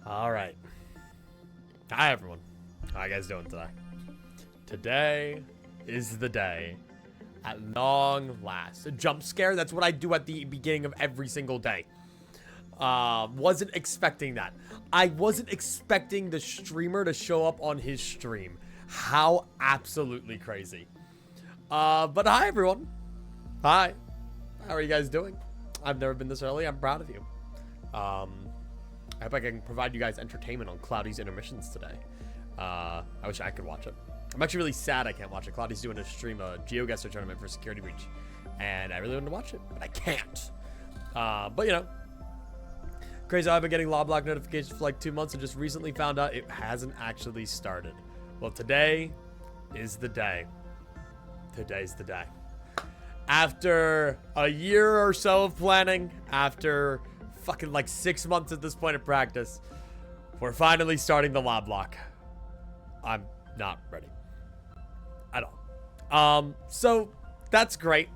All right. Hi, everyone. How you guys doing today? Today is the day. At long last. A jump scare, that's what I do at the beginning of every single day. Wasn't expecting that. I wasn't expecting the streamer to show up on his stream. How absolutely crazy. But hi, everyone. Hi. How are you guys doing? I've never been this early. I'm proud of you. I hope I can provide you guys entertainment on Cloudy's intermissions today. I wish I could watch it. I'm actually really sad I can't watch it. Cloudy's doing a stream, a GeoGuessr tournament for Security Breach. And I really wanted to watch it, but I can't. But, you know. Crazy how I've been getting LOBLOCKE notifications for like 2 months and just recently found out it hasn't actually started. Well, today is the day. Today's the day. After a year or so of planning, after fucking like 6 months at this point of practice, we're finally starting the LOBLOCKE. I'm not ready at all. So that's great.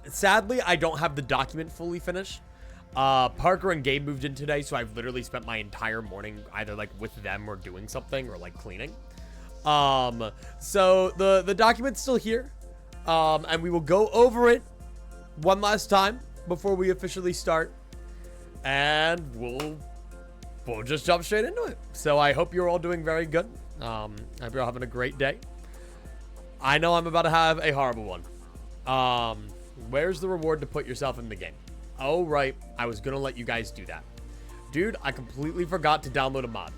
Sadly, I don't have the document fully finished. Parker and Gabe moved in today, so I've literally spent my entire morning either like with them or doing something or like cleaning. So the document's still here. And we will go over it one last time before we officially start. And we'll just jump straight into it. So I hope you're all doing very good. I hope you're all having a great day. I know I'm about to have a horrible one. Where's the reward to put yourself in the game? Oh, right. I was going to let you guys do that. Dude, I completely forgot to download a mod.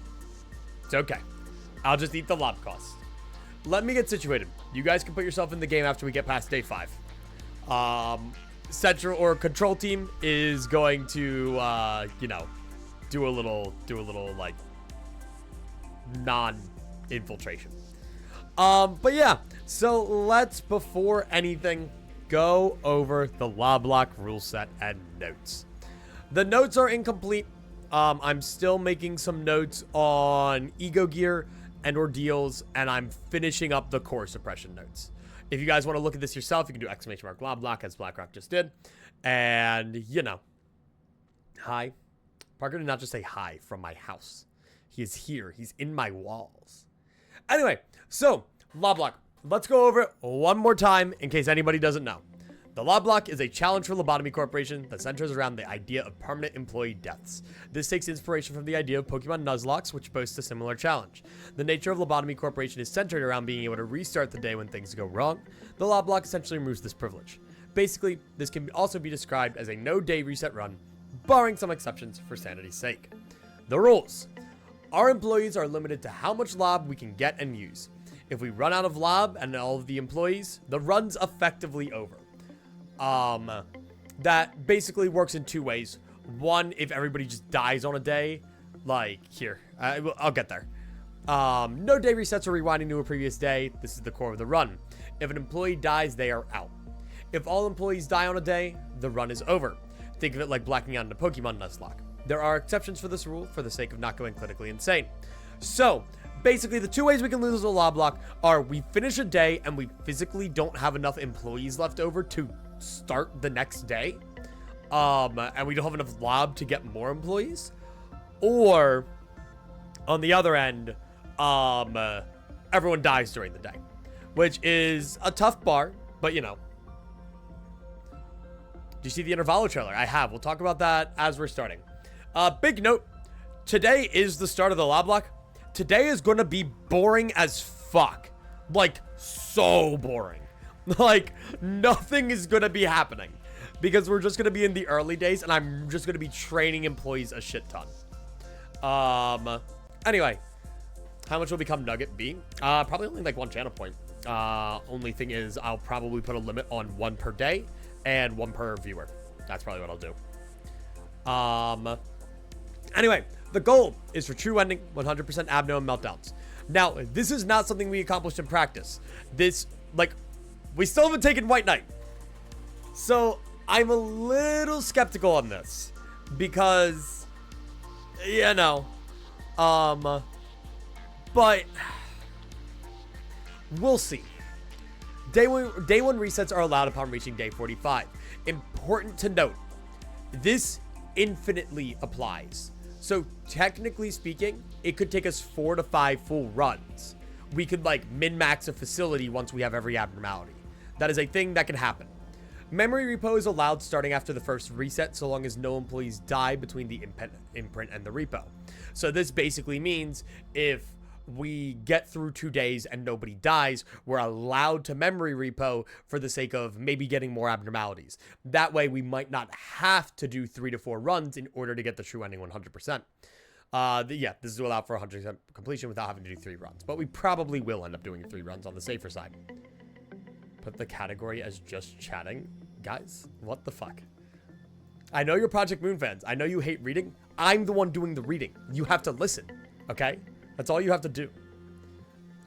It's okay. I'll just eat the lob cost. Let me get situated. You guys can put yourself in the game after we get past day 5. Central or control team is going to, you know, do a little like non-infiltration. But yeah, so let's, before anything, go over the LOBLOCKE rule set and notes. The notes are incomplete. I'm still making some notes on ego gear and ordeals, and I'm finishing up the core suppression notes. If you guys want to look at this yourself, you can do !LOBLOCKE as BlackRock just did. And, you know, hi. Parker did not just say hi from my house. He is here. He's in my walls. Anyway, so, LOBLOCKE. Let's go over it one more time in case anybody doesn't know. The LOBLOCKE is a challenge for Lobotomy Corporation that centers around the idea of permanent employee deaths. This takes inspiration from the idea of Pokemon Nuzlocke, which boasts a similar challenge. The nature of Lobotomy Corporation is centered around being able to restart the day when things go wrong. The LOBLOCKE essentially removes this privilege. Basically, this can also be described as a no-day reset run, barring some exceptions for sanity's sake. The rules. Our employees are limited to how much lob we can get and use. If we run out of lob and all of the employees, the run's effectively over. That basically works in 2 ways. One, if everybody just dies on a day, like here, I'll get there. No day resets or rewinding to a previous day. This is the core of the run. If an employee dies, they are out. If all employees die on a day, the run is over. Think of it like blacking out in a Pokemon Nuzlocke. There are exceptions for this rule for the sake of not going clinically insane. So, basically, the 2 ways we can lose a LOBLOCKE are we finish a day and we physically don't have enough employees left over to start the next day. And we don't have enough lob to get more employees. Or, on the other end, everyone dies during the day. Which is a tough bar, but you know. Do you see the Intervalo trailer? I have. We'll talk about that as we're starting. Big note. Today is the start of the LOBLOCKE. Today is going to be boring as fuck. Like, so boring. Like, nothing is going to be happening. Because we're just going to be in the early days, and I'm just going to be training employees a shit ton. Anyway. How much will become Nugget B? Probably only like 1 channel point. Only thing is, I'll probably put a limit on 1 per day and 1 per viewer. That's probably what I'll do. Anyway, the goal is for true ending, 100% abno and meltdowns. Now, this is not something we accomplished in practice. This, like, we still haven't taken White Knight. So, I'm a little skeptical on this. Because, you know, but we'll see. Day one resets are allowed upon reaching day 45. Important to note, this infinitely applies. So technically speaking, it could take us 4 to 5 full runs. We could like min-max a facility once we have every abnormality. That is a thing that can happen. Memory repo is allowed starting after the first reset, so long as no employees die between the imprint and the repo. So this basically means if we get through 2 days and nobody dies, we're allowed to memory repo for the sake of maybe getting more abnormalities. That way we might not have to do 3 to 4 runs in order to get the true ending 100%. Yeah, this is to allow for 100% completion without having to do 3 runs, but we probably will end up doing 3 runs on the safer side. Put the category as just chatting. Guys, what the fuck? I know you're Project Moon fans. I know you hate reading. I'm the one doing the reading. You have to listen, okay? That's all you have to do.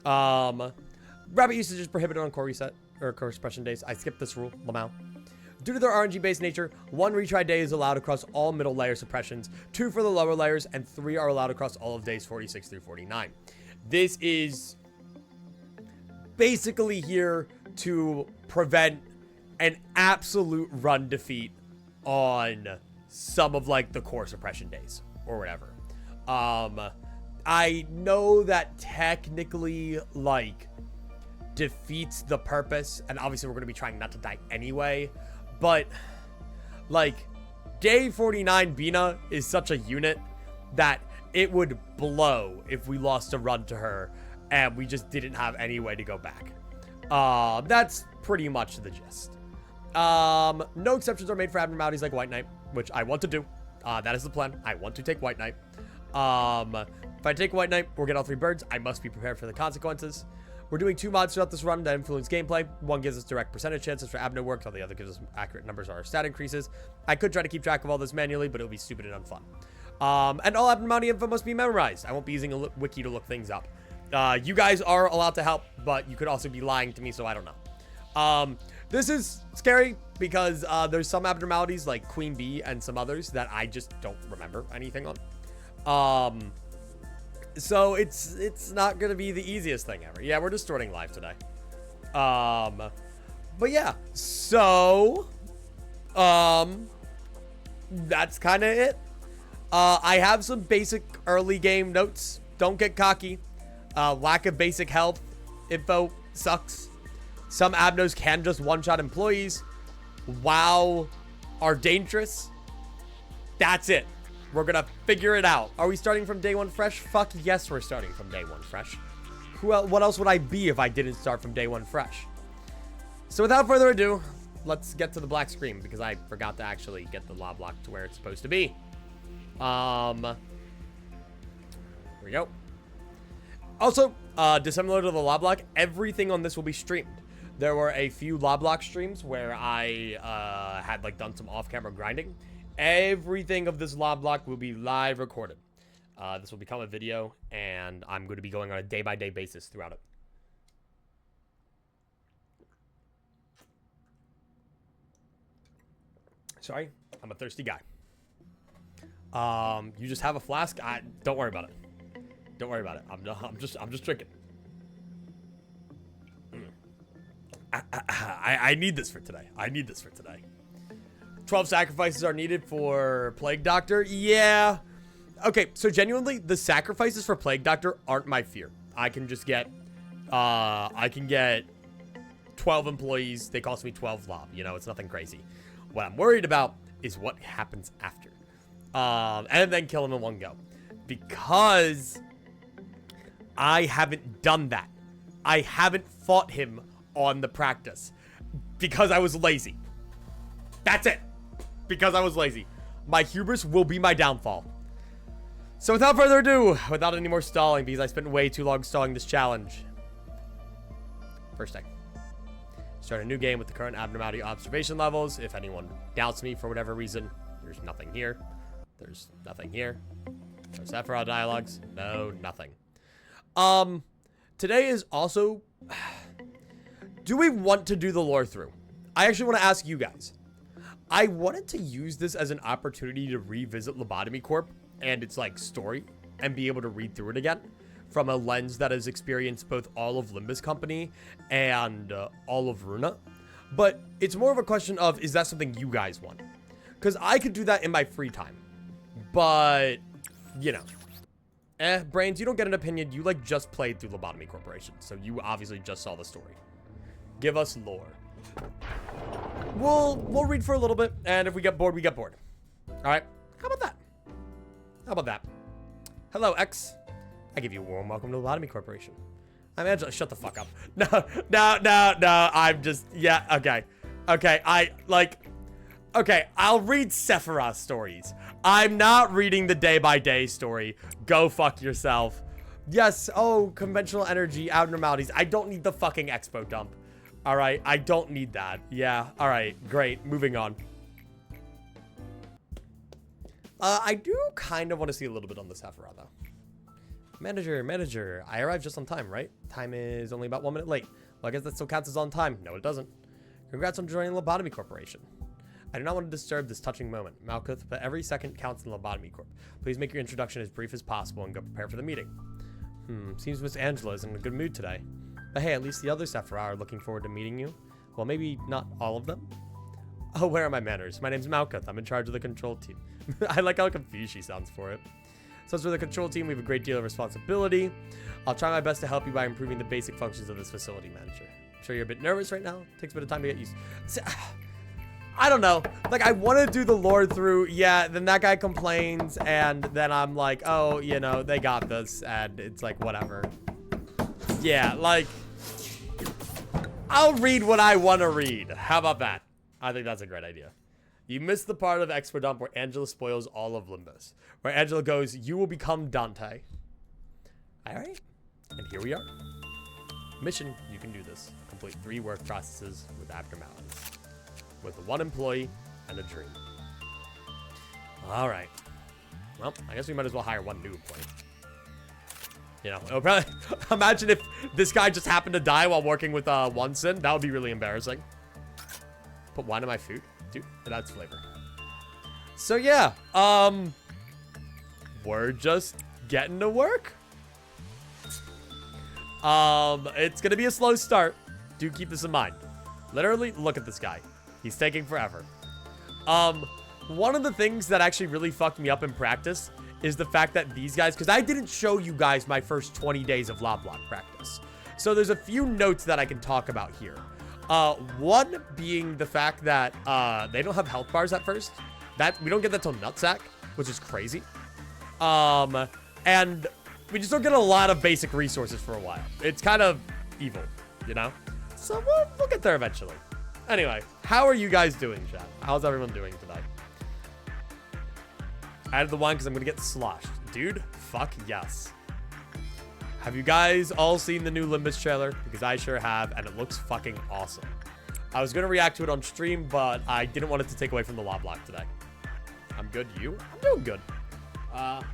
Rabbit usage is prohibited on core reset or core suppression days. I skipped this rule, Lamau. Due to their RNG-based nature, 1 retry day is allowed across all middle layer suppressions, 2 for the lower layers, and 3 are allowed across all of days 46 through 49. This is basically here to prevent an absolute run defeat on some of like the core suppression days or whatever. I know that technically like defeats the purpose, and obviously we're going to be trying not to die anyway, but like day 49 Bina is such a unit that it would blow if we lost a run to her and we just didn't have any way to go back. That's pretty much the gist. No exceptions are made for abnormalities like White Knight, which I want to do. That is the plan. I want to take White Knight. If I take White Knight or get all 3 birds, I must be prepared for the consequences. We're doing 2 mods throughout this run that influence gameplay. One gives us direct percentage chances for abno work, while the other gives us accurate numbers or stat increases. I could try to keep track of all this manually, but it would be stupid and unfun. And all abnormality info must be memorized. I won't be using a wiki to look things up. You guys are allowed to help, but you could also be lying to me, so I don't know. This is scary because there's some abnormalities like Queen Bee and some others that I just don't remember anything on. So it's not gonna be the easiest thing ever. Yeah, we're distorting live today. But yeah, so that's kind of it. I have some basic early game notes. Don't get cocky. Lack of basic health info sucks. Some abnos can just one-shot employees. WoW are dangerous. That's it. We're gonna figure it out. Are we starting from day 1 fresh? Fuck yes, we're starting from day 1 fresh. What else would I be if I didn't start from day 1 fresh? So without further ado, let's get to the black screen because I forgot to actually get the LOBLOCKE to where it's supposed to be. Here we go. Also, dissimilar to the LOBLOCKE, everything on this will be streamed. There were a few LOBLOCKE streams where I had like done some off-camera grinding. Everything of this LOBLOCKE will be live recorded. This will become a video, and I'm going to be going on a day-by-day basis throughout it. Sorry, I'm a thirsty guy. You just have a flask? Don't worry about it. Don't worry about it. I'm just drinking. I need this for today. 12 sacrifices are needed for Plague Doctor. Yeah. Okay, so genuinely, the sacrifices for Plague Doctor aren't my fear. I can just get, I can get 12 employees. They cost me 12 lob. You know, it's nothing crazy. What I'm worried about is what happens after. And then kill him in one go. Because I haven't done that. I haven't fought him on the practice. Because I was lazy. That's it. Because I was lazy. My hubris will be my downfall. So without further ado, without any more stalling, because I spent way too long stalling this challenge. First day. Start a new game with the current abnormality observation levels. If anyone doubts me for whatever reason, there's nothing here. There's nothing here. No Sephiroth dialogues. No, nothing. Today is also... Do we want to do the lore through? I actually want to ask you guys. I wanted to use this as an opportunity to revisit Lobotomy Corp and its like story and be able to read through it again from a lens that has experienced both all of Limbus Company and all of Runa. But it's more of a question of, is that something you guys want? Because I could do that in my free time. But, you know. Brains, you don't get an opinion. You, like, just played through Lobotomy Corporation. So you obviously just saw the story. Give us lore. We'll read for a little bit. And if we get bored, we get bored. Alright? How about that? How about that? Hello, X. I give you a warm welcome to Lobotomy Corporation. I'm Angela. Shut the fuck up. No. I'm just, yeah, okay. Okay, I'll read Sephiroth stories. I'm not reading the day-by-day story. Go fuck yourself. Yes, oh, conventional energy, abnormalities. I don't need the fucking expo dump. All right, I don't need that. Yeah, all right, great. Moving on. I do kind of want to see a little bit on the Sephiroth, though. Manager, I arrived just on time, right? Time is only about 1 minute late. Well, I guess that still counts as on time. No, it doesn't. Congrats on joining Lobotomy Corporation. I do not want to disturb this touching moment, Malkuth, but every second counts in Lobotomy Corp. Please make your introduction as brief as possible and go prepare for the meeting. Seems Miss Angela is in a good mood today. But hey, at least the other Sephiroth are looking forward to meeting you. Well, maybe not all of them. Oh, where are my manners? My name's Malkuth. I'm in charge of the control team. I like how confused she sounds for it. So as for the control team, we have a great deal of responsibility. I'll try my best to help you by improving the basic functions of this facility, manager. I'm sure you're a bit nervous right now. It takes a bit of time to get used to. I don't know. Like, I want to do the lore through. Yeah, then that guy complains, and then I'm like, oh, you know, they got this, and it's like, whatever. Yeah, like, I'll read what I want to read. How about that? I think that's a great idea. You missed the part of Expo Dump where Angela spoils all of Limbus. Where Angela goes, you will become Dante. Alright. And here we are. Mission, you can do this. Complete 3 work processes with abnormalities. With 1 employee and a dream. Alright. Well, I guess we might as well hire 1 new employee. You know, it'll probably... Imagine if this guy just happened to die while working with Onsen. That would be really embarrassing. Put wine in my food. Dude, it adds flavor. So yeah, we're just getting to work. It's gonna be a slow start. Do keep this in mind. Literally, look at this guy. He's taking forever. One of the things that actually really fucked me up in practice is the fact that these guys, because I didn't show you guys my first 20 days of LOBLOCKE practice. So there's a few notes that I can talk about here. One being the fact that they don't have health bars at first. That we don't get that till Nutsack, which is crazy. And we just don't get a lot of basic resources for a while. It's kind of evil, you know? So we'll get there eventually. Anyway, how are you guys doing, chat? How's everyone doing today? I added the wine because I'm going to get sloshed. Dude, fuck yes. Have you guys all seen the new Limbus trailer? Because I sure have, and it looks fucking awesome. I was going to react to it on stream, but I didn't want it to take away from the LOBLOCKE today. I'm good. You? I'm doing good. I'm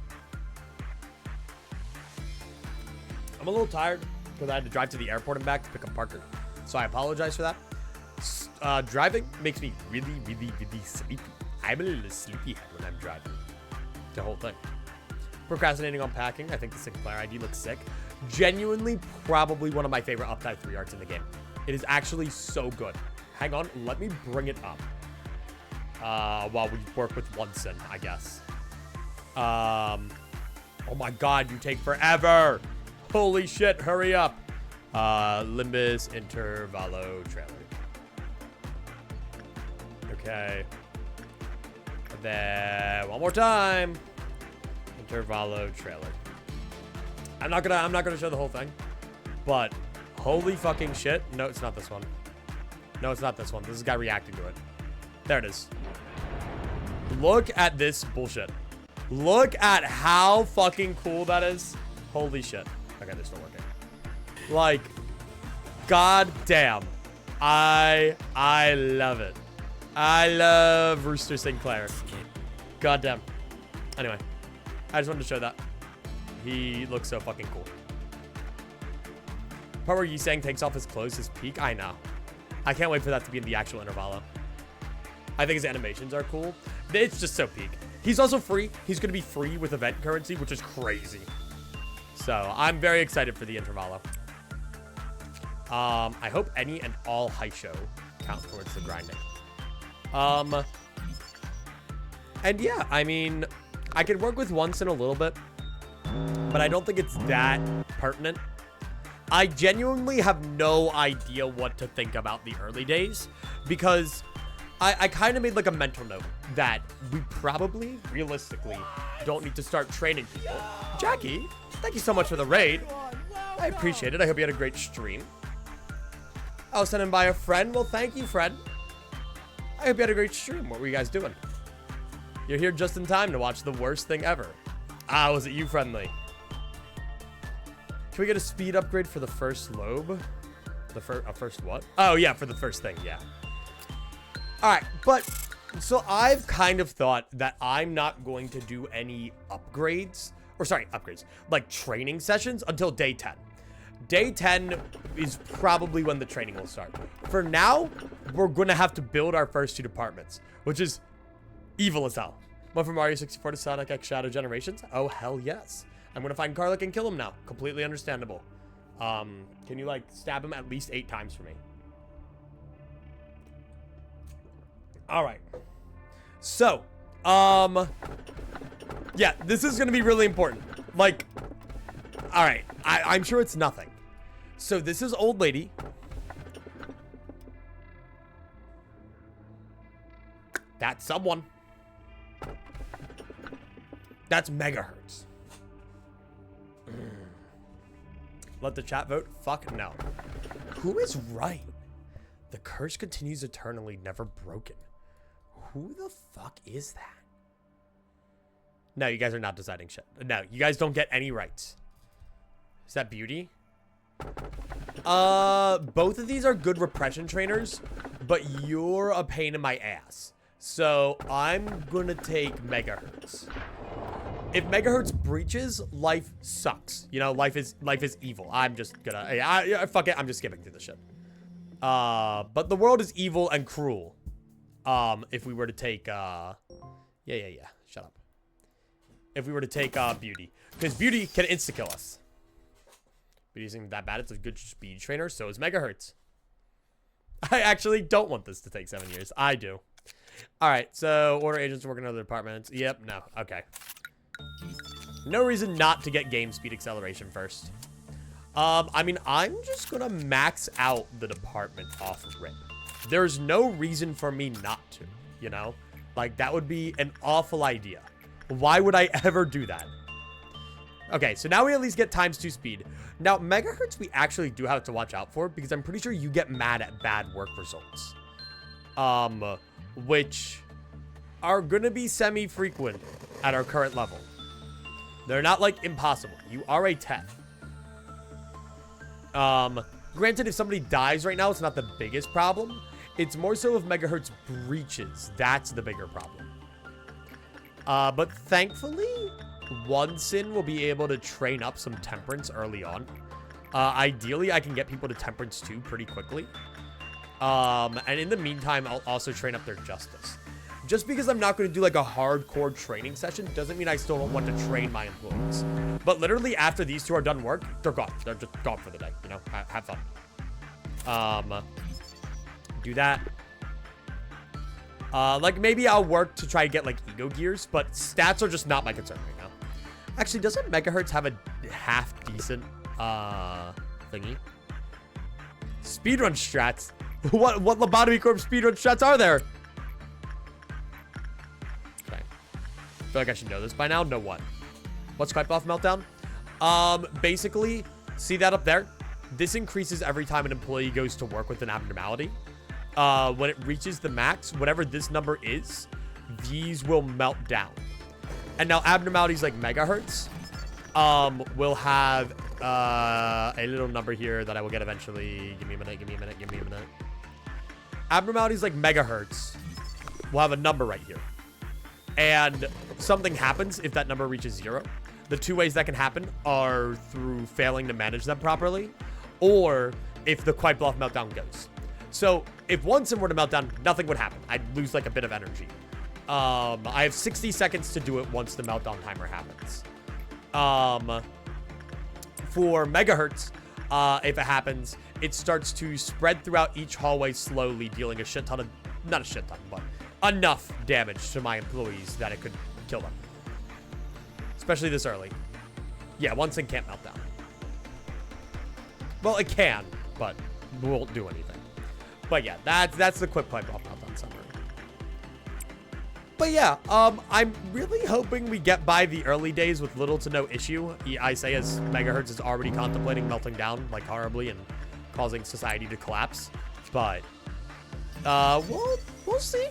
a little tired because I had to drive to the airport and back to pick up Parker. So I apologize for that. Driving makes me really, really, really sleepy. I'm a little sleepyhead when I'm driving. The whole thing. Procrastinating on packing. I think the Sinclair ID looks sick. Genuinely, probably one of my favorite Uptide 3 arts in the game. It is actually so good. Hang on, let me bring it up. While we work with Onsen, I guess. Oh my god, you take forever. Holy shit, hurry up. Limbus Intervallo trailer. Okay. And then one more time. Intervallo trailer. I'm not gonna show the whole thing, but holy fucking shit. No, it's not this one. No, it's not this one. This is a guy reacting to it. There it is. Look at this bullshit. Look at how fucking cool that is. Holy shit. Okay, they're still working. Like, god damn. I love it. I love Rooster Sinclair. God damn. Anyway. I just wanted to show that. He looks so fucking cool. Part where Yisang takes off his clothes is peak. I know. I can't wait for that to be in the actual Intervallo. I think his animations are cool. It's just so peak. He's also free. He's going to be free with event currency, which is crazy. So I'm very excited for the Intervallo. I hope any and all Haisho count towards the grinding. And yeah, I mean, I could work with once in a little bit, but I don't think it's that pertinent. I genuinely have no idea what to think about the early days because I kind of made like a mental note that we probably, realistically, don't need to start training people. Jackie, thank you so much for the raid. I appreciate it. I hope you had a great stream. I was sent in by a friend. Well, thank you, friend. I hope you had a great stream. What were you guys doing? You're here just in time to watch the worst thing ever. Ah, was it you, friendly? Can we get a speed upgrade for the first lobe? The first what? Oh, yeah, for the first thing, yeah. All right, but so I've kind of thought that I'm not going to do any upgrades, or sorry, upgrades, like training sessions until day 10. Day 10 is probably when the training will start. For now, we're going to have to build our first 2 departments, which is evil as hell. One from Mario 64 to Sonic X Shadow Generations. Oh, hell yes. I'm going to find Karlik and kill him now. Completely understandable. Can you, like, stab him at least 8 times for me? All right. So, yeah, this is going to be really important. Like, all right, I'm sure it's nothing. So this is old lady. That's someone. That's megahertz. Let the chat vote. Fuck no. Who is right? The curse continues eternally, never broken. Who the fuck is that? No, you guys are not deciding shit. No, you guys don't get any rights. Is that Beauty? Both of these are good repression trainers, but you're a pain in my ass. So I'm gonna take megahertz. If megahertz breaches, life sucks. You know, life is evil. I'm just gonna, fuck it. I'm just skipping through the shit. But the world is evil and cruel. If we were to take, yeah. Shut up. If we were to take, Beauty. Because Beauty can insta-kill us. Beauty isn't that bad. It's a good speed trainer. So is megahertz. I actually don't want this to take 7 years. I do. Alright, so order agents to work in other departments. Yep, no. Okay. No reason not to get game speed acceleration first. I mean, I'm just gonna max out the department off of rip. There's no reason for me not to, you know? Like, that would be an awful idea. Why would I ever do that? Okay, so now we at least get ×2 speed. Now, megahertz we actually do have to watch out for because I'm pretty sure you get mad at bad work results. Which are gonna be semi-frequent at our current level. They're not, like, impossible. You are a 10. Granted, if somebody dies right now, it's not the biggest problem. It's more so if megahertz breaches. That's the bigger problem. But thankfully, Onesen will be able to train up some temperance early on. Ideally, I can get people to temperance 2 pretty quickly. And in the meantime, I'll also train up their justice. Just because I'm not going to do like a hardcore training session doesn't mean I still don't want to train my employees. But literally after these 2 are done work, they're gone. They're just gone for the day, you know? Have fun. Do that. Like maybe I'll work to try to get like ego gears, but stats are just not my concern right now. Actually, doesn't megahertz have a half decent thingy? Speedrun strats. What Lobotomy Corp speedrun strats are there? Okay. I feel like I should know this by now. Know what? What's Skype off meltdown? Basically, see that up there? This increases every time an employee goes to work with an abnormality. When it reaches the max, whatever this number is, these will melt down. And now abnormalities like megahertz will have a little number here that I will get eventually. Give me a minute. Abnormalities like megahertz will have a number right here. And something happens if that number reaches 0. The 2 ways that can happen are through failing to manage them properly, or if the quite bluff meltdown goes. So if Onesen were to melt down, nothing would happen. I'd lose like a bit of energy. I have 60 seconds to do it once the meltdown timer happens. For megahertz, if it happens, it starts to spread throughout each hallway slowly, dealing a shit ton of, not a shit ton, but enough damage to my employees that it could kill them. Especially this early. Yeah, one thing can't melt down. Well, it can, but won't do anything. But yeah, that's the quick play buff meltdown summary. But yeah, I'm really hoping we get by the early days with little to no issue. I say as Megahertz is already contemplating melting down like horribly and causing society to collapse. But we'll see.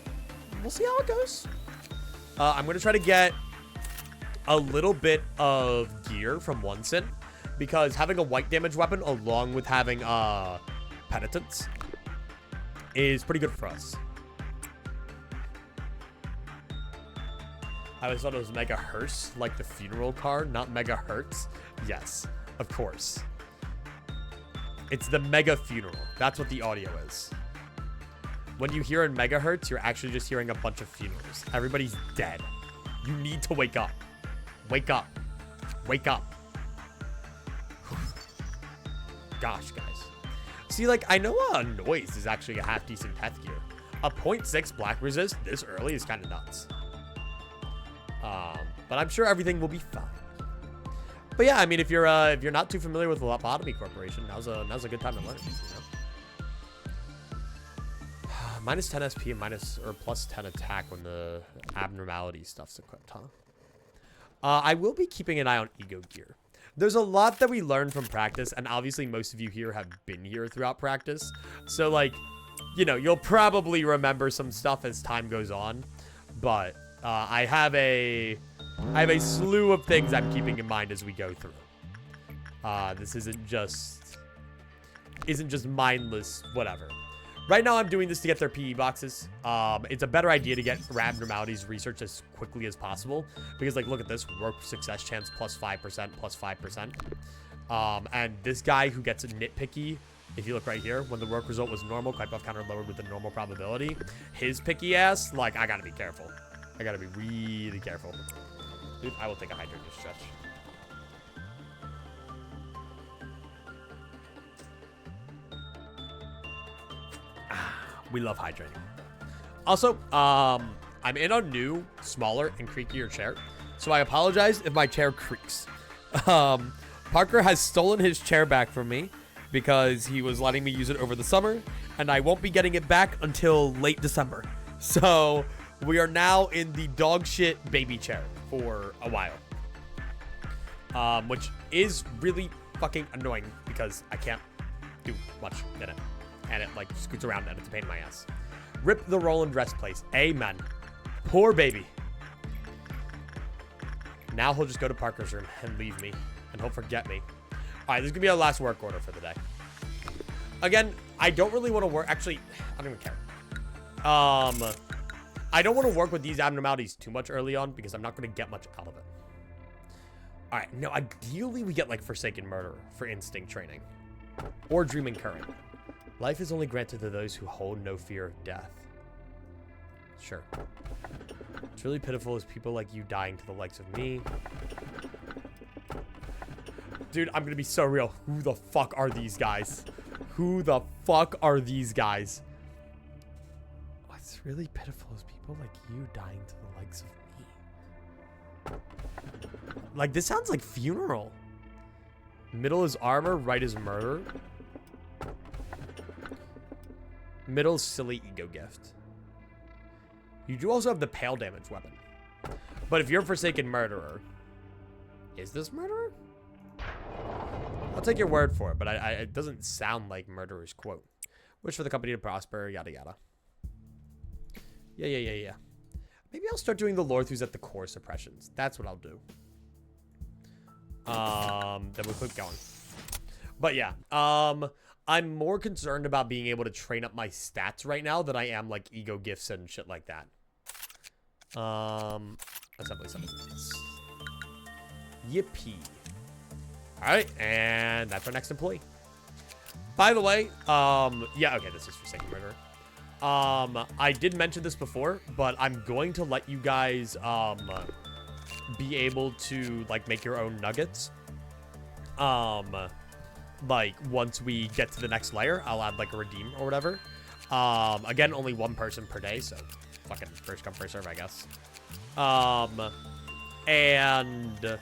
We'll see how it goes. I'm gonna try to get a little bit of gear from one sin, because having a white damage weapon along with having penitence is pretty good for us. I always thought it was Mega Hearse, like the funeral car, not Mega Hertz. Yes, of course. It's the Mega Funeral. That's what the audio is. When you hear in megahertz, you're actually just hearing a bunch of funerals. Everybody's dead. You need to wake up. Wake up. Wake up. Gosh, guys. See, like, I know noise is actually a half-decent tech gear. A 0.6 black resist this early is kind of nuts. But I'm sure everything will be fine. But yeah, I mean, if you're not too familiar with the Lobotomy Corporation, now's a good time to learn. You know? Minus 10 SP and plus 10 attack when the abnormality stuff's equipped, huh? I will be keeping an eye on ego gear. There's a lot that we learn from practice, and obviously most of you here have been here throughout practice. So, like, you know, you'll probably remember some stuff as time goes on. But I have a slew of things I'm keeping in mind as we go through. This isn't just mindless whatever. Right now, I'm doing this to get their PE boxes. It's a better idea to get abnormalities researched as quickly as possible. Because, like, look at this. Work success chance plus 5%, plus 5%. And this guy who gets a nitpicky, if you look right here, when the work result was normal, quick buff counter lowered with the normal probability. His picky ass, like, I gotta be careful. I gotta be really careful. Dude, I will take a hydrated stretch. We love hydrating. Also, I'm in a new, smaller, and creakier chair. So I apologize if my chair creaks. Parker has stolen his chair back from me because he was letting me use it over the summer. And I won't be getting it back until late December. So we are now in the dog shit baby chair for a while. Which is really fucking annoying because I can't do much in it. And it, like, scoots around and it's a pain in my ass. Rip the Roland dress place. Amen. Poor baby. Now he'll just go to Parker's room and leave me. And he'll forget me. Alright, this is going to be our last work order for the day. Again, I don't really want to work... Actually, I don't even care. I don't want to work with these abnormalities too much early on because I'm not going to get much out of it. Alright, no, ideally we get, like, Forsaken Murderer for instinct training. Or Dreaming Current. Life is only granted to those who hold no fear of death. Sure. It's really pitiful as people like you dying to the likes of me. Dude, I'm gonna be so real. Who the fuck are these guys? Who the fuck are these guys? What's really pitiful is people like you dying to the likes of me. Like, this sounds like funeral. Middle is armor, right is murder. Middle is silly ego gift. You do also have the pale damage weapon. But if you're Forsaken Murderer, is this murderer? I'll take your word for it, but it doesn't sound like murderer's quote. Wish for the company to prosper, yada yada. Yeah. Maybe I'll start doing the lore throughs at the core suppressions. That's what I'll do. Then we'll keep going. But yeah, I'm more concerned about being able to train up my stats right now than I am, like, ego gifts and shit like that. Assembly. Yippee. Alright, and that's our next employee. By the way, yeah, okay, this is Forsaken Murderer. I did mention this before, but I'm going to let you guys, be able to, like, make your own nuggets. Like, once we get to the next layer, I'll add, like, a redeem or whatever. Again, only one person per day, so fucking first come, first serve, I guess. And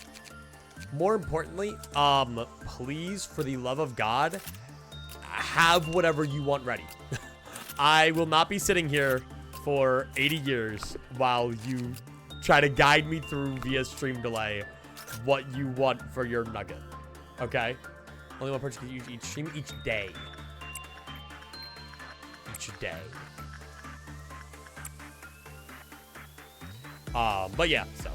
more importantly, please, for the love of God, have whatever you want ready. I will not be sitting here for 80 years while you try to guide me through via stream delay what you want for your nugget. Okay? Only one person can use each stream each day. Each day. But yeah, so.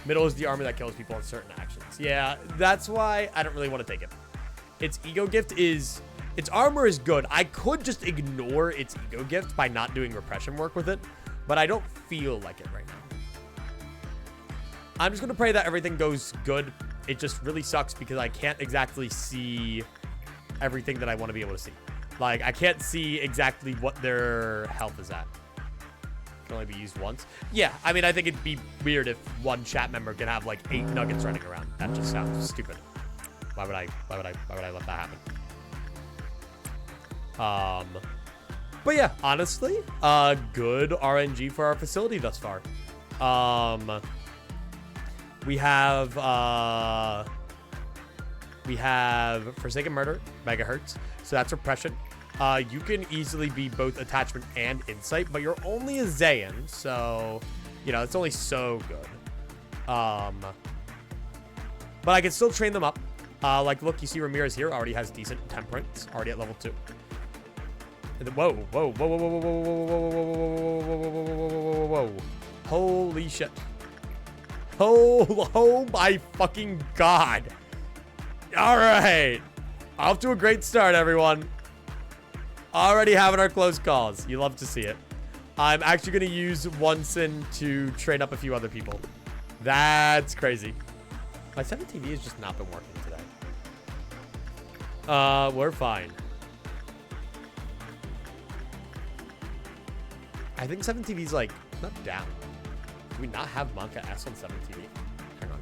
Middle is the armor that kills people in certain actions. Yeah, that's why I don't really want to take it. Its ego gift is... Its armor is good. I could just ignore its ego gift by not doing repression work with it, but I don't feel like it right now. I'm just going to pray that everything goes good. It just really sucks because I can't exactly see everything that I want to be able to see. Like, I can't see exactly what their health is at. Can only be used once. Yeah, I mean, I think it'd be weird if one chat member can have like 8 nuggets running around. That just sounds stupid. Why would I let that happen? But yeah, honestly, good RNG for our facility thus far. We have Forsaken Murder, Megahertz, so that's repression. You can easily be both attachment and insight, but you're only a Zayan, so, you know, it's only so good. But I can still train them up. Like, look, you see Ramirez here already has decent temperance, already at level 2. And then, whoa. Holy shit. Oh my fucking God. All right. Off to a great start, everyone. Already having our close calls. You love to see it. I'm actually going to use Onsen to train up a few other people. That's crazy. My 7 TV has just not been working today. We're fine. I think 7 TV's like not down. Do we not have Monka S on 7 TV? Hang on.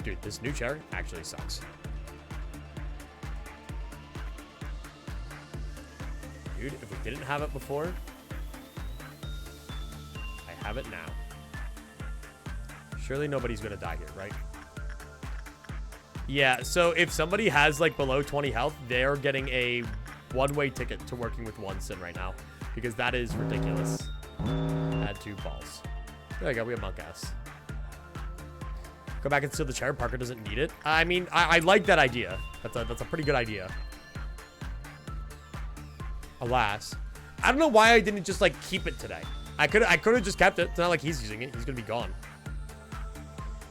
Dude, this new chair actually sucks. Dude, if we didn't have it before, I have it now. Surely nobody's gonna die here, right? Yeah, so if somebody has like below 20 health, they're getting a one-way ticket to working with Onsen right now. Because that is ridiculous. Add 2 balls. There we go, we have Monk S. Go back and steal the chair. Parker doesn't need it. I mean, I like that idea. That's a pretty good idea. Alas. I don't know why I didn't just like keep it today. I could have just kept it. It's not like he's using it. He's gonna be gone.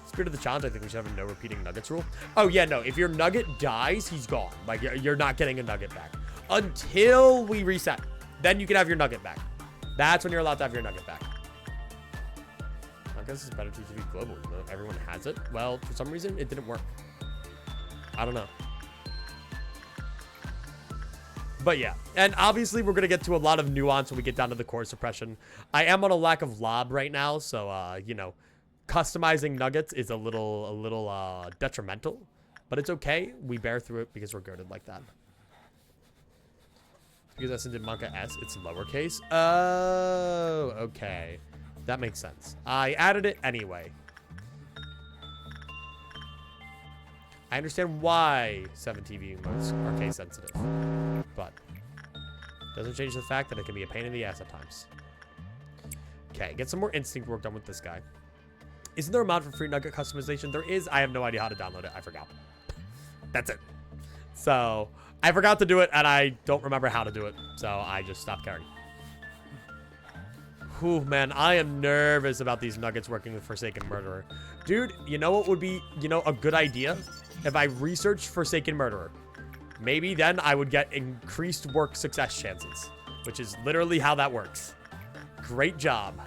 Spirit of the challenge, I think we should have a no repeating nuggets rule. Oh yeah, no. If your nugget dies, he's gone. Like you're not getting a nugget back. Until we reset. Then you can have your nugget back. That's when you're allowed to have your nugget back. I guess it's better to be global. You know? Everyone has it. Well, for some reason, it didn't work. I don't know. But yeah. And obviously, we're going to get to a lot of nuance when we get down to the core suppression. I am on a lack of lob right now. So, you know, customizing nuggets is a little detrimental. But it's okay. We bear through it because we're goated like that. Because I did Monka S, it's lowercase. Oh, okay. That makes sense. I added it anyway. I understand why 7TV modes are case sensitive. But doesn't change the fact that it can be a pain in the ass at times. Okay, get some more instinct work done with this guy. Isn't there a mod for free nugget customization? There is. I have no idea how to download it. I forgot. That's it. So... I forgot to do it, and I don't remember how to do it, so I just stopped caring. Whew, man, I am nervous about these nuggets working with Forsaken Murderer. Dude, you know what would be, you know, a good idea? If I researched Forsaken Murderer. Maybe then I would get increased work success chances, which is literally how that works. Great job.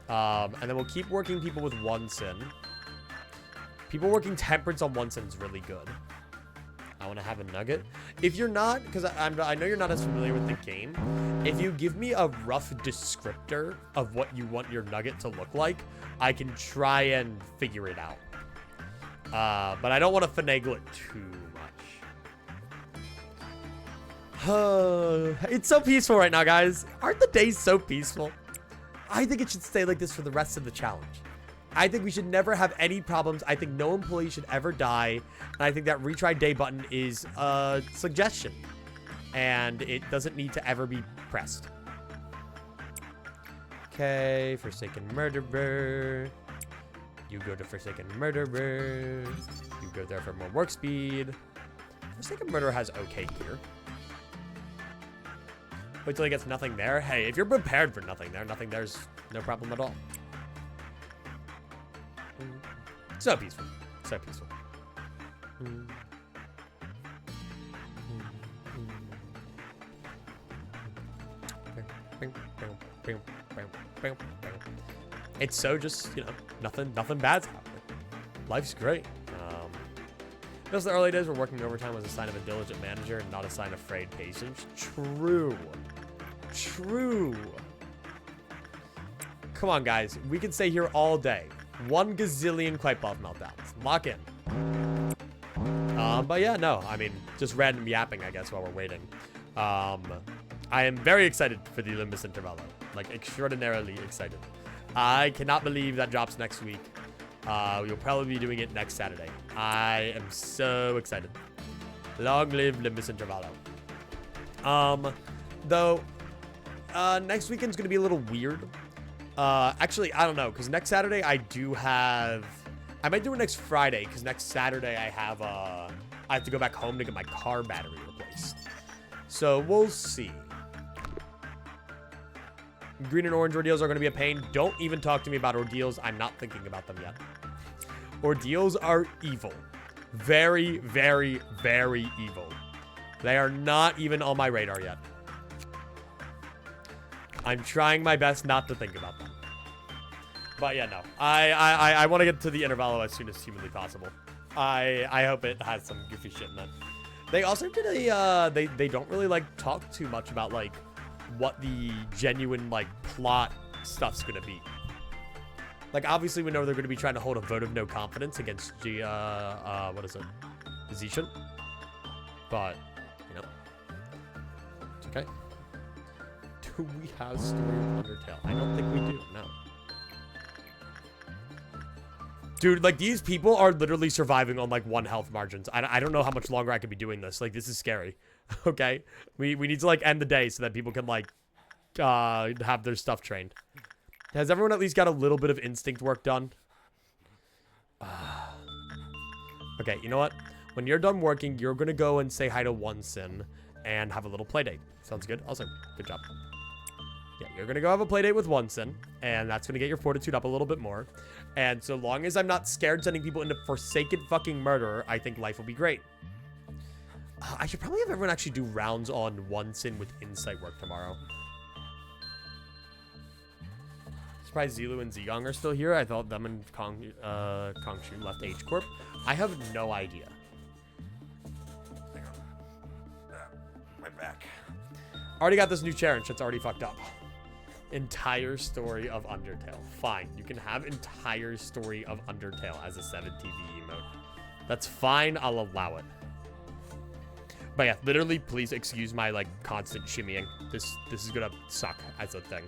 And then we'll keep working people with Onsen. People working temperance on Onsen is really good. I want to have a nugget. If you're not, because I know you're not as familiar with the game, if you give me a rough descriptor of what you want your nugget to look like, I can try and figure it out. But I don't want to finagle it too much. It's so peaceful right now, guys. Aren't the days so peaceful? I think it should stay like this for the rest of the challenge. I think we should never have any problems. I think no employee should ever die. And I think that retry day button is a suggestion. And it doesn't need to ever be pressed. Okay, Forsaken Murderer. You go to Forsaken Murderer. You go there for more work speed. Forsaken Murderer has okay gear. Wait till he gets nothing there. Hey, if you're prepared for nothing there's no problem at all. So peaceful. So peaceful. It's so just, you know, nothing bad's happening. Life's great. Because the early days where working overtime was a sign of a diligent manager and not a sign of frayed patience. True. True. Come on, guys. We can stay here all day. 1 gazillion Quite-Buff meltdowns. Lock in. But yeah, no. I mean, just random yapping, I guess, while we're waiting. I am very excited for the Limbus Intervallo. Like, extraordinarily excited. I cannot believe that drops next week. We'll probably be doing it next Saturday. I am so excited. Long live Limbus Intervallo. Though, next weekend's gonna be a little weird. Actually, I don't know, because next Saturday I might do it next Friday, because next Saturday I have to go back home to get my car battery replaced. So, we'll see. Green and orange ordeals are going to be a pain. Don't even talk to me about ordeals. I'm not thinking about them yet. Ordeals are evil. Very, very, very evil. They are not even on my radar yet. I'm trying my best not to think about them. But yeah, no. I want to get to the intervallo as soon as humanly possible. I hope it has some goofy shit in it. They also did a, they don't really, like, talk too much about, like, what the genuine, like, plot stuff's gonna be. Like, obviously we know they're gonna be trying to hold a vote of no confidence against what is it? Zishan. But, you know. It's okay. Do we have story of Undertale? I don't think we do, no. Dude, like, these people are literally surviving on, like, 1 health margins. I don't know how much longer I could be doing this. Like, this is scary. Okay? We need to, like, end the day so that people can, like, have their stuff trained. Has everyone at least got a little bit of instinct work done? Okay, you know what? When you're done working, you're gonna go and say hi to Onsen and have a little play date. Sounds good? Awesome. Good job. Yeah, you're gonna go have a play date with Onsen, and that's gonna get your fortitude up a little bit more. And so long as I'm not scared sending people into Forsaken fucking Murderer, I think life will be great. I should probably have everyone actually do rounds on Onsen with insight work tomorrow. Surprised Zilu and Ziyang are still here. I thought them and Kongshu left H Corp. I have no idea. Hang on. My back. Already got this new chair and shit's already fucked up. Entire story of Undertale. Fine. You can have entire story of Undertale as a 7TV emote. That's fine. I'll allow it. But yeah, literally, please excuse my, like, constant shimmying. This is gonna suck as a thing.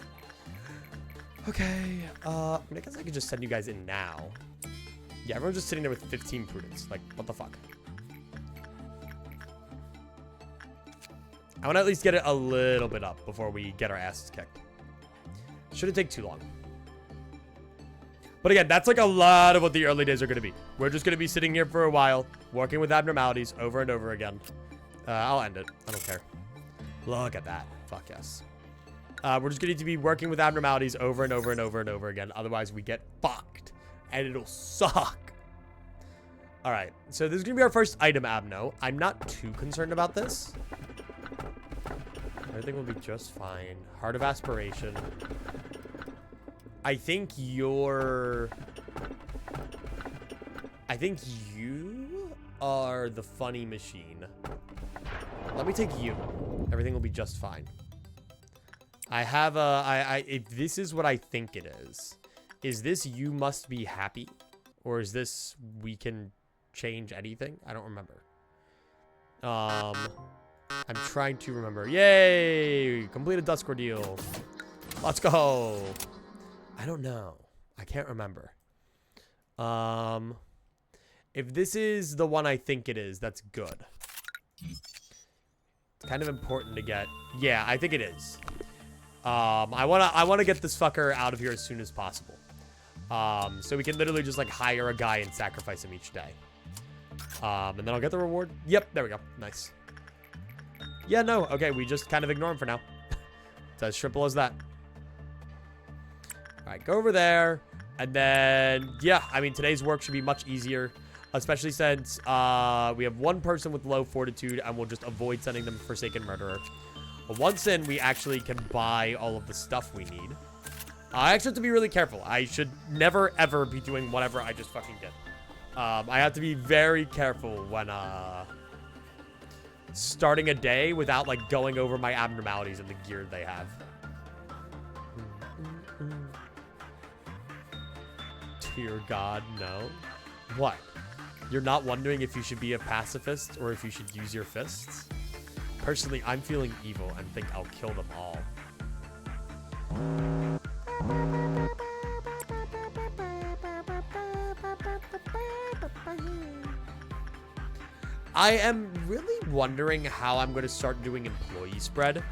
Okay. I guess I could just send you guys in now. Yeah, everyone's just sitting there with 15 prudence. Like, what the fuck? I want to at least get it a little bit up before we get our asses kicked. Shouldn't take too long. But again, that's like a lot of what the early days are going to be. We're just going to be sitting here for a while, working with abnormalities over and over again. I'll end it. I don't care. Look at that. Fuck yes. We're just going to be working with abnormalities over and over and over and over again. Otherwise, we get fucked. And it'll suck. Alright. So this is going to be our first item, Abno. I'm not too concerned about this. Everything will be just fine. Heart of Aspiration. I think you are the funny machine. Let me take you. Everything will be just fine. I have if this is what I think it is this you must be happy? Or is this we can change anything? I don't remember. I'm trying to remember. Yay! Complete a dusk ordeal. Let's go. I don't know. I can't remember. If this is the one I think it is, that's good. It's kind of important to get. Yeah, I think it is. I wanna get this fucker out of here as soon as possible. So we can literally just like hire a guy and sacrifice him each day. And then I'll get the reward. Yep, there we go. Nice. Yeah, no, okay, we just kind of ignore him for now. It's as simple as that. All right, go over there. And then, yeah, I mean, today's work should be much easier, especially since we have one person with low fortitude, and we'll just avoid sending them Forsaken Murderer. But once in, we actually can buy all of the stuff we need. I actually have to be really careful. I should never, ever be doing whatever I just fucking did. I have to be very careful when starting a day without, like, going over my abnormalities and the gear they have. Dear God, no. What? You're not wondering if you should be a pacifist or if you should use your fists? Personally, I'm feeling evil and think I'll kill them all. I am really wondering how I'm going to start doing employee spread,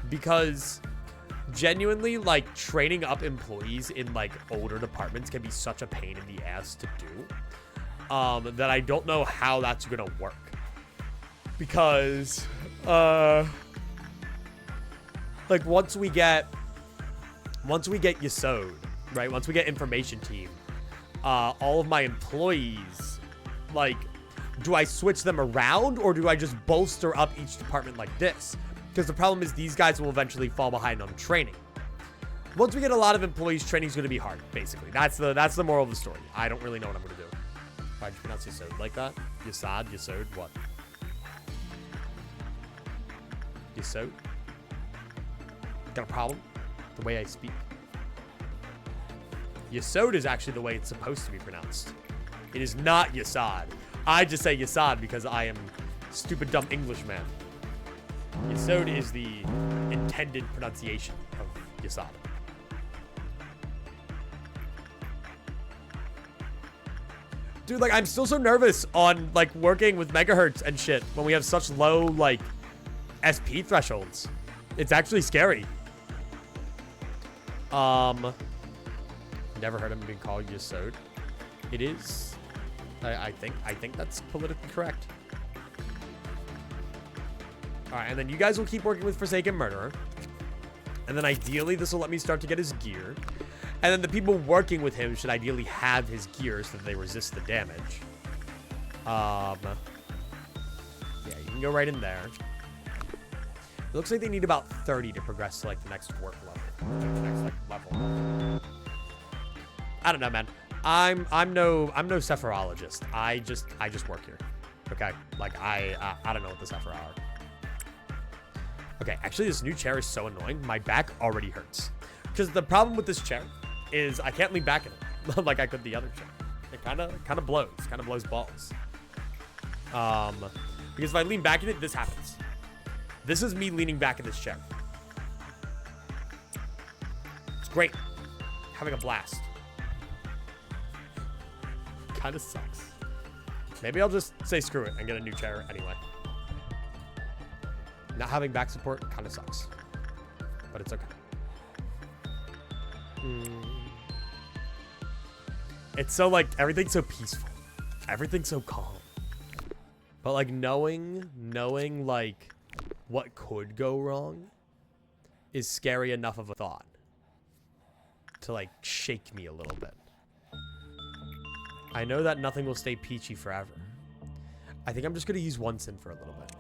because genuinely, like, training up employees in, like, older departments can be such a pain in the ass to do, that I don't know how that's going to work. Because, like, once we get Yesod, right? Once we get information team, all of my employees, like, do I switch them around or do I just bolster up each department like this? Because the problem is these guys will eventually fall behind on training. Once we get a lot of employees, training's going to be hard, basically. That's the moral of the story. I don't really know what I'm going to do. Why'd you pronounce Yesod like that? Yesod? Yesod? What? Yesod? Got a problem? The way I speak. Yesod is actually the way it's supposed to be pronounced. It is not Yesod. I just say Yesod because I am stupid, dumb Englishman. Yesod is the intended pronunciation of Yesod. Dude, like, I'm still so nervous on, like, working with megahertz and shit when we have such low, like, SP thresholds. It's actually scary. Never heard him being called Yesod. It is. I think that's politically correct. All right, and then you guys will keep working with Forsaken Murderer. And then ideally, this will let me start to get his gear. And then the people working with him should ideally have his gear so that they resist the damage. Yeah, you can go right in there. It looks like they need about 30 to progress to, like, the next work level. The next, like, level. I don't know, man. I'm no sepharologist. I just work here. Okay? Like, I don't know what the sephora are. Okay, actually, this new chair is so annoying. My back already hurts. Because the problem with this chair is I can't lean back in it like I could the other chair. It kind of blows balls. Because if I lean back in it, this happens. This is me leaning back in this chair. It's great. Having a blast. Kind of sucks. Maybe I'll just say screw it and get a new chair anyway. Not having back support kind of sucks. But it's okay. It's so, like, everything's so peaceful. Everything's so calm. But, like, knowing, like, what could go wrong is scary enough of a thought to, like, shake me a little bit. I know that nothing will stay peachy forever. I think I'm just going to use one sin for a little bit.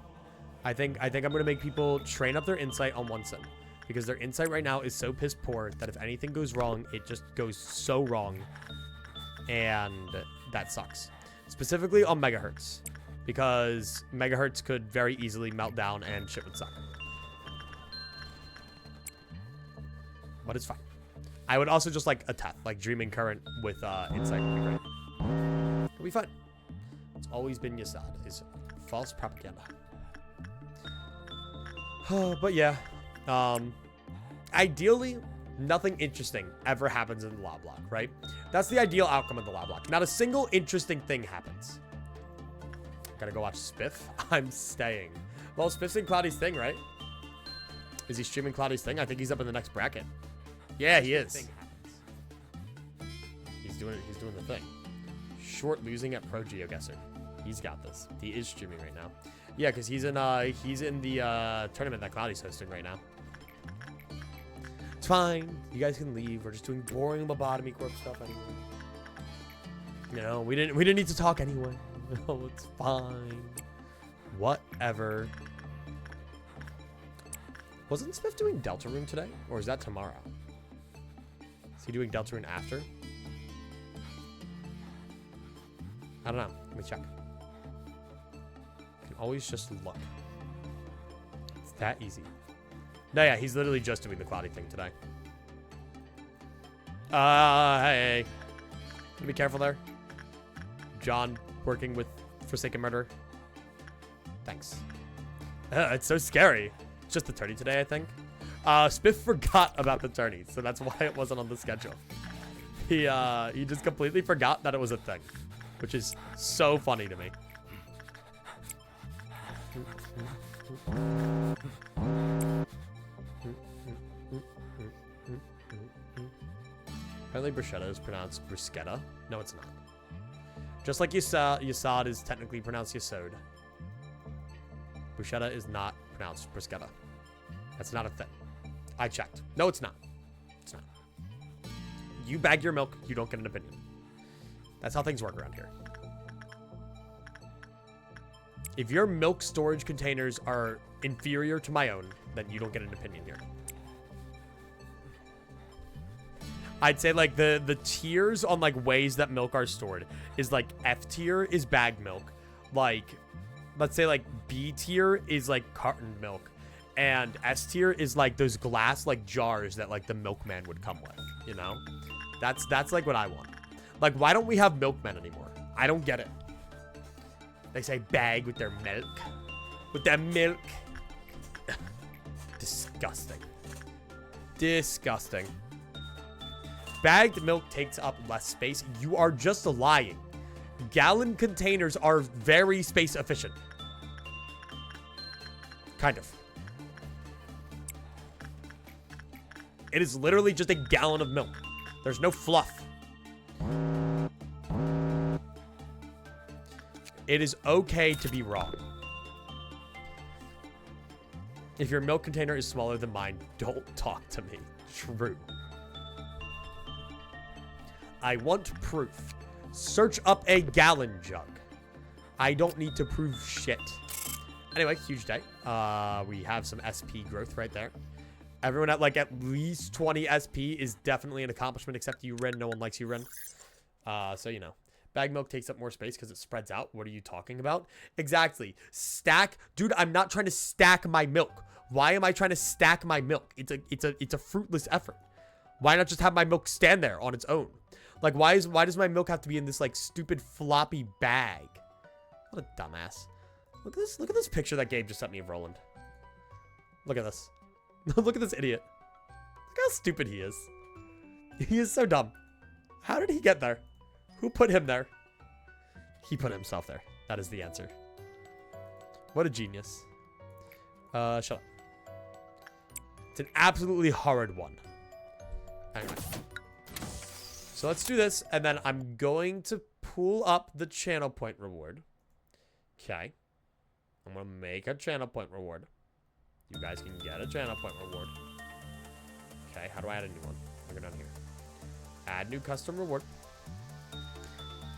I think I'm going to make people train up their insight on one sin. Because their insight right now is so piss poor that if anything goes wrong, it just goes so wrong. And that sucks. Specifically on megahertz. Because megahertz could very easily melt down and shit would suck. But it's fine. I would also just like attack, like Dreaming Current with insight would be great. It'll be fun. It's always been Yesod. Is false propaganda. But yeah, ideally, nothing interesting ever happens in the LOBLOCKE, right? That's the ideal outcome of the LOBLOCKE. Not a single interesting thing happens. Gotta go watch Spiff. I'm staying. Well, Spiff's in Cloudy's thing, right? Is he streaming Cloudy's thing? I think he's up in the next bracket. Yeah, he is. He's doing the thing. Short losing at Pro GeoGuessr. He's got this. He is streaming right now. Yeah, because he's in the tournament that Cloudy's hosting right now. It's fine. You guys can leave. We're just doing boring Lobotomy Corp stuff anyway. You know, we didn't need to talk anyway. Oh, it's fine. Whatever. Wasn't Smith doing Deltarune today? Or is that tomorrow? Is he doing Deltarune after? I don't know. Let me check. You can always just look. It's that easy. No, yeah, he's literally just doing the Cloudy thing today. Hey. Be careful there. John working with Forsaken Murder. Thanks. It's so scary. It's just the tourney today, I think. Spiff forgot about the tourney, so that's why it wasn't on the schedule. He just completely forgot that it was a thing, which is so funny to me. Apparently bruschetta is pronounced bruschetta. No, it's not. Just like Yasad is technically pronounced Yasod. Bruschetta is not pronounced bruschetta. That's not a thing. I checked. No, it's not. It's not. You bag your milk, you don't get an opinion. That's how things work around here. If your milk storage containers are inferior to my own, then you don't get an opinion here. I'd say like the tiers on like ways that milk are stored is like F tier is bagged milk. Like, let's say like B tier is like cartoned milk. And S tier is like those glass like jars that like the milkman would come with, you know? That's like what I want. Like, why don't we have milkmen anymore? I don't get it. They say bag with their milk. With their milk. Disgusting. Disgusting. Bagged milk takes up less space. You are just lying. Gallon containers are very space efficient. Kind of. It is literally just a gallon of milk. There's no fluff. It is okay to be wrong. If your milk container is smaller than mine, don't talk to me. True. I want proof. Search up a gallon jug. I don't need to prove shit. Anyway, huge day. We have some SP growth right there. Everyone at like at least 20 SP is definitely an accomplishment, except you, Ren. No one likes you, Ren. So, you know. Bag milk takes up more space because it spreads out. What are you talking about? Exactly. Stack. Dude, I'm not trying to stack my milk. Why am I trying to stack my milk? It's a fruitless effort. Why not just have my milk stand there on its own? Like, why does my milk have to be in this, like, stupid floppy bag? What a dumbass. Look at this picture that Gabe just sent me of Roland. Look at this. Look at this idiot. Look how stupid he is. He is so dumb. How did he get there? Who put him there? He put himself there. That is the answer. What a genius. Shut up. It's an absolutely horrid one. Anyway. So let's do this, and then I'm going to pull up the channel point reward. Okay. I'm going to make a channel point reward. You guys can get a channel point reward. Okay, how do I add a new one? I'll go down here. Add new custom reward.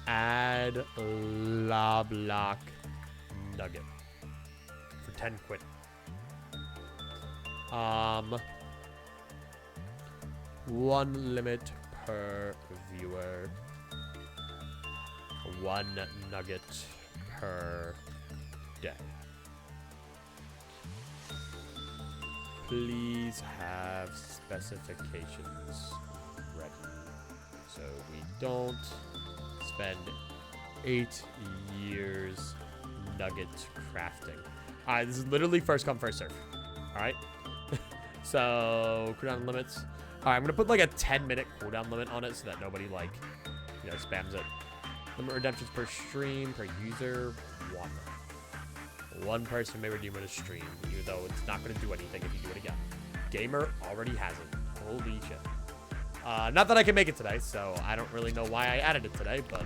Add LOBLOCKE nugget for 10 quid. One limit per viewer. 1 nugget per day. Please have specifications ready so we don't spend 8 years nugget crafting. Alright, this is literally first come, first serve. All right. So cooldown limits. All right, I'm gonna put like a 10-minute cooldown limit on it so that nobody like, you know, spams it. Limit redemptions per stream per user 1. One person may redeem it a stream, even though it's not gonna do anything if you do it again. Gamer already has it. Holy shit. Not that I can make it today, so I don't really know why I added it today, but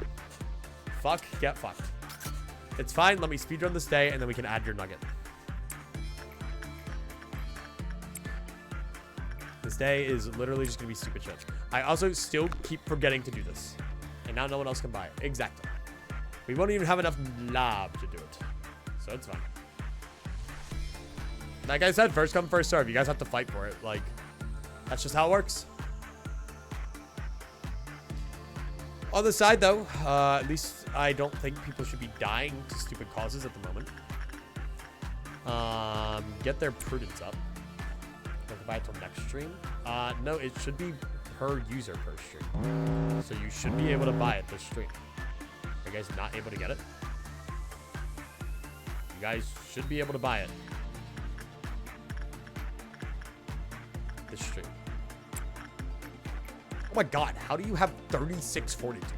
fuck, get fucked. It's fine. Let me speedrun this day, and then we can add your nugget. This day is literally just gonna be stupid shit. I also still keep forgetting to do this, and now no one else can buy it. Exactly. We won't even have enough lob to do it, so it's fine. Like I said, first come, first serve. You guys have to fight for it. Like, that's just how it works. On the side, though, at least I don't think people should be dying to stupid causes at the moment. Get their prudence up. Have to buy it till next stream. No, it should be per user per stream. So you should be able to buy it this stream. Are you guys not able to get it? You guys should be able to buy it this stream. Oh my god, how do you have 36 fortitude?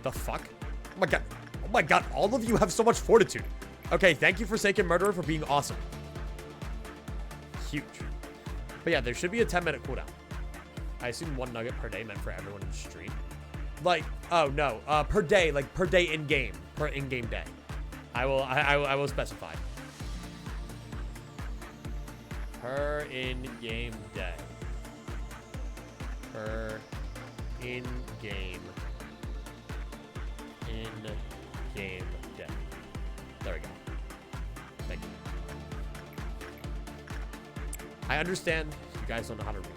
The fuck? Oh my god. Oh my god, all of you have so much fortitude. Okay, thank you, Forsaken Murderer, for being awesome. Huge. But yeah, there should be a 10-minute cooldown. I assume 1 nugget per day meant for everyone in stream. Like, oh no, per day, like per day in game, per in-game day. I will specify. Per in-game day. Per in-game day. There we go. Thank you. I understand you guys don't know how to read.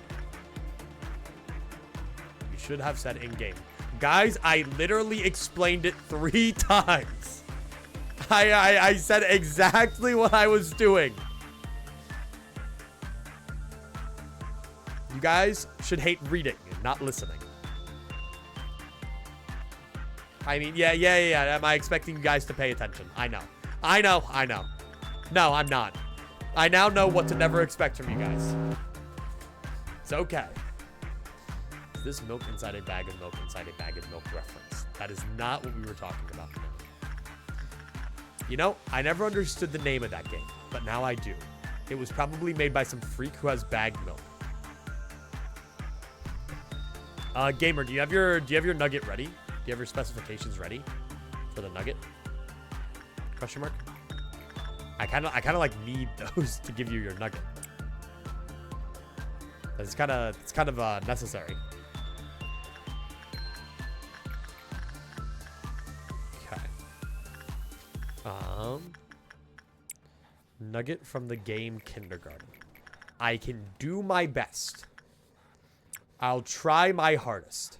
You should have said in-game. Guys, I literally explained it 3 times. I said exactly what I was doing. You guys should hate reading and not listening. I mean, yeah. Am I expecting you guys to pay attention? I know. No, I'm not. I now know what to never expect from you guys. It's okay. Is this milk inside a bag of milk inside a bag of milk reference? That is not what we were talking about. You know, I never understood the name of that game, but now I do. It was probably made by some freak who has bagged milk. Gamer, do you have your nugget ready? Do you have your specifications ready for the nugget? Question mark. I kind of like need those to give you your nugget. It's kind of necessary. Okay. Nugget from the game kindergarten. I can do my best. I'll try my hardest.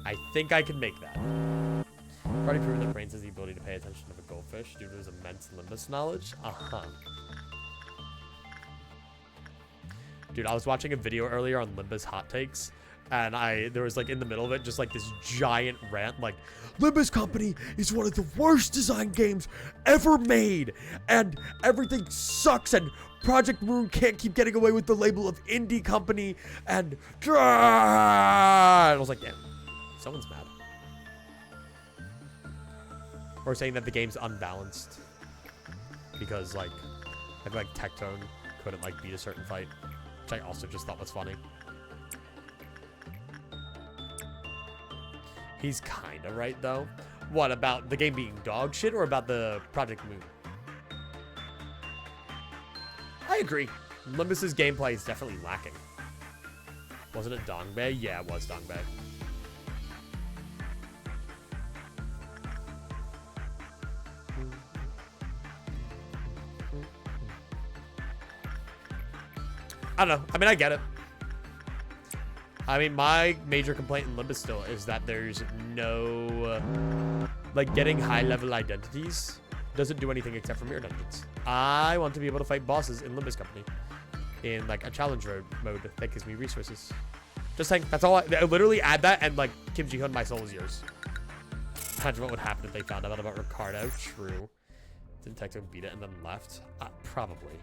I think I can make that. I've already proven that Brains has the ability to pay attention to a goldfish due to his immense Limbus knowledge. Dude, I was watching a video earlier on Limbus hot takes, and there was like in the middle of it just like this giant rant like, Limbus Company is one of the worst design games ever made, and everything sucks, and Project Moon can't keep getting away with the label of indie company, and I was like, damn, someone's mad. Or saying that the game's unbalanced because like I feel like Tectone couldn't like beat a certain fight, which I also just thought was funny. He's kind of right though. What about the game being dog shit or about the Project Moon? I agree. Limbus's gameplay is definitely lacking. Wasn't it Dongbei? Yeah, it was Dongbei. I don't know. I mean, I get it. I mean, my major complaint in Limbus still is that there's no, like, getting high-level identities doesn't do anything except for mirror dungeons. I want to be able to fight bosses in Limbus Company in, like, a challenge mode that gives me resources. Just saying. That's all. I literally add that, and, like, Kim Ji-hoon, my soul is yours. Imagine what would happen if they found out about Ricardo. True. Didn't technically beat it and then left? Probably.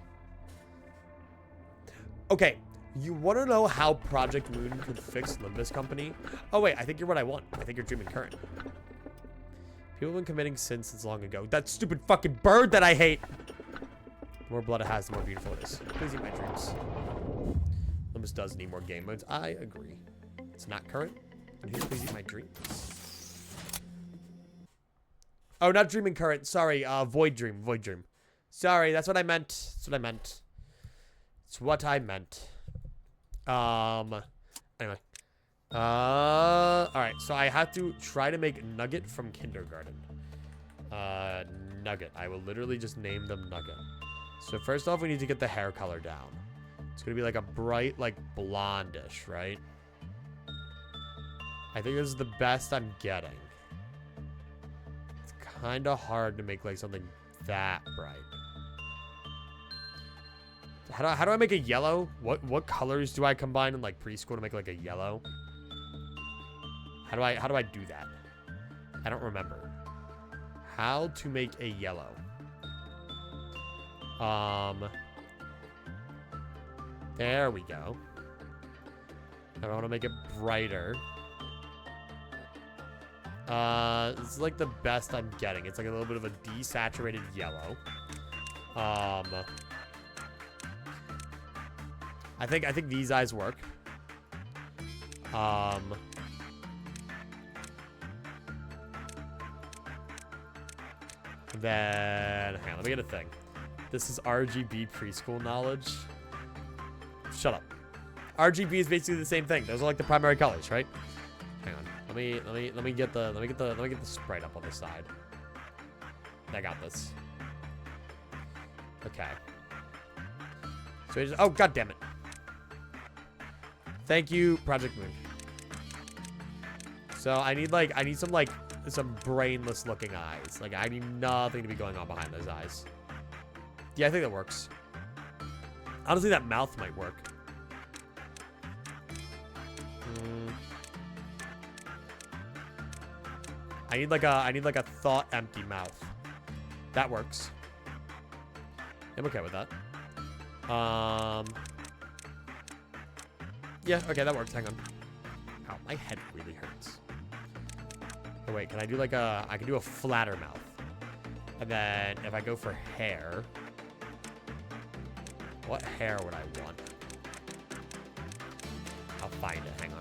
Okay, you want to know how Project Moon could fix Limbus Company? Oh wait, I think you're what I want. I think you're dreaming current. People have been committing sins since long ago. That stupid fucking bird that I hate! The more blood it has, the more beautiful it is. Please eat my dreams. Limbus does need more game modes. I agree. It's not current. And here's please eat my dreams. Oh, not dreaming current. Sorry, void dream. Void dream. Sorry, that's what I meant. That's what I meant. It's what I meant. Anyway. Alright, so I have to try to make Nugget from kindergarten. Nugget. I will literally just name them Nugget. So first off, we need to get the hair color down. It's gonna be like a bright, like, blondish, right? I think this is the best I'm getting. It's kind of hard to make, like, something that bright. How do I make a yellow? What colors do I combine in, like, preschool to make, like, a yellow? How do I do that? I don't remember. How to make a yellow. There we go. I want to make it brighter. This is like the best I'm getting. It's like a little bit of a desaturated yellow. I think these eyes work. Then hang on, let me get a thing. This is RGB preschool knowledge. Shut up. RGB is basically the same thing. Those are like the primary colors, right? Hang on. Let me get the sprite up on the side. I got this. Okay. So oh god damn it. Thank you, Project Moon. So I need some brainless looking eyes. Like I need nothing to be going on behind those eyes. Yeah, I think that works. Honestly, that mouth might work. I need like a thought empty mouth. That works. I'm okay with that. Yeah, okay, that works. Hang on. Ow, my head really hurts. Oh, wait, can I do like I can do a flatter mouth. And then if I go for hair, what hair would I want? I'll find it. Hang on.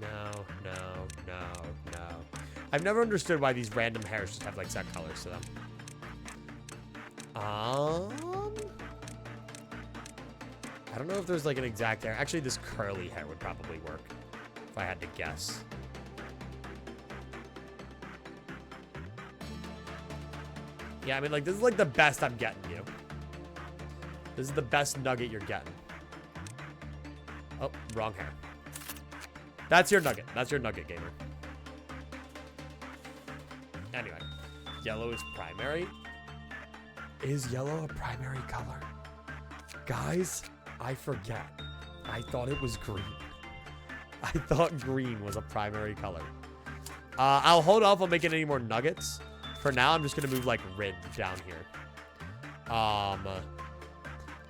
No. I've never understood why these random hairs just have like set colors to them. I don't know if there's like an exact hair. Actually, this curly hair would probably work if I had to guess. Yeah, I mean, like, this is like the best I'm getting you. This is the best nugget you're getting. Oh, wrong hair. That's your nugget. That's your nugget, gamer. Anyway, yellow is primary. Is yellow a primary color? Guys, I forget. I thought it was green. I thought green was a primary color. I'll hold off on making any more nuggets. For now, I'm just going to move, like, Rin down here.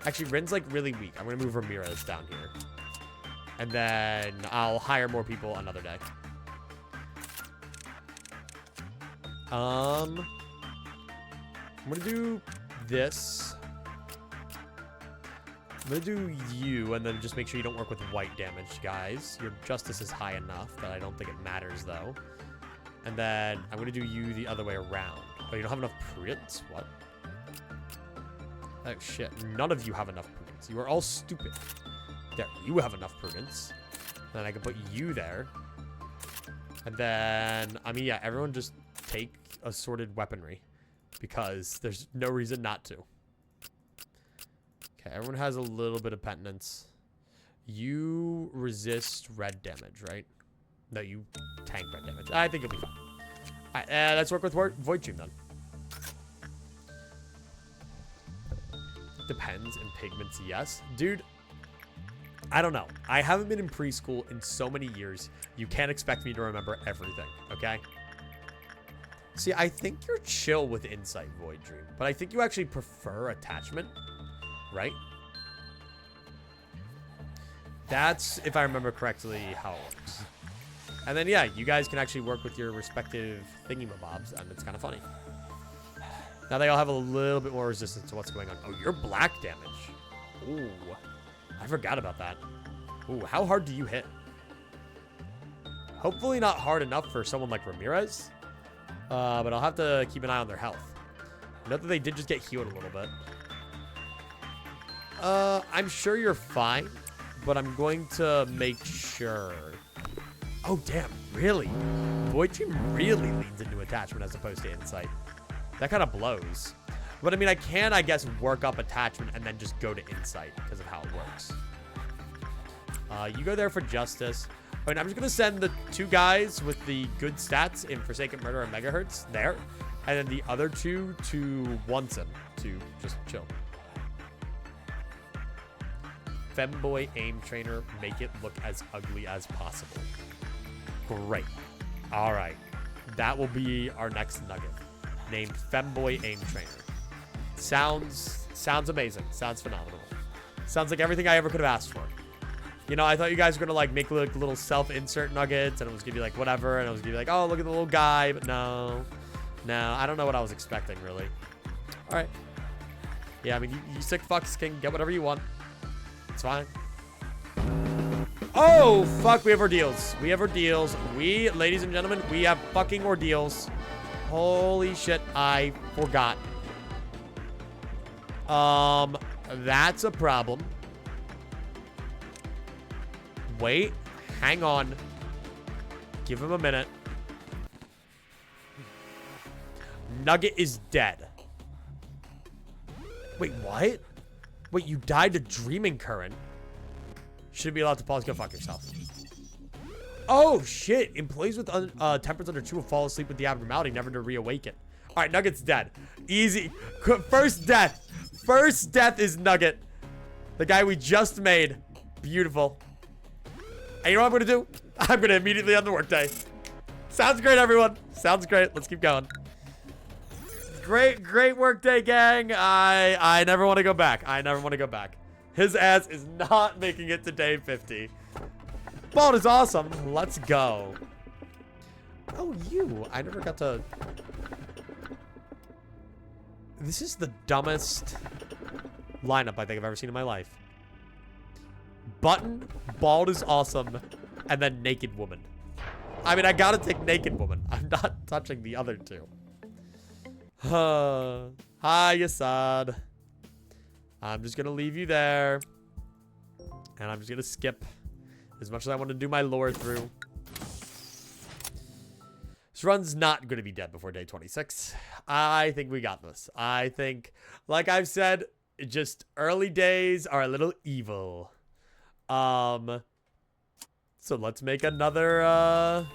Actually, Rin's, like, really weak. I'm going to move Ramirez down here. And then I'll hire more people another day. I'm going to do this. I'm going to do you, and then just make sure you don't work with white damage, guys. Your justice is high enough that I don't think it matters, though. And then I'm going to do you the other way around. Oh, you don't have enough prudence? What? Oh, shit. None of you have enough prudence. You are all stupid. There, you have enough prudence. Then I can put you there. And then, I mean, yeah, everyone just take assorted weaponry. Because there's no reason not to. Okay, everyone has a little bit of penitence. You resist red damage, right? No, you tank red damage. I think you'll be fine. Alright, let's work with Void Dream then. Depends in pigments, yes. Dude, I don't know. I haven't been in preschool in so many years. You can't expect me to remember everything, okay? See, I think you're chill with Insight, Void Dream. But I think you actually prefer attachment, right? That's, if I remember correctly, how it works. And then, yeah, you guys can actually work with your respective thingy-mabobs, and it's kind of funny. Now they all have a little bit more resistance to what's going on. Oh, you're black damage. Ooh, I forgot about that. Ooh, how hard do you hit? Hopefully not hard enough for someone like Ramirez. But I'll have to keep an eye on their health. Note that they did just get healed a little bit. I'm sure you're fine, but I'm going to make sure. Oh, damn, really? Void Dream really leans into attachment as opposed to insight. That kind of blows. But I mean, I can, I guess, work up attachment and then just go to insight because of how it works. You go there for justice. And I'm just going to send the 2 guys with the good stats in Forsaken Murder and Megahertz there. And then the other 2 to Onsen to just chill. Femboy Aim Trainer, make it look as ugly as possible. Great. All right. That will be our next nugget. Named Femboy Aim Trainer. Sounds amazing. Sounds phenomenal. Sounds like everything I ever could have asked for. You know, I thought you guys were going to, like, make like little self-insert nuggets, and it was going to be, like, whatever, and it was going to be, like, oh, look at the little guy, but no. No, I don't know what I was expecting, really. All right. Yeah, I mean, you sick fucks can get whatever you want. It's fine. Oh, fuck, we have ordeals. We have ordeals. We, ladies and gentlemen, we have fucking ordeals. Holy shit, I forgot. That's a problem. Wait, hang on. Give him a minute. Nugget is dead. Wait, what? Wait, you died to Dreaming Current. Should be allowed to pause. Go fuck yourself. Oh, shit. Employees with temperatures under 2 will fall asleep with the abnormality, never to reawaken. All right, Nugget's dead. Easy. First death. First death is Nugget. The guy we just made. Beautiful. And you know what I'm going to do? I'm going to immediately end the workday. Sounds great, everyone. Sounds great. Let's keep going. Great workday, gang. I never want to go back. I never want to go back. His ass is not making it to day 50. Bald is awesome. Let's go. Oh, you. I never got to... This is the dumbest lineup I think I've ever seen in my life. Button, Bald is awesome, and then Naked Woman. I mean, I gotta take Naked Woman. I'm not touching the other 2. Hi, Assad. I'm just gonna leave you there. And I'm just gonna skip as much as I want to do my lore through. This run's not gonna be dead before day 26. I think we got this. I think, like I've said, just early days are a little evil. So let's make another,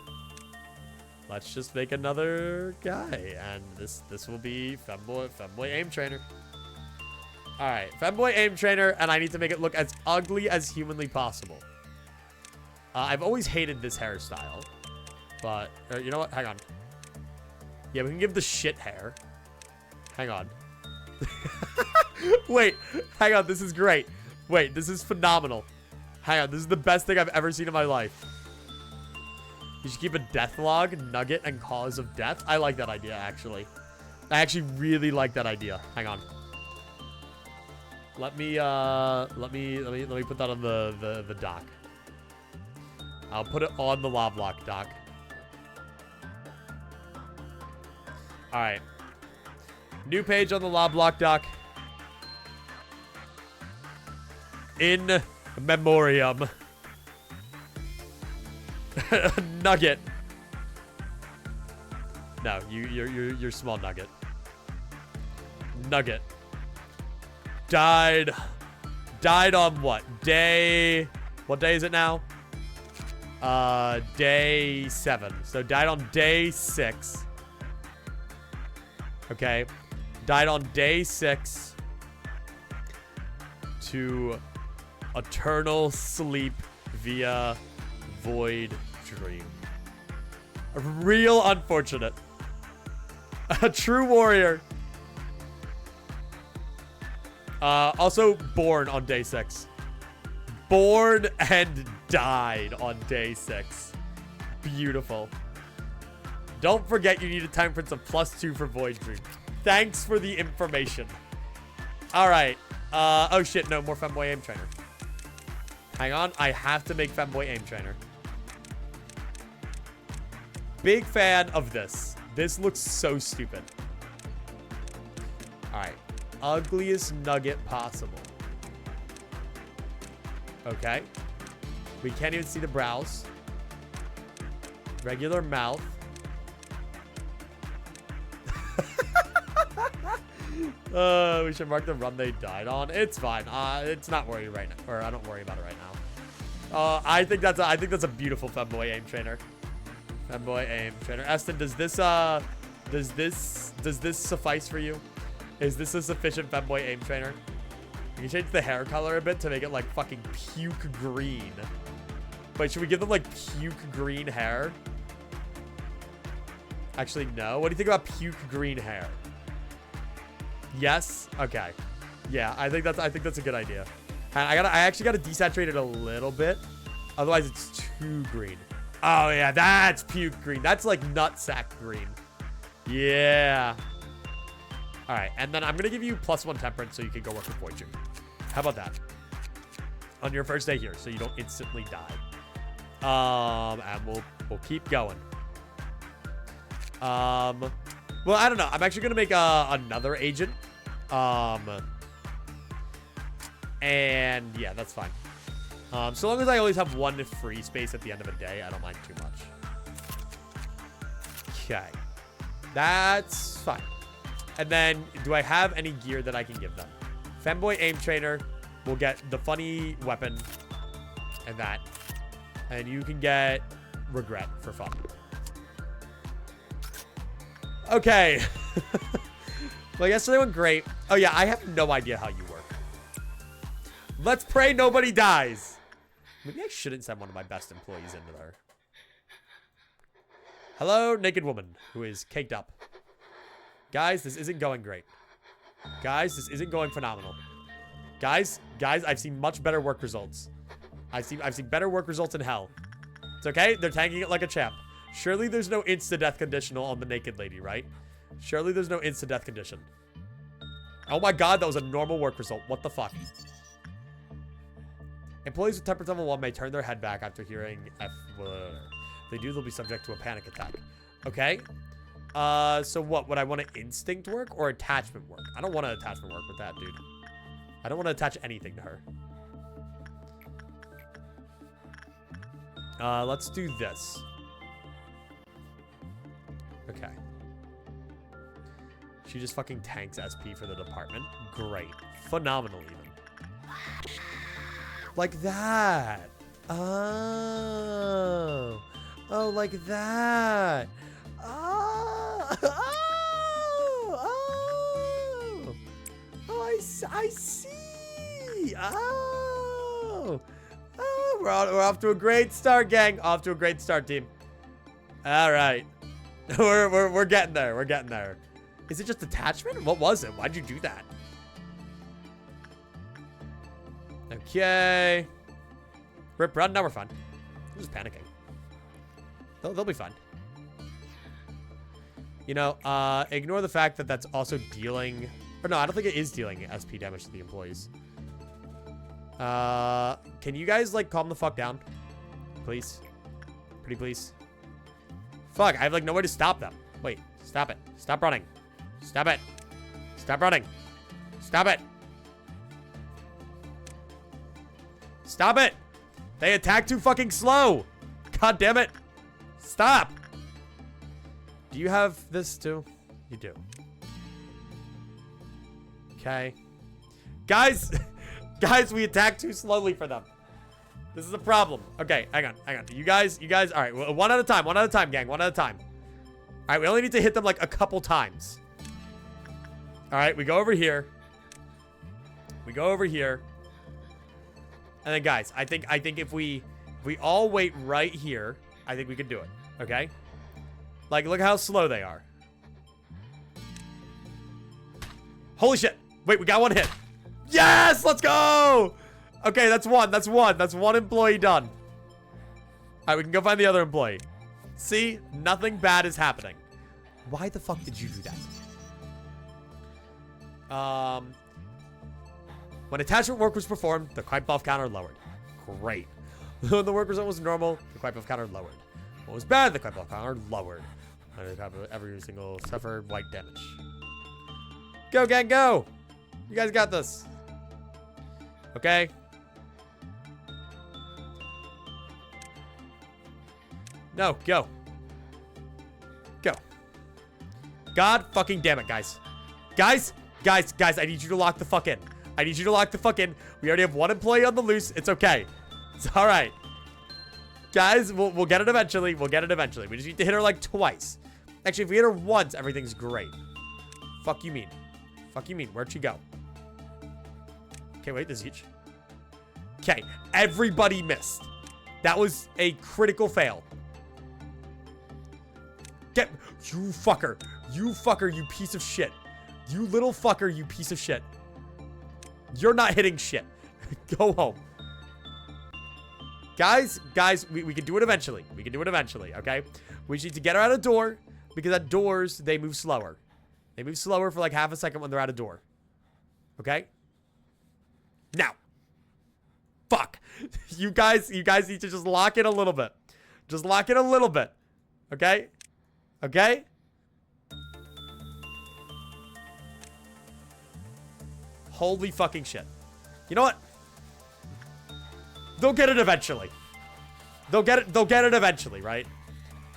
let's just make another guy. And this will be Femboy Aim Trainer. All right, Femboy Aim Trainer, and I need to make it look as ugly as humanly possible. I've always hated this hairstyle, but you know what? Hang on. Yeah, we can give the shit hair. Hang on. Wait, hang on. This is great. Wait, this is phenomenal. Hang on. This is the best thing I've ever seen in my life. You should keep a death log, nugget, and cause of death. I like that idea, actually. I actually really like that idea. Hang on. Let me put that on the doc. I'll put it on the LOBLOCKE doc. All right. New page on the LOBLOCKE doc. In memoriam. Nugget. No, you're small Nugget. Nugget. Died on what? What day is it now? Day 7. So died on day 6. Okay. Died on day 6 to Eternal sleep via void dream. Real unfortunate. A true warrior. Also born on day 6. Born and died on day 6. Beautiful. Don't forget you need a time difference of +2 for void dream. Thanks for the information. All right. Oh shit, no more femboy aim trainer. Hang on, I have to make femboy aim trainer. Big fan of this. This looks so stupid. All right. Ugliest nugget possible. Okay. We can't even see the brows. Regular mouth. We should mark the run they died on. It's fine. It's not worried right now, or I don't worry about it right now. I think that's a beautiful femboy aim trainer. Femboy aim trainer. Eston, does this suffice for you? Is this a sufficient femboy aim trainer? You can change the hair color a bit to make it like fucking puke green. Wait, should we give them like puke green hair? Actually, no. What do you think about puke green hair? Yes. Okay. Yeah, I think that's a good idea. And I actually gotta desaturate it a little bit, otherwise it's too green. Oh yeah, that's puke green. That's like nutsack green. Yeah. All right, and then I'm gonna give you +1 temperance so you can go work with Fortune. How about that? On your first day here, so you don't instantly die. And we'll keep going. Well, I don't know. I'm actually gonna make another agent. And yeah, that's fine. So long as I always have 1 free space at the end of a day, I don't mind too much. Okay, that's fine. And then, do I have any gear that I can give them? Femboy aim trainer will get the funny weapon and that, and you can get regret for fun. Okay. Well, yesterday went great. Oh yeah, I have no idea how you work. Let's pray nobody dies. Maybe I shouldn't send one of my best employees into there. Hello, naked woman who is caked up. Guys, this isn't going great. Guys, this isn't going phenomenal. Guys, I've seen much better work results. I've seen better work results in hell. It's okay. They're tanking it like a champ. Surely there's no insta-death conditional on the naked lady, right? Surely there's no insta-death condition. Oh my god, that was a normal work result. What the fuck? Employees with temperance level 1 may turn their head back after hearing F. If they do, they'll be subject to a panic attack. Okay. So what? Would I want to instinct work or attachment work? I don't want to attachment work with that, dude. I don't want to attach anything to her. Let's do this. Okay. She just fucking tanks SP for the department. Great. Phenomenal, even. Like that. Oh. Oh, like that. Oh. Oh. Oh, I see. Oh. Oh, we're off to a great start, gang. Off to a great start, team. All right. We're getting there. We're getting there. Is it just attachment? What was it? Why'd you do that? Okay. Rip run. Now we're fine. I'm just panicking. They'll be fine. You know, ignore the fact that that's also dealing... Or no, I don't think it is dealing SP damage to the employees. Can you guys, like, calm the fuck down? Please? Pretty please? Fuck, I have, like, no way to stop them. Wait, stop it. Stop running. Stop it. Stop running. Stop it. Stop it. They attack too fucking slow. God damn it. Stop. Do you have this too? You do. Okay. Guys, guys, we attack too slowly for them. This is a problem. Okay, hang on. You guys, all right, one at a time, gang, one at a time. All right, we only need to hit them like a couple times. All right, we go over here. And then, guys, I think if we all wait right here, I think we can do it. Okay? Like, look how slow they are. Holy shit. Wait, we got one hit. Yes! Let's go! Okay, that's one. That's one. That's one employee done. All right, we can go find the other employee. See? Nothing bad is happening. Why the fuck did you do that? When attachment work was performed, the quiet buff counter lowered. Great. When the work result was normal, the quiet buff counter lowered. What was bad, the quiet buff counter lowered. Every single suffered white damage. Go, gang, go! You guys got this. Okay. No, go. Go. God fucking damn it, guys. Guys, I need you to lock the fuck in. I need you to lock the fuck in. We already have one employee on the loose. It's okay. It's all right. Guys, we'll get it eventually. We'll get it eventually. We just need to hit her like twice. Actually, if we hit her once, everything's great. Fuck you mean? Fuck you mean? Where'd she go? Okay, wait, this is each. Okay, everybody missed. That was a critical fail. Get, you fucker. You fucker, you piece of shit. You little fucker, you piece of shit. You're not hitting shit. Go home. Guys, we can do it eventually. We can do it eventually, okay? We just need to get her out of door, because at doors, they move slower. They move slower for like half a second when they're out of door. Okay? Now. Fuck. You guys need to just lock in a little bit. Just lock in a little bit. Okay? Okay? Holy fucking shit. You know what? They'll get it eventually. They'll get it eventually, right?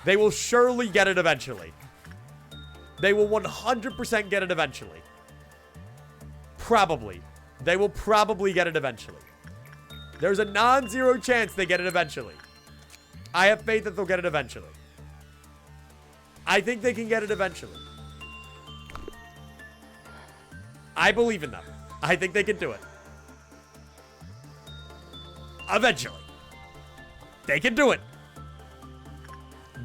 They will surely get it eventually. They will 100% get it eventually. Probably. They will probably get it eventually. There's a non-zero chance they get it eventually. I have faith that they'll get it eventually. I think they can get it eventually. I believe in them. I think they can do it. Eventually. They can do it.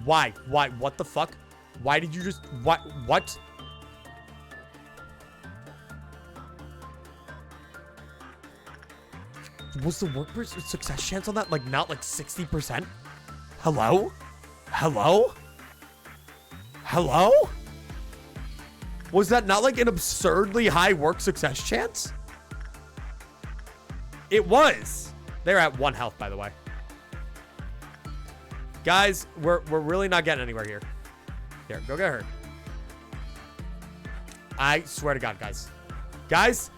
Why? Why? What the fuck? Why did you just... What? What? Was the work success chance on that, like, not like 60%? Hello? Hello? Hello? Was that not like an absurdly high work success chance? It was. They're at 1 health, by the way. Guys, we're really not getting anywhere here. Here, go get her. I swear to God, guys. Guys.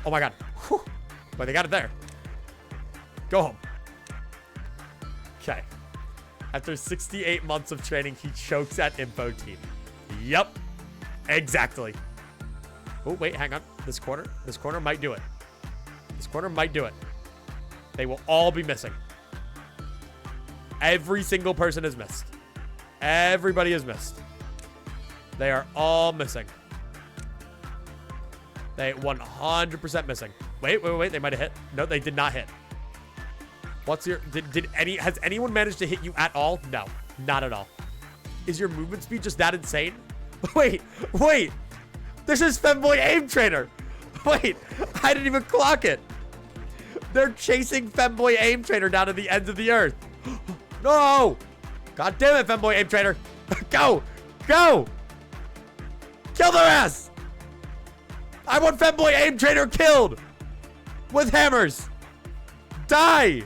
Oh my God. Whew. But they got it there. Go home. Okay. After 68 months of training, he chokes at info team. Yep. Exactly. Oh, wait, hang on. This corner might do it. This corner might do it. They will all be missing. Every single person is missed. Everybody is missed. They are all missing. They 100% missing. Wait. They might have hit. No, they did not hit. What's your... Has anyone managed to hit you at all? No, not at all. Is your movement speed just that insane? Wait. This is Femboy Aim Trainer. Wait, I didn't even clock it. They're chasing Femboy Aim Trainer down to the ends of the earth. No! God damn it, Femboy Aim Trainer. Go! Kill their ass! I want Femboy Aim Trainer killed! With hammers! Die,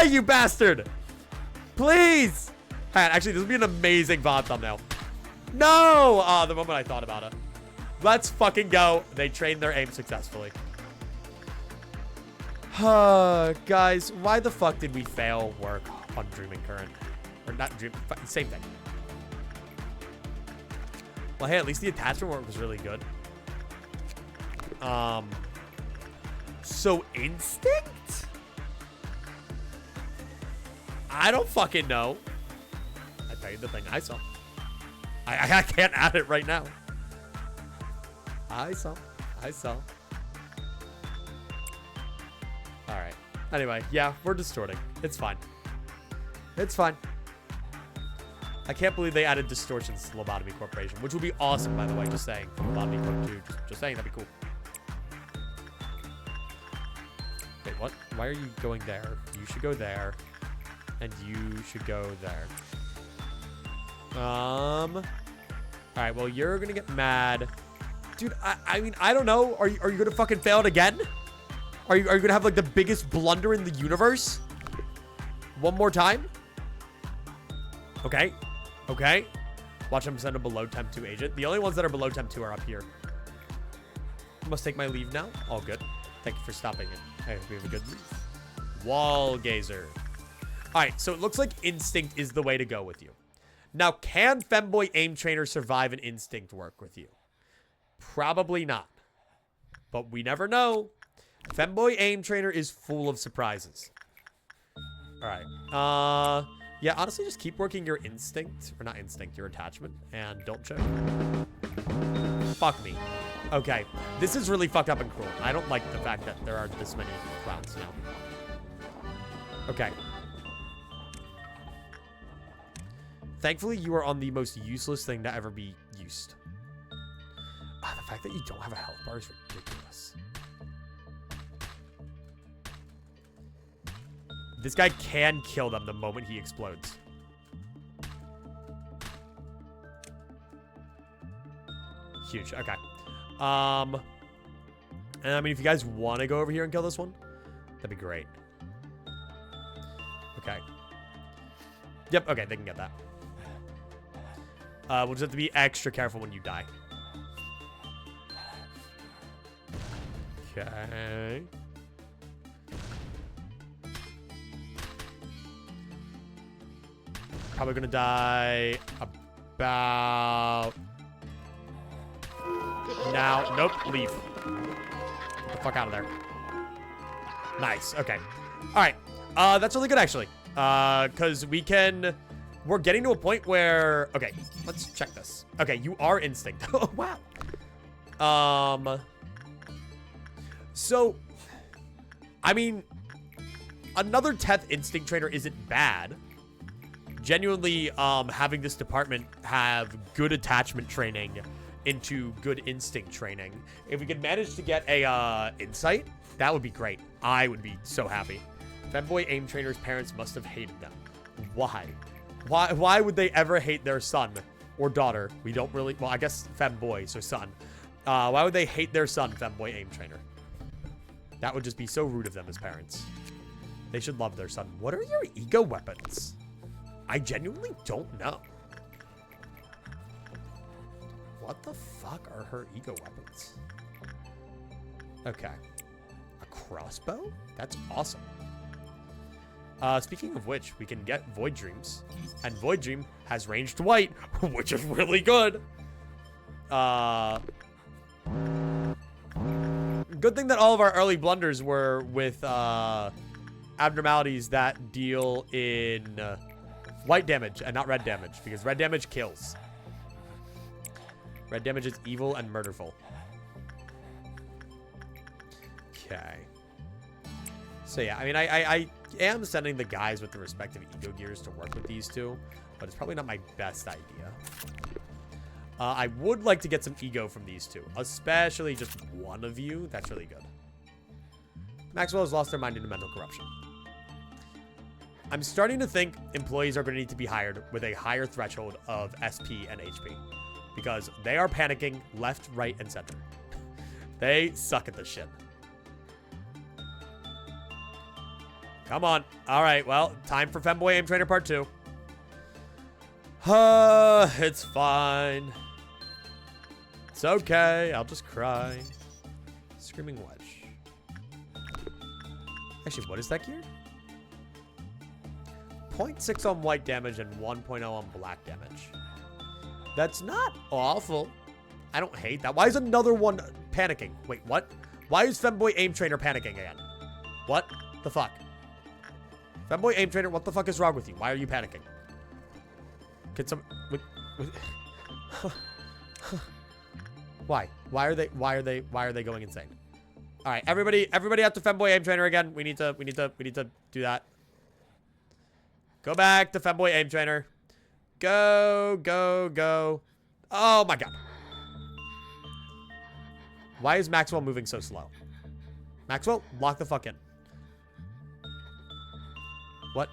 you bastard! Please! Actually, this would be an amazing VOD thumbnail. No! The moment I thought about it. Let's fucking go. They trained their aim successfully. Guys, why the fuck did we fail work on Dreaming Current? Or not Dream, same thing. Well, hey, at least the attachment work was really good. So Instinct? I don't fucking know. I tell you the thing I saw. I can't add it right now. I saw. All right. Anyway, yeah, we're distorting. It's fine. It's fine. I can't believe they added distortions to Lobotomy Corporation, which would be awesome, by the way, just saying. For Lobotomy Corp 2, just saying, that'd be cool. Wait, what? Why are you going there? You should go there. And you should go there. Alright, well, you're gonna get mad. Dude, I mean, I don't know. Are you gonna fucking fail it again? Are you gonna have, like, the biggest blunder in the universe? One more time? Okay. Okay. Watch him send a below temp 2 agent. The only ones that are below temp 2 are up here. I must take my leave now. All good. Thank you for stopping it. I hope we have a good leave. Wall gazer. Alright, so it looks like instinct is the way to go with you. Now, can Femboy Aim Trainer survive an instinct work with you? Probably not. But we never know. Femboy Aim Trainer is full of surprises. Alright. Yeah, honestly, just keep working your instinct. Or not instinct, your attachment. And don't choke. Fuck me. Okay. This is really fucked up and cruel. I don't like the fact that there are this many clowns now. Okay. Thankfully, you are on the most useless thing to ever be used. The fact that you don't have a health bar is ridiculous. This guy can kill them the moment he explodes. Huge. Okay. And I mean, if you guys want to go over here and kill this one, that'd be great. Okay. Yep. Okay, they can get that. We'll just have to be extra careful when you die. Okay. Probably gonna die about now. Nope, leave. Get the fuck out of there. Nice. Okay. All right. That's really good actually. Because we're getting to a point where, okay, let's check this. Okay, you are instinct. Oh wow. So, I mean, another 10th instinct trainer isn't bad. Genuinely, having this department have good attachment training into good instinct training. If we could manage to get a insight, that would be great. I would be so happy. Femboy Aim Trainer's parents must have hated them. Why? Why would they ever hate their son or daughter? We don't really, well, I guess Femboy, so son. Why would they hate their son, Femboy Aim Trainer? That would just be so rude of them as parents. They should love their son. What are your ego weapons? I genuinely don't know. What the fuck are her ego weapons? Okay. A crossbow? That's awesome. Speaking of which, we can get Void Dreams. And Void Dream has ranged white, which is really good. Good thing that all of our early blunders were with abnormalities that deal in white damage and not red damage, because red damage kills. Red damage is evil and murderful. Okay. So yeah, I mean, I am sending the guys with the respective ego gears to work with these two, but it's probably not my best idea. I would like to get some ego from these two, especially just one of you. That's really good. Maxwell has lost their mind into mental corruption. I'm starting to think employees are going to need to be hired with a higher threshold of SP and HP, because they are panicking left, right, and center. They suck at this shit. Come on. All right, well, time for Femboy Aim Trainer Part 2. It's fine. It's okay. I'll just cry. Screaming Wedge. Actually, what is that gear? 0.6 on white damage and 1.0 on black damage. That's not awful. I don't hate that. Why is another one panicking? Wait, what? Why is Femboy Aim Trainer panicking again? What the fuck? Femboy Aim Trainer, what the fuck is wrong with you? Why are you panicking? Can some... Why? Why are they going insane? All right, everybody out to Femboy Aim Trainer again. We need to do that. Go back to Femboy Aim Trainer. Go, go, go. Oh my god. Why is Maxwell moving so slow? Maxwell, lock the fuck in. What?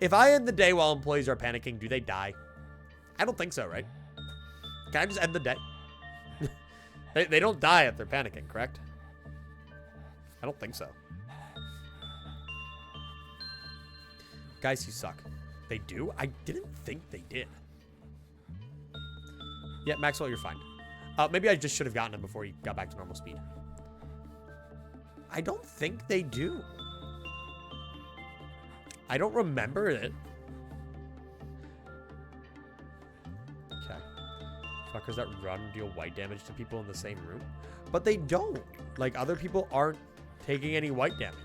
If I end the day while employees are panicking, do they die? I don't think so, right? Can I just end the day? They don't die if they're panicking, correct? I don't think so. Guys, you suck. They do? I didn't think they did. Yeah, Maxwell, you're fine. Maybe I just should have gotten him before he got back to normal speed. I don't think they do. I don't remember it. Okay. Fuckers that run deal white damage to people in the same room. But they don't. Like, other people aren't taking any white damage.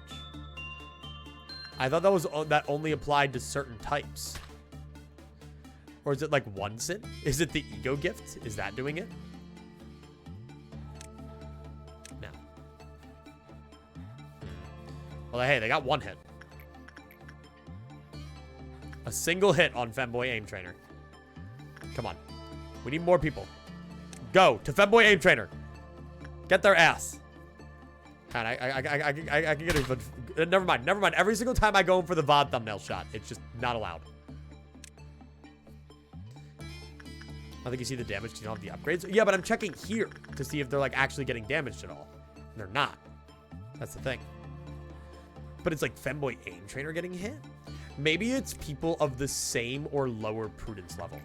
I thought that only applied to certain types. Or is it like one sin? Is it the ego gift? Is that doing it? No. Well, hey, they got one hit. A single hit on Femboy Aim Trainer. Come on. We need more people. Go to Femboy Aim Trainer. Get their ass. God, I can get it. Never mind. Never mind. Every single time I go in for the VOD thumbnail shot, it's just not allowed. I think you see the damage because you don't have the upgrades. Yeah, but I'm checking here to see if they're like actually getting damaged at all. They're not. That's the thing. But it's like Femboy Aim Trainer getting hit. Maybe it's people of the same or lower prudence level.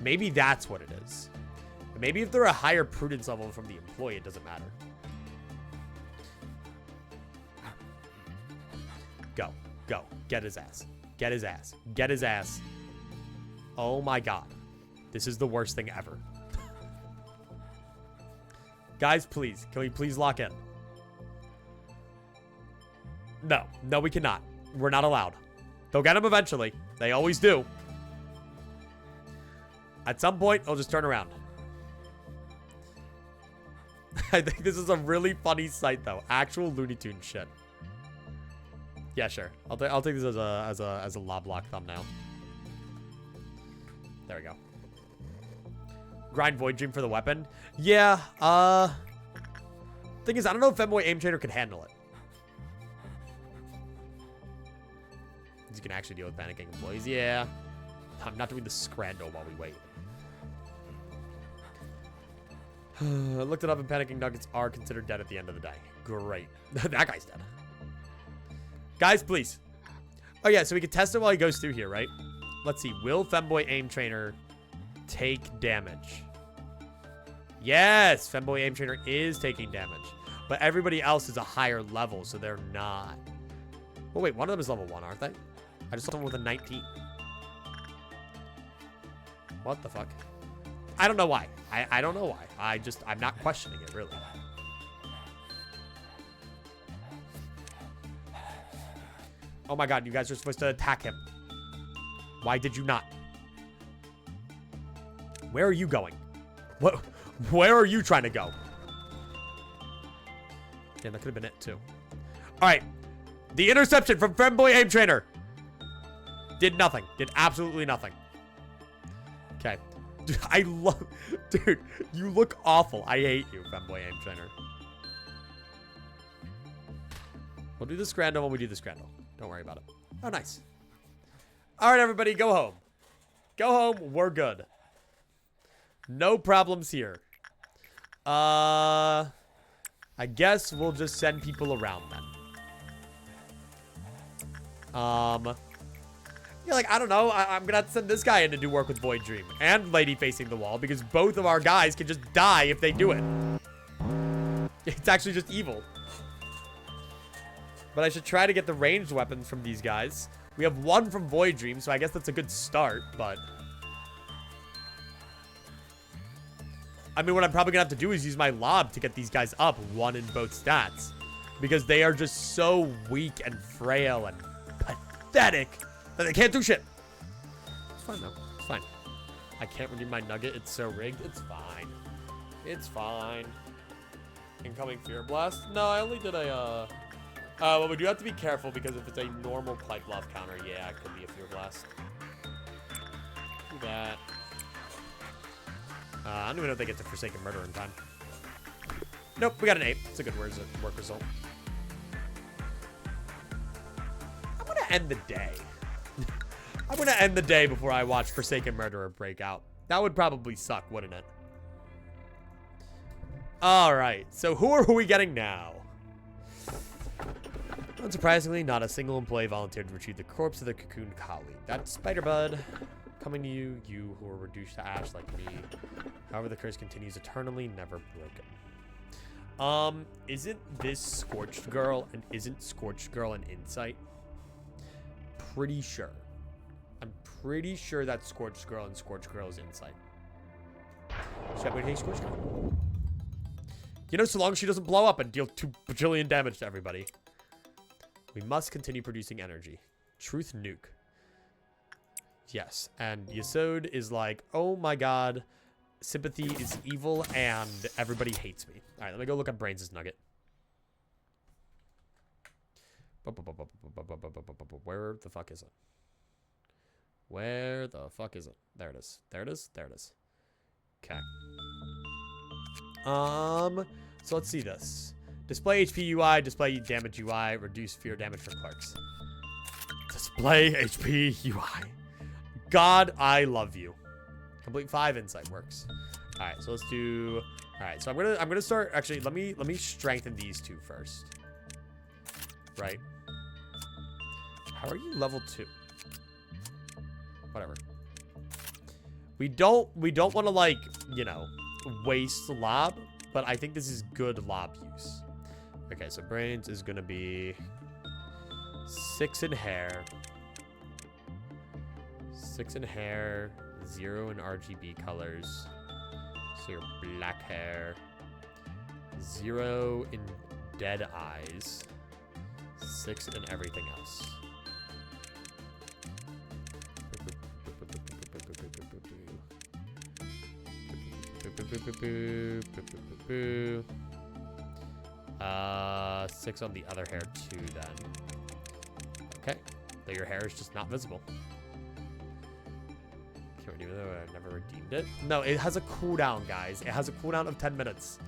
Maybe that's what it is. Maybe if they're a higher prudence level from the employee, it doesn't matter. Go. Go. Get his ass. Get his ass. Get his ass. Oh my god. This is the worst thing ever. Guys, please. Can we please lock in? No. No, we cannot. We're not allowed. They'll get him eventually. They always do. At some point, they'll just turn around. I think this is a really funny sight, though. Actual Looney Tunes shit. Yeah, sure. I'll take this as a LOBLOCKE thumbnail. There we go. Grind Void Dream for the weapon. Yeah. Thing is, I don't know if Femboy Aim Trainer can handle it. You can actually deal with panicking employees. Yeah. I'm not doing the scrando while we wait. I looked it up and panicking nuggets are considered dead at the end of the day. Great. That guy's dead. Guys, please. Oh, yeah, so we can test it while he goes through here, right? Let's see. Will Femboy Aim Trainer take damage? Yes, Femboy Aim Trainer is taking damage. But everybody else is a higher level, so they're not. Oh, wait, one of them is level 1, aren't they? I just saw someone with a 19. What the fuck? I don't know why. I don't know why. I'm not questioning it, really. Oh my god, you guys are supposed to attack him. Why did you not? Where are you going? What? Where are you trying to go? Yeah, that could have been it, too. Alright. The interception from Femboy Aim Trainer. Did nothing. Did absolutely nothing. Okay. Dude, I love... Dude, you look awful. I hate you, Femboy Aim Trainer. We'll do the scrandle when we do the scrandle. Don't worry about it. Oh, nice. All right, everybody, go home. Go home. We're good. No problems here. I guess we'll just send people around then. Yeah, like, I don't know. I'm gonna have to send this guy in to do work with Void Dream and Lady Facing the Wall because both of our guys can just die if they do it. It's actually just evil. But I should try to get the ranged weapons from these guys. We have one from Void Dream, so I guess that's a good start, but... I mean, what I'm probably gonna have to do is use my lob to get these guys up, one in both stats. Because they are just so weak and frail and pathetic that they can't do shit. It's fine, though. It's fine. I can't redeem my nugget. It's so rigged. It's fine. It's fine. Incoming Fear Blast. No, I only did a, well, we do have to be careful because if it's a normal Pipe Love counter, yeah, it could be a Fear Blast. Do that. I don't even know if they get to Forsaken Murder in time. Nope, we got an 8. It's a good work result. I'm gonna end the day. I'm gonna end the day before I watch Forsaken Murderer break out. That would probably suck, wouldn't it? Alright, so who are we getting now? Unsurprisingly, not a single employee volunteered to retrieve the corpse of their cocooned colleague. That's Spiderbud. Coming to you, you who are reduced to ash like me. However, the curse continues eternally, never broken. Isn't this Scorched Girl, and isn't Scorched Girl an insight? Pretty sure. I'm pretty sure that's Scorched Girl, and Scorched Girl is insight. Should we take Scorched Girl? You know, so long as she doesn't blow up and deal 2 bajillion damage to everybody. We must continue producing energy. Truth nuke. Yes, and Yesod is like, oh my god, sympathy is evil and everybody hates me. All right, let me go look at Brains' nugget. Where the fuck is it? Where the fuck is it? There it is. There it is. There it is. Okay. So let's see this. Display HP UI, display damage UI, reduce fear damage for clerks. Display HP UI. God, I love you. Complete 5 insight works. All right, so let's do. All right, so I'm gonna start. Actually, let me strengthen these 2 first. Right. How are you level 2? Whatever. We don't want to, like, you know, waste lob, but I think this is good lob use. Okay, so Brains is gonna be 6 in hair. 6 in hair, 0 in RGB colors. So your black hair. 0 in dead eyes. 6 in everything else. Uh, 6 on the other hair too then. Okay. Though your hair is just not visible. Can't redeem it, I never redeemed it. No, it has a cooldown, guys. It has a cooldown of 10 minutes.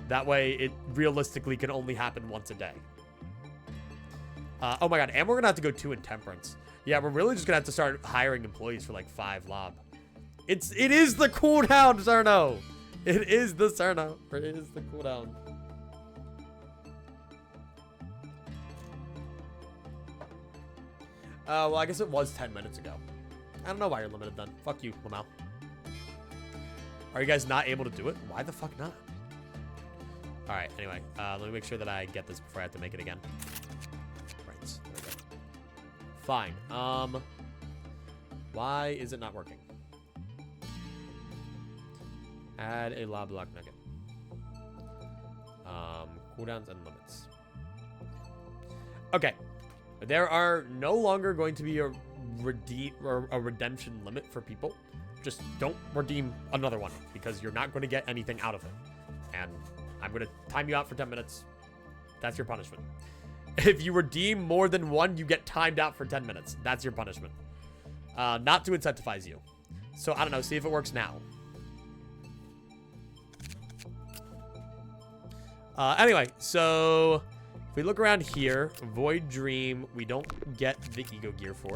That way, it realistically can only happen once a day. Oh my god, and we're gonna have to go 2 in Temperance. Yeah, we're really just gonna have to start hiring employees for like 5 lob. It is the cooldown, Cerno! It is the Cerno. It is the cooldown. Well, I guess it was 10 minutes ago. I don't know why you're limited then. Fuck you, Lamau. Are you guys not able to do it? Why the fuck not? Alright, anyway. Let me make sure that I get this before I have to make it again. Right, there we go. Fine. Why is it not working? Add a LOBLOCKE nugget. Cooldowns and limits. Okay. There are no longer going to be a redemption limit for people. Just don't redeem another one because you're not going to get anything out of it. And I'm going to time you out for 10 minutes. That's your punishment. If you redeem more than one, you get timed out for 10 minutes. That's your punishment. Not to incentivize you. So, I don't know. See if it works now. Anyway, so if we look around here, Void Dream, we don't get the Ego Gear for.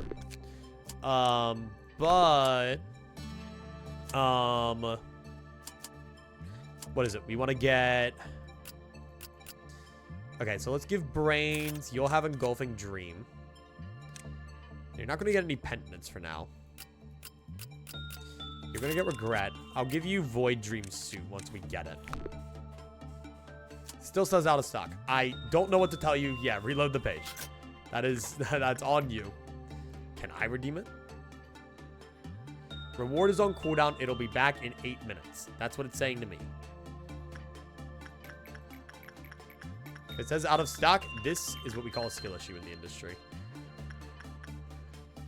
What is it? We want to get. Okay, so let's give Brains. You'll have Engulfing Dream. You're not going to get any Penitence for now. You're going to get Regret. I'll give you Void Dream Suit once we get it. Still says out of stock. I don't know what to tell you. Yeah, reload the page. That's on you. Can I redeem it? Reward is on cooldown. It'll be back in 8 minutes. That's what it's saying to me. It says out of stock. This is what we call a skill issue in the industry.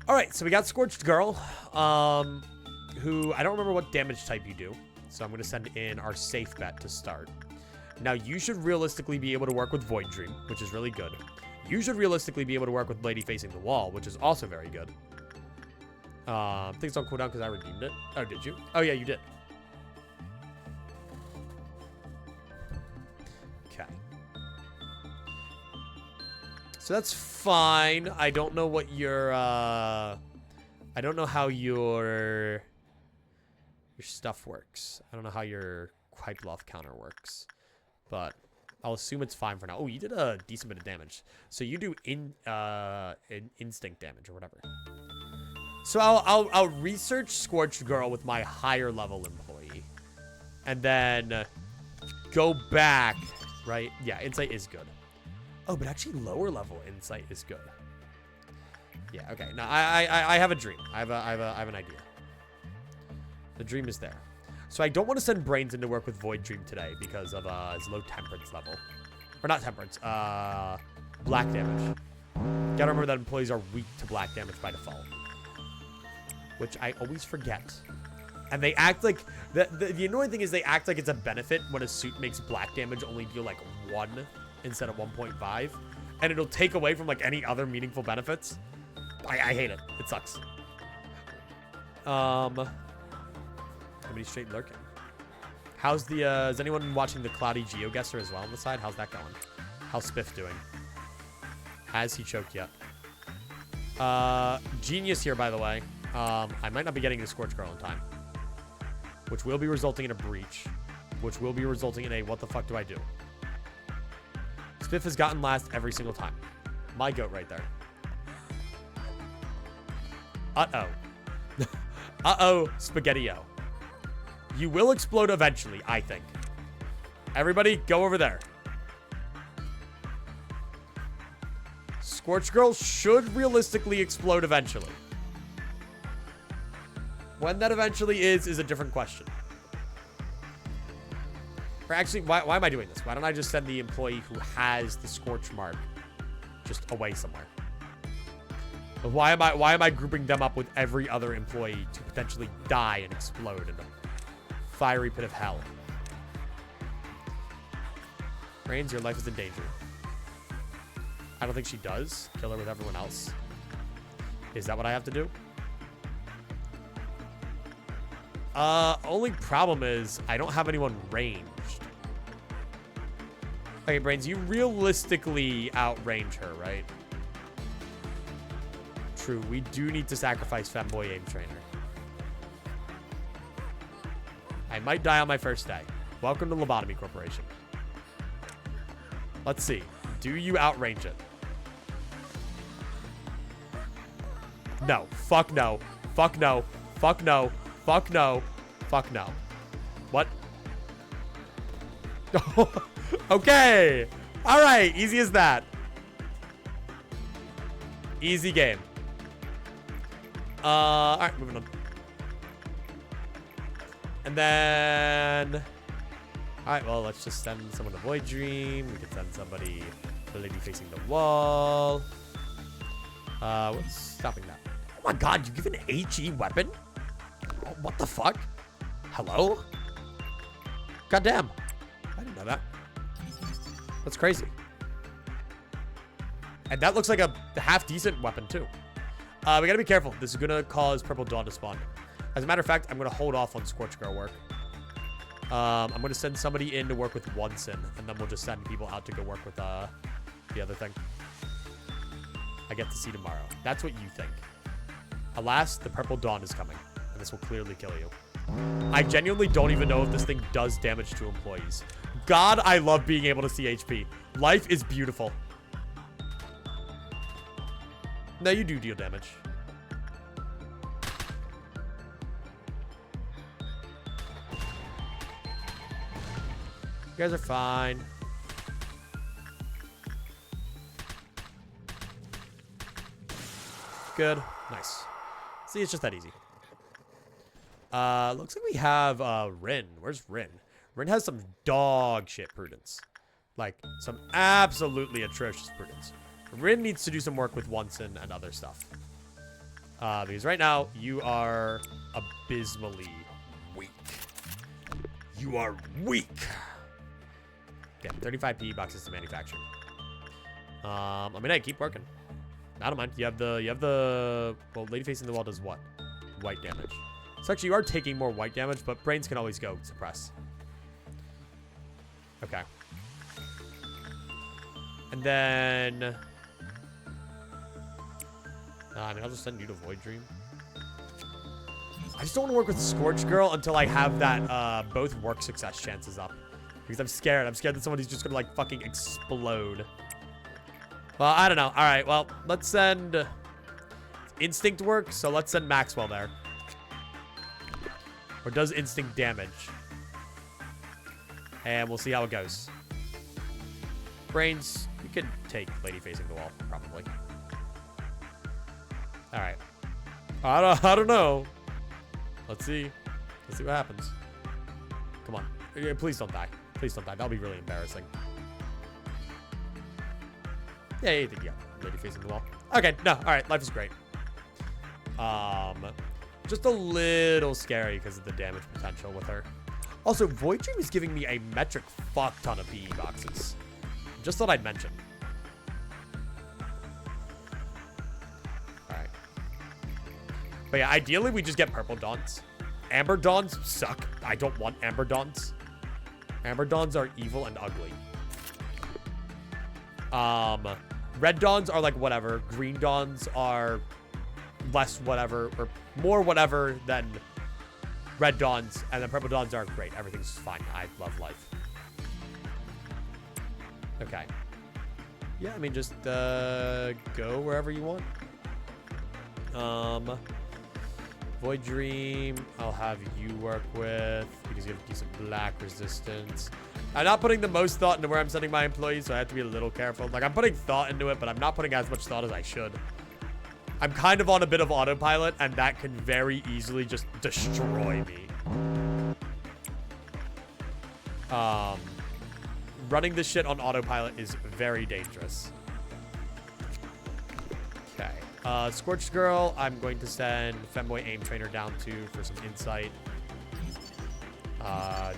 All right, so we got Scorched Girl, who I don't remember what damage type you do. So I'm going to send in our safe bet to start. Now, you should realistically be able to work with Void Dream, which is really good. You should realistically be able to work with Lady Facing the Wall, which is also very good. Things don't cool down because I redeemed it. Oh, did you? Oh, yeah, you did. Okay. So that's fine. I don't know what your, I don't know how your stuff works. I don't know how your hype loft counter works. But I'll assume it's fine for now. Oh, you did a decent bit of damage. So you do instinct damage or whatever. So I'll research Scorched Girl with my higher level employee. And then go back, right? Yeah, insight is good. Oh, but actually lower level insight is good. Yeah, okay. Now I have a dream. I have an idea. The dream is there. So I don't want to send Brains in to work with Void Dream today because of his low temperance level. Or not temperance, black damage. Gotta remember that employees are weak to black damage by default. Which I always forget. And they act like... The annoying thing is they act like it's a benefit when a suit makes black damage only deal like 1 instead of 1.5. And it'll take away from like any other meaningful benefits. I hate it. It sucks. Somebody straight lurking. How's the, is anyone watching the Cloudy GeoGuessr as well on the side? How's that going? How's Spiff doing? Has he choked yet? Genius here, by the way. I might not be getting the Scorch Girl in time. Which will be resulting in a breach. Which will be resulting in a what the fuck do I do? Spiff has gotten last every single time. My goat right there. Uh-oh. Uh-oh, Spaghetti-O. You will explode eventually, I think. Everybody, go over there. Scorch Girl should realistically explode eventually. When that eventually is a different question. Or actually, why am I doing this? Why don't I just send the employee who has the Scorch mark just away somewhere? Why am I grouping them up with every other employee to potentially die and explode in a fiery pit of hell? Brains, your life is in danger. I don't think she does. Kill her with everyone else. Is that what I have to do? Only problem is I don't have anyone ranged. Okay, Brains, you realistically outrange her, right? True, we do need to sacrifice Femboy Aim Trainer. I might die on my first day. Welcome to Lobotomy Corporation. Let's see. Do you outrange it? No. Fuck no. Fuck no. Fuck no. Fuck no. Fuck no. What? Okay. All right. Easy as that. Easy game. All right. Moving on. And then... All right. Well, let's just send someone to Void Dream. We can send somebody to Lady Facing the Wall. What's stopping that? Oh my god. You give an HE weapon? What the fuck? Hello? Goddamn. I didn't know that. That's crazy. And that looks like a half-decent weapon, too. We gotta be careful. This is gonna cause Purple Dawn to spawn. As a matter of fact, I'm gonna hold off on Scorch Girl work. I'm gonna send somebody in to work with Onsen, and then we'll just send people out to go work with the other thing. I get to see tomorrow. That's what you think. Alas, the Purple Dawn is coming, and this will clearly kill you. I genuinely don't even know if this thing does damage to employees. God, I love being able to see HP. Life is beautiful. No, you do deal damage. You guys are fine. Good. Nice. See, it's just that easy. Looks like we have Rin. Where's Rin? Rin has some dog shit prudence. Like, some absolutely atrocious prudence. Rin needs to do some work with Onsen and other stuff. Because right now, you are abysmally weak. You are weak. Yeah, 35 PE boxes to manufacture. I mean, hey, keep working. I don't mind. You have the, well, lady facing the wall does what? White damage. So actually, you are taking more white damage, but brains can always go suppress. Okay. And then, I mean, I'll just send you to Void Dream. I just don't want to work with Scorch Girl until I have that, both work success chances up. Because I'm scared. I'm scared that somebody's just gonna, like, fucking explode. Well, I don't know. All right, well, let's send Instinct work, so let's send Maxwell there. Or does Instinct damage? And we'll see how it goes. Brains, you could take Lady facing the wall, probably. All right. I don't know. Let's see. Let's see what happens. Come on. Please don't die. Please don't die. That'll be really embarrassing. Yeah, lady facing the wall. Okay, no, all right, life is great. Just a little scary because of the damage potential with her. Also, Void Dream is giving me a metric fuck ton of PE boxes. Just thought I'd mention. All right. But yeah, ideally we just get purple Dawns. Amber Dawns suck. I don't want Amber Dawns. Amber Dawns are evil and ugly. Red Dawns are like whatever. Green Dawns are less whatever or more whatever than Red Dawns. And then Purple Dawns are great. Everything's fine. I love life. Okay. Yeah, I mean, just go wherever you want. Void Dream, I'll have you work with because you have decent black resistance. I'm not putting the most thought into where I'm sending my employees, so I have to be a little careful. Like, I'm putting thought into it, but I'm not putting as much thought as I should. I'm kind of on a bit of autopilot, and that can very easily just destroy me. Running this shit on autopilot is very dangerous. Okay. Scorched Girl, I'm going to send Femboy Aim Trainer down to for some insight.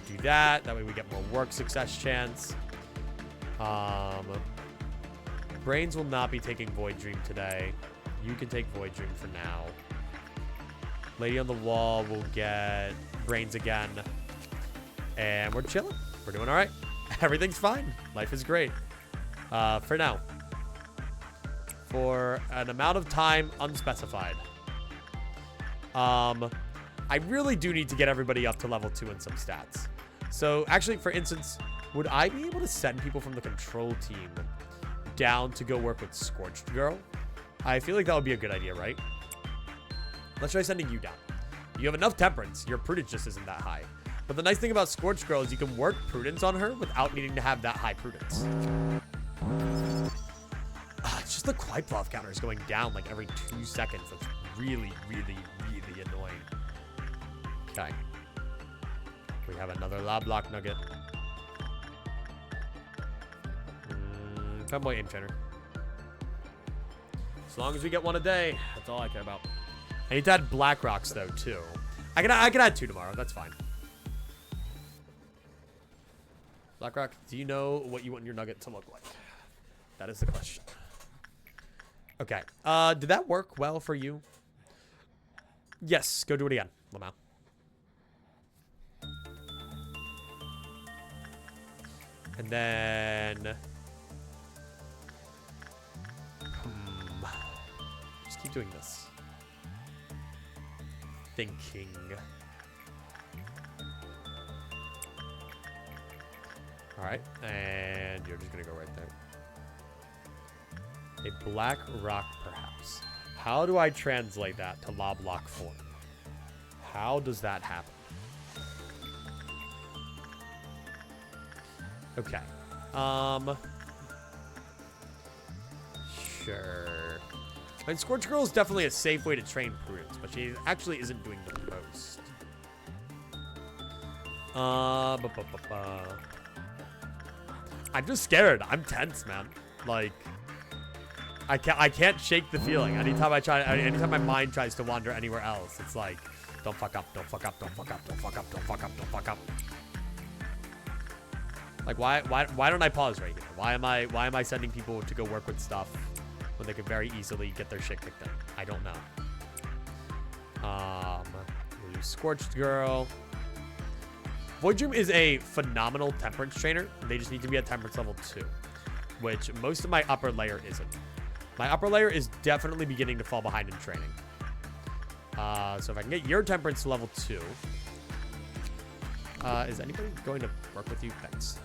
Do that. That way we get more work success chance. Brains will not be taking Void Dream today. You can take Void Dream for now. Lady on the Wall will get Brains again. And we're chilling. We're doing all right. Everything's fine. Life is great. For now. For an amount of time unspecified. I really do need to get everybody up to level 2 in some stats. So, actually, for instance, would I be able to send people from the control team down to go work with Scorched Girl? I feel like that would be a good idea, right? Let's try sending you down. You have enough temperance. Your prudence just isn't that high. But the nice thing about Scorched Girl is you can work prudence on her without needing to have that high prudence. It's just the Quaiplov counter is going down like every 2 seconds. That's really, really, really annoying. Okay. We have another LOBLOCKE nugget. Femboy Aim Trainer. As long as we get one a day, that's all I care about. I need to add Black Rocks though too. I can add 2 tomorrow. That's fine. BlackRock, do you know what you want your nugget to look like? That is the question. Okay. Did that work well for you? Yes. Go do it again, Lamau. And then... just keep doing this. Thinking. Alright, and you're just gonna go right there. A black rock, perhaps. How do I translate that to LOBLOCKE form? How does that happen? Okay. Sure. I mean, Scorch Girl is definitely a safe way to train Prudence, but she actually isn't doing the most. I'm just scared. I'm tense, man. Like, I can't shake the feeling. Anytime my mind tries to wander anywhere else, it's like, don't fuck up, don't fuck up, don't fuck up, don't fuck up, don't fuck up, don't fuck up. Like, why don't I pause right here? Why am I sending people to go work with stuff when they could very easily get their shit kicked in? I don't know. We'll use Scorched Girl. Void Dream is a phenomenal temperance trainer. They just need to be at temperance level 2, which most of my upper layer isn't. My upper layer is definitely beginning to fall behind in training. So if I can get your temperance to level 2. Is anybody going to work with you? Thanks.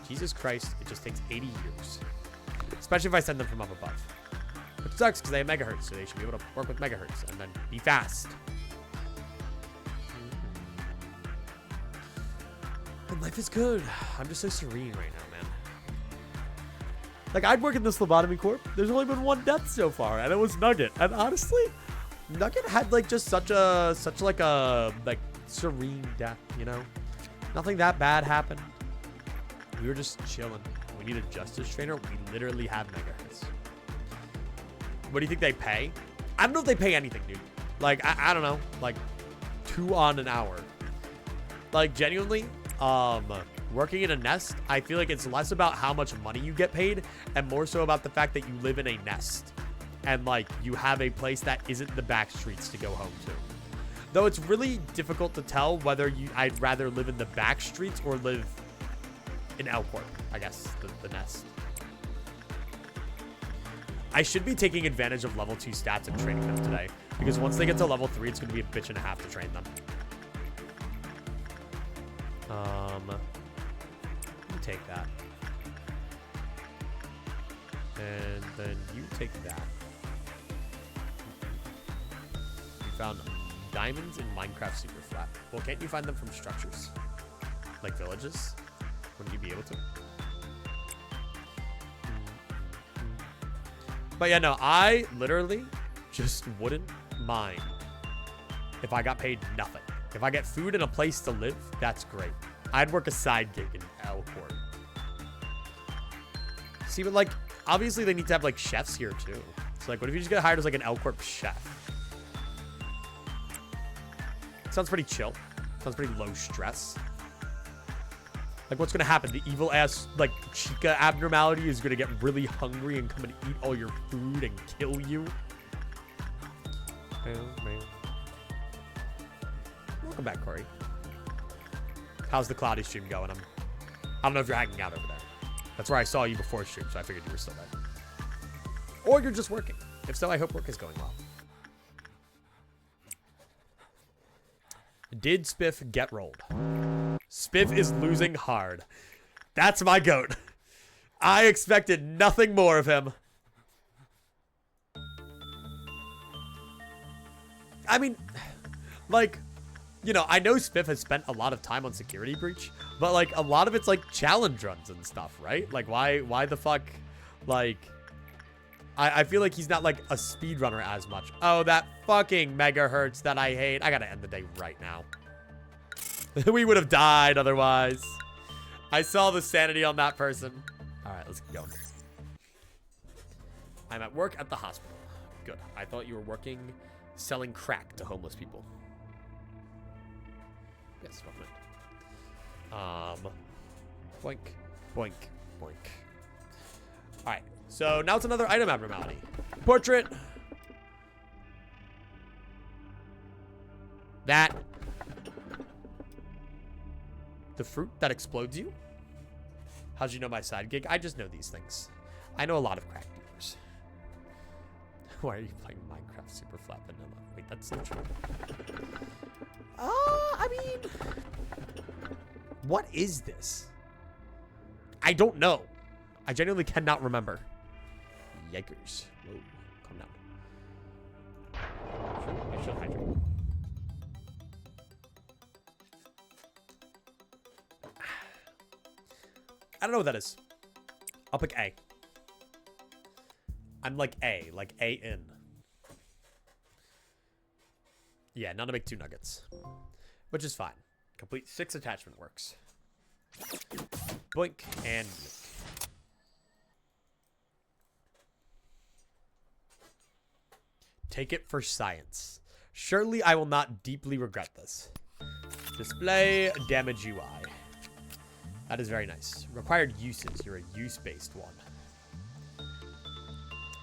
Jesus Christ, it just takes 80 years. Especially if I send them from up above. Which sucks because they have megahertz, so they should be able to work with megahertz and then be fast. And life is good. I'm just so serene right now, man. Like, I'd work in this Lobotomy Corp. There's only been 1 death so far, and it was Nugget. And honestly, Nugget had like just such a serene death, you know? Nothing that bad happened. We were just chilling. We need a justice trainer. We literally have megahertz. What do you think they pay? I don't know if they pay anything, dude. Like, I don't know. Like, 2 on an hour. Like, genuinely, working in a nest, I feel like it's less about how much money you get paid and more so about the fact that you live in a nest. And, like, you have a place that isn't the back streets to go home to. Though it's really difficult to tell whether I'd rather live in the back streets or live in Elcorp, I guess, the nest. I should be taking advantage of level 2 stats and training them today. Because once they get to level 3, it's going to be a bitch and a half to train them. You take that. And then you take that. You found diamonds in Minecraft super flat. Well, can't you find them from structures? Like villages? Wouldn't you be able to? But yeah, no, I literally just wouldn't mind if I got paid nothing. If I get food and a place to live, that's great. I'd work a side gig in Elcorp. See, but like, obviously they need to have like chefs here too. So like, what if you just get hired as like an Elcorp chef? Sounds pretty chill. Sounds pretty low stress. Like, what's gonna happen? The evil ass like Chica abnormality is gonna get really hungry and come and eat all your food and kill you. Oh, man. Welcome back, Corey. How's the cloudy stream going? I don't know if you're hanging out over there. That's where I saw you before stream, so I figured you were still there. Or you're just working. If so, I hope work is going well. Did Spiff get rolled? Spiff is losing hard. That's my goat. I expected nothing more of him. I mean, like, you know, I know Spiff has spent a lot of time on Security Breach, but like a lot of it's like challenge runs and stuff, right? Like why the fuck, like, I feel like he's not like a speedrunner as much. Oh, that fucking megahertz that I hate. I gotta end the day right now. We would have died otherwise. I saw the sanity on that person. All right, let's go. I'm at work at the hospital. Good. I thought you were working selling crack to homeless people. Yes, boink, boink, boink. All right, so now it's another item abnormality. Portrait. That. The fruit that explodes you? How'd you know my side gig? I just know these things. I know a lot of crack dealers. Why are you playing Minecraft Super Flat Vanilla? Wait, that's so true. I mean, what is this? I don't know. I genuinely cannot remember. Yikers. Whoa, calm down. I should hydrate. I don't know what that is. I'll pick A. I'm like A in. Yeah, none to make 2 nuggets. Which is fine. Complete 6 attachment works. Boink and yoink. Take it for science. Surely I will not deeply regret this. Display damage UI. That is very nice. Required uses. You're a use-based one.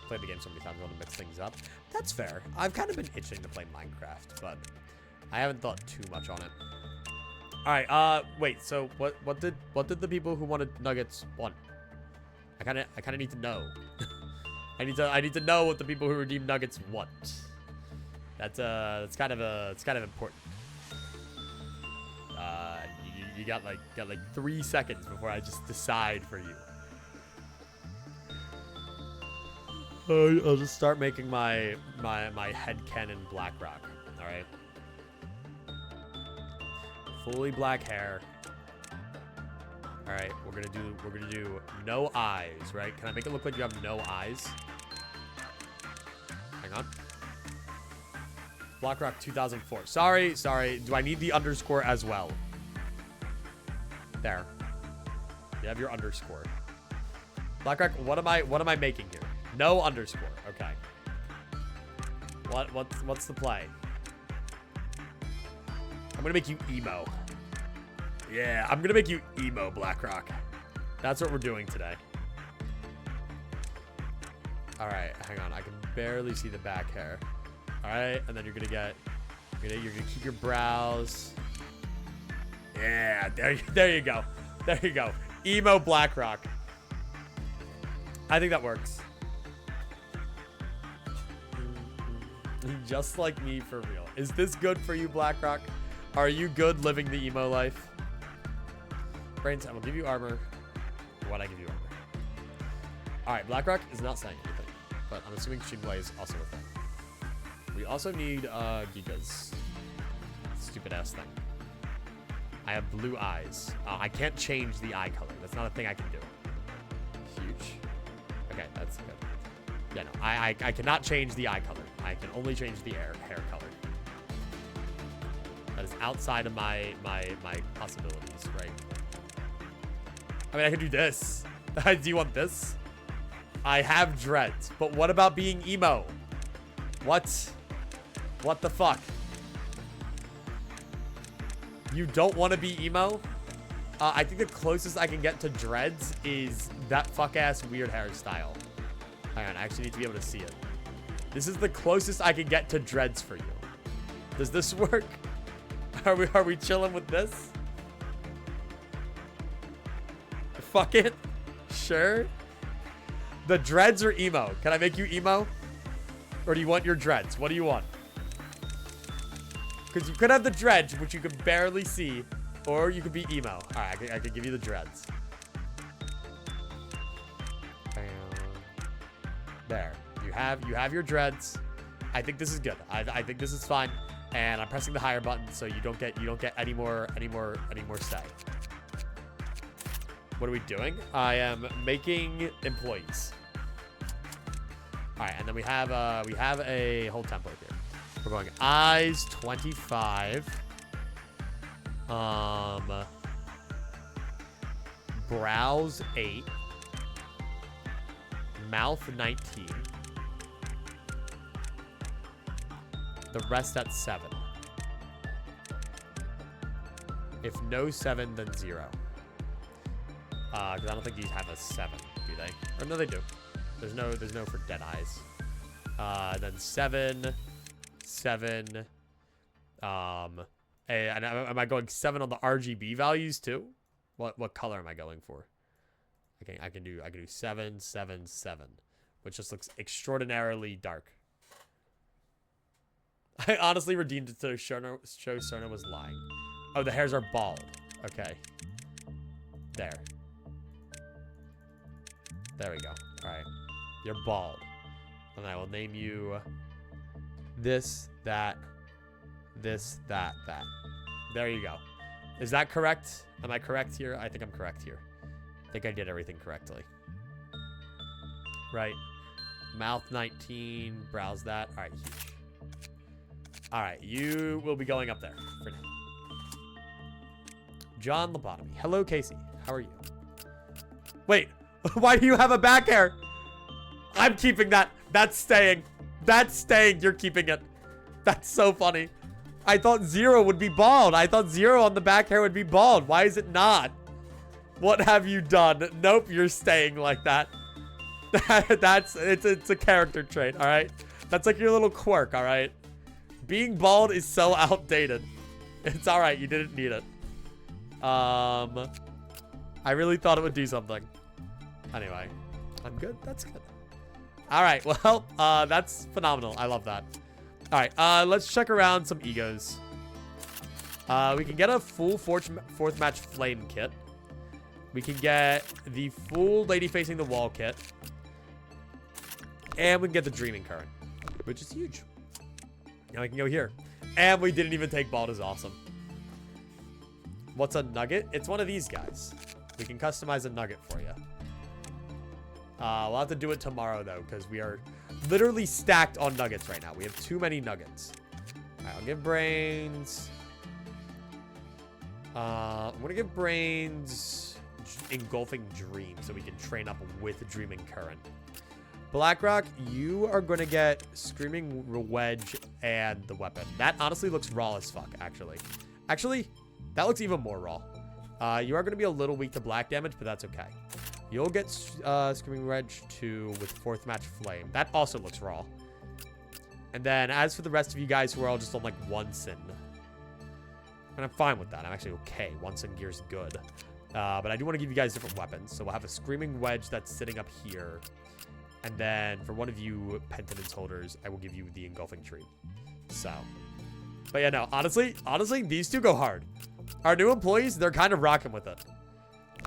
Played the game so many times, I want to mix things up. That's fair. I've kind of been itching to play Minecraft, but I haven't thought too much on it. All right. Wait. So what did the people who wanted nuggets want? I kind of need to know. I need to know what the people who redeem nuggets want. That's kind of important. You got like 3 seconds before I just decide for you. I'll just start making my headcanon BlackRock. All right. Fully black hair. All right, we're gonna do no eyes, right? Can I make it look like you have no eyes? Hang on. BlackRock 2004. Sorry. Do I need the underscore as well? There. You have your underscore. BlackRock, what am I making here? No underscore. Okay. What's the play? I'm gonna make you emo. Yeah, I'm gonna make you emo, BlackRock. That's what we're doing today. All right, hang on. I can barely see the back hair. All right, and then you're gonna keep your brows. Yeah, there you go. There you go. Emo BlackRock. I think that works. Just like me, for real. Is this good for you, BlackRock? Are you good living the emo life? Brains, I will give you armor. What I give you armor. All right, BlackRock is not saying anything, but I'm assuming Shinwei is also a thing. We also need gigas. Stupid ass thing. I have blue eyes. I can't change the eye color. That's not a thing I can do. Huge. Okay, that's good. Yeah, no, I cannot change the eye color. I can only change the hair color. That is outside of my possibilities, right? I mean, I could do this. Do you want this? I have dreads, but what about being emo? What the fuck? You don't want to be emo? I think the closest I can get to dreads is that fuck-ass weird hairstyle. Hang on, I actually need to be able to see it. This is the closest I can get to dreads for you. Does this work? Are we chilling with this? Fuck it. Sure. The dreads or emo? Can I make you emo? Or do you want your dreads? What do you want? Because you could have the dreads, which you could barely see, or you could be emo. All right, I can give you the dreads. There. You have your dreads. I think this is good. I think this is fine. And I'm pressing the higher button so you don't get any more say. What are we doing? I am making employees. All right, and then we have a whole template here. We're going eyes 25. Brows 8. Mouth 19. The rest at 7. If no 7, then 0. Because I don't think these have a 7, do they? Or no, they do. There's no for dead eyes. Then 7. And am I going 7 on the RGB values too? What color am I going for? I can do 7, 7, 7, which just looks extraordinarily dark. I honestly redeemed it to show Cerna was lying. Oh, the hairs are bald. Okay. There we go. All right. You're bald. And I will name you this, that, this, that. There you go. Is that correct? Am I correct here? I think I'm correct here. I think I did everything correctly. Right. Mouth 19. Brows that. All right. Huge. All right. You will be going up there for now. John Lobotomy. Hello, Casey. How are you? Wait. Why do you have a back hair? I'm keeping that. That's staying. That's staying. You're keeping it. That's so funny. I thought 0 would be bald. I thought 0 on the back hair would be bald. Why is it not? What have you done? Nope, you're staying like that. It's a character trait, all right? That's like your little quirk, all right? Being bald is so outdated. It's all right. You didn't need it. I really thought it would do something. Anyway, I'm good. That's good. All right. Well, that's phenomenal. I love that. All right. Let's check around some egos. We can get a full fourth match flame kit. We can get the full lady facing the wall kit. And we can get the dreaming current, which is huge. Now we can go here. And we didn't even take bald is awesome. What's a nugget? It's one of these guys. We can customize a nugget for you. We'll have to do it tomorrow, though, because we are literally stacked on nuggets right now. We have too many nuggets. All right, I'll give brains. I'm going to give brains engulfing dream so we can train up with dreaming current. Blackrock, you are going to get Screaming Wedge and the weapon. That honestly looks raw as fuck, actually. Actually, that looks even more raw. You are going to be a little weak to black damage, but that's okay. You'll get Screaming Wedge 2 with fourth match flame. That also looks raw. And then as for the rest of you guys who are all just on like one sin. And I'm fine with that. I'm actually okay. One sin gear is good. But I do want to give you guys different weapons. So we'll have a Screaming Wedge that's sitting up here. And then for one of you penitence holders, I will give you the engulfing tree. So, but yeah, no, honestly, these two go hard. Our new employees, they're kind of rocking with it.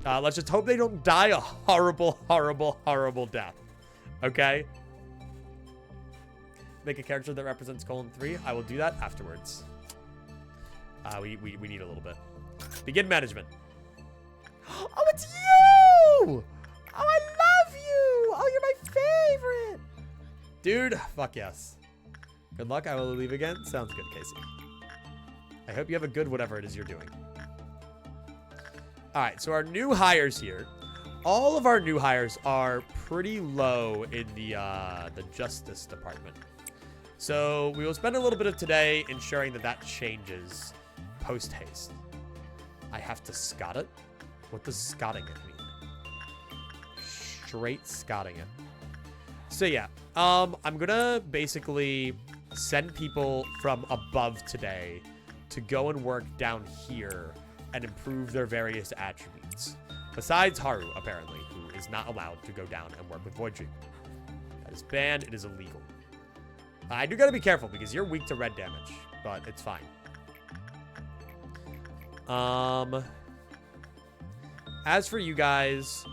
Let's just hope they don't die a horrible, horrible, horrible death. Okay? Make a character that represents :3. I will do that afterwards. We need a little bit. Begin management. Oh, it's you! Oh, I love you! Oh, you're my favorite! Dude, fuck yes. Good luck. I will leave again. Sounds good, Casey. I hope you have a good whatever it is you're doing. All right, so our new hires here. All of our new hires are pretty low in the Justice Department. So we will spend a little bit of today ensuring that that changes post-haste. I have to scot it? What does scotting it mean? Straight scotting it. So yeah, I'm gonna basically send people from above today to go and work down here and improve their various attributes. Besides Haru, apparently, who is not allowed to go down and work with Void Dream. That is banned. It is illegal. I do gotta be careful because you're weak to red damage, but it's fine. As for you guys,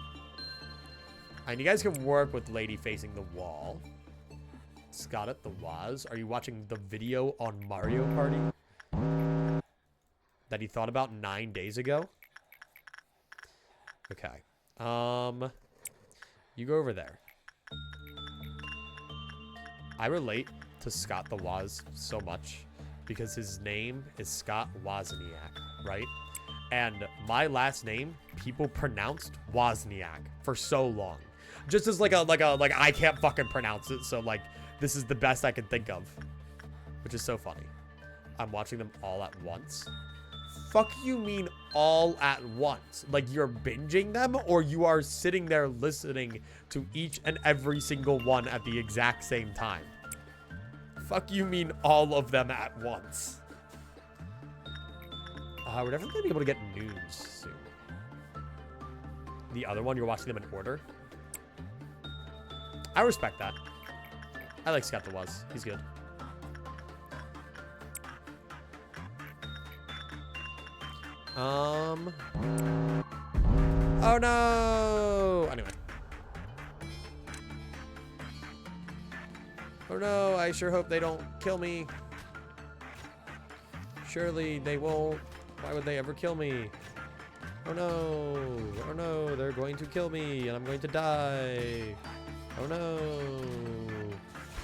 and you guys can work with lady facing the wall. Scott at the Waz. Are you watching the video on Mario Party that he thought about 9 days ago? Okay. You go over there. I relate to Scott the Waz so much because his name is Scott Wozniak, right? And my last name, people pronounced Wozniak for so long. Just as like I can't fucking pronounce it, so like this is the best I can think of. Which is so funny. I'm watching them all at once. Fuck you mean all at once? Like you're binging them, or you are sitting there listening to each and every single one at the exact same time? Fuck you mean all of them at once? We're definitely gonna be able to get noons soon. The other one, you're watching them in order? I respect that. I like Scott the Waz. He's good. Oh no! Anyway. Oh no, I sure hope they don't kill me. Surely they won't. Why would they ever kill me? Oh no. Oh no, they're going to kill me and I'm going to die. Oh no.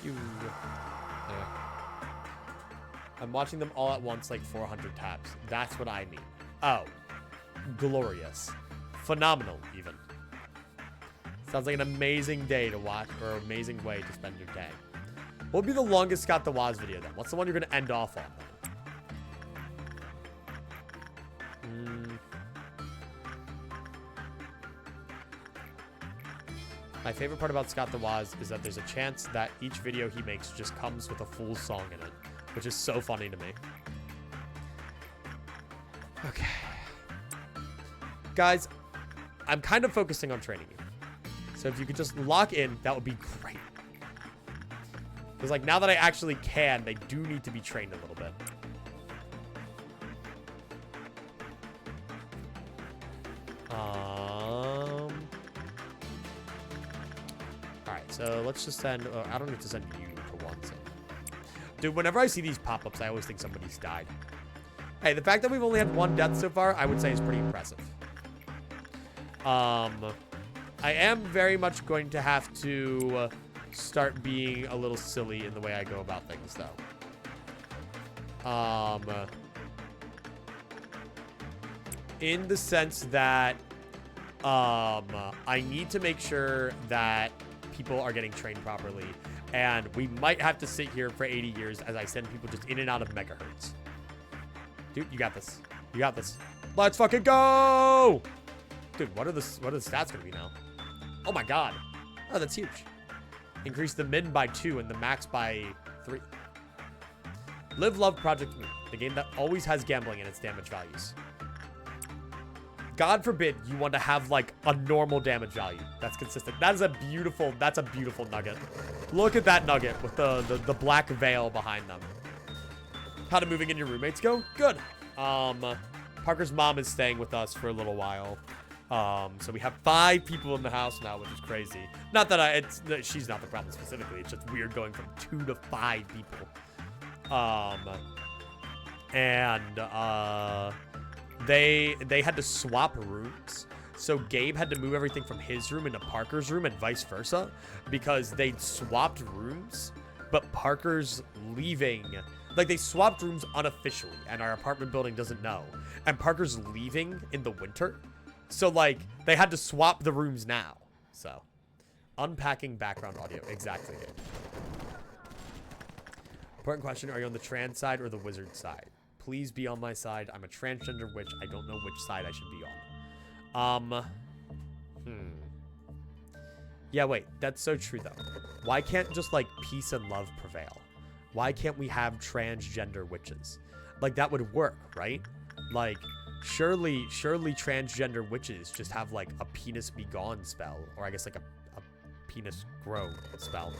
Pew. Anyway. I'm watching them all at once like 400 taps. That's what I mean. Oh. Glorious. Phenomenal, even. Sounds like an amazing day to watch, or an amazing way to spend your day. What would be the longest Scott the Waz video then? What's the one you're going to end off on then? My favorite part about Scott the Woz is that there's a chance that each video he makes just comes with a full song in it, which is so funny to me. Okay. Guys, I'm kind of focusing on training you. So if you could just lock in, that would be great. Because, like, now that I actually can, they do need to be trained a little bit. Alright, so let's just send... I don't need to send you to one thing. Dude, whenever I see these pop-ups, I always think somebody's died. Hey, the fact that we've only had one death so far, I would say is pretty impressive. I am very much going to have to start being a little silly in the way I go about things, though. In the sense that I need to make sure that people are getting trained properly, and we might have to sit here for 80 years as I send people just in and out of megahertz. Dude, you got this. You got this. Let's fucking go! Dude, what are the stats gonna be now? Oh my god. Oh, that's huge. Increase the min by 2 and the max by 3. Live Love Project Moon, the game that always has gambling in its damage values. God forbid you want to have like a normal damage value that's consistent. That's a beautiful nugget. Look at that nugget with the black veil behind them. How did moving in your roommates go? Good. Parker's mom is staying with us for a little while. So we have 5 people in the house now, which is crazy. Not that she's not the problem specifically. It's just weird going from 2 to 5 people. They had to swap rooms. So Gabe had to move everything from his room into Parker's room and vice versa because they'd swapped rooms, but Parker's leaving. Like, they swapped rooms unofficially, and our apartment building doesn't know. And Parker's leaving in the winter. So, like, they had to swap the rooms now. So, unpacking background audio. Exactly. Important question. Are you on the trans side or the wizard side? Please be on my side. I'm a transgender witch. I don't know which side I should be on. Yeah, wait. That's so true, though. Why can't just, like, peace and love prevail? Why can't we have transgender witches? Like, that would work, right? Like, surely transgender witches just have, like, a penis be gone spell. Or I guess, like, a penis grow spell.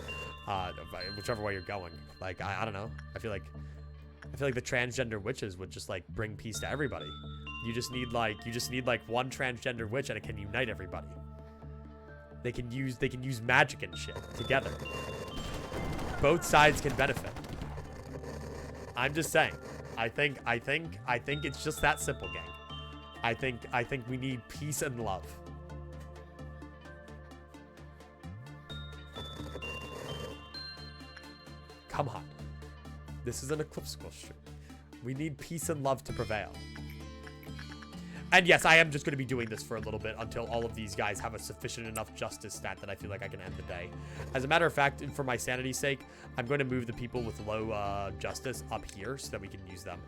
Whichever way you're going. Like, I don't know. I feel like the transgender witches would just, like, bring peace to everybody. You just need like one transgender witch and it can unite everybody. They can use magic and shit together. Both sides can benefit. I'm just saying. I think it's just that simple, gang. I think we need peace and love. Come on. This is an Eclipse School stream. We need peace and love to prevail. And yes, I am just going to be doing this for a little bit until all of these guys have a sufficient enough justice stat that I feel like I can end the day. As a matter of fact, for my sanity's sake, I'm going to move the people with low justice up here so that we can use them.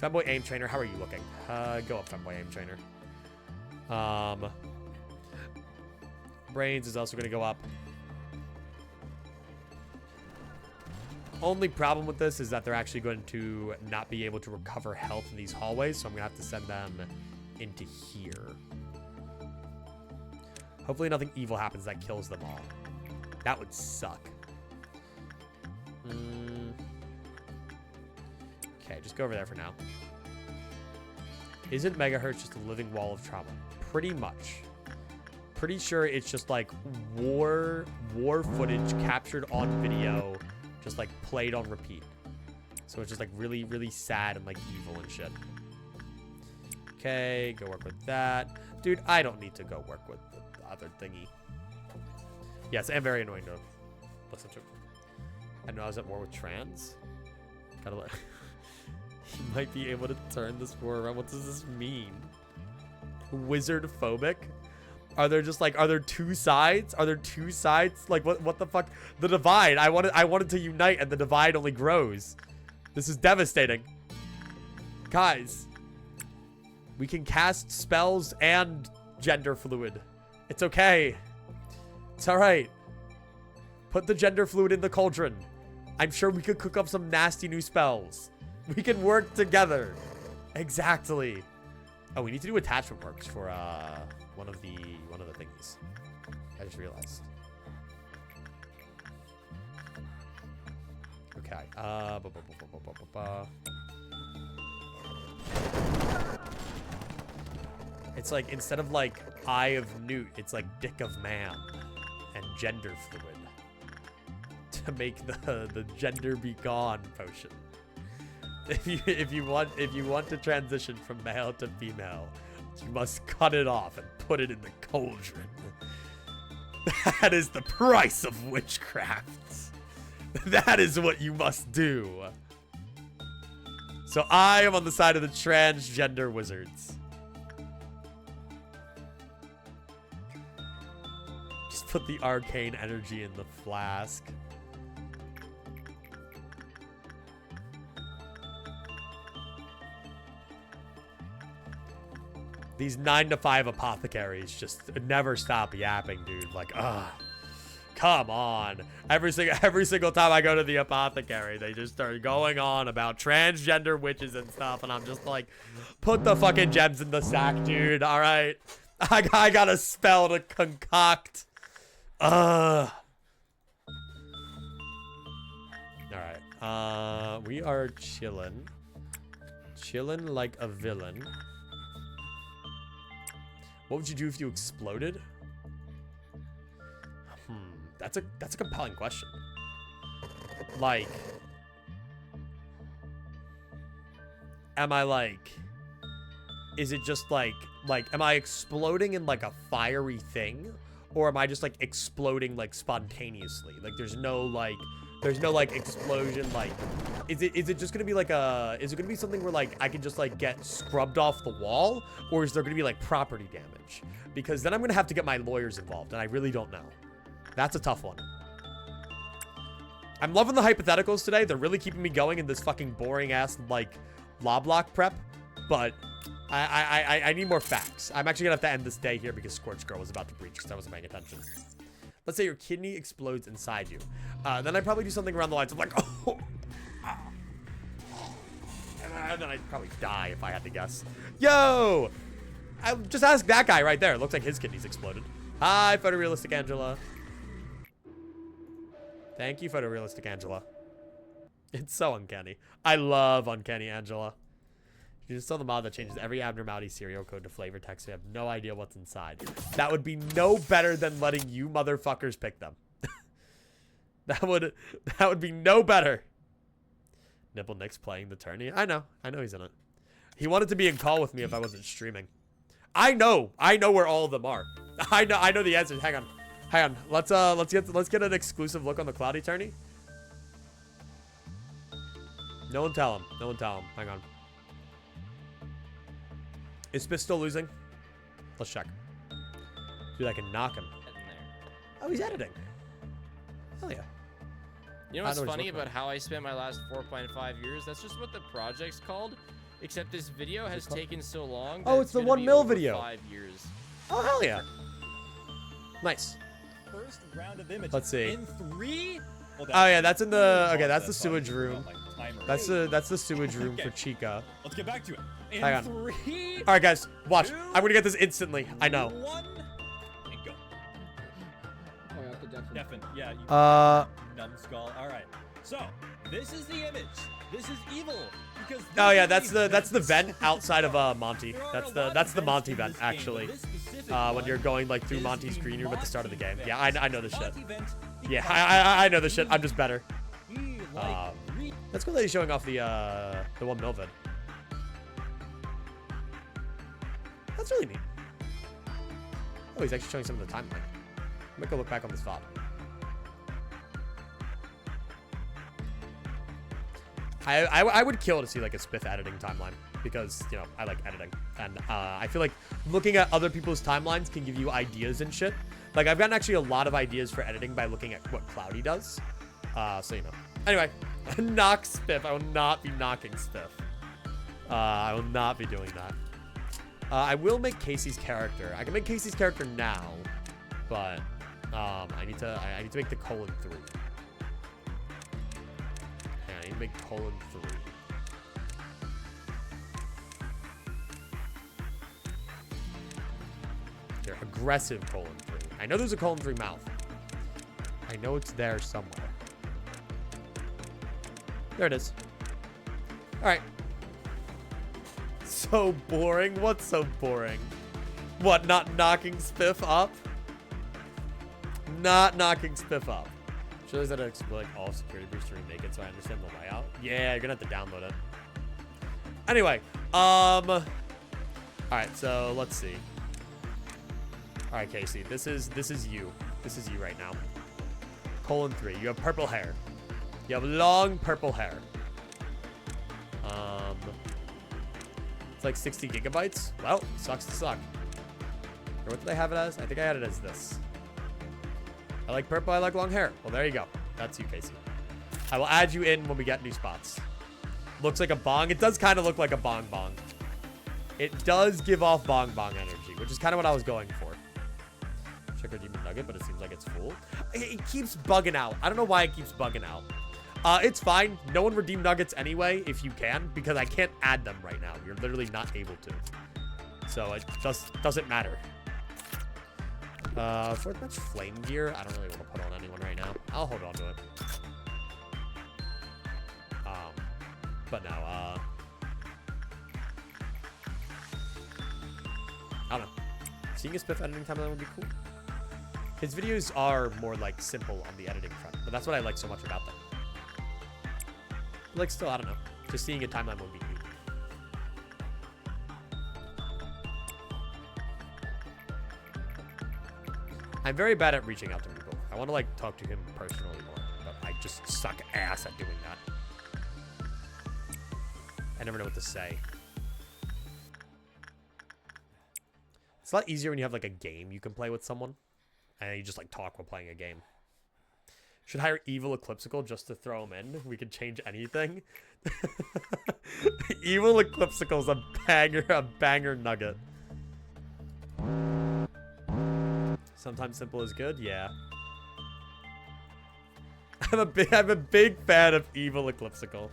Femboy Aim Trainer, how are you looking? Go up, Femboy Aim Trainer. Brains is also going to go up. Only problem with this is that they're actually going to not be able to recover health in these hallways, so I'm going to have to send them into here. Hopefully nothing evil happens that kills them all. That would suck. Okay, just go over there for now. Isn't megahertz just a living wall of trauma? Pretty much. Pretty sure it's just like war footage captured on video, just like played on repeat. So it's just like really, really sad and like evil and shit. Okay, go work with that. Dude, I don't need to go work with the other thingy. Yes, I'm very annoying to listen to. I know I was at war with trans. Gotta let... He might be able to turn this war around. What does this mean? Wizard phobic? Are there just like, are there two sides? Are there two sides? Like, what the fuck? The divide. I wanted to unite and the divide only grows. This is devastating. Guys. We can cast spells and gender fluid. It's okay. It's all right. Put the gender fluid in the cauldron. I'm sure we could cook up some nasty new spells. We can work together. Exactly. Oh, we need to do attachment works for one of the thingies. I just realized. Okay. It's like instead of like eye of newt, it's like dick of man and gender fluid to make the gender be gone potion. If you want to transition from male to female, you must cut it off and put it in the cauldron. That is the price of witchcraft. That is what you must do. So I am on the side of the transgender wizards. Just put the arcane energy in the flask. These 9 to 5 apothecaries just never stop yapping, dude. Like, come on. Every single time I go to the apothecary, they just start going on about transgender witches and stuff, and I'm just like, put the fucking gems in the sack, dude. All right, I got a spell to concoct. All right. We are chilling like a villain. What would you do if you exploded? That's a compelling question. Like, am I like, is it just like, am I exploding in like a fiery thing? Or am I just like exploding like spontaneously? Like there's no like explosion. Like, is it just gonna be like is it gonna be something where like I can just like get scrubbed off the wall? Or is there gonna be like property damage? Because then I'm gonna have to get my lawyers involved, and I really don't know. That's a tough one. I'm loving the hypotheticals today. They're really keeping me going in this fucking boring ass like LOBLOCKE prep. But I need more facts. I'm actually gonna have to end this day here because Scorch Girl was about to breach because I wasn't paying attention. Let's say your kidney explodes inside you. Then I'd probably do something around the lines of like, oh. And then I'd probably die if I had to guess. Yo! I just ask that guy right there. It looks like his kidneys exploded. Hi, photorealistic Angela. Thank you, photorealistic Angela. It's so uncanny. I love uncanny Angela. You just saw the mod that changes every abnormality serial code to flavor text. We have no idea what's inside. That would be no better than letting you motherfuckers pick them. That would be no better. Nibble Nick's playing the tourney. I know he's in it. He wanted to be in call with me if I wasn't streaming. I know where all of them are. I know the answers. Hang on. Let's get an exclusive look on the Cloudy tourney. No one tell him. Hang on. Is Spiff still losing? Let's check. Dude, I can knock him. Oh, he's editing. Hell yeah. You know what's funny about how I spent my last 4.5 years? That's just what the project's called. Except this video has taken so long. Oh, it's the 1 mil video. 5 years. Oh, hell yeah. Nice. First round of images. Let's see. In 3? Oh yeah, that's in the that's the sewage room. That's the sewage room for Chica. Let's get back to it. In Hang on. 3. All right, guys, watch. 2, I'm gonna get this instantly. I know. 1, and go. Oh, I have to deafen. Yeah. Numbskull. All right. So this is the image. This is evil because. Oh yeah, that's the vent outside of Monty. That's the Monty vent actually. When you're going like through Monty's green room at the start of the game. Yeah, I know this shit. Yeah, I know this shit. I'm just better. That's cool that he's showing off the 1 mil vid. That's really neat. Oh, he's actually showing some of the timeline. I'm gonna go look back on this VOD. I would kill to see like a Spiff editing timeline because, you know, I like editing. And I feel like looking at other people's timelines can give you ideas and shit. Like, I've gotten actually a lot of ideas for editing by looking at what Cloudy does. So, you know. Anyway, knock Spiff. I will not be knocking Spiff. I will not be doing that. I will make Casey's character. I can make Casey's character now, but I need to make the colon 3. Yeah, I need to make colon 3. Here, aggressive colon 3. I know there's a colon 3 mouth. I know it's there somewhere. There it is. All right. So boring. What's so boring? What, not knocking Spiff up? Not knocking Spiff up. Shows that I exploit all security breach to remake it so I understand the layout. Yeah, you're gonna have to download it. Anyway, all right, so let's see. All right, Casey, this is you. This is you right now. Colon 3. You have purple hair. You have long purple hair. It's like 60 gigabytes. Well, sucks to suck. Or what did I have it as? I think I had it as this. I like purple, I like long hair. Well, there you go. That's you, Casey. I will add you in when we get new spots. Looks like a bong. It does kind of look like a bong bong. It does give off bong bong energy, which is kind of what I was going for. Check our demon nugget, but it seems like it's full. It keeps bugging out. I don't know why it keeps bugging out. It's fine. No one redeem nuggets anyway, if you can, because I can't add them right now. You're literally not able to. So it just doesn't matter. Fourth match flame gear. I don't really want to put on anyone right now. I'll hold on to it. But no, I don't know. Seeing a Spiff editing timeline would be cool. His videos are more like simple on the editing front, but that's what I like so much about them. Like, still, I don't know. Just seeing a timeline would be neat. I'm very bad at reaching out to people. I want to, like, talk to him personally more, but I just suck ass at doing that. I never know what to say. It's a lot easier when you have, like, a game you can play with someone, and you just, like, talk while playing a game. Should hire Evil Eclipsical just to throw him in. We could change anything. Evil Eclipsical's a banger nugget. Sometimes simple is good, yeah. I'm a big fan of Evil Eclipsical.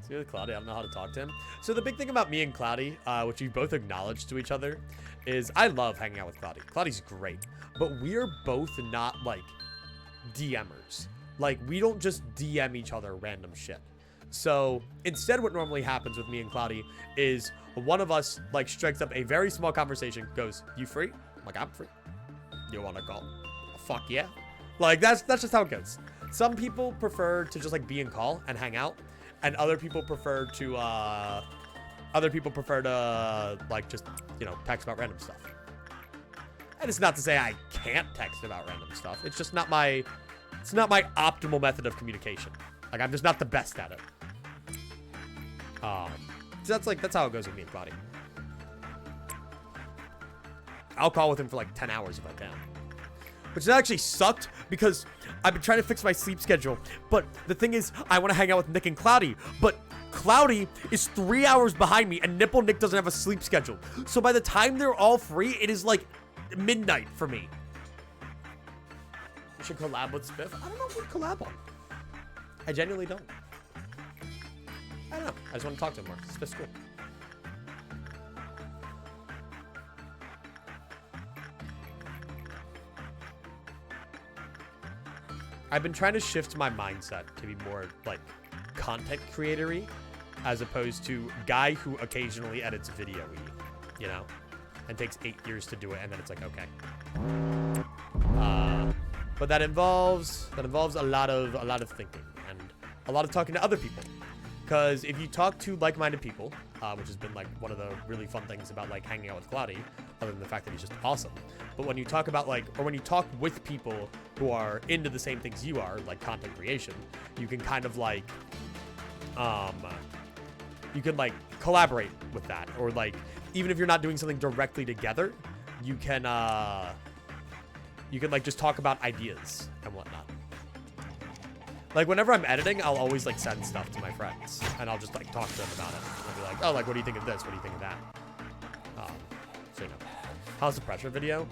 See with Cloudy, I don't know how to talk to him. So the big thing about me and Cloudy, which we both acknowledge to each other, is I love hanging out with Cloudy. Cloudy's great, but we're both not like DMers. Like, we don't just DM each other random shit. So instead, what normally happens with me and Cloudy is one of us like strikes up a very small conversation, goes, "You free?" I'm like, "I'm free." "You want to call?" "Fuck yeah." Like, that's just how it goes. Some people prefer to just like be in call and hang out, and other people prefer to like just, you know, text about random stuff. And it's not to say I can't text about random stuff. It's just not my optimal method of communication. Like, I'm just not the best at it. So that's how it goes with me and Cloudy. I'll call with him for like 10 hours if I can. Which has actually sucked because I've been trying to fix my sleep schedule. But the thing is, I want to hang out with Nick and Cloudy. But Cloudy is 3 hours behind me, and Nipple Nick doesn't have a sleep schedule. So by the time they're all free, it is like midnight for me. We should collab with Spiff. I don't know if we'd collab on. I genuinely don't. I don't know. I just want to talk to him more. Spiff's cool. I've been trying to shift my mindset to be more like content creator-y as opposed to guy who occasionally edits video-y, you know, and takes 8 years to do it, and then it's like, okay. But that involves a lot of thinking and a lot of talking to other people. Because if you talk to like-minded people, which has been like one of the really fun things about like hanging out with Cloudy, other than the fact that he's just awesome. But when you talk about like, or when you talk with people who are into the same things you are, like content creation, you can kind of like, you can like collaborate with that. Or like, even if you're not doing something directly together, you can like just talk about ideas and whatnot. Like, whenever I'm editing, I'll always, like, send stuff to my friends. And I'll just, like, talk to them about it. I'll be like, oh, like, what do you think of this? What do you think of that? So, you know. House of Pressure video.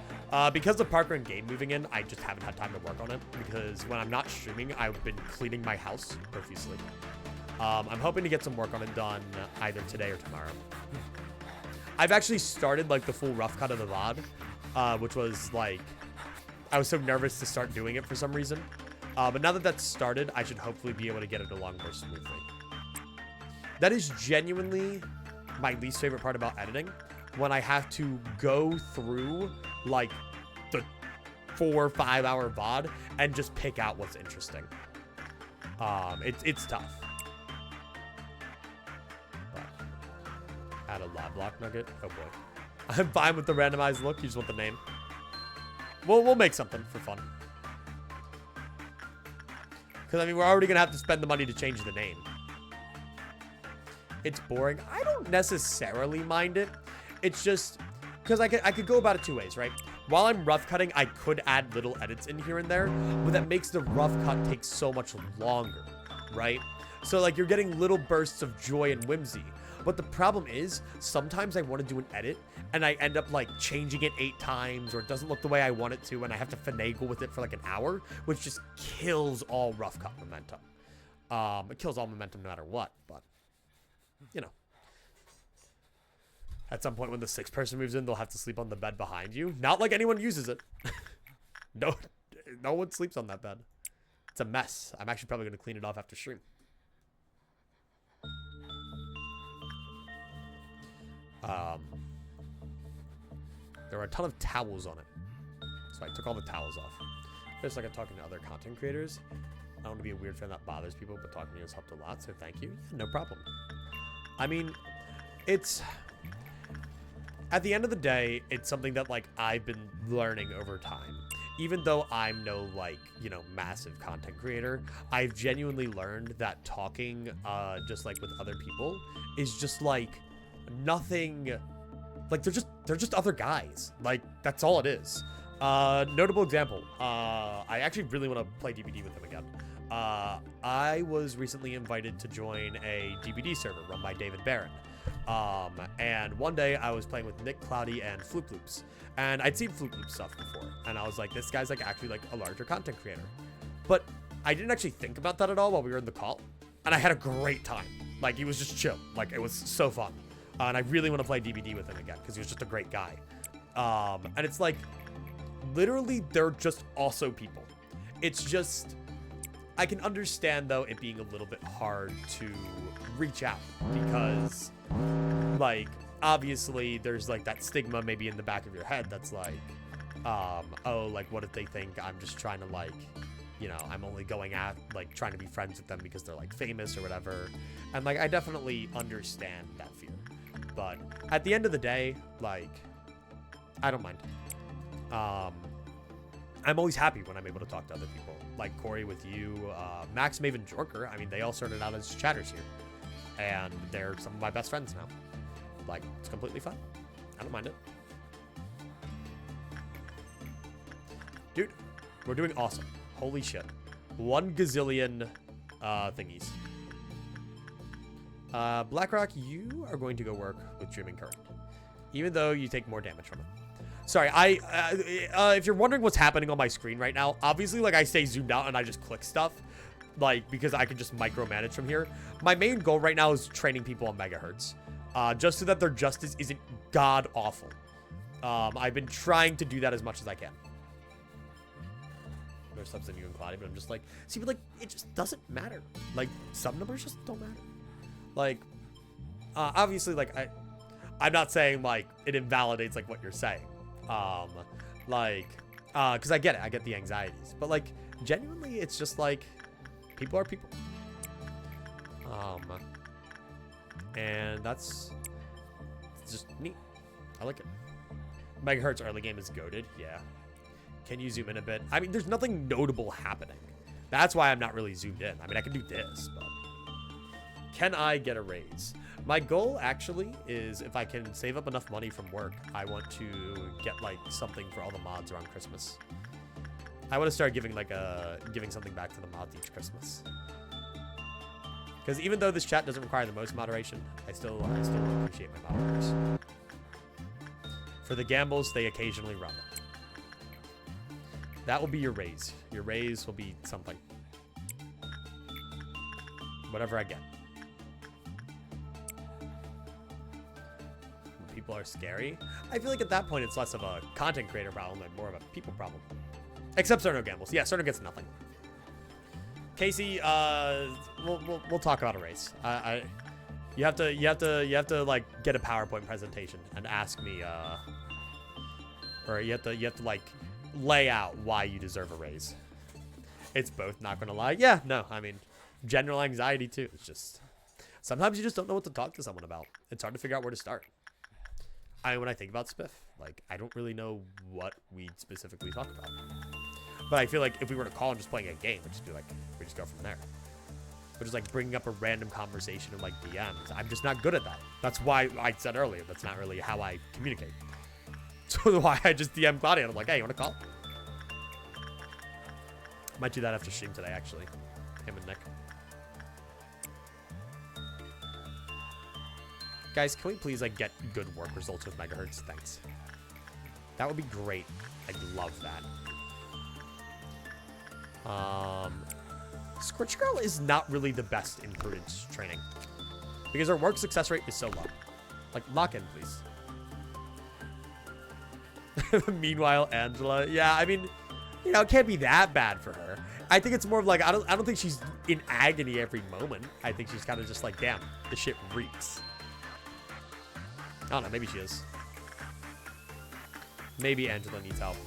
Because of Parker and Gabe moving in, I just haven't had time to work on it. Because when I'm not streaming, I've been cleaning my house profusely. I'm hoping to get some work on it done either today or tomorrow. I've actually started like the full rough cut of the VOD, which was like, I was so nervous to start doing it for some reason. But now that that's started, I should hopefully be able to get it along more smoothly. That is genuinely my least favorite part about editing, when I have to go through like the 4 or 5 hour VOD and just pick out what's interesting. It's tough. But add a LOBLOCKE nugget. Oh boy. I'm fine with the randomized look. You just want the name. We'll make something for fun. Because, I mean, we're already going to have to spend the money to change the name. It's boring. I don't necessarily mind it. It's just because I could go about it 2 ways, right? While I'm rough cutting, I could add little edits in here and there, but that makes the rough cut take so much longer, right? So, like, you're getting little bursts of joy and whimsy. But the problem is, sometimes I want to do an edit, and I end up, like, changing it 8 times, or it doesn't look the way I want it to, and I have to finagle with it for, like, an hour, which just kills all rough cut momentum. It kills all momentum no matter what, but, you know. At some point when the 6th person moves in, they'll have to sleep on the bed behind you. Not like anyone uses it. No one sleeps on that bed. It's a mess. I'm actually probably going to clean it off after stream. There were a ton of towels on it, so I took all the towels off. Just like I'm talking to other content creators. I don't want to be a weird fan that bothers people, but talking to you has helped a lot, so thank you. Yeah, no problem. I mean, it's... At the end of the day, it's something that, like, I've been learning over time. Even though I'm no, like, you know, massive content creator, I've genuinely learned that talking, just, like, with other people is just, like, nothing... Like, they're just other guys. Like, that's all it is. Notable example. I actually really want to play DBD with him again. I was recently invited to join a DBD server run by David Barron. And one day I was playing with Nick Cloudy and Floop Loops, and I'd seen Floop Loops stuff before, and I was like, this guy's like actually like a larger content creator. But I didn't actually think about that at all while we were in the call, and I had a great time. Like, he was just chill. Like, it was so fun. And I really want to play DBD with him again because he was just a great guy. And it's like, literally, they're just also people. It's just, I can understand though it being a little bit hard to reach out because, like, obviously there's like that stigma maybe in the back of your head that's like, oh, like, what if they think I'm just trying to, like, you know, I'm only going at, like, trying to be friends with them because they're, like, famous or whatever. And, like, I definitely understand that fear. But at the end of the day, like, I don't mind. I'm always happy when I'm able to talk to other people. Like Corey with you, Max, Maven, Jorker. I mean, they all started out as chatters here. And they're some of my best friends now. Like, it's completely fine. I don't mind it. Dude, we're doing awesome. Holy shit. 1 gazillion thingies. BlackRock, you are going to go work with Dreaming Current, even though you take more damage from it. Sorry, if you're wondering what's happening on my screen right now, obviously, like, I stay zoomed out and I just click stuff, like, because I can just micromanage from here. My main goal right now is training people on megahertz, just so that their justice isn't god-awful. I've been trying to do that as much as I can. There's subs in you and Cloudy, but I'm just like, see, but, like, it just doesn't matter. Like, some numbers just don't matter. Like, obviously, like, I'm not saying, like, it invalidates, like, what you're saying. Like, because I get it. I get the anxieties. But, like, genuinely, it's just, like, people are people. And that's just neat. I like it. Megahertz early game is goated. Yeah. Can you zoom in a bit? I mean, there's nothing notable happening. That's why I'm not really zoomed in. I mean, I can do this, but... Can I get a raise? My goal, actually, is if I can save up enough money from work, I want to get, like, something for all the mods around Christmas. I want to start giving, like, giving something back to the mods each Christmas. Because even though this chat doesn't require the most moderation, I still appreciate my moderators. For the gambles, they occasionally run. That will be your raise. Your raise will be something. Whatever I get. People are scary. I feel like at that point, it's less of a content creator problem and more of a people problem. Except Cerno gambles. Yeah, Cerno gets nothing. Casey, we'll talk about a race. You have to like get a PowerPoint presentation and ask me, or you have to like lay out why you deserve a raise. It's both, not gonna lie. Yeah, no, I mean, general anxiety too. It's just, sometimes you just don't know what to talk to someone about. It's hard to figure out where to start. When I think about Spiff, like, I don't really know what we'd specifically talk about. But I feel like if we were to call and just playing a game, we'd just be like, we just go from there. But just like bringing up a random conversation in like DMs, I'm just not good at that. That's why I said earlier, that's not really how I communicate. So why I just DM Claudia and I'm like, hey, you want to call? Might do that after stream today, actually. Him and Nick. Guys, can we please like get good work results with megahertz? Thanks. That would be great. I'd love that. Squitch Girl is not really the best in prudence training because her work success rate is so low. Like, lock in, please. Meanwhile, Angela, yeah, I mean, you know, it can't be that bad for her. I think it's more of like, I don't think she's in agony every moment. I think she's kind of just like, damn, this shit reeks. I don't know, maybe she is. Maybe Angela needs help.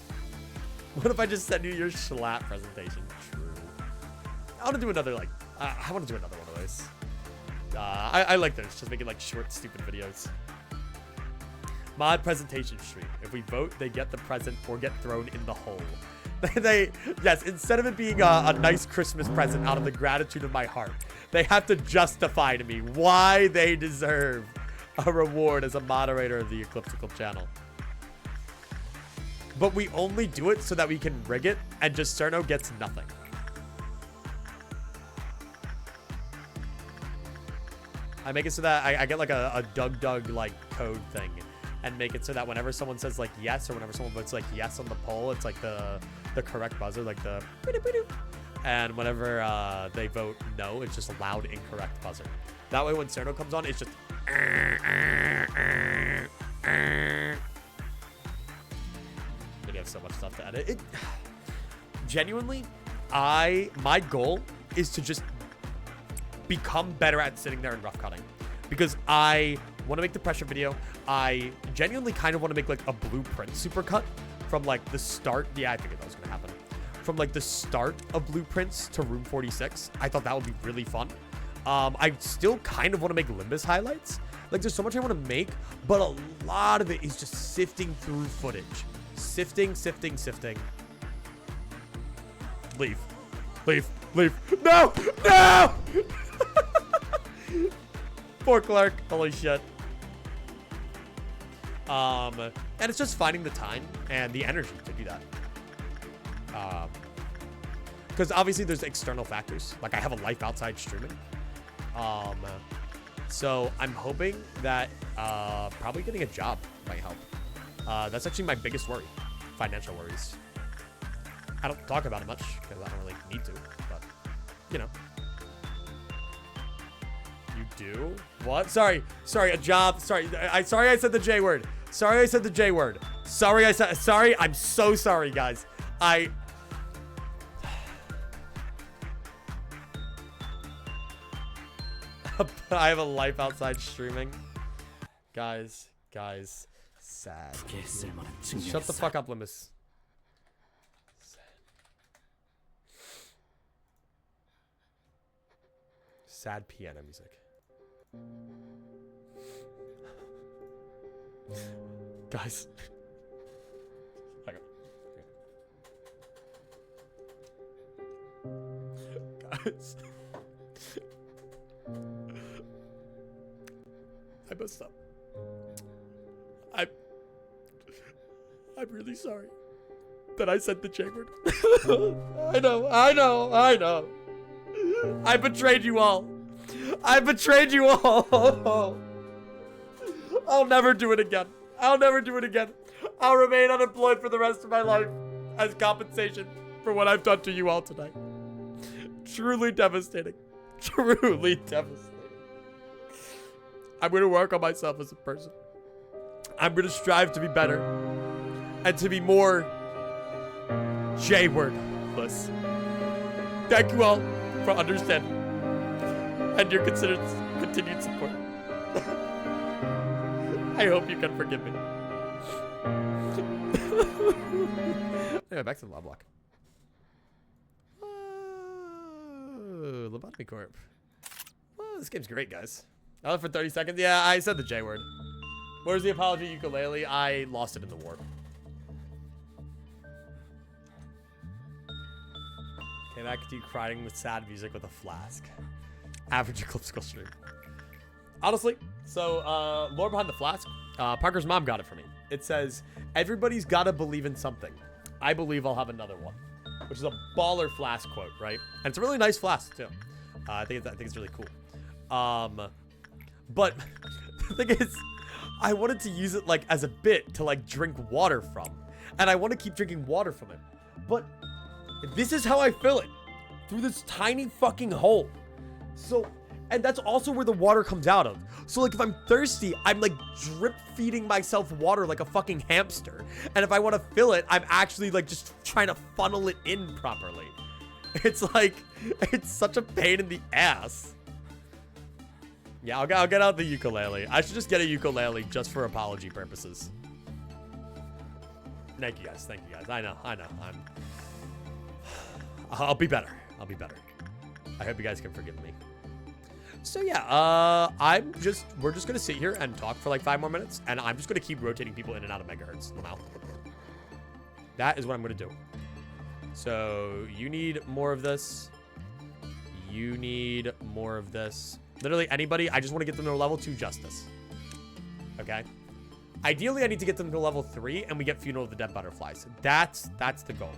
What if I just send you your schlatt presentation? True. I want to do another, like, I want to do another one of those. I like those, just making, like, short, stupid videos. Mod presentation stream. If we vote, they get the present or get thrown in the hole. Yes, instead of it being a nice Christmas present out of the gratitude of my heart, they have to justify to me why they deserve a reward as a moderator of the Ecliptical channel. But we only do it so that we can rig it and just Cerno gets nothing. I make it so that I get like a Doug like code thing and make it so that whenever someone says like yes or whenever someone votes like yes on the poll, it's like the correct buzzer, like the and whenever they vote no, it's just a loud incorrect buzzer. That way when Cerno comes on, it's just we have so much stuff to edit. Genuinely, my goal is to just become better at sitting there and rough cutting, because I want to make the pressure video. I genuinely kind of want to make like a blueprint supercut from like the start. Yeah, I figured that was gonna happen. From like the start of blueprints to room 46. I thought that would be really fun. I still kind of want to make Limbus highlights. Like, there's so much I want to make, but a lot of it is just sifting through footage. Sifting. Leave. No! Poor Clark. Holy shit. And it's just finding the time and the energy to do that. Because obviously there's external factors. Like, I have a life outside streaming. So I'm hoping that probably getting a job might help. That's actually my biggest worry. Financial worries. I don't talk about it much because I don't really need to, but you know. You do? What? Sorry, a job. Sorry, I said the J word. Sorry, I'm so sorry, guys. I have a life outside streaming. Guys, sad. Shut the fuck up, Limbus. Sad piano music. Guys. Hang on. Guys. I messed up. I'm really sorry that I said the J word. I know. I betrayed you all. I'll never do it again. I'll never do it again. I'll remain unemployed for the rest of my life as compensation for what I've done to you all tonight. Truly devastating. Truly devastating. I'm going to work on myself as a person. I'm going to strive to be better and to be more J-wordless. Thank you all for understanding and your continued support. I hope you can forgive me. Anyway, back to the LOBLOCKE. Lobotomy Corp. Well, this game's great, guys. I left for 30 seconds. Yeah, I said the J word. Where's the apology ukulele? I lost it in the war. Came back to you crying with sad music with a flask. Average Eclipsical stream. Honestly, so lore behind the flask. Parker's mom got it for me. It says, everybody's gotta believe in something. I believe I'll have another one. Which is a baller flask quote, right? And it's a really nice flask too. I think it's really cool. But the thing is, I wanted to use it like as a bit to like drink water from. And I want to keep drinking water from it. But this is how I fill it. Through this tiny fucking hole. So, and that's also where the water comes out of. So like if I'm thirsty, I'm like drip feeding myself water like a fucking hamster. And if I want to fill it, I'm actually like just trying to funnel it in properly. It's like, it's such a pain in the ass. Yeah, I'll get out the ukulele. I should just get a ukulele just for apology purposes. Thank you guys. Thank you guys. I know. I'll be better. I'll be better. I hope you guys can forgive me. So yeah, we're just gonna sit here and talk for like 5 more minutes, and I'm just gonna keep rotating people in and out of megahertz. That is what I'm gonna do. So you need more of this. You need more of this. Literally anybody. I just want to get them to level 2 justice. Okay. Ideally, I need to get them to level 3, and we get Funeral of the Dead Butterflies. That's the goal.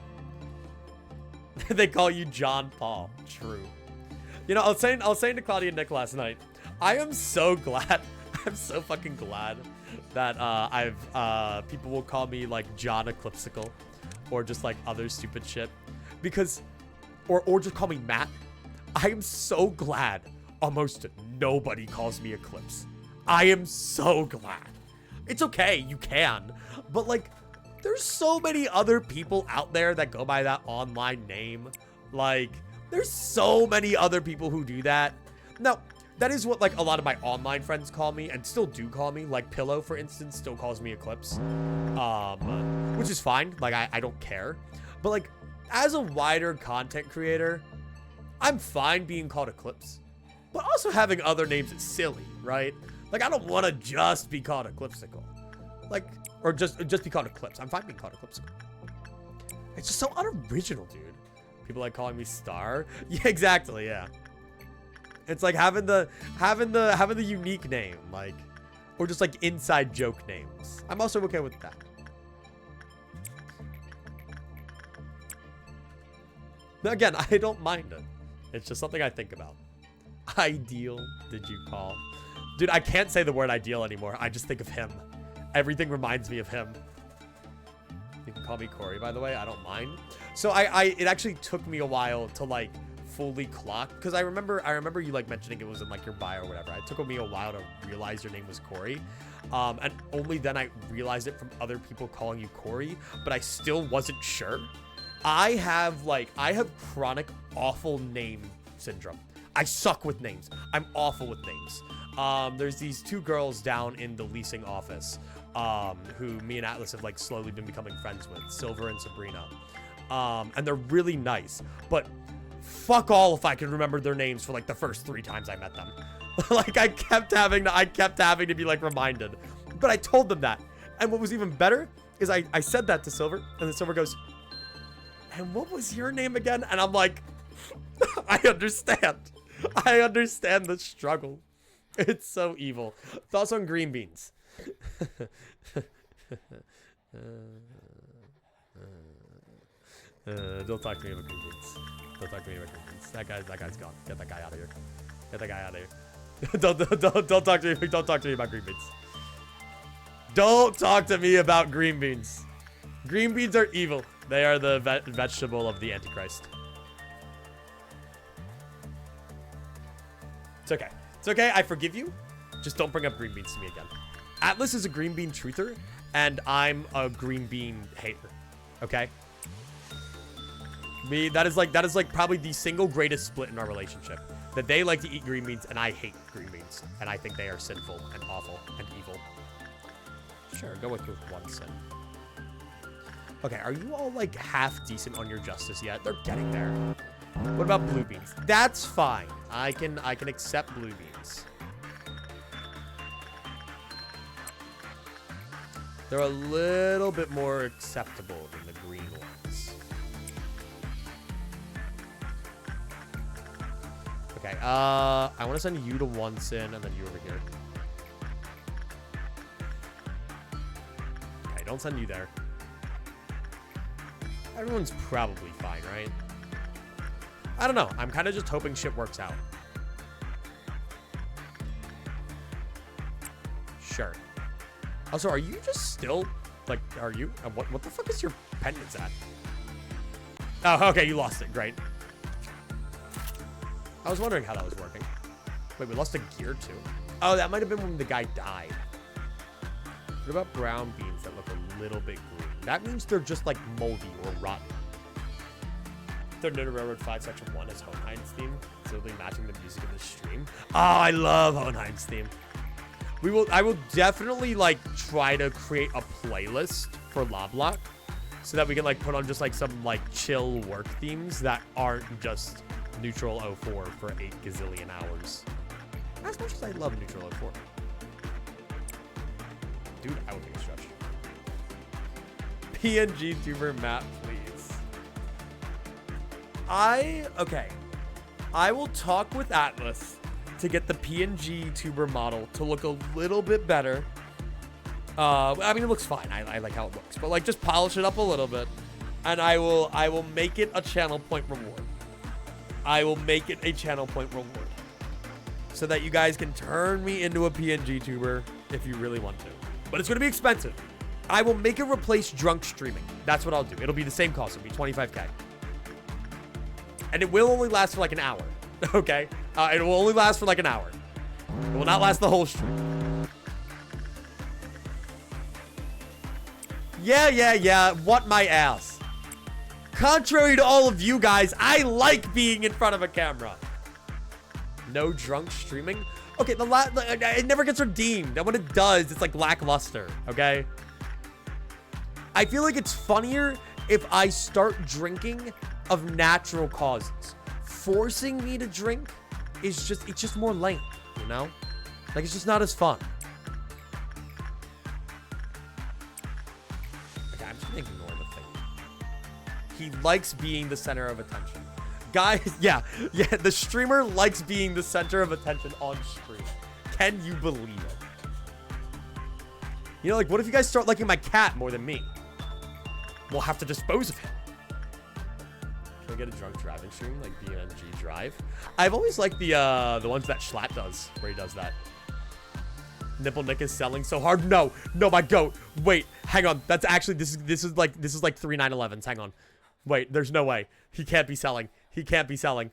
They call you John Paul. True. You know, I was saying to Claudia and Nick last night, I am so glad. I'm so fucking glad that people will call me like John Eclipsical or just like other stupid shit, because or just call me Matt. I am so glad almost nobody calls me Eclipse. I am so glad. It's okay, you can, but like there's so many other people out there that go by that online name. Like there's so many other people who do that. Now, that is what like a lot of my online friends call me and still do call me. Like Pillow, for instance, still calls me Eclipse. Which is fine. Like I don't care. But like as a wider content creator, I'm fine being called Eclipse. But also having other names is silly, right? Like I don't want to just be called Eclipsical. Like, or just be called Eclipse. I'm fine being called Eclipsical. It's just so unoriginal, dude. People like calling me Star. Yeah, exactly. Yeah. It's like having the unique name, like, or just like inside joke names. I'm also okay with that. Now, again, I don't mind it. It's just something I think about. Ideal, did you call? Dude, I can't say the word ideal anymore. I just think of him. Everything reminds me of him. You can call me Corey, by the way. I don't mind. So it actually took me a while to like fully clock, because I remember you like mentioning it was in like your bio or whatever. It took me a while to realize your name was Corey, and only then I realized it from other people calling you Corey, but I still wasn't sure. I have chronic awful name syndrome. I suck with names. I'm awful with names. There's these 2 girls down in the leasing office who me and Atlas have like slowly been becoming friends with, Silver and Sabrina. And they're really nice, but fuck all if I can remember their names for like the first 3 times I met them. Like I kept having to be like reminded, but I told them that. And what was even better is I said that to Silver, and then Silver goes, and what was your name again? And I'm like, I understand the struggle. It's so evil. Thoughts on green beans? Don't talk to me about green beans. Don't talk to me about green beans. That guy's gone. Get that guy out of here. Get that guy out of here. Don't talk to me. Don't talk to me about green beans. Don't talk to me about green beans. Green beans are evil. They are the vegetable of the Antichrist. It's okay. It's okay. I forgive you. Just don't bring up green beans to me again. Atlas is a green bean truther, and I'm a green bean hater. Okay? That is like probably the single greatest split in our relationship. That they like to eat green beans, and I hate green beans. And I think they are sinful and awful and evil. Sure, go with one sin. Okay, are you all like half decent on your justice yet? They're getting there. What about blue beans? That's fine. I can accept blue beans. They're a little bit more acceptable than the green ones. Okay, I want to send you to one sin and then you over here. Okay, don't send you there. Everyone's probably fine, right? I don't know. I'm kind of just hoping shit works out. Sure. Also, are you just still, like, are you? What the fuck is your pendants at? Oh, okay, you lost it. Great. I was wondering how that was working. Wait, we lost a gear too. Oh, that might have been when the guy died. What about brown beans that look a little bit green? That means they're just like moldy or rotten. Third Note Railroad 5 Section 1 is Hohenheim's theme, simply matching the music of the stream. Oh, I love Hohenheim's theme. I will definitely like try to create a playlist for LOBLOCKE so that we can like put on just like some like chill work themes that aren't just Neutral 04 for 8 gazillion hours. As much as I love Neutral 04. Dude, I will take a stretch. PNG tuber Matt, please. Okay. I will talk with Atlas to get the PNG tuber model to look a little bit better. I mean, it looks fine. I like how it looks, but like just polish it up a little bit, and I will make it a channel point reward. I will make it a channel point reward so that you guys can turn me into a PNG tuber if you really want to. But it's going to be expensive. I will make it replace drunk streaming. That's what I'll do. It'll be the same cost. It'll be 25K. And it will only last for like an hour. Okay? It will only last for like an hour. It will not last the whole stream. Yeah. What my ass. Contrary to all of you guys, I like being in front of a camera. No drunk streaming? Okay, it never gets redeemed. And when it does, it's like lackluster, okay? I feel like it's funnier if I start drinking of natural causes. Forcing me to drink is it's just more lame, you know? Like, it's just not as fun. Okay, I'm just gonna ignore the thing. He likes being the center of attention. Guys, yeah, the streamer likes being the center of attention on stream. Can you believe it? You know, like, what if you guys start liking my cat more than me? We'll have to dispose of him. Can we get a drunk driving stream, like BMG Drive? I've always liked the ones that Schlatt does, where he does that. Nipple Nick is selling so hard. No, my goat. Wait, hang on. That's actually, this is like 3 9/11s. Hang on. Wait, there's no way. He can't be selling. He can't be selling.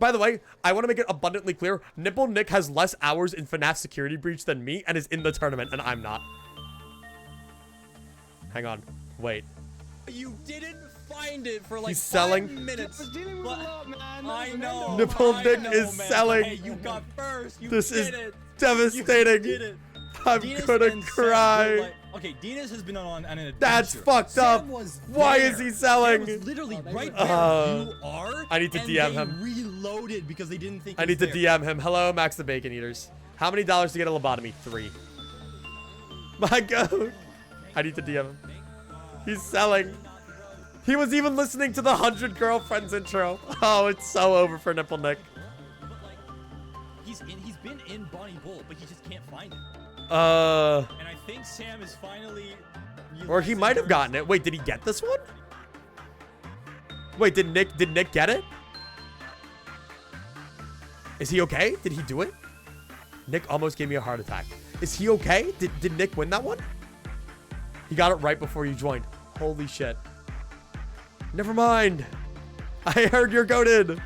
By the way, I want to make it abundantly clear. Nipple Nick has less hours in FNAF Security Breach than me and is in the tournament, and I'm not. Hang on. Wait. You didn't find it for like He's selling. 5 minutes. I know. Nipple Nick is selling. Hey, you got first. You This did is it. devastating. You did it. I'm Dinas gonna and Sam cry. were like, okay, Dinas has been on an adventure. That's fucked up. Sam was Why there. is he selling? Sam was literally right Oh, where you are. I need to and DM they him. Reloaded because they didn't think. I need to DM him. Hello, Max the Bacon Eaters. How many dollars to get a lobotomy? 3. My God. I need to DM him. He's selling. He was even listening to the 100 Girlfriends intro. Oh, it's so over for Nipple Nick. But like, he's been in Bonnie Bull, but he just can't find it. And I think Sam is finally. Or he might have gotten it. Wait, did he get this one? Wait, did Nick get it? Is he okay? Did he do it? Nick almost gave me a heart attack. Is he okay? Did Nick win that one? He got it right before you joined. Holy shit. Never mind. I heard you're goated.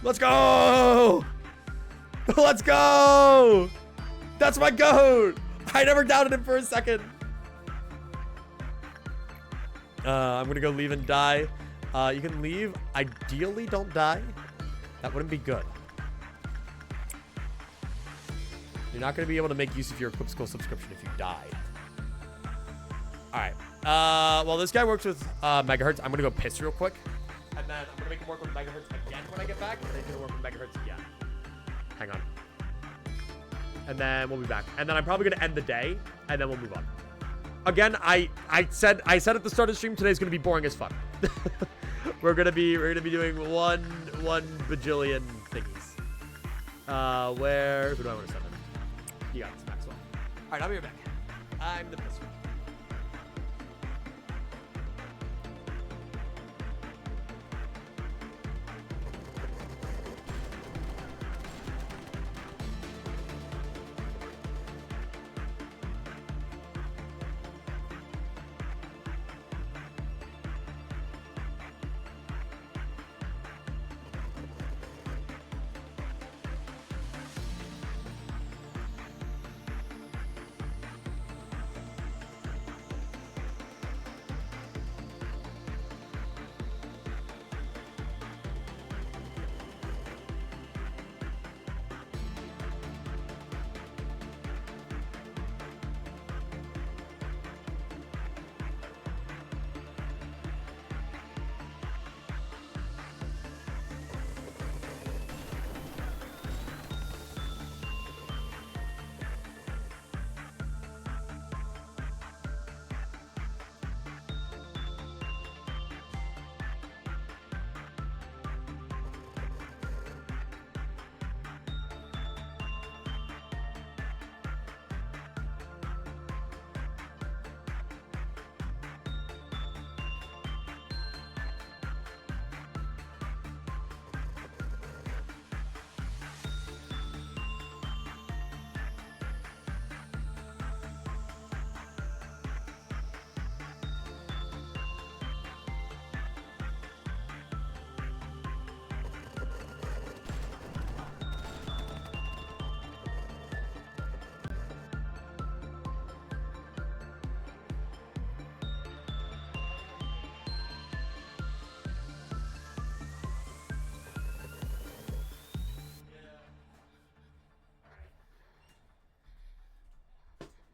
Let's go. Let's go. That's my goat. I never doubted him for a second. I'm going to go leave and die. You can leave. Ideally, don't die. That wouldn't be good. You're not going to be able to make use of your Eclipse School subscription if you die. All right. Well, this guy works with megahertz. I'm going to go piss real quick. And then I'm going to make him work with megahertz again when I get back. And then he's going to work with megahertz again. Hang on. And then we'll be back. And then I'm probably going to end the day. And then we'll move on. Again, I said at the start of the stream, today's going to be boring as fuck. we're going to be doing one bajillion thingies. Who do I want to send him? You got this, Maxwell. All right, I'll be right back. I'm the pisser.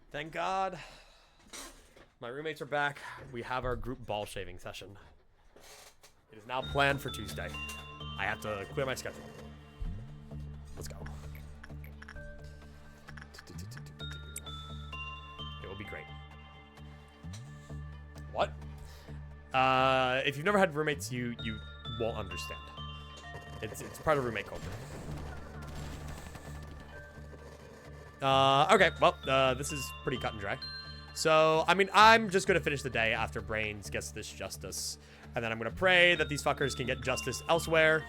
Thank God. My roommates are back. We have our group ball shaving session. It is now planned for Tuesday. I have to clear my schedule. Let's go. It will be great. What? If you've never had roommates, you won't understand. It's part of roommate culture. Okay, well, this is pretty cut and dry. So, I mean, I'm just gonna finish the day after Brains gets this justice. And then I'm gonna pray that these fuckers can get justice elsewhere.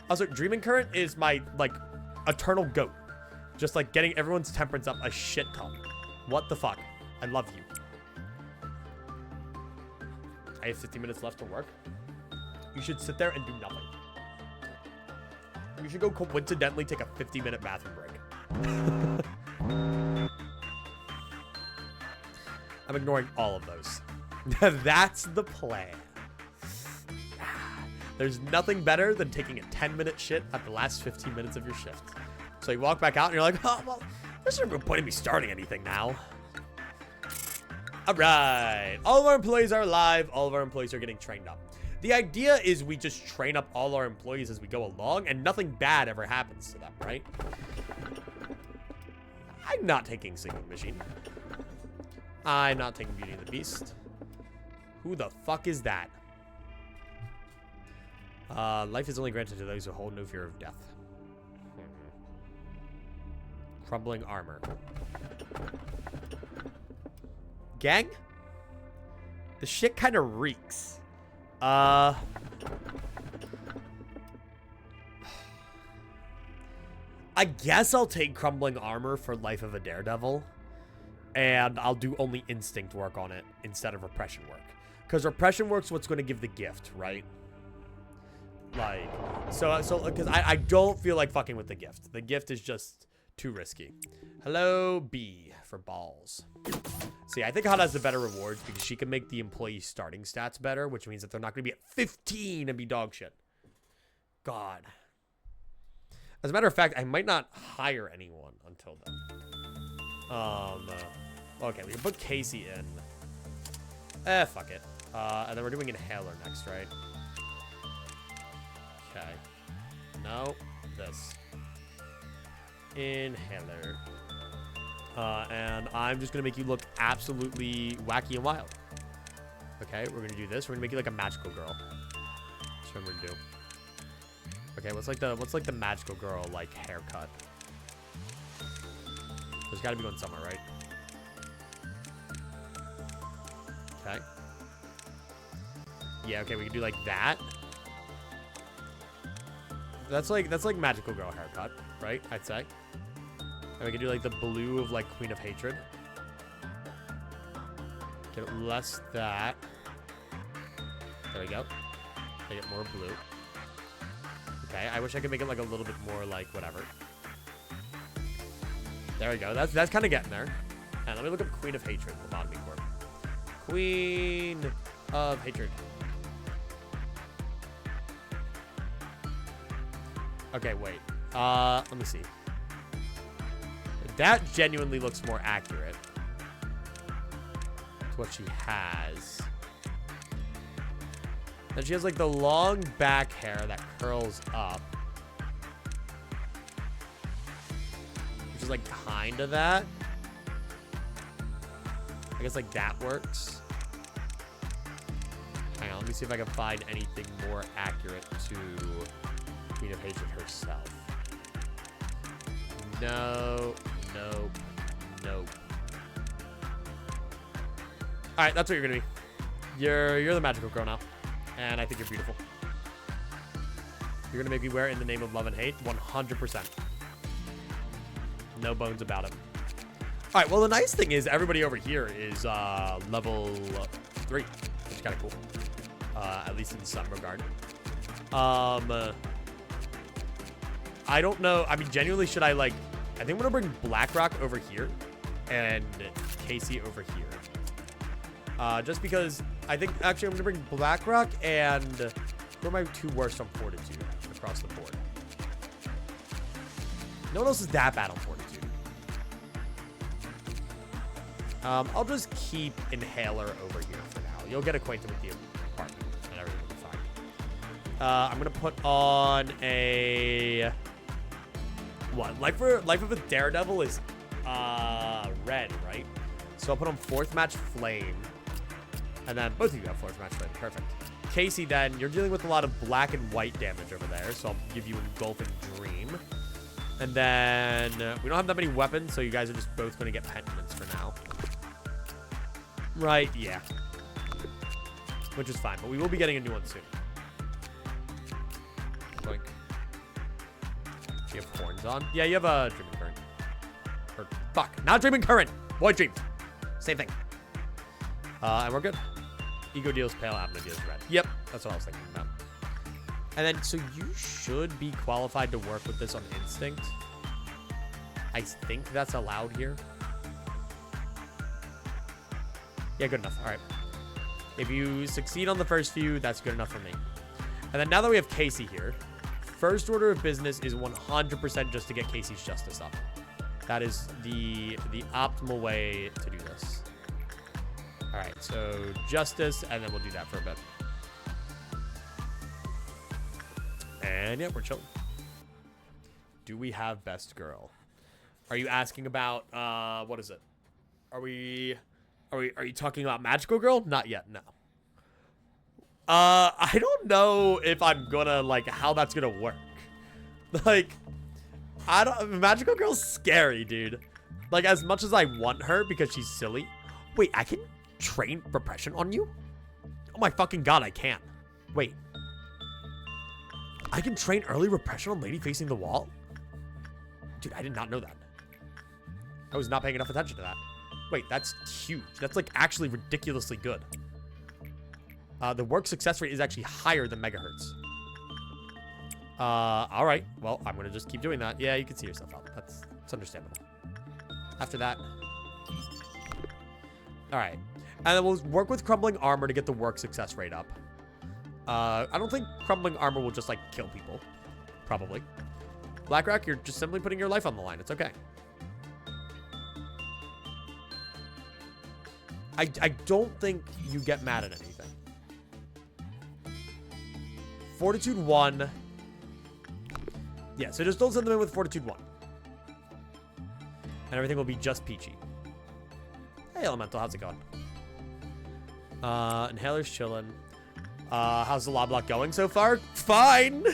Also, Dreaming Current is my, like, eternal goat. Just, like, getting everyone's temperance up a shit ton. What the fuck? I love you. I have 50 minutes left to work. You should sit there and do nothing. You should go coincidentally take a 50-minute bathroom break. I'm ignoring all of those. That's the plan. There's nothing better than taking a 10-minute shit at the last 15 minutes of your shift. So you walk back out and you're like, oh, well, there's no point in me starting anything now. All right. All of our employees are alive. All of our employees are getting trained up. The idea is we just train up all our employees as we go along and nothing bad ever happens to them, right? I'm not taking Singing Machine. I'm not taking Beauty and the Beast. Who the fuck is that? Life is only granted to those who hold no fear of death. Crumbling armor. Gang? The shit kind of reeks. I guess I'll take Crumbling Armor for Life of a Daredevil. And I'll do only instinct work on it instead of repression work. Because repression work's what's going to give the gift, right? Like, so because I don't feel like fucking with the gift. The gift is just too risky. Hello, B for balls. See, I think Hot has the better rewards because she can make the employee starting stats better, which means that they're not going to be at 15 and be dog shit. God. As a matter of fact, I might not hire anyone until then. Okay, we can put Casey in. Fuck it. And then we're doing Inhaler next, right? Okay. No, this. Inhaler. And I'm just gonna make you look absolutely wacky and wild. Okay, we're gonna do this. We're gonna make you like a magical girl. That's what we're gonna do. Okay, what's like the magical girl like haircut? There's gotta be one somewhere, right? Okay. Yeah, okay, we can do like that. That's like magical girl haircut, right? I'd say. And we can do like the blue of like Queen of Hatred. Get it less that. There we go. I get more blue. Okay, I wish I could make it like a little bit more like whatever. There we go. That's kind of getting there. And let me look up Queen of Hatred, Lobotomy Corp. Queen of Hatred. Okay, wait. Let me see. That genuinely looks more accurate to what she has. And she has like the long back hair that curls up. Which is like kind of that. I guess like that works. Hang on, let me see if I can find anything more accurate to Queen of Hatred herself. No, nope, nope. All right, that's what you're gonna be. You're the magical girl now, and I think you're beautiful. You're gonna make me wear it in the name of love and hate, 100%. No bones about it. All right, well, the nice thing is everybody over here is level 3, which is kind of cool, at least in some regard. I don't know. I mean, genuinely, should I like... I think I'm going to bring BlackRock over here and Casey over here. Just because I think... Actually, I'm going to bring BlackRock and... Who are my 2 worst on Fortitude across the board? No one else is that bad on Fortitude. I'll just keep Inhaler over here for now. You'll get acquainted with the apartment and everything will be fine. I'm going to put on a... What? Life of a Daredevil is red, right? So I'll put on 4th match Flame. And then both of you have 4th match Flame. Perfect. Casey, then, you're dealing with a lot of black and white damage over there. So I'll give you Engulf and Dream. And then we don't have that many weapons, so you guys are just both going to get penitence for now. Right, yeah. Which is fine, but we will be getting a new one soon. Boink. You have horns on? Yeah, you have a Dreaming Current. Or, fuck, not Dreaming Current! Void Dreams. Same thing. And we're good. Ego deals pale, Abner deals red. Yep, that's what I was thinking about. And then, so you should be qualified to work with this on Instinct. I think that's allowed here. Yeah, good enough. All right. If you succeed on the first few, that's good enough for me. And then now that we have Casey here, first order of business is 100% just to get Casey's justice up. That is the optimal way to do this. All right, so justice, and then we'll do that for a bit. And yeah, we're chilling. Do we have best girl? Are you asking about what is it? Are you talking about magical girl? Not yet, no. I don't know if I'm gonna like how that's gonna work. Like, magical girl's scary, dude. Like, as much as I want her because she's silly. Wait, I can train repression on you? Oh my fucking god, I can. Wait. I can train early repression on lady facing the wall? Dude, I did not know that. I was not paying enough attention to that. Wait, that's huge. That's like actually ridiculously good. The work success rate is actually higher than megahertz. All right. Well, I'm going to just keep doing that. Yeah, you can see yourself out. That's understandable. After that. All right. And then we'll work with crumbling armor to get the work success rate up. I don't think crumbling armor will just like kill people. Probably. BlackRock, you're just simply putting your life on the line. It's okay. I don't think you get mad at anything. Fortitude 1. Yeah, so just don't send them in with Fortitude 1. And everything will be just peachy. Hey, Elemental, how's it going? Inhaler's chilling. How's the LOBLOCKE going so far? Fine!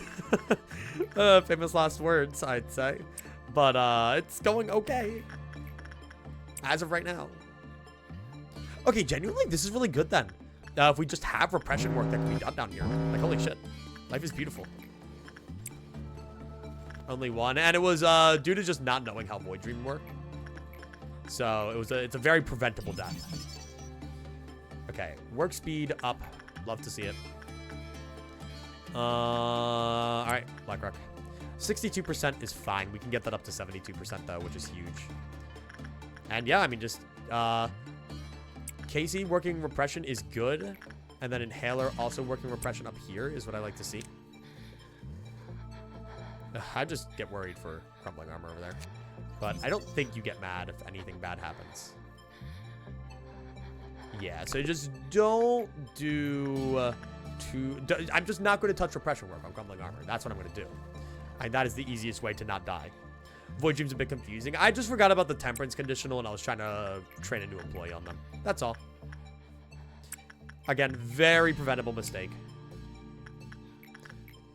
Famous last words, I'd say. But, it's going okay. As of right now. Okay, genuinely, this is really good then. If we just have repression work that can be done down here. Like, holy shit. Life is beautiful. Only one. And it was due to just not knowing how Void Dream worked. So, it's a very preventable death. Okay, work speed up. Love to see it. Alright, BlackRock. 62% is fine. We can get that up to 72% though, which is huge. And yeah, I mean, just, Casey working repression is good. And then Inhaler also working repression up here is what I like to see. I just get worried for crumbling armor over there. But I don't think you get mad if anything bad happens. Yeah, so just don't do I'm just not going to touch repression work on crumbling armor. That's what I'm going to do. And that is the easiest way to not die. Void Dream's a bit confusing. I just forgot about the temperance conditional and I was trying to train a new employee on them. That's all. Again, very preventable mistake.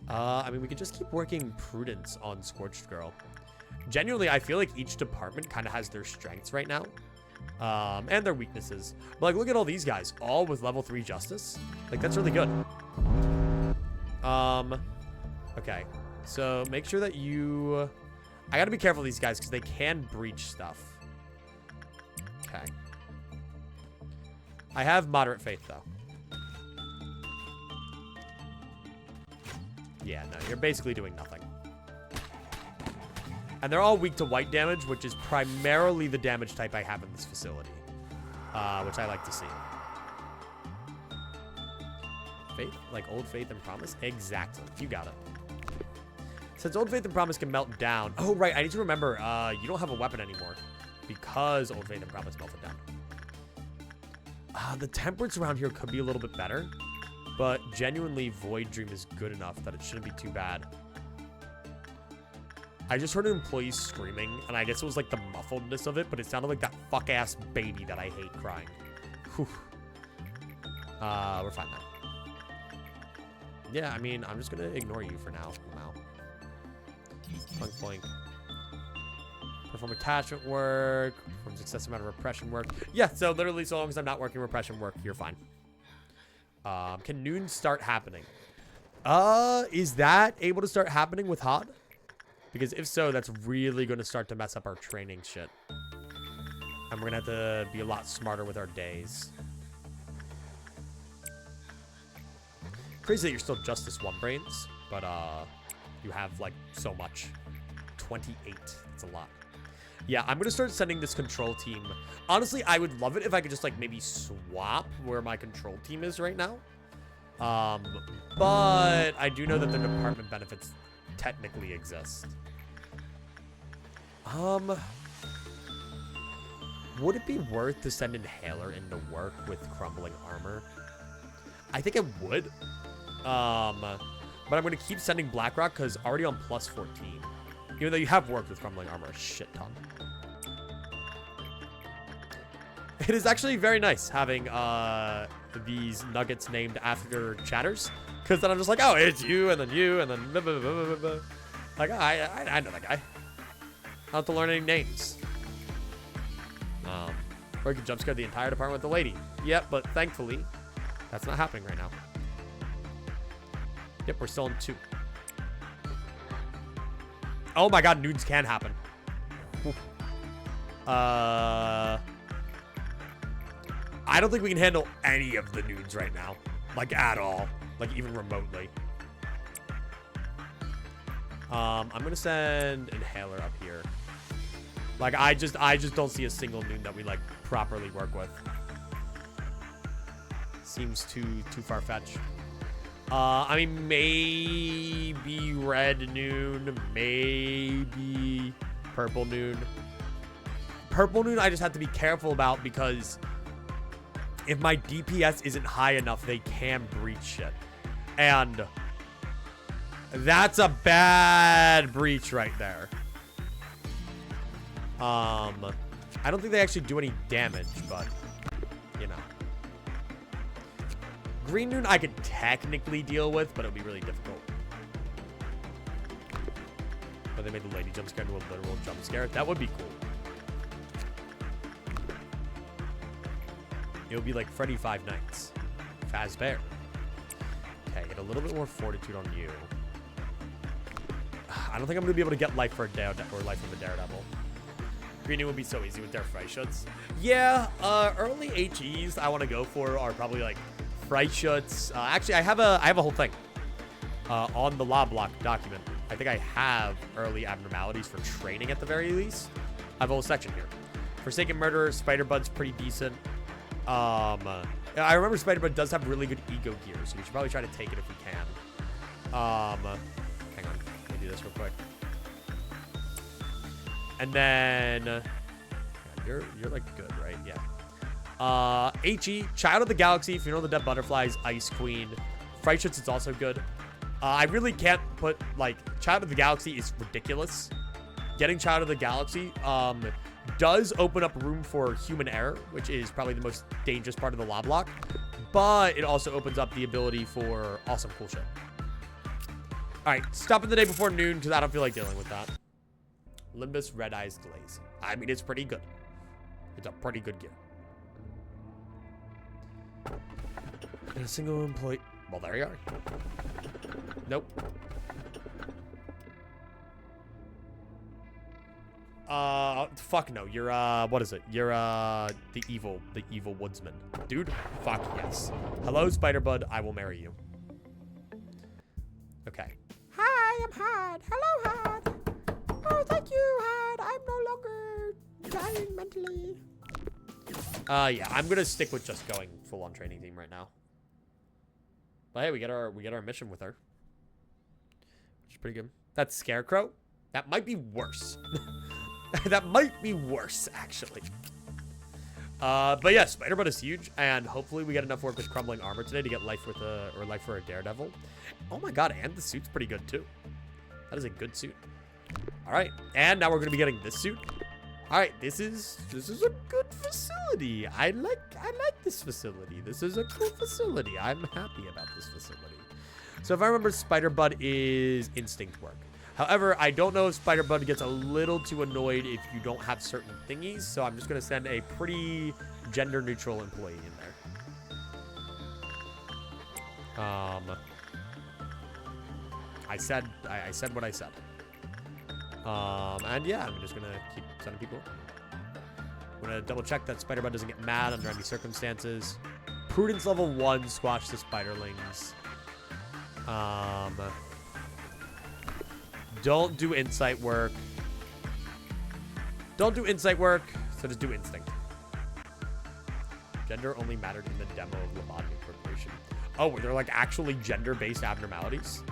I mean, we could just keep working prudence on Scorched Girl. Genuinely, I feel like each department kind of has their strengths right now. And their weaknesses. But like, look at all these guys, all with level 3 justice. Like, that's really good. Okay. So make sure that you... I gotta be careful of these guys because they can breach stuff. Okay. I have moderate faith, though. Yeah, no, you're basically doing nothing. And they're all weak to white damage, which is primarily the damage type I have in this facility. Which I like to see. Faith? Like Old Faith and Promise? Exactly. You got it. Since Old Faith and Promise can melt down... Oh, right. I need to remember, you don't have a weapon anymore. Because Old Faith and Promise melted down. The temperance around here could be a little bit better. But genuinely, Void Dream is good enough that it shouldn't be too bad. I just heard an employee screaming, and I guess it was like the muffledness of it, but it sounded like that fuck-ass baby that I hate crying. Whew. We're fine now. Yeah, I mean, I'm just gonna ignore you for now. Wow. Boink, boink. Perform attachment work. Perform successive amount of repression work. Yeah, so literally, so long as I'm not working repression work, you're fine. Can noon start happening? Is that able to start happening with HOD? Because if so, that's really going to start to mess up our training shit. And we're going to have to be a lot smarter with our days. Crazy that you're still Justice 1 brains, but you have like so much. 28. That's a lot. Yeah, I'm going to start sending this control team. Honestly, I would love it if I could just like maybe swap where my control team is right now. But I do know that the department benefits technically exist. Would it be worth to send Inhaler into work with crumbling armor? I think it would. But I'm going to keep sending BlackRock because already on plus 14. Even though you have worked with crumbling armor a shit ton. It is actually very nice having these nuggets named after chatters. Because then I'm just like, oh, it's you, and then you, and then blah, blah, blah, blah, blah. Like, I know that guy. I don't have to learn any names. Or you can jump scare the entire department with the lady. Yep, but thankfully, that's not happening right now. Yep, we're still in 2. Oh my god, nudes can happen. I don't think we can handle any of the nudes right now. Like, at all. Like, even remotely. I'm gonna send Inhaler up here. Like, I just don't see a single noon that we, like, properly work with. Seems too far-fetched. I mean, maybe red noon, maybe purple noon. Purple noon, I just have to be careful about because if my DPS isn't high enough, they can breach shit. And that's a bad breach right there. I don't think they actually do any damage, but, you know. Green noon I could technically deal with, but it would be really difficult. But they made the lady jump scare into a literal jump scare. That would be cool. It would be like Freddy Five Nights. Fazbear. Okay, get a little bit more fortitude on you. I don't think I'm going to be able to get life for a Daredevil or life from a Daredevil. Green noon would be so easy with their Freischutz. Yeah, early HEs I want to go for are probably like Freischutz. Actually, I have a whole thing on the LOBLOCKE document. I think I have early abnormalities for training at the very least. I have a whole section here. Forsaken Murderer, Spider-Bud's pretty decent. I remember Spider-Bud does have really good ego gear, so we should probably try to take it if we can. Hang on. Let me do this real quick. And then you're like good, right? Yeah. HE, Child of the Galaxy, if you know the Dead Butterflies, Ice Queen. Freischutz is also good. I really can't put, like, Child of the Galaxy is ridiculous. Getting Child of the Galaxy does open up room for human error, which is probably the most dangerous part of the LOBLOCKE. But it also opens up the ability for awesome cool shit. Alright, stopping the day before noon because I don't feel like dealing with that. Limbus Red Eyes Glaze. I mean, it's pretty good. It's a pretty good gear. And a single employee. Well, there you are. Nope. Fuck no. You're, what is it? You're, the evil woodsman. Dude, fuck yes. Hello, Spider-Bud. I will marry you. Okay. Hi, I'm Had. Hello, Had. Oh, thank you, Had. I'm no longer dying mentally. Yeah, I'm gonna stick with just going full-on training team right now. But hey, we get our mission with her, which is pretty good. That's Scarecrow. That might be worse. That might be worse, actually. But yeah, Spider-Bud is huge, and hopefully we get enough work with Crumbling Armor today to get life with life for a Daredevil. Oh my god, and the suit's pretty good too. That is a good suit. All right, and now we're gonna be getting this suit. All right, this is a good facility. I like this facility. This is a cool facility. I'm happy about this facility. So if I remember, Spider-Bud is instinct work. However, I don't know if Spider-Bud gets a little too annoyed if you don't have certain thingies, so I'm just gonna send a pretty gender-neutral employee in there. I said what I said. And yeah, I'm just gonna keep sending people. I'm gonna double check that Spider-Bud doesn't get mad under any circumstances. Prudence level 1, squash the spiderlings. Don't do insight work. Don't do insight work, so just do instinct. Gender only mattered in the demo of Lobotomy Corporation. Oh, they're like actually gender-based abnormalities?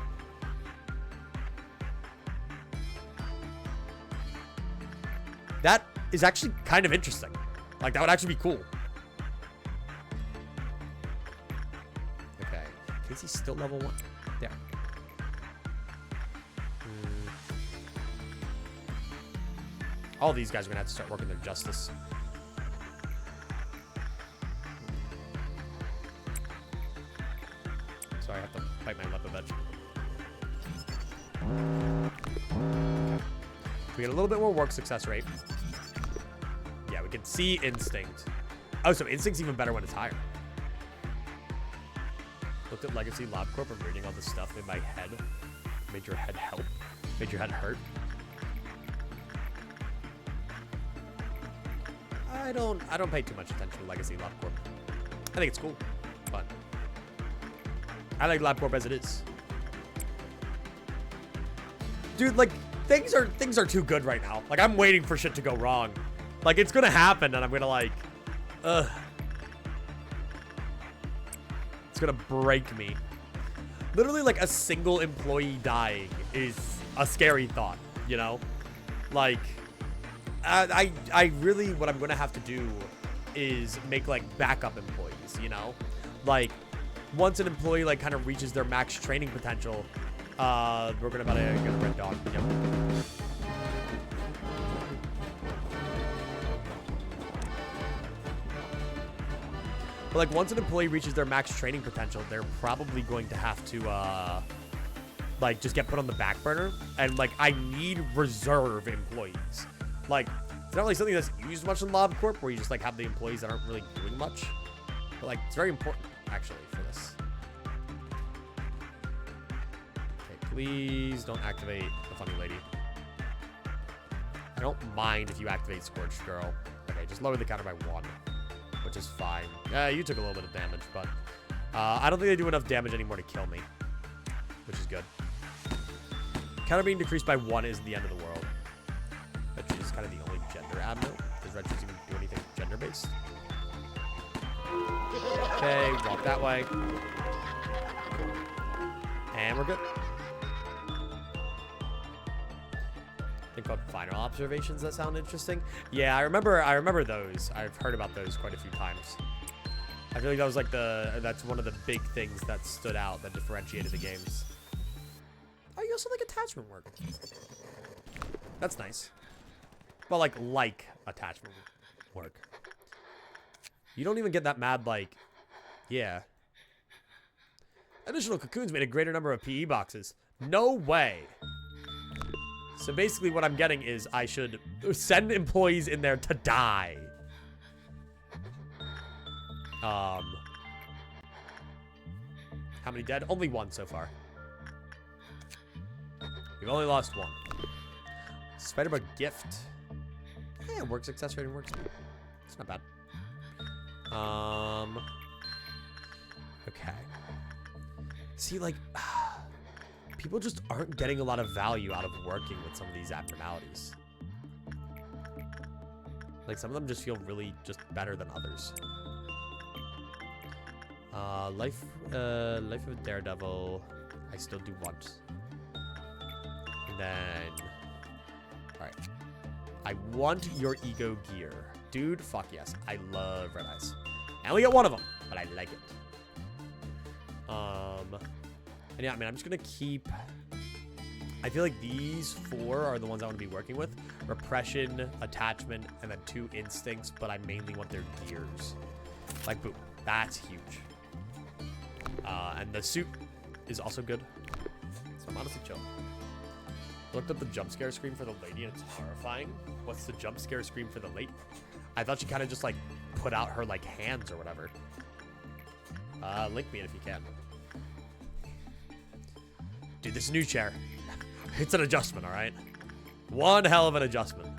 That is actually kind of interesting. Like, that would actually be cool. Okay. Casey's still level 1. There. All these guys are going to have to start working their justice. Sorry, I have to bite my lip a bit. Okay. We get a little bit more work success rate. Yeah, we can see instinct. Oh, so instinct's even better when it's higher. Looked at Legacy LobCorp. I'm reading all this stuff in my head. Made your head help. Made your head hurt. I don't pay too much attention to Legacy LabCorp. I think it's cool, but I like LabCorp as it is. Dude, like, things are too good right now. Like, I'm waiting for shit to go wrong. Like, it's gonna happen, and I'm gonna, like, ugh. It's gonna break me. Literally, like, a single employee dying is a scary thought, you know? Like, I really, what I'm gonna have to do is make, like, backup employees, you know? Like, once an employee, like, kind of reaches their max training potential, we're gonna about to get a red dog. Yep. But, like, once an employee reaches their max training potential, they're probably going to have to, like, just get put on the back burner. And, like, I need reserve employees. Like, it's not really something that's used much in LobCorp, where you just, like, have the employees that aren't really doing much. But, like, it's very important, actually, for this. Okay, please don't activate the funny lady. I don't mind if you activate Scorched Girl. Okay, just lower the counter by 1. Which is fine. You took a little bit of damage, but I don't think they do enough damage anymore to kill me, which is good. Counter being decreased by 1 isn't the end of the world. Red Shoes is kind of the only gender admin. Does Red Shoes even do anything gender-based? Okay, walk that way. And we're good. Thing called final observations that sound interesting. Yeah, I remember those. I've heard about those quite a few times. I feel like that was like that's one of the big things that stood out that differentiated the games. Oh, you also like attachment work. That's nice. Well, like attachment work. You don't even get that mad, like, yeah. Additional cocoons made a greater number of PE boxes. No way. So basically what I'm getting is I should send employees in there to die. How many dead? Only 1 so far. We've only lost 1. Spider-Bug gift. Yeah, work success rate and work speed. It's not bad. Okay. See, like, people just aren't getting a lot of value out of working with some of these abnormalities. Like, some of them just feel really just better than others. Life of a Daredevil, I still do want. And then, all right. I want your ego gear. Dude, fuck yes. I love red eyes. I only get 1 of them, but I like it. And yeah, I mean, I'm just gonna keep... I feel like these 4 are the ones I want to be working with. Repression, attachment, and then 2 instincts, but I mainly want their gears. Like, boom. That's huge. And the suit is also good. So I'm honestly chill. I looked up the jump scare screen for the lady, and it's horrifying. What's the jump scare screen for the lady? I thought she kind of just, like, put out her, like, hands or whatever. Link me in if you can. Dude, this new chair. It's an adjustment, all right? One hell of an adjustment.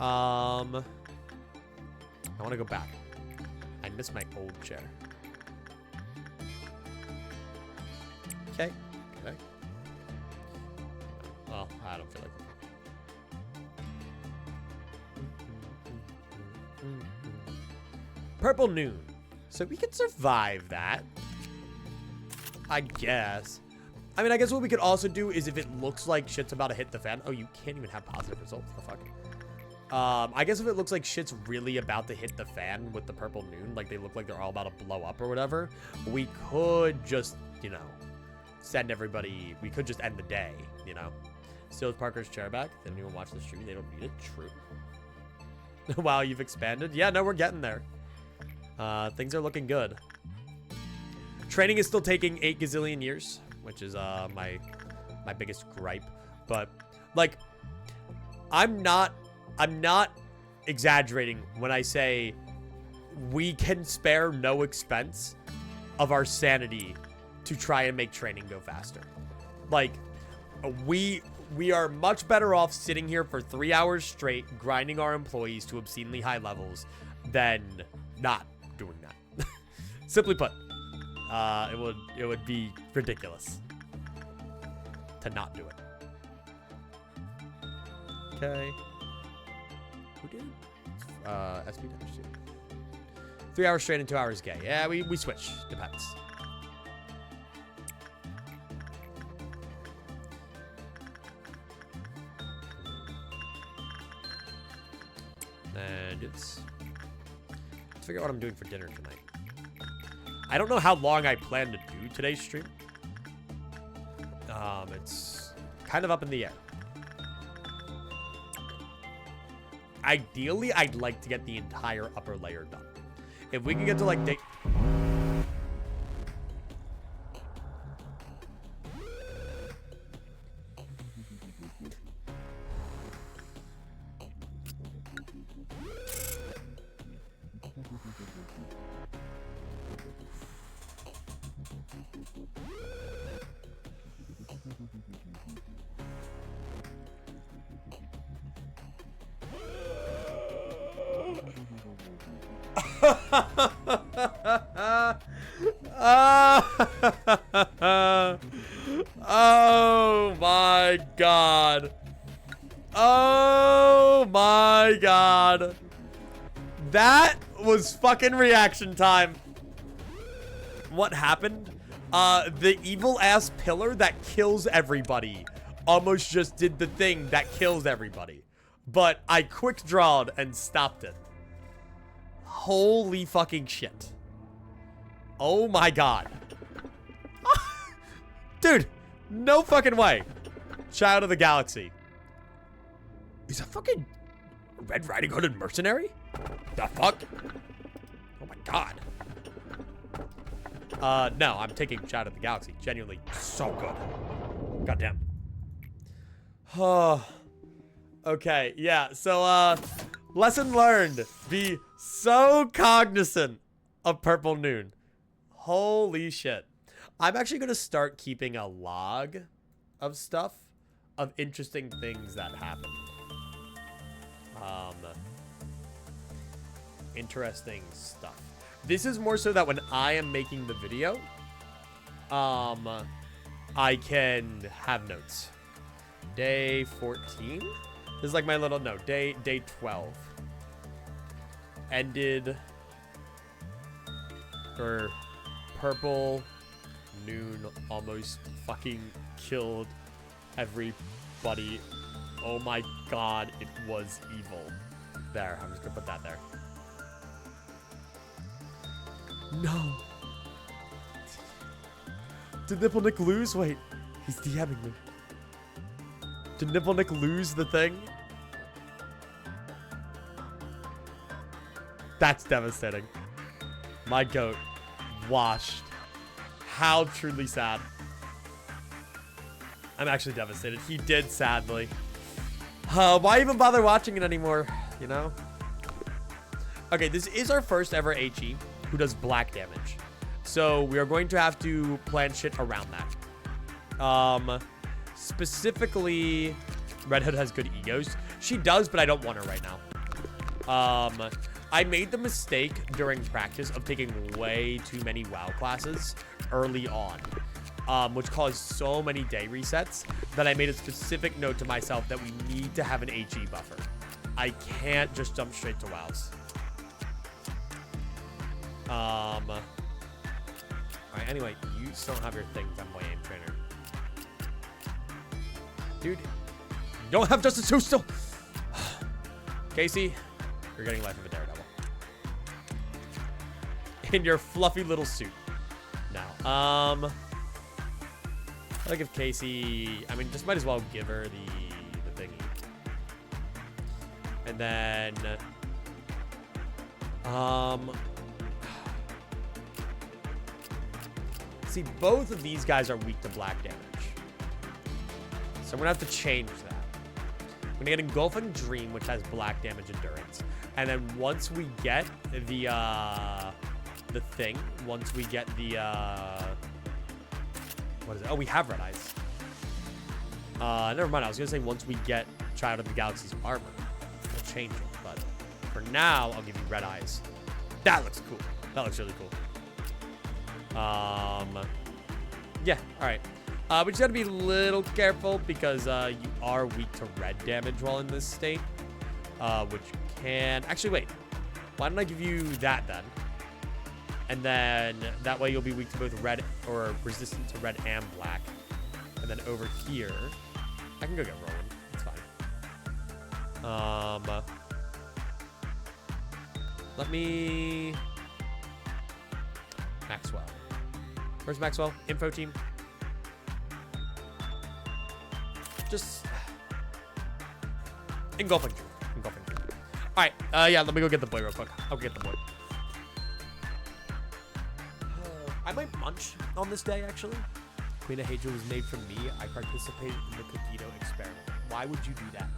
I want to go back. I miss my old chair. Okay. Okay. Well, I don't feel like it. Purple Noon. So we could survive that. I guess. I mean, I guess what we could also do is if it looks like shit's about to hit the fan. Oh, you can't even have positive results. The fuck? I guess if it looks like shit's really about to hit the fan with the Purple Noon, like they look like they're all about to blow up or whatever, we could just, you know, send everybody, we could just end the day, you know? Steal Parker's chair back. Didn't even watch the stream. They don't need it. True. Wow, you've expanded. Yeah, no, we're getting there. Things are looking good. Training is still taking 8 gazillion years, which is my biggest gripe. But like, I'm not exaggerating when I say we can spare no expense of our sanity to try and make training go faster. Like, we we are much better off sitting here for 3 hours straight, grinding our employees to obscenely high levels than not doing that. Simply put, it would be ridiculous to not do it. Okay. Who did? SB damage too. 3 hours straight and 2 hours gay. Yeah, we switch. Depends. And let's figure out what I'm doing for dinner tonight. I don't know how long I plan to do today's stream. It's kind of up in the air. Ideally, I'd like to get the entire upper layer done. If we can get to like day... Oh my god. Oh my god. That was fucking reaction time. What happened? The evil ass pillar that kills everybody almost just did the thing that kills everybody. But I quick drawed and stopped it. Holy fucking shit. Oh my god. Dude, no fucking way. Child of the Galaxy. Is that fucking Red Riding Hood and Mercenary? The fuck? Oh my god. No, I'm taking Child of the Galaxy. Genuinely so good. Goddamn. Oh. Okay, yeah, so, lesson learned. Be so cognizant of Purple Noon. Holy shit. I'm actually going to start keeping a log of stuff, of interesting things that happen. Interesting stuff. This is more so that when I am making the video, I can have notes. Day 14? This is like my little note. Day 12. Ended for Purple Noon almost fucking killed everybody. Oh my god, it was evil. There, I'm just gonna put that there. No. Did Nipplenik lose? Wait, he's DMing me. Did Nipplenik lose the thing? That's devastating. My goat washed. How truly sad. I'm actually devastated. He did, sadly. Why even bother watching it anymore? You know? Okay, this is our first ever HE who does black damage. So we are going to have to plan shit around that. Specifically, Red Hood has good egos. She does, but I don't want her right now. I made the mistake during practice of taking way too many WoW classes early on, which caused so many day resets that I made a specific note to myself that we need to have an HE buffer. I can't just jump straight to WoWs. Alright, anyway, you still don't have your things. I'm way aim trainer. Dude, you don't have Justice 2 still. Casey, you're getting life of a daredevil. In your fluffy little suit. Now, I'll give Casey, I mean, just might as well give her the thingy. And then, see, both of these guys are weak to black damage. So I'm gonna have to change that. I'm gonna get Engulfing Dream, which has black damage endurance. And then once we get the thing, once we get the, what is it? Oh, we have Red Eyes. Never mind. I was gonna say once we get Child of the Galaxy's armor, we'll change it. But for now, I'll give you red eyes. That looks cool. That looks really cool. Yeah. All right. We just gotta be a little careful because you are weak to red damage while in this state, which can actually wait. Why don't I give you that then? And then that way you'll be weak to both red or resistant to red and black. And then over here, I can go get rolling. It's fine. Let me... Maxwell. Where's Maxwell? Info team. Just... Engulfing truth. Engulfing truth. Alright, yeah, let me go get the boy real quick. I'll get the boy. I might munch on this day, actually. Queen of Hadra was made from me. I participated in the Cogito experiment. Why would you do that?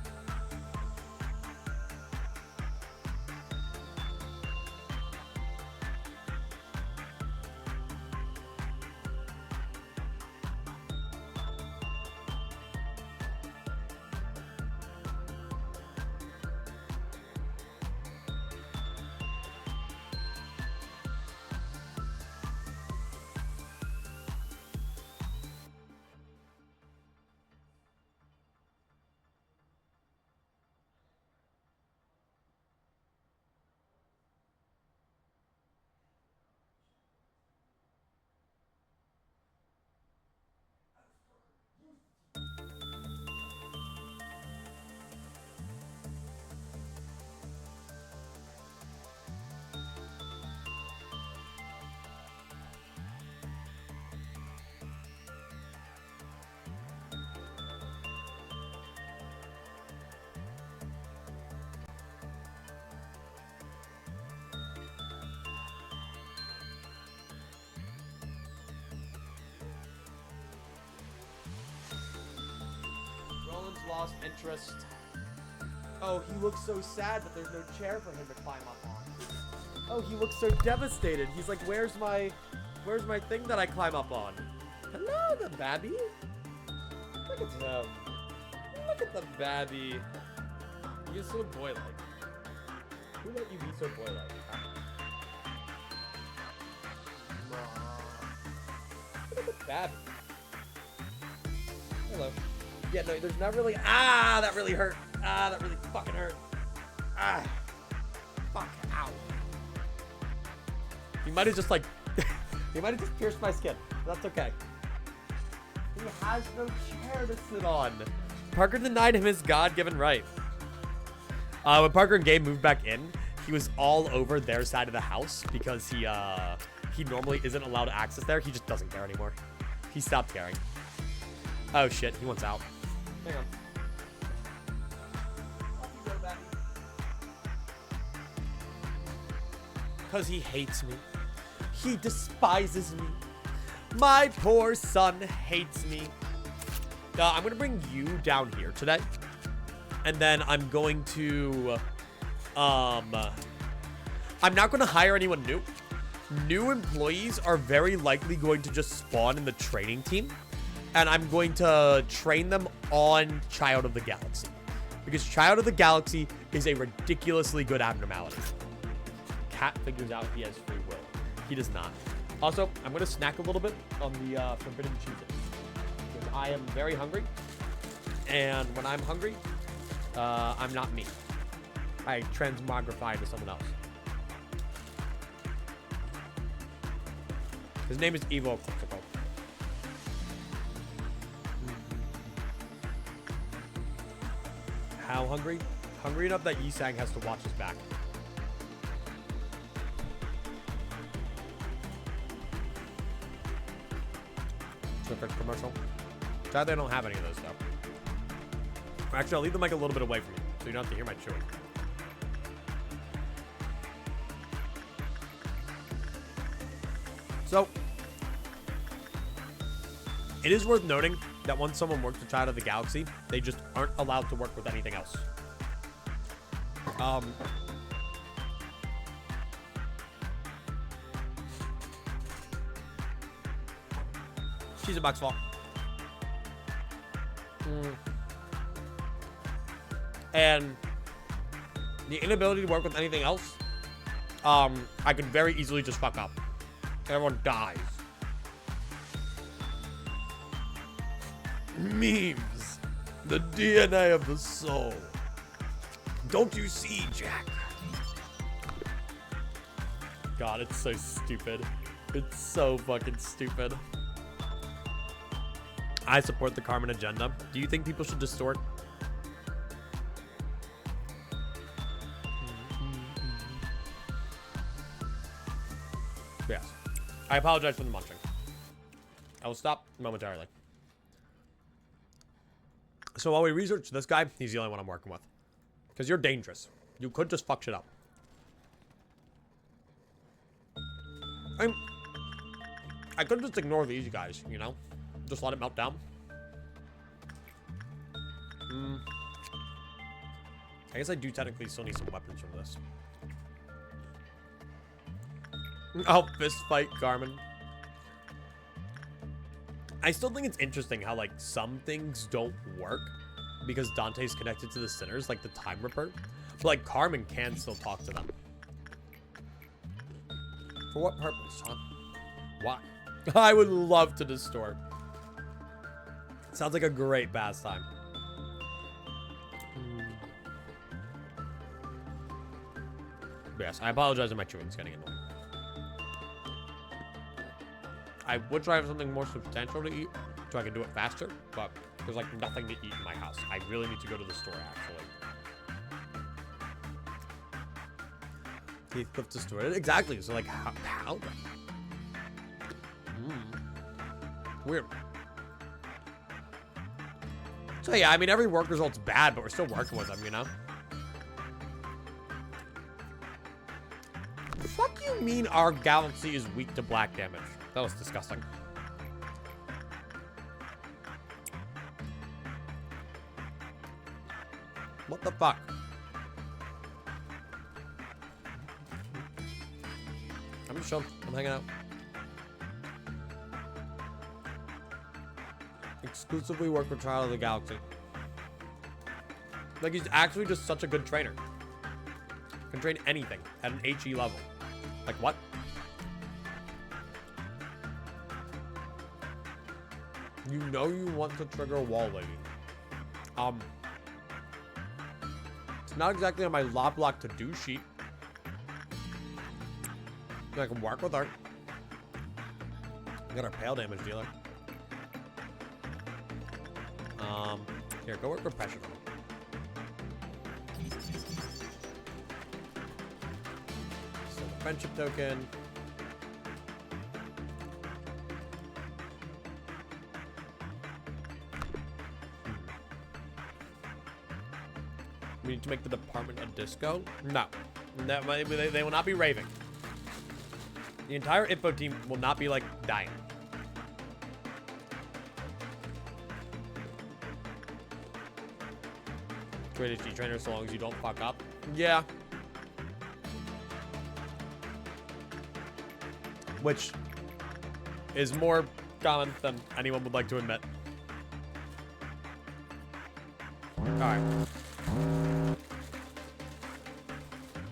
Lost interest. Oh, he looks so sad that there's no chair for him to climb up on. Oh, he looks so devastated. He's like, where's my thing that I climb up on? Hello, the babby. Look at him. Look at the babby. He's so boy-like. Who let you be so boy-like? Look at the babby. Hello. Yeah, no, there's not really. Ah, that really hurt. Ah, that really fucking hurt. Ah, fuck, ow. He might have just like, he might have just pierced my skin. But that's okay. He has no chair to sit on. Parker denied him his God-given right. When Parker and Gabe moved back in, he was all over their side of the house because he normally isn't allowed access there. He just doesn't care anymore. He stopped caring. Oh shit, he wants out. Hang on. Because he hates me. He despises me. My poor son hates me. I'm going to bring you down here today. And then I'm going to... I'm not going to hire anyone new. New employees are very likely going to just spawn in the training team. And I'm going to train them on Child of the Galaxy. Because Child of the Galaxy is a ridiculously good abnormality. Cat figures out he has free will. He does not. Also, I'm going to snack a little bit on the forbidden Cheez-Its. Because I am very hungry. And when I'm hungry, I'm not me. I transmogrify into someone else. His name is Evo Ecliptical. How hungry? Hungry enough that Yisang has to watch his back. Perfect commercial. Sadly, I don't have any of those, though. Actually, I'll leave the mic a little bit away from you, so you don't have to hear my chewing. So, it is worth noting that once someone works with Child of the Galaxy, they just aren't allowed to work with anything else. She's a box fall. And the inability to work with anything else, I could very easily just fuck up. Everyone dies. Memes. The DNA of the soul. Don't you see, Jack? God, it's so stupid. It's so fucking stupid. I support the Carmen agenda. Do you think people should distort? Yes. I apologize for the munching. I will stop momentarily. So while we research this guy, he's the only one I'm working with. Because you're dangerous. You could just fuck shit up. I could just ignore these guys, you know? Just let it melt down. I guess I do technically still need some weapons from this. Oh, fist fight, Carmen. I still think it's interesting how, like, some things don't work because Dante's connected to the sinners, like the Time Ripper. But, like, Carmen can still talk to them. For what purpose, huh? Why? I would love to distort. Sounds like a great pastime. Yes, I apologize if my chewing's getting annoying. I would try to have something more substantial to eat so I can do it faster, but there's like nothing to eat in my house. I really need to go to the store, actually. Heathcliff distorted? Exactly, so like, how? Weird. So yeah, I mean, every work result's bad, but we're still working with them, you know? The fuck you mean our galaxy is weak to black damage? That was disgusting. What the fuck? I'm just chilling. I'm hanging out. Exclusively work with Child of the Galaxy. Like, he's actually just such a good trainer. Can train anything at an HE level. Like, what? You know you want to trigger a wall lady. It's not exactly on my LOBLOCKE to-do sheet. I can work with her. We got our pale damage dealer. Here, go work with pressure. So the friendship token. We need to make the department a disco? No. They will not be raving. The entire info team will not be, like, dying. Great HD trainer so long as you don't fuck up. Yeah. Which is more common than anyone would like to admit. Alright.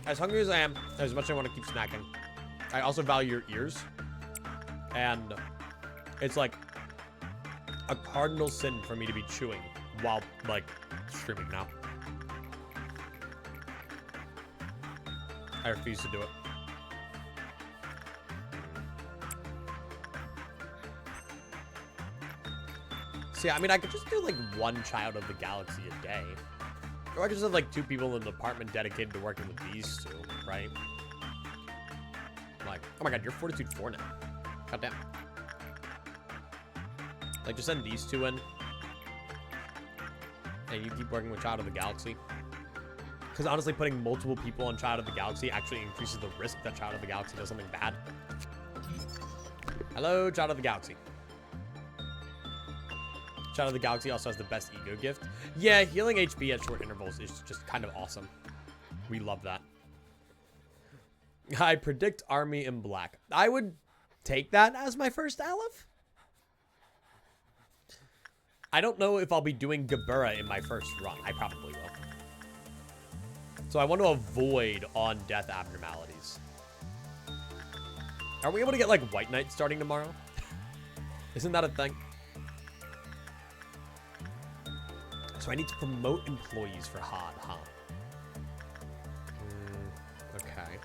As hungry as I am, as much as I want to keep snacking, I also value your ears. And it's like a cardinal sin for me to be chewing while, like, streaming now. I refuse to do it. See, I mean, I could just do, like, one Child of the Galaxy a day. Or I could just have, like, 2 people in the department dedicated to working with these 2, right? Like, oh my god, you're Fortitude 4 now. God damn. Like, just send these 2 in. And you keep working with Child of the Galaxy. Because honestly, putting multiple people on Child of the Galaxy actually increases the risk that Child of the Galaxy does something bad. Hello, Child of the Galaxy. Child of the Galaxy also has the best ego gift. Yeah, healing HP at short intervals is just kind of awesome. We love that. I predict Army in black. I would take that as my first Aleph. I don't know if I'll be doing Gabura in my first run. I probably will. So I want to avoid on-death abnormalities. Are we able to get, like, White Knight starting tomorrow? Isn't that a thing? So I need to promote employees for HOD, huh? Okay.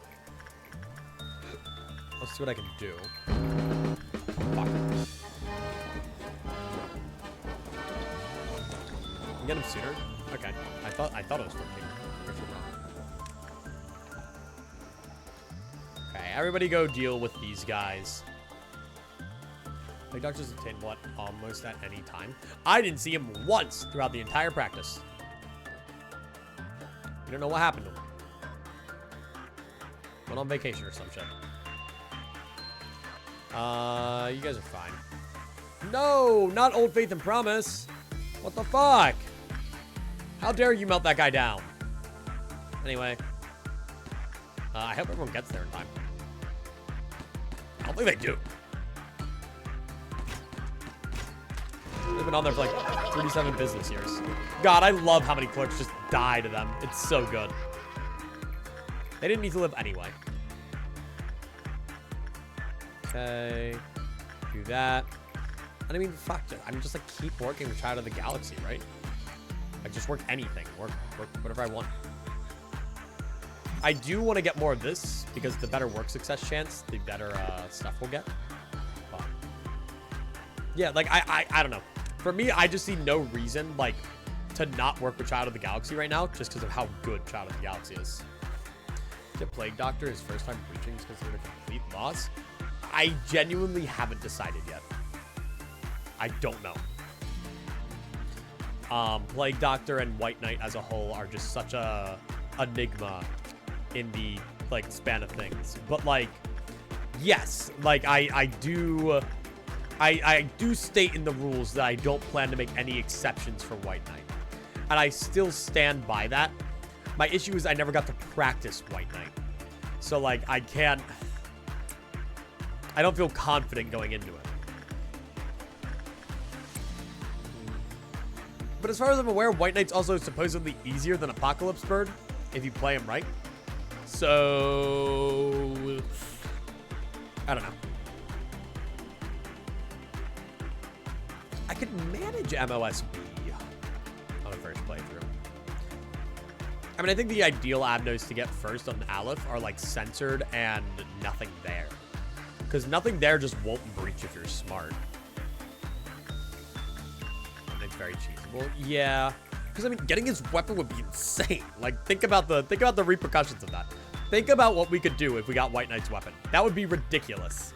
Let's see what I can do. Fuck. Get him sooner? Okay. I thought it was working. Okay, everybody go deal with these guys. Plague Doctor's obtained what? Almost at any time. I didn't see him once throughout the entire practice. You don't know what happened to him. Went on vacation or some shit. You guys are fine. No, not Old Faith and Promise. What the fuck? How dare you melt that guy down? Anyway. I hope everyone gets there in time. I don't think they do. They've been on there for like 37 business years. God, I love how many clerks just die to them. It's so good. They didn't need to live anyway. Okay. Do that. And I mean, fuck it. I'm just like keep working with Child of the Galaxy, right? Like just work anything. Work whatever I want. I do want to get more of this because the better work success chance, the better stuff we'll get. But yeah, like I don't know. For me, I just see no reason like to not work with Child of the Galaxy right now just because of how good Child of the Galaxy is. The Plague Doctor, his first time breaching is considered a complete loss. I genuinely haven't decided yet. I don't know. Plague Doctor and White Knight as a whole are just such a enigma in the like span of things. But like, yes, like I do state in the rules that I don't plan to make any exceptions for White Knight. And I still stand by that. My issue is I never got to practice White Knight. So like I don't feel confident going into it. But as far as I'm aware, White Knight's also supposedly easier than Apocalypse Bird if you play him right. So I don't know. I could manage MOSB on the first playthrough. I mean, I think the ideal abnos to get first on Aleph are like censored and nothing there. Because nothing there just won't breach if you're smart. And it's very cheesable. Yeah. Because I mean, getting his weapon would be insane. Like, think about the repercussions of that. Think about what we could do if we got White Knight's weapon. That would be ridiculous.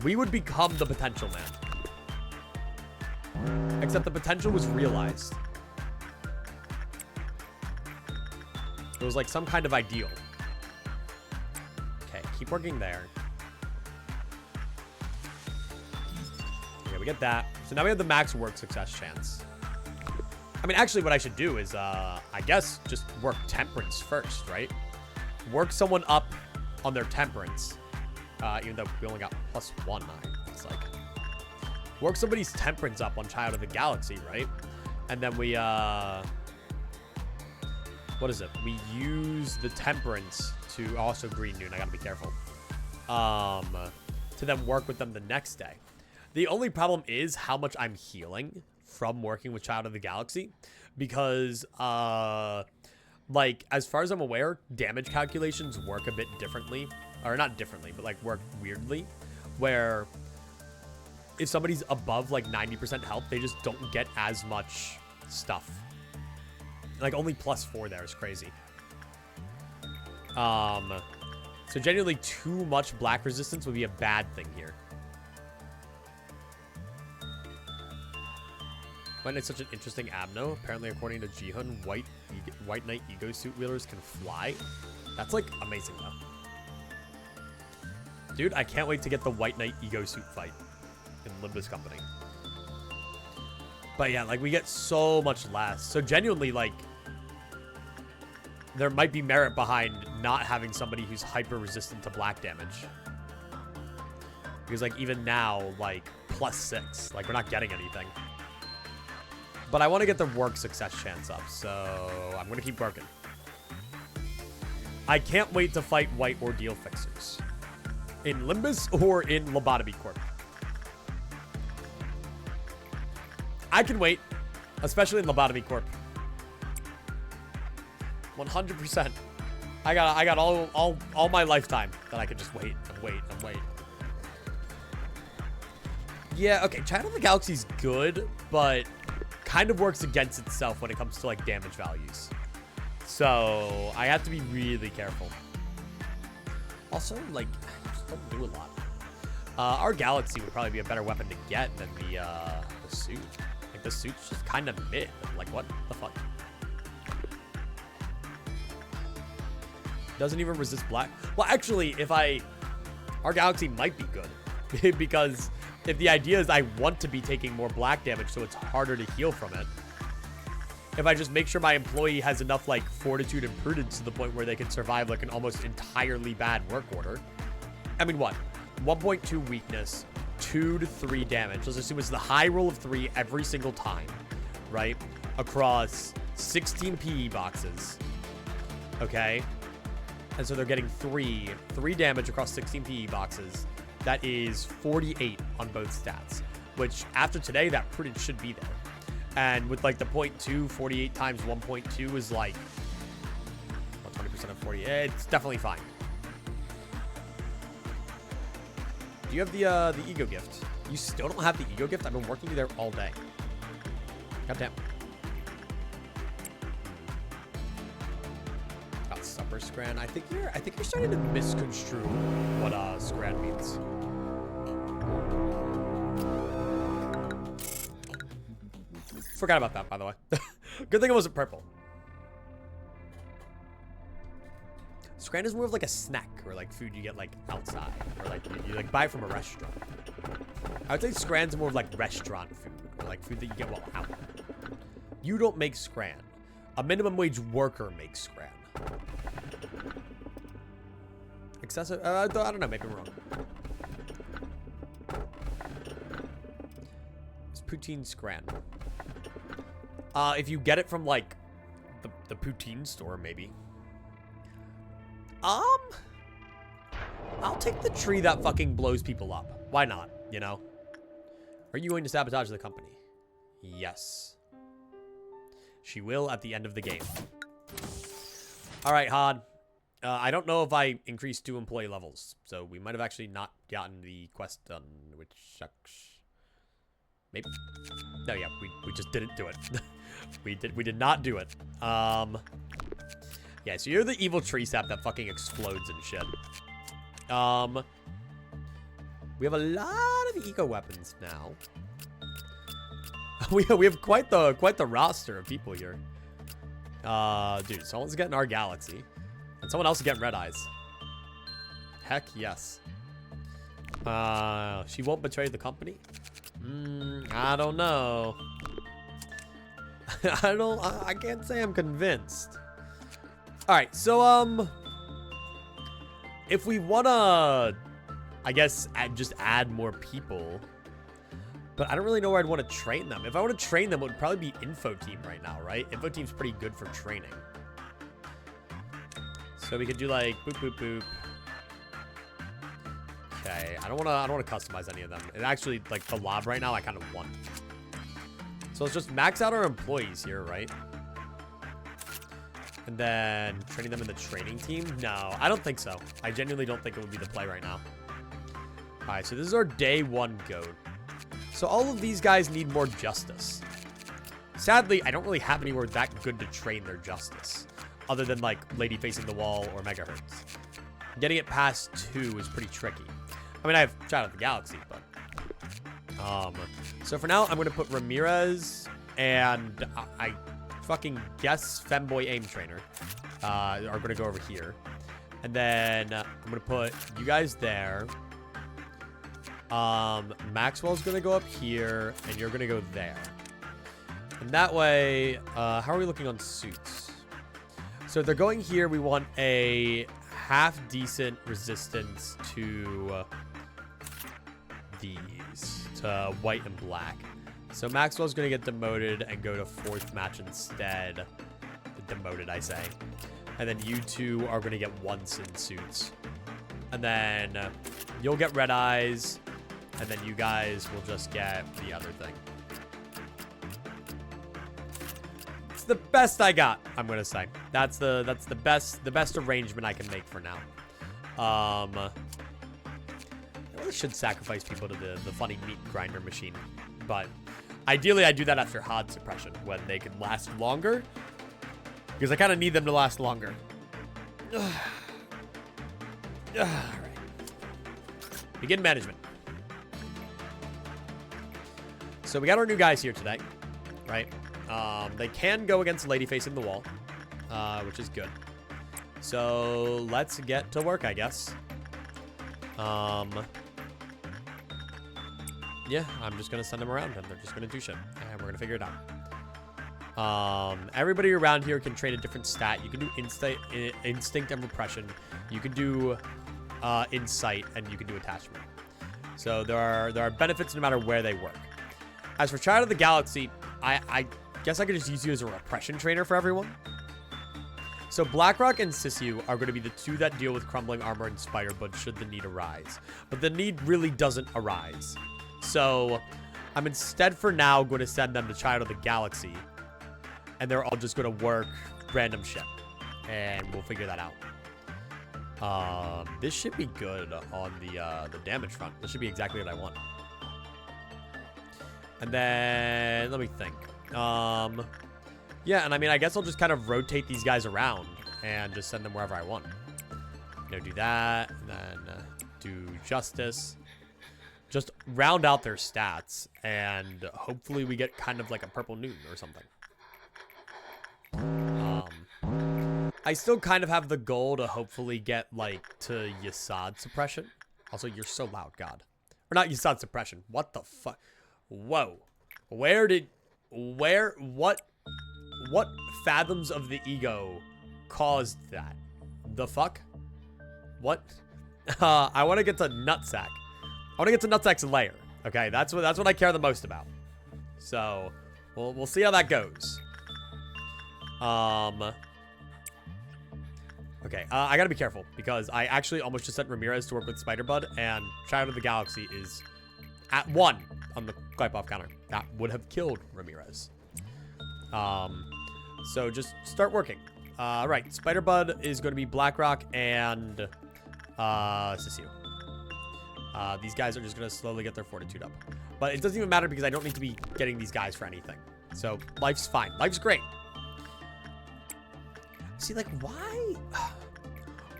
We would become the potential man. Except the potential was realized. It was like some kind of ideal. Okay, keep working there. Okay, we get that. So now we have the max work success chance. I mean, actually, what I should do is, I guess, just work temperance first, right? Work someone up on their temperance. Even though we only got +1. It's like... Work somebody's temperance up on Child of the Galaxy, right? And then we, what is it? We use the temperance to... Also, Green Noon. I gotta be careful. To then work with them the next day. The only problem is how much I'm healing from working with Child of the Galaxy. Because, like, as far as I'm aware, damage calculations work a bit differently. Or not differently, but, like, work weirdly. Where if somebody's above, like, 90% health, they just don't get as much stuff. Like, only +4 there is crazy. So genuinely too much black resistance would be a bad thing here. White Knight's such an interesting abno. Apparently, according to Jihun, White Knight Ego Suit wielders can fly. That's, like, amazing, though. Dude, I can't wait to get the White Knight Ego Suit fight in Limbus Company. But yeah, like, we get so much less. So genuinely, like, there might be merit behind not having somebody who's hyper resistant to black damage. Because, like, even now, like, +6. Like, we're not getting anything. But I want to get the work success chance up, so I'm going to keep working. I can't wait to fight White Ordeal Fixers. In Limbus or in Lobotomy Corp. I can wait. Especially in Lobotomy Corp. 100%. I got all my lifetime that I could just wait and wait and wait. Yeah, okay, Child of the Galaxy's good, but kind of works against itself when it comes to, like, damage values. So, I have to be really careful. Also, like, I just don't do a lot. Our Galaxy would probably be a better weapon to get than the suit. Like, the suit's just kind of mid. Like, what the fuck? Doesn't even resist black. Well, actually, our Galaxy might be good. Because if the idea is I want to be taking more black damage so it's harder to heal from it, if I just make sure my employee has enough, like, fortitude and prudence to the point where they can survive, like, an almost entirely bad work order. I mean, what? 1.2 weakness, 2 to 3 damage. Let's assume it's the high roll of 3 every single time, right? Across 16 PE boxes. Okay? And so they're getting 3 damage across 16 PE boxes. That is 48 on both stats, which after today, that prudence should be there. And with, like, the 0.2, 48 times 1.2 is like 20% of 40. It's definitely fine. Do you have the ego gift? You still don't have the ego gift? I've been working you there all day. Goddamn. Got supper scran. I think you're starting to misconstrue what scran means. Forgot about that, by the way. Good thing it wasn't purple. Scran is more of like a snack or like food you get like outside or like you like buy from a restaurant. I would say Scran's more of like restaurant food or like food that you get while out. You don't make Scran. A minimum wage worker makes Scran. Excessive? I don't know. Maybe I'm wrong. It's poutine Scran. If you get it from like the poutine store, maybe. I'll take the tree that fucking blows people up. Why not? You know? Are you going to sabotage the company? Yes. She will at the end of the game. All right, Han. I don't know if I increased 2 employee levels, so we might have actually not gotten the quest done, which sucks. Maybe. No, yeah, we just didn't do it. we did not do it. Yeah, so you're the evil tree sap that fucking explodes and shit. We have a lot of eco weapons now. we have quite the roster of people here. Dude, someone's getting our Galaxy. And someone else is getting red eyes. Heck yes. She won't betray the company? I don't know. I can't say I'm convinced. Alright, so, if we wanna, I guess, just add more people, but I don't really know where I'd want to train them. If I want to train them, it would probably be Info Team right now, right? Info Team's pretty good for training. So we could do like boop boop boop. Okay, I don't wanna customize any of them. And actually, like the lob right now, I kind of want. So let's just max out our employees here, right? And then training them in the training team? No, I don't think so. I genuinely don't think it would be the play right now. All right, so this is our day 1 goat. So all of these guys need more justice. Sadly, I don't really have anywhere that good to train their justice, other than like Lady Facing the Wall or Megahertz. Getting it past 2 is pretty tricky. I mean, I have Child of the Galaxy, but so for now, I'm gonna put Ramirez and I fucking guess Femboy Aim Trainer are gonna go over here, and then I'm gonna put you guys there. Maxwell's gonna go up here, and you're gonna go there. And that way, how are we looking on suits? So if they're going here, we want a half-decent resistance to these to white and black. So Maxwell's going to get demoted and go to 4th match instead. Demoted, I say. And then you two are going to get 1 sin suits. And then you'll get red eyes. And then you guys will just get the other thing. It's the best I got, I'm going to say. That's the best arrangement I can make for now. I really should sacrifice people to the funny meat grinder machine. But ideally, I do that after HOD suppression when they can last longer. Because I kind of need them to last longer. Alright. Begin management. So we got our new guys here today. Right? They can go against the lady facing the wall. Which is good. So let's get to work, I guess. Yeah, I'm just going to send them around and they're just going to do shit. And we're going to figure it out. Everybody around here can train a different stat. You can do instinct and repression. You can do insight, and you can do attachment. So there are benefits no matter where they work. As for Child of the Galaxy, I guess I could just use you as a repression trainer for everyone. So Blackrock and Sisu are going to be the 2 that deal with crumbling armor and Spider-Bud should the need arise. But the need really doesn't arise. So I'm instead for now going to send them to Child of the Galaxy. And they're all just going to work random shit. And we'll figure that out. This should be good on the damage front. This should be exactly what I want. And then, let me think. Yeah, and I mean, I guess I'll just kind of rotate these guys around and just send them wherever I want. You know, do that, and then do Justice. Just round out their stats, and hopefully we get kind of like a Purple Noon or something. I still kind of have the goal to hopefully get, like, to Yasad suppression. Also, you're so loud, God. Or not Yasad suppression. What the fuck? Whoa. What fathoms of the ego caused that? The fuck? What? I want to get to Nutsack. I want to get to Nutsack's lair. Okay, that's what I care the most about. So, we'll see how that goes. Okay, I gotta be careful because I actually almost just sent Ramirez to work with Spider-Bud, and Child of the Galaxy is at 1 on the Clipe-Off counter. That would have killed Ramirez. So just start working. Right, Spider-Bud is going to be Blackrock and Sisu. These guys are just going to slowly get their fortitude up. But it doesn't even matter because I don't need to be getting these guys for anything. So life's fine. Life's great. See, like, why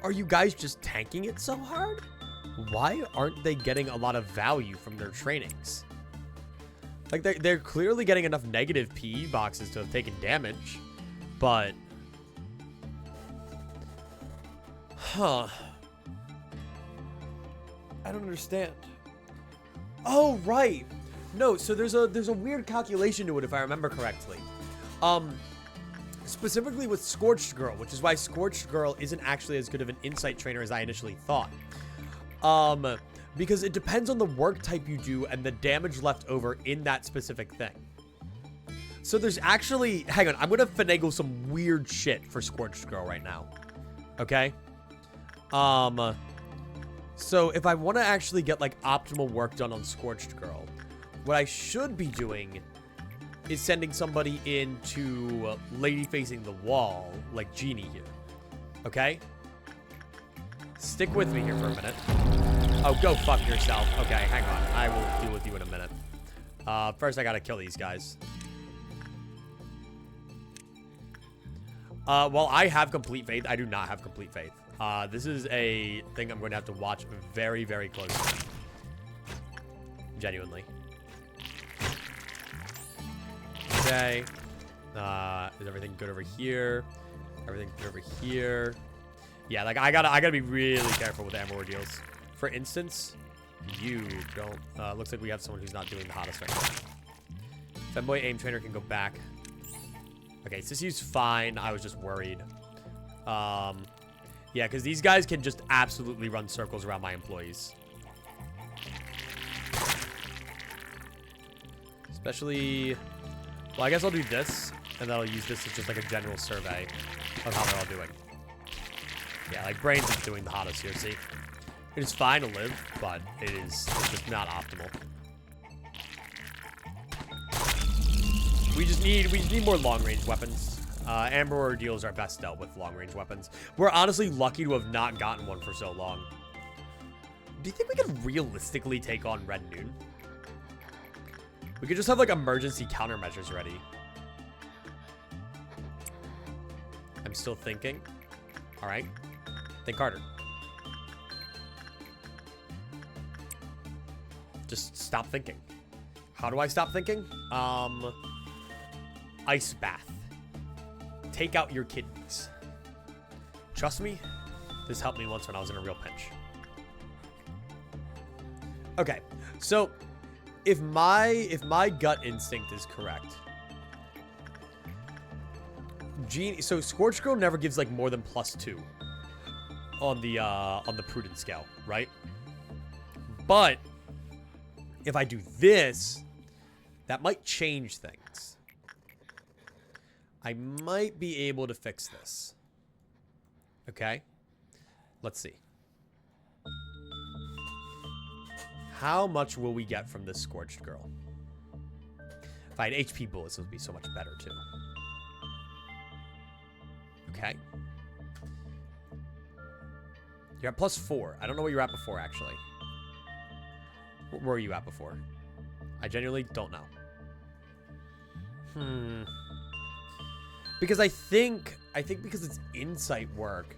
are you guys just tanking it so hard? Why aren't they getting a lot of value from their trainings? Like, they're clearly getting enough negative PE boxes to have taken damage, but... Huh. I don't understand. Oh, right. No, so there's a weird calculation to it, if I remember correctly. Specifically with Scorched Girl, which is why Scorched Girl isn't actually as good of an insight trainer as I initially thought. Because it depends on the work type you do and the damage left over in that specific thing. So there's actually... Hang on, I'm going to finagle some weird shit for Scorched Girl right now. Okay? So if I want to actually get, like, optimal work done on Scorched Girl, what I should be doing is sending somebody into Lady Facing the Wall, like Genie here. Okay? Stick with me here for a minute. Oh, go fuck yourself. Okay, hang on. I will deal with you in a minute. First, I gotta kill these guys. While I have complete faith, I do not have complete faith. This is a thing I'm going to have to watch very, very closely. Genuinely. Okay. Is everything good over here? Everything good over here? Yeah, like I gotta be really careful with the ammo deals. For instance, you don't. Looks like we have someone who's not doing the hottest right now. Femboy aim trainer can go back. Okay, Sissy's fine. I was just worried. Yeah, because these guys can just absolutely run circles around my employees. Especially... Well, I guess I'll do this, and then I'll use this as just like a general survey of how they're all doing. Yeah, like Brains is doing the hottest here, see? It is fine to live, but it's just not optimal. We just need more long-range weapons. Amber Ordeals are best dealt with long-range weapons. We're honestly lucky to have not gotten one for so long. Do you think we could realistically take on Red Noon? We could just have like emergency countermeasures ready. I'm still thinking. All right. Think harder. Just stop thinking. How do I stop thinking? Ice bath. Take out your kidneys. Trust me, this helped me once when I was in a real pinch. Okay, so if my gut instinct is correct, so Scorched Girl never gives like more than +2 on the prudence scale, right? But if I do this, that might change things. I might be able to fix this. Okay? Let's see. How much will we get from this Scorched Girl? If I had HP bullets, it would be so much better, too. Okay. You're at +4. I don't know what you're at before, actually. Where were you at before? I genuinely don't know. Because I think because it's insight work,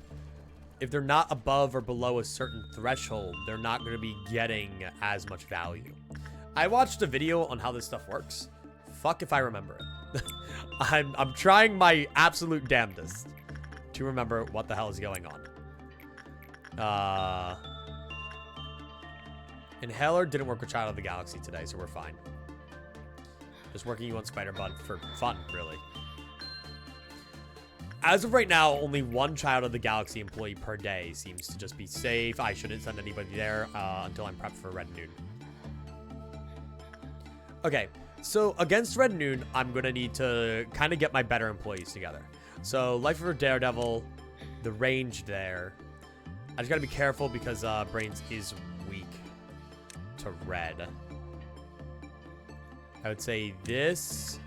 if they're not above or below a certain threshold, they're not going to be getting as much value. I watched a video on how this stuff works. Fuck if I remember it. I'm trying my absolute damnedest to remember what the hell is going on. Inhaler didn't work with Child of the Galaxy today, so we're fine. Just working you on Spider-Bud for fun, really. As of right now, only one Child of the Galaxy employee per day seems to just be safe. I shouldn't send anybody there until I'm prepped for Red Noon. Okay, so against Red Noon, I'm going to need to kind of get my better employees together. So Life of a Daredevil, the range there. I just got to be careful because Brains is weak to red. I would say this.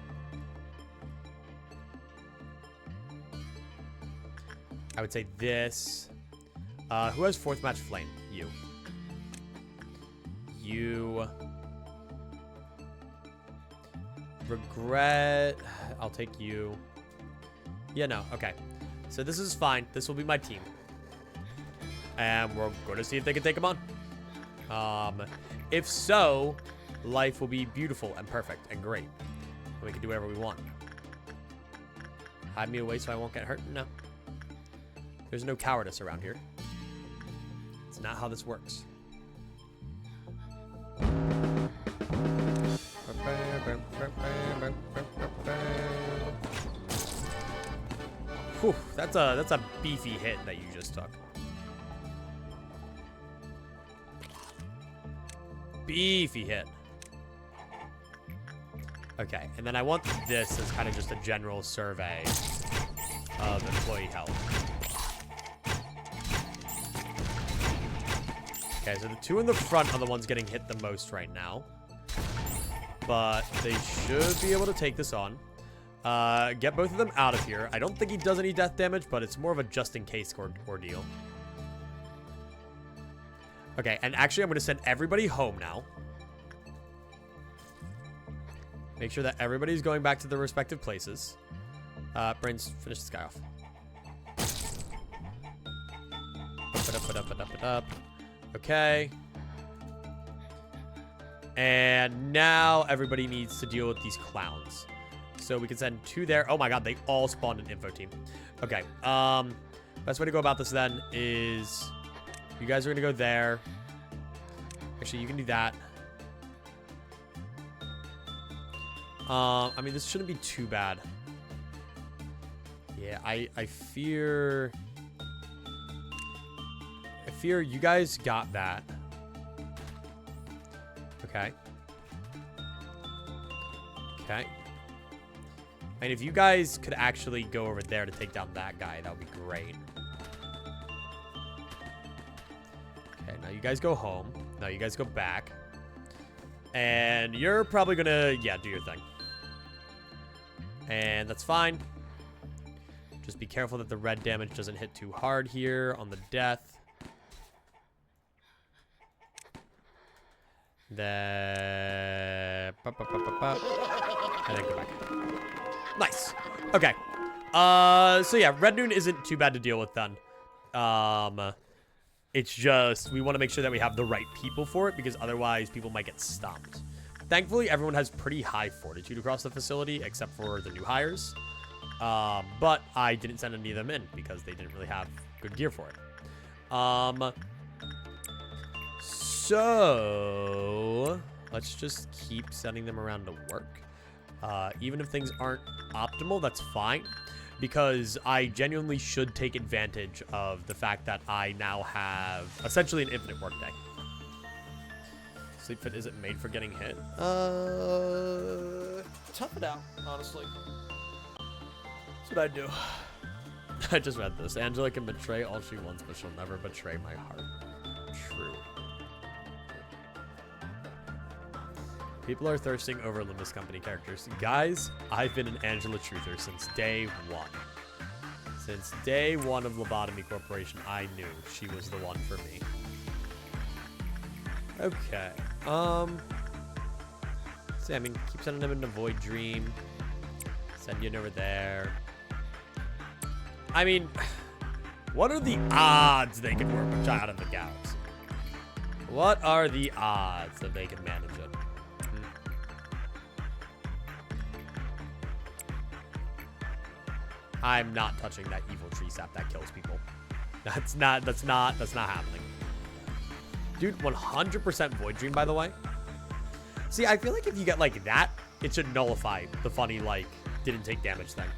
I would say this. Who has 4th match flame? You. You. Regret. I'll take you. Yeah, no. Okay. So this is fine. This will be my team. And we're going to see if they can take them on. If so, life will be beautiful and perfect and great. And we can do whatever we want. Hide me away so I won't get hurt? No. There's no cowardice around here. It's not how this works. Whew, that's a beefy hit that you just took. Beefy hit. Okay, and then I want this as kind of just a general survey of employee health. Okay, so the two in the front are the ones getting hit the most right now. But they should be able to take this on. Get both of them out of here. I don't think he does any death damage, but it's more of a just-in-case ordeal. Okay, and actually I'm going to send everybody home now. Make sure that everybody's going back to their respective places. Brains, finish this guy off. Okay. And now everybody needs to deal with these clowns. So we can send 2 there. Oh my god, they all spawned an info team. Okay. Best way to go about this then is you guys are going to go there. Actually, you can do that. I mean, this shouldn't be too bad. Yeah, I fear you guys got that. Okay. Okay. And if you guys could actually go over there to take down that guy, that would be great. Okay, now you guys go home. Now you guys go back. And you're probably gonna, yeah, do your thing. And that's fine. Just be careful that the red damage doesn't hit too hard here on the death. Then... And then go back. Nice. Okay. So yeah, Red Noon isn't too bad to deal with then. It's just, we want to make sure that we have the right people for it, because otherwise people might get stomped. Thankfully, everyone has pretty high fortitude across the facility, except for the new hires. But I didn't send any of them in, because they didn't really have good gear for it. So, let's just keep sending them around to work. Even if things aren't optimal, that's fine. Because I genuinely should take advantage of the fact that I now have essentially an infinite workday. Sleep Fit isn't made for getting hit. Tough it out, honestly. That's what I do. I just read this. Angela can betray all she wants, but she'll never betray my heart. True. People are thirsting over Limbus Company characters. Guys, I've been an Angela truther since day one. Since day one of Lobotomy Corporation, I knew she was the one for me. Okay. See, I mean, keep sending them into Void Dream. Send you over there. I mean, what are the odds they can work with Child of the Galaxy? What are the odds that they can manage it? I'm not touching that evil tree sap that kills people. That's not happening. Dude, 100% Void Dream, by the way. See, I feel like if you get like that, it should nullify the funny, like, didn't take damage thing.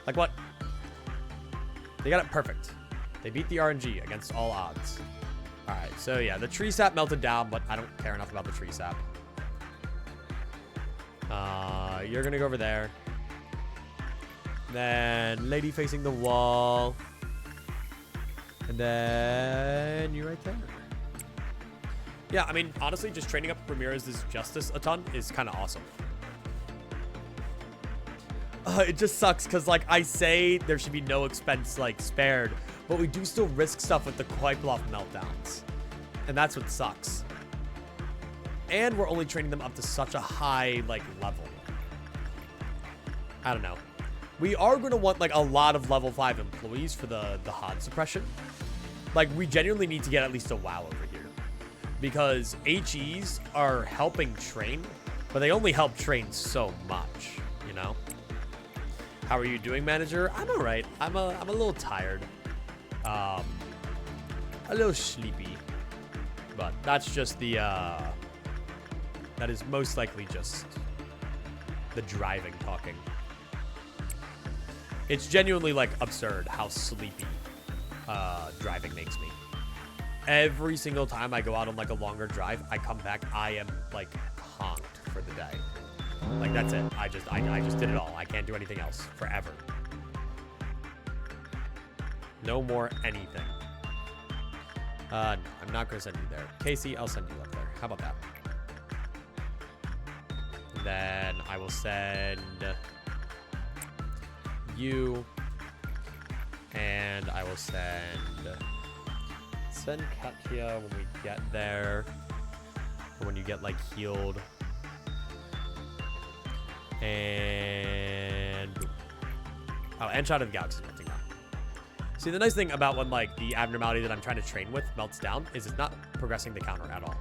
Like what? They got it perfect. They beat the RNG against all odds. Alright, so yeah, the tree sap melted down, but I don't care enough about the tree sap. You're gonna go over there. Then lady facing the wall. And then you right there. Yeah, I mean, honestly, just training up Ramirez's Justice a ton is kind of awesome. It just sucks because, like, I say there should be no expense, like, spared, but we do still risk stuff with the Quiploff meltdowns. And that's what sucks. And we're only training them up to such a high, like, level. I don't know. We are going to want, like, a lot of level 5 employees for the HOD suppression. Like, we genuinely need to get at least a WoW over here. Because HEs are helping train, but they only help train so much, you know? How are you doing, manager? I'm alright. I'm a little tired. A little sleepy. But that's just the, that is most likely just the driving talking. It's genuinely, like, absurd how sleepy driving makes me. Every single time I go out on, like, a longer drive, I come back, I am, like, conked for the day. Like, that's it. I just did it all. I can't do anything else forever. No more anything. No, I'm not gonna send you there. Casey, I'll send you up there. How about that? Then I will send you, and I will send Katya when we get there, or when you get, like, healed. And Shot of the Galaxy is melting down. See, the nice thing about when, like, the abnormality that I'm trying to train with melts down is it's not progressing the counter at all,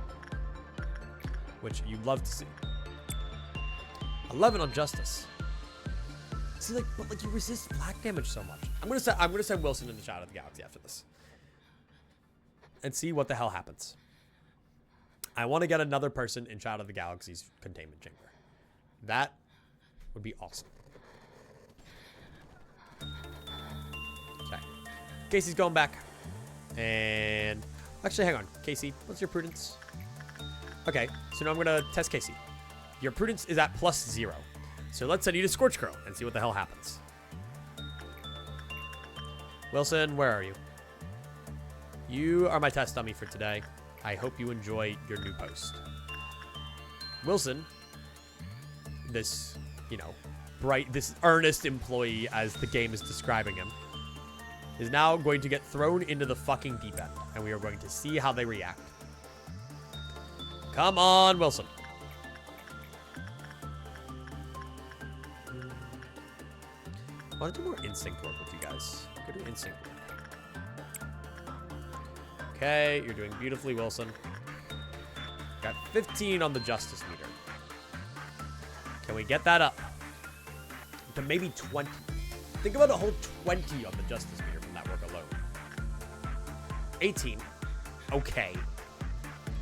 which you love to see. 11 on Justice. See, like, but, like, you resist black damage so much. I'm gonna send Wilson into Shot of the Galaxy after this, and see what the hell happens. I want to get another person in Shot of the Galaxy's containment chamber. That would be awesome. Okay. Casey's going back. And actually, hang on. Casey, what's your prudence? Okay, so now I'm going to test Casey. Your prudence is at +0. So let's send you to Scorch Curl and see what the hell happens. Wilson, where are you? You are my test dummy for today. I hope you enjoy your new post. Wilson, this, you know, this earnest employee, as the game is describing him, is now going to get thrown into the fucking deep end, and we are going to see how they react. Come on, Wilson. I want to do more instinct work with you guys. Go do instinct work. Okay, you're doing beautifully, Wilson. Got 15 on the justice meter. Can we get that up to maybe 20? Think about a whole 20 on the justice meter from that work alone. 18. Okay.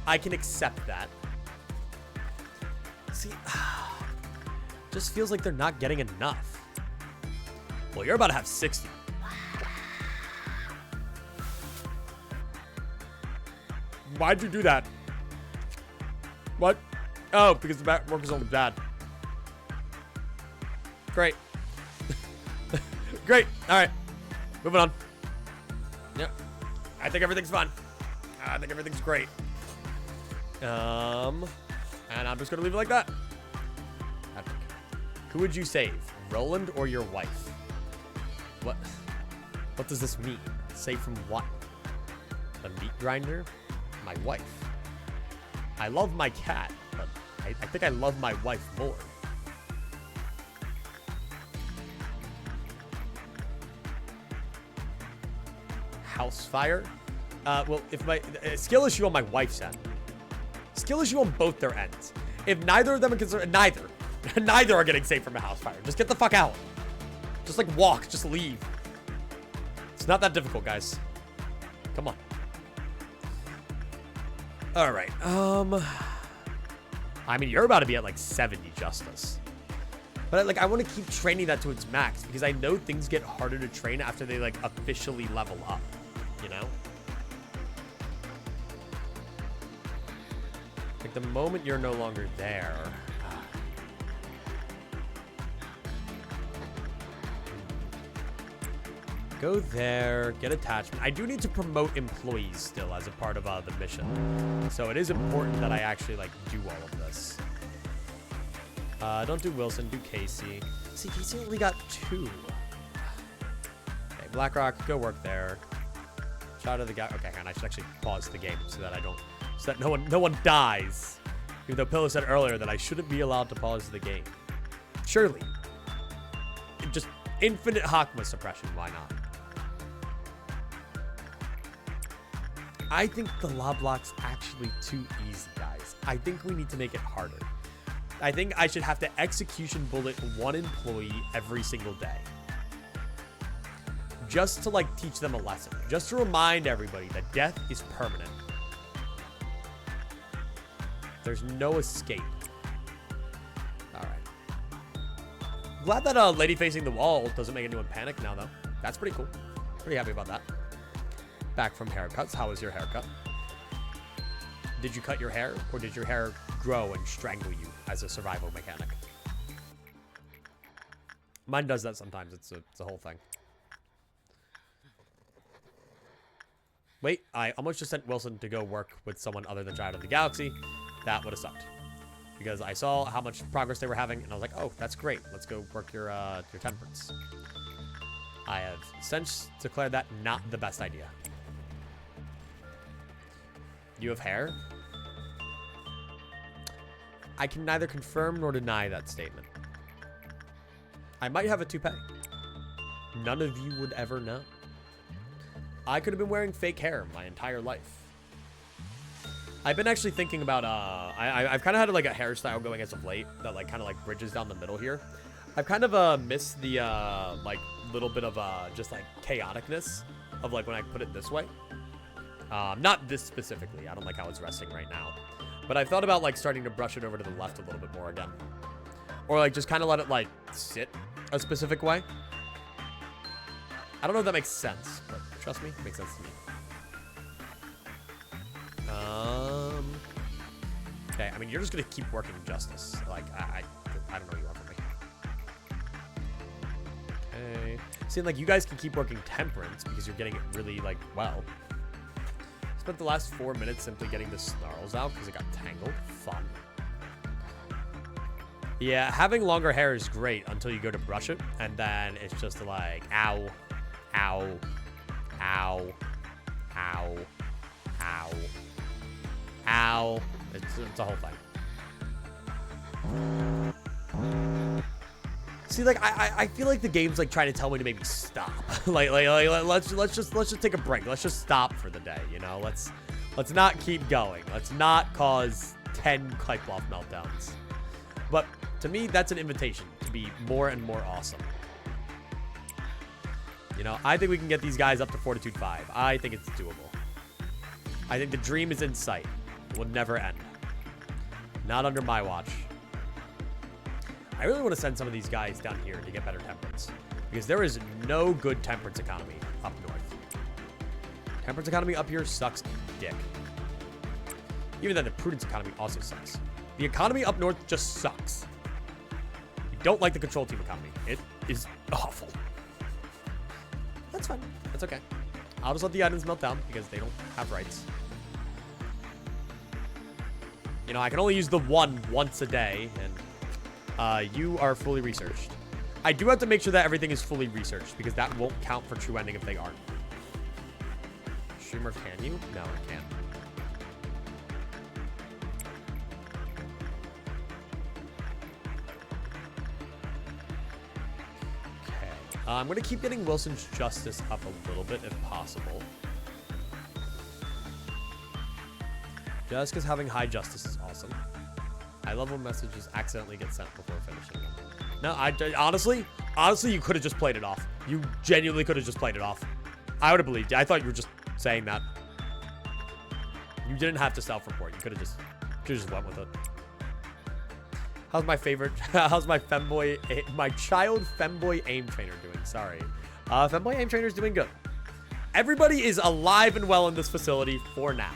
I can accept that. See, just feels like they're not getting enough. Well, you're about to have 60. Why'd you do that? What? Oh, because the work is only bad. Great. Great. All right. Moving on. Yep. I think everything's fine. I think everything's great. And I'm just gonna leave it like that. Epic. Who would you save, Roland or your wife? What does this mean? Save from what? The meat grinder? My wife. I love my cat, but I think I love my wife more. House fire? Well, if my skill issue on my wife's end. Skill issue on both their ends. If neither of them are concerned, neither are getting saved from a house fire. Just get the fuck out. Just like walk, just leave. It's not that difficult, guys. Come on. All right. I mean, you're about to be at like 70 justice. But like, I want to keep training that to its max because I know things get harder to train after they like officially level up, you know? Like the moment you're no longer there. Go there, get attachment. I do need to promote employees still as a part of the mission. So it is important that I actually like do all of this. Don't do Wilson, do Casey. See, Casey only got 2. Okay, Blackrock, go work there. Shout out to the guy. Okay, hang on, I should actually pause the game so that so that no one dies. Even though Pillow said earlier that I shouldn't be allowed to pause the game. Surely. Just infinite Hakma suppression, why not? I think the LOBLOCKE's actually too easy, guys. I think we need to make it harder. I think I should have to execution bullet 1 employee every single day. Just to like teach them a lesson. Just to remind everybody that death is permanent. There's no escape. All right. Glad that lady facing the wall doesn't make anyone panic now, though. That's pretty cool. Pretty happy about that. Back from haircuts. How was your haircut? Did you cut your hair, or did your hair grow and strangle you as a survival mechanic? Mine does that sometimes. It's a whole thing. Wait, I almost just sent Wilson to go work with someone other than Giant of the Galaxy. That would have sucked. Because I saw how much progress they were having, and I was like, oh, that's great. Let's go work your temperance. I have since declared that not the best idea. You have hair? I can neither confirm nor deny that statement. I might have a toupee. None of you would ever know. I could have been wearing fake hair my entire life. I've been actually thinking about, I've kind of had like a hairstyle going as of late that like kind of like bridges down the middle here. I've kind of missed the like little bit of just like chaoticness of like when I put it this way. Not this specifically. I don't like how it's resting right now. But I've thought about like starting to brush it over to the left a little bit more again. Or like just kind of let it like sit a specific way. I don't know if that makes sense, but trust me, it makes sense to me. Okay, I mean, you're just gonna keep working justice. Like, I don't know what you want from me. Okay. See, like, you guys can keep working temperance because you're getting it really, like, well. Spent the last 4 minutes simply getting the snarls out because it got tangled. Fun. Yeah, having longer hair is great until you go to brush it, and then it's just like, ow, ow, ow, ow, ow, ow. It's a whole thing. See, like, I feel like the game's like trying to tell me to maybe stop. like let's just take a break. Let's just stop for the day, you know? Let's not keep going. Let's not cause 10 Kleiplov meltdowns. But to me, that's an invitation to be more and more awesome. You know, I think we can get these guys up to Fortitude 5. I think it's doable. I think the dream is in sight. It will never end. Not under my watch. I really want to send some of these guys down here to get better temperance. Because there is no good temperance economy up north. Temperance economy up here sucks dick. Even then, the prudence economy also sucks. The economy up north just sucks. We don't like the control team economy. It is awful. That's fine. That's okay. I'll just let the items melt down because they don't have rights. You know, I can only use the one once a day, and you are fully researched. I do have to make sure that everything is fully researched because that won't count for true ending if they aren't. Streamer, can you? No, I can't. I'm going to keep getting Wilson's Justice up a little bit if possible. Just because having high justice is awesome. High-level messages accidentally get sent before finishing them. No, honestly, you could have just played it off. You genuinely could have just played it off. I would have believed you. I thought you were just saying that. You didn't have to self-report. You could have just went with it. How's my femboy, my child femboy aim trainer doing? Sorry. Femboy aim trainer's doing good. Everybody is alive and well in this facility for now.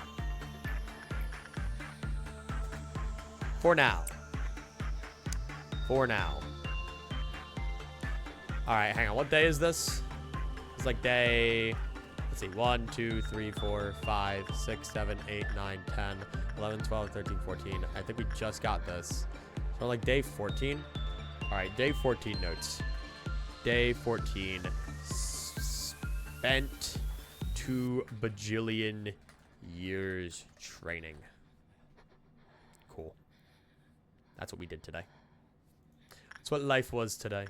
For now. For now. All right, hang on. What day is this? It's like day, let's see, 1, 2, 3, 4, 5, 6, 7, 8, 9, 10, 11, 12, 13, 14. I think we just got this. So like day 14. All right, day 14 notes. Day 14. Spent 2 bajillion years training. Cool. That's what we did today. That's what life was today.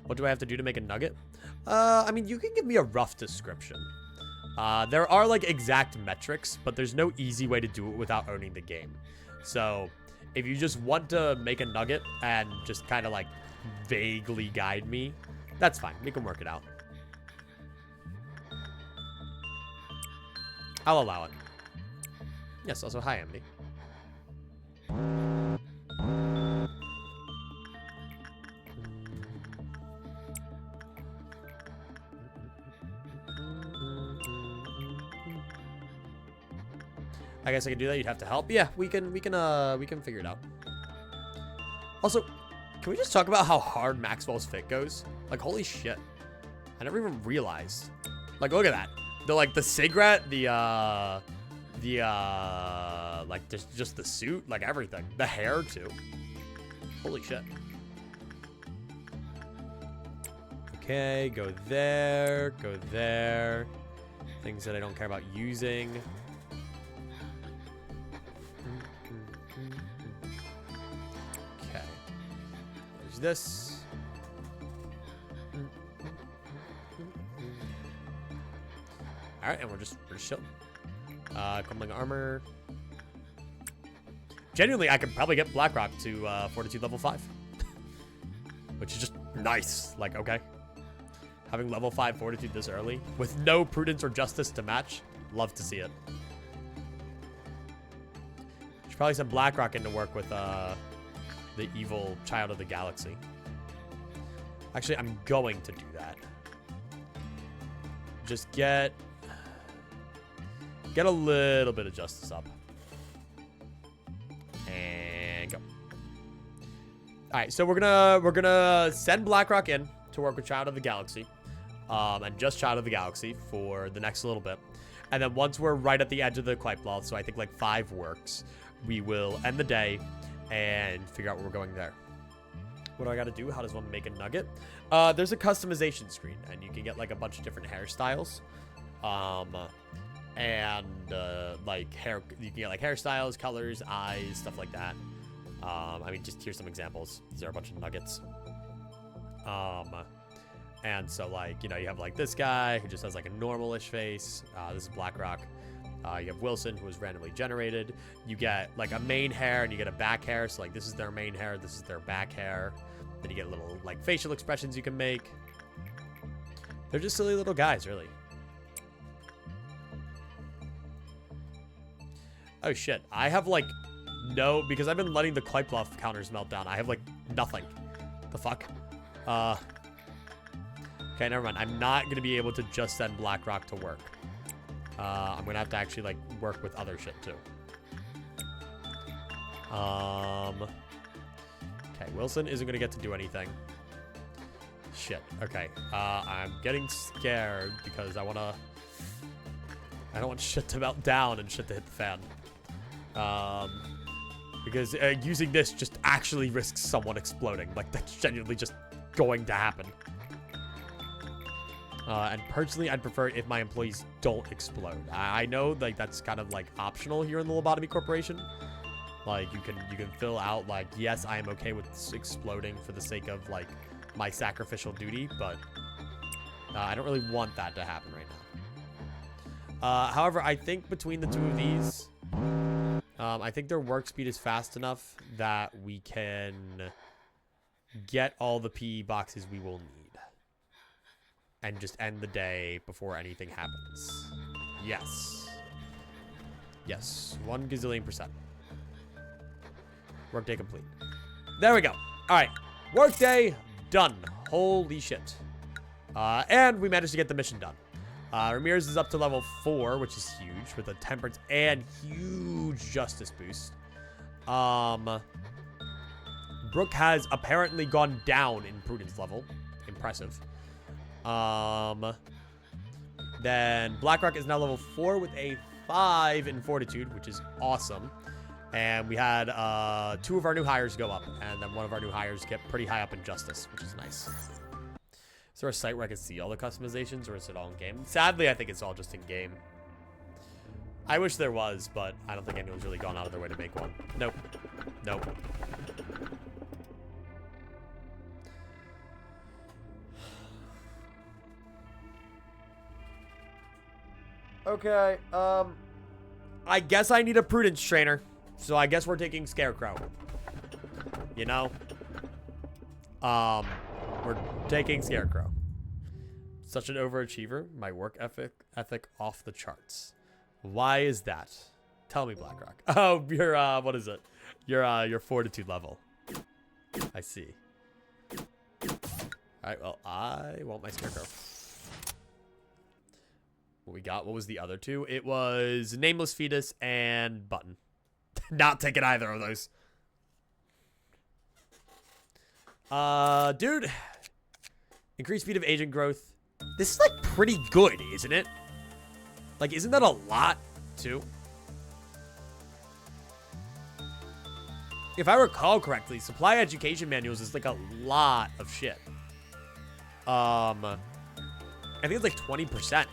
What do I have to do to make a nugget? I mean, you can give me a rough description. There are like exact metrics, but there's no easy way to do it without owning the game. So if you just want to make a nugget and just kind of like vaguely guide me, that's fine. We can work it out. I'll allow it. Yes, also hi, Emily. I guess I can do that. You'd have to help. Yeah, we can figure it out. Also, can we just talk about how hard Maxwell's fit goes? Like, holy shit. I never even realized. Like, look at that. The cigarette, like just the suit, like everything. The hair too. Holy shit. Okay, go there, go there. Things that I don't care about using. Okay. There's this. All right, and we're just chilling. Crumbling armor. Genuinely, I could probably get Blackrock to Fortitude level 5. Which is just nice. Like, okay. Having level 5 Fortitude this early, with no Prudence or Justice to match, love to see it. Should probably send Blackrock in to work with the evil Child of the Galaxy. Actually, I'm going to do that. Just get a little bit of justice up. And go. All right, so we're gonna send BlackRock in to work with Child of the Galaxy, and just Child of the Galaxy for the next little bit, and then once we're right at the edge of the Quite, so I think like 5 works, we will end the day and figure out where we're going there. What do I got to do? How does one make a nugget? There's a customization screen, and you can get like a bunch of different hairstyles, like you can get like hairstyles, colors, eyes, stuff like that. I mean, just here's some examples. These are a bunch of nuggets. And so like, you know, you have like this guy who just has like a normal-ish face. This is BlackRock. You have Wilson, who is randomly generated. You get like a main hair and you get a back hair. So like this is their main hair, this is their back hair. Then you get little like facial expressions you can make. They're just silly little guys, really. Oh shit, I have like no, because I've been letting the Quite Bluff counters melt down. I have like nothing. The fuck? Okay, never mind. I'm not gonna be able to just send BlackRock to work. I'm gonna have to actually like work with other shit too. Okay, Wilson isn't gonna get to do anything. Shit. Okay. I'm getting scared because I don't want shit to melt down and shit to hit the fan. Because using this just actually risks someone exploding. Like that's genuinely just going to happen. And personally, I'd prefer if my employees don't explode. I know like that's kind of like optional here in the Lobotomy Corporation. Like you can fill out like, yes, I am okay with exploding for the sake of like my sacrificial duty, but I don't really want that to happen right now. However, I think between the two of these, I think their work speed is fast enough that we can get all the PE boxes we will need. And just end the day before anything happens. Yes. Yes. 1 gazillion%. Workday complete. There we go. Alright. Workday done. Holy shit. And we managed to get the mission done. Ramirez is up to level 4, which is huge, with a temperance and huge justice boost. Brooke has apparently gone down in prudence level. Impressive. Then BlackRock is now level 4 with a 5 in fortitude, which is awesome. And we had 2 of our new hires go up, and then one of our new hires get pretty high up in justice, which is nice. Is there a site where I can see all the customizations, or is it all in game? Sadly, I think it's all just in game. I wish there was, but I don't think anyone's really gone out of their way to make one. Nope. Nope. Okay, I guess I need a prudence trainer, so I guess we're taking Scarecrow. You know? We're taking Scarecrow. Such an overachiever. My work ethic off the charts. Why is that? Tell me, BlackRock. Oh, your what is it? Your fortitude level. I see. Alright, well, I want my Scarecrow. What we got? What was the other 2? It was Nameless Fetus and Button. Not taking either of those. Dude. Increased speed of agent growth. This is like pretty good, isn't it? Like, isn't that a lot, too? If I recall correctly, supply education manuals is like a lot of shit. I think it's like 20%.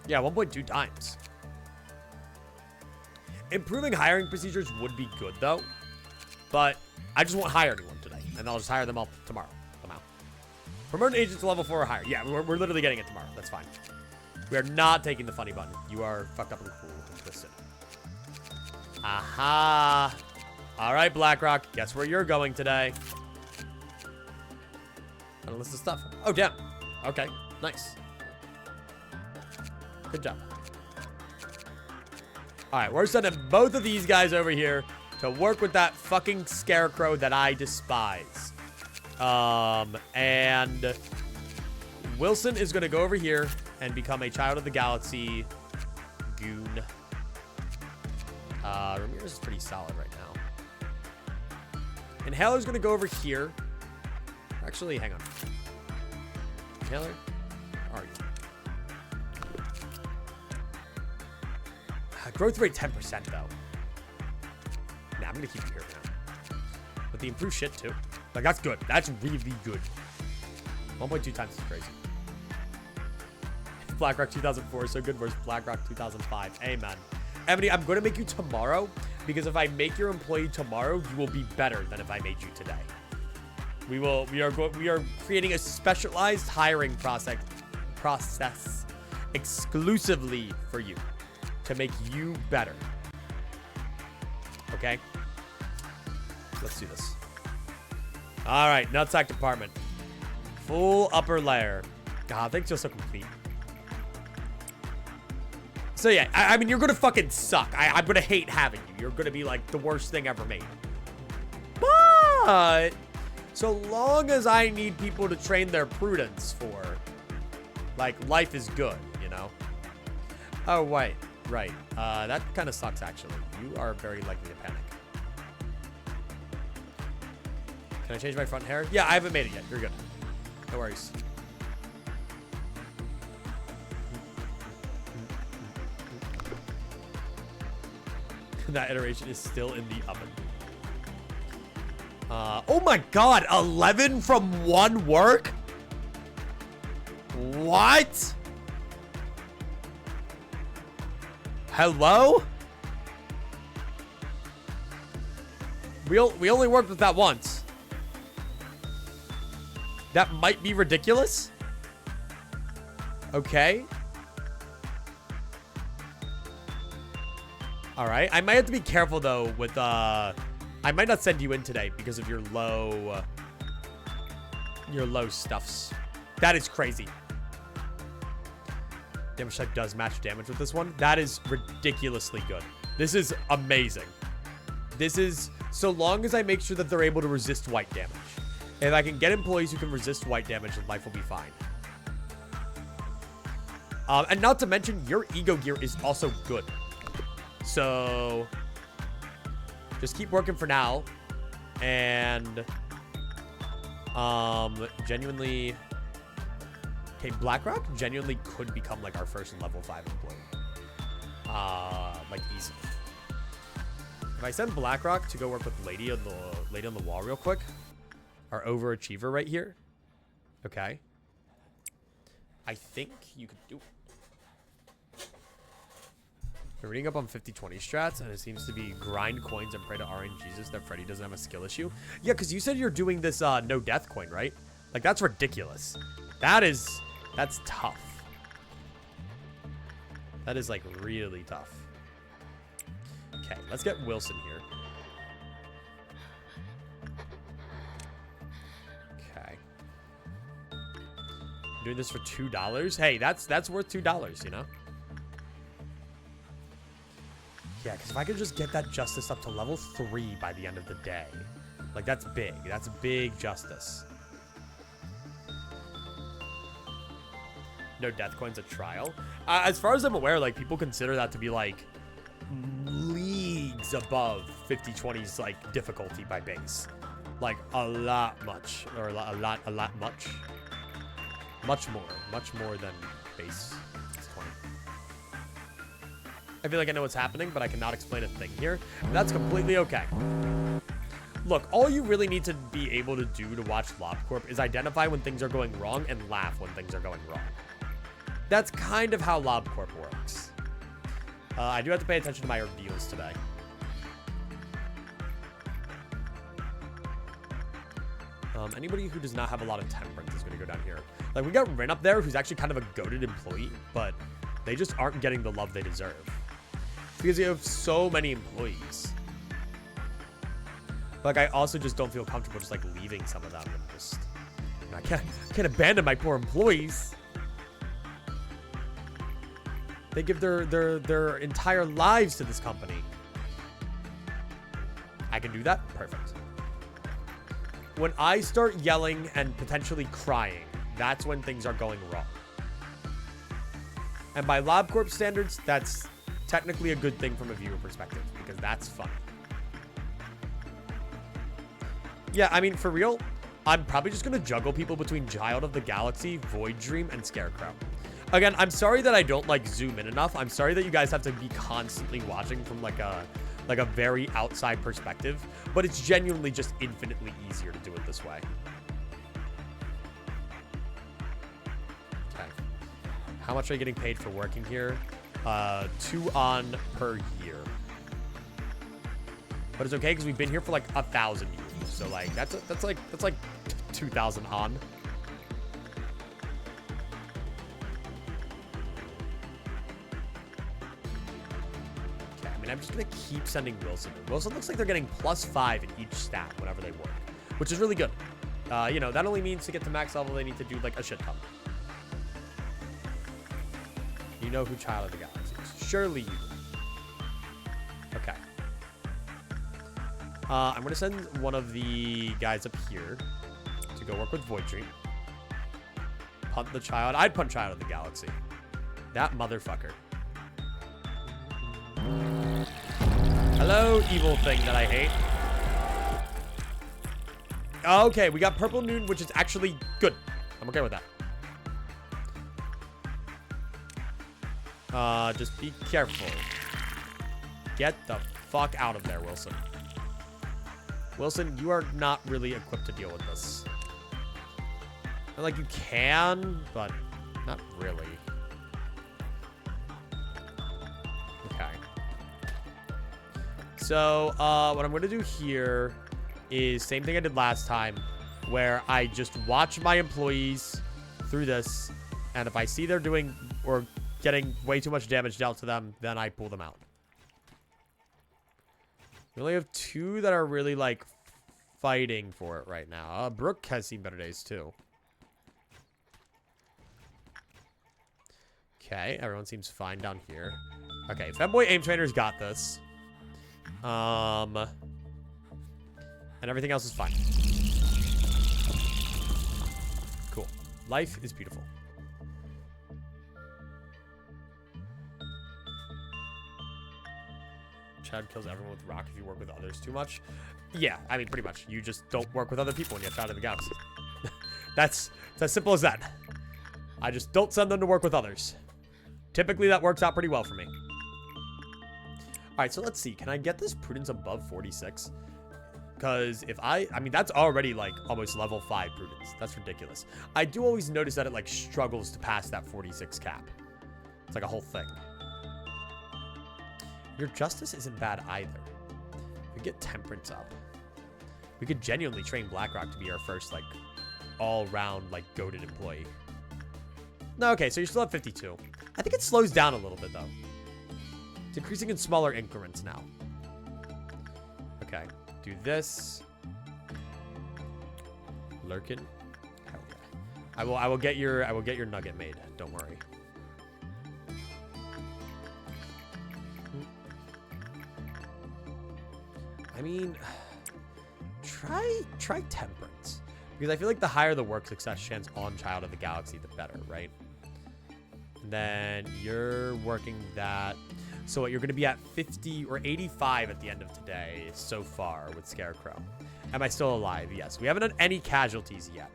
Yeah, 1.2 times. Improving hiring procedures would be good, though. But I just won't hire anyone today. And I'll just hire them all tomorrow. Somehow. Promote an agent to level 4 or higher. Yeah, we're literally getting it tomorrow. That's fine. We are not taking the funny button. You are fucked up and cool and twisted. Aha. All right, BlackRock. Guess where you're going today. Got a list of stuff. Oh, damn. Okay. Nice. Good job. Alright, we're sending both of these guys over here to work with that fucking Scarecrow that I despise. And Wilson is going to go over here and become a Child of the Galaxy goon. Ramirez is pretty solid right now. Inhaler's going to go over here. Actually, hang on. Inhaler, where are you? Growth rate 10% though. Nah, I'm going to keep it here for now. But the improved shit too. Like, that's good. That's really good. 1.2 times is crazy. BlackRock 2004 is so good versus BlackRock 2005. Amen. Ebony, I'm going to make you tomorrow because if I make your employee tomorrow, you will be better than if I made you today. We are creating a specialized hiring process exclusively for you to make you better. Okay? Let's do this. All right, nutsack department. Full upper layer. God, things are so complete. So yeah, I mean, you're gonna fucking suck. I'm gonna hate having you. You're gonna be like the worst thing ever made. But so long as I need people to train their prudence for, like, life is good, you know? Oh, wait. Right. That kind of sucks, actually. You are very likely to panic. Can I change my front hair? Yeah, I haven't made it yet. You're good. No worries. That iteration is still in the oven. Oh my god, 11 from one work? What? Hello? We only worked with that once. That might be ridiculous. Okay. All right. I might have to be careful though with I might not send you in today because of your low stuffs. That is crazy. Damage type does match damage with this one. That is ridiculously good. This is amazing. This is so long as I make sure that they're able to resist white damage. If I can get employees who can resist white damage, then life will be fine. And not to mention, your ego gear is also good. So just keep working for now. And genuinely, okay, BlackRock genuinely could become like our first level 5 employee. Like easy. If I send BlackRock to go work with Lady on the wall real quick, our overachiever right here. Okay. I think you could do it. We're reading up on 50-20 strats, and it seems to be grind coins and pray to RNGesus that Freddy doesn't have a skill issue. Yeah, because you said you're doing this no death coin, right? Like, that's ridiculous. That's tough. That is, like, really tough. Okay, let's get Wilson here. Okay. Doing this for $2. Hey, that's worth $2, you know? Yeah, because if I could just get that justice up to level 3 by the end of the day. Like, that's big. That's big justice. No death coins at trial. As far as I'm aware, like, people consider that to be, like, leagues above 50-20's, like, difficulty by base. Like, a lot much. Or a lot much. Much more than base 20. I feel like I know what's happening, but I cannot explain a thing here. That's completely okay. Look, all you really need to be able to do to watch LobCorp is identify when things are going wrong and laugh when things are going wrong. That's kind of how LobCorp works. I do have to pay attention to my reveals today. Anybody who does not have a lot of temperance is going to go down here. Like, we got Rin up there, who's actually kind of a goated employee, but they just aren't getting the love they deserve. Because you have so many employees. Like, I also just don't feel comfortable just, like, leaving some of them and just... You know, I can't abandon my poor employees. They give their entire lives to this company. I can do that? Perfect. When I start yelling and potentially crying, that's when things are going wrong. And by LobCorp standards, that's technically a good thing from a viewer perspective, because that's fun. Yeah, I mean, for real, I'm probably just going to juggle people between Child of the Galaxy, Void Dream, and Scarecrow. Again, I'm sorry that I don't, like, zoom in enough. I'm sorry that you guys have to be constantly watching from, like a very outside perspective. But it's genuinely just infinitely easier to do it this way. Okay. How much are you getting paid for working here? 2 on per year. But it's okay because we've been here for like 1,000 years. So like that's like 2,000 on. Okay, I mean I'm just gonna keep sending Wilson. Wilson looks like they're getting +5 in each stat whenever they work, which is really good. You know, that only means to get to max level they need to do like a shit ton. You know who Child of the Galaxy is. Surely you do. Okay. I'm going to send one of the guys up here to go work with Void Dream. Punt the Child. I'd punt Child of the Galaxy. That motherfucker. Hello, evil thing that I hate. Okay, we got Purple Noon, which is actually good. I'm okay with that. Just be careful. Get the fuck out of there, Wilson. Wilson, you are not really equipped to deal with this. And, like, you can, but not really. Okay. So, what I'm going to do here is same thing I did last time, where I just watch my employees through this, and if I see they're doing or getting way too much damage dealt to them, then I pull them out. We only have 2 that are really, like, fighting for it right now. Brooke has seen better days, too. Okay, everyone seems fine down here. Okay, Femboy Aim Trainer's got this. And everything else is fine. Cool. Life is beautiful. Chad kills everyone with rock if you work with others too much. Yeah, I mean, pretty much. You just don't work with other people when you have Child of the Galaxy. It's as simple as that. I just don't send them to work with others. Typically, that works out pretty well for me. All right, so let's see. Can I get this Prudence above 46? Because if I mean, that's already, like, almost level 5 Prudence. That's ridiculous. I do always notice that it, like, struggles to pass that 46 cap. It's like a whole thing. Your Justice isn't bad either. We get Temperance up. We could genuinely train BlackRock to be our first, like, all-round, like, goated employee. No, okay, so you're still at 52. I think it slows down a little bit, though. It's increasing in smaller increments now. Okay, do this. Lurkin. Hell yeah. I will get your nugget made. Don't worry. I mean, try Temperance. Because I feel like the higher the work success chance on Child of the Galaxy, the better, right? And then you're working that. So what, you're going to be at 50 or 85 at the end of today so far with Scarecrow. Am I still alive? Yes. We haven't had any casualties yet.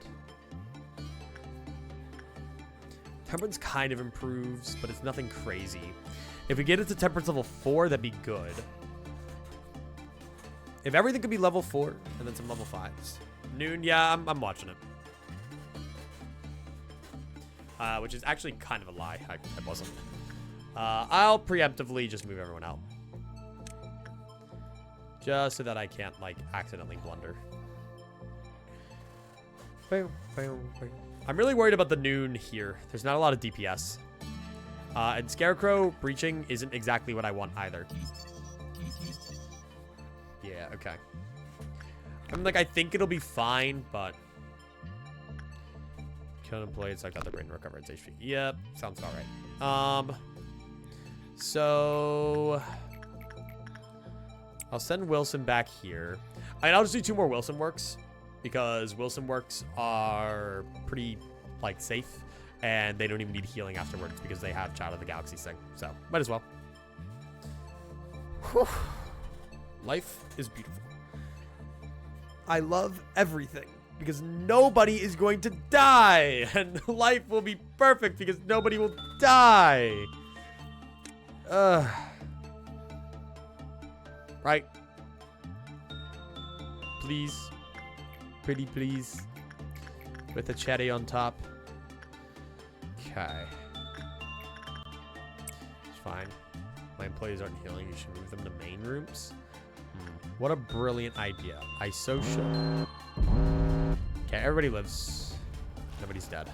Temperance kind of improves, but it's nothing crazy. If we get it to Temperance level 4, that'd be good. If everything could be level 4 and then some level 5s. Noon, yeah, I'm watching it. Which is actually kind of a lie. I wasn't. I'll preemptively just move everyone out. Just so that I can't, like, accidentally blunder. I'm really worried about the Noon here. There's not a lot of DPS. And Scarecrow breaching isn't exactly what I want either. Yeah, okay. I'm like, I think it'll be fine, but... Kill an employee, it's like got the brain recover its HP. Yep, sounds about right. So... I'll send Wilson back here. And I'll just do 2 more Wilson works. Because Wilson works are pretty, like, safe. And they don't even need healing afterwards because they have Child of the Galaxy thing. So, might as well. Whew. Life is beautiful. I love everything because nobody is going to die. And life will be perfect because nobody will die. Right? Please. Pretty please. With a cherry on top. Okay. It's fine. My employees aren't healing. You should move them to main rooms. What a brilliant idea. I so should. Okay, everybody lives. Nobody's dead.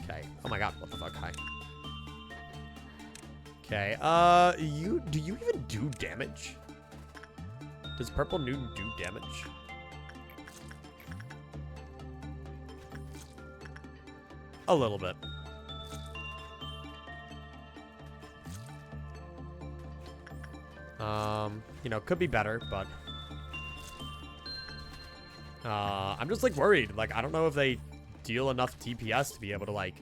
Okay. Oh my god, what the fuck? Hi. Okay, do you even do damage? Does Purple Noon do damage? A little bit. You know, could be better, but I'm just like worried. Like, I don't know if they deal enough DPS to be able to like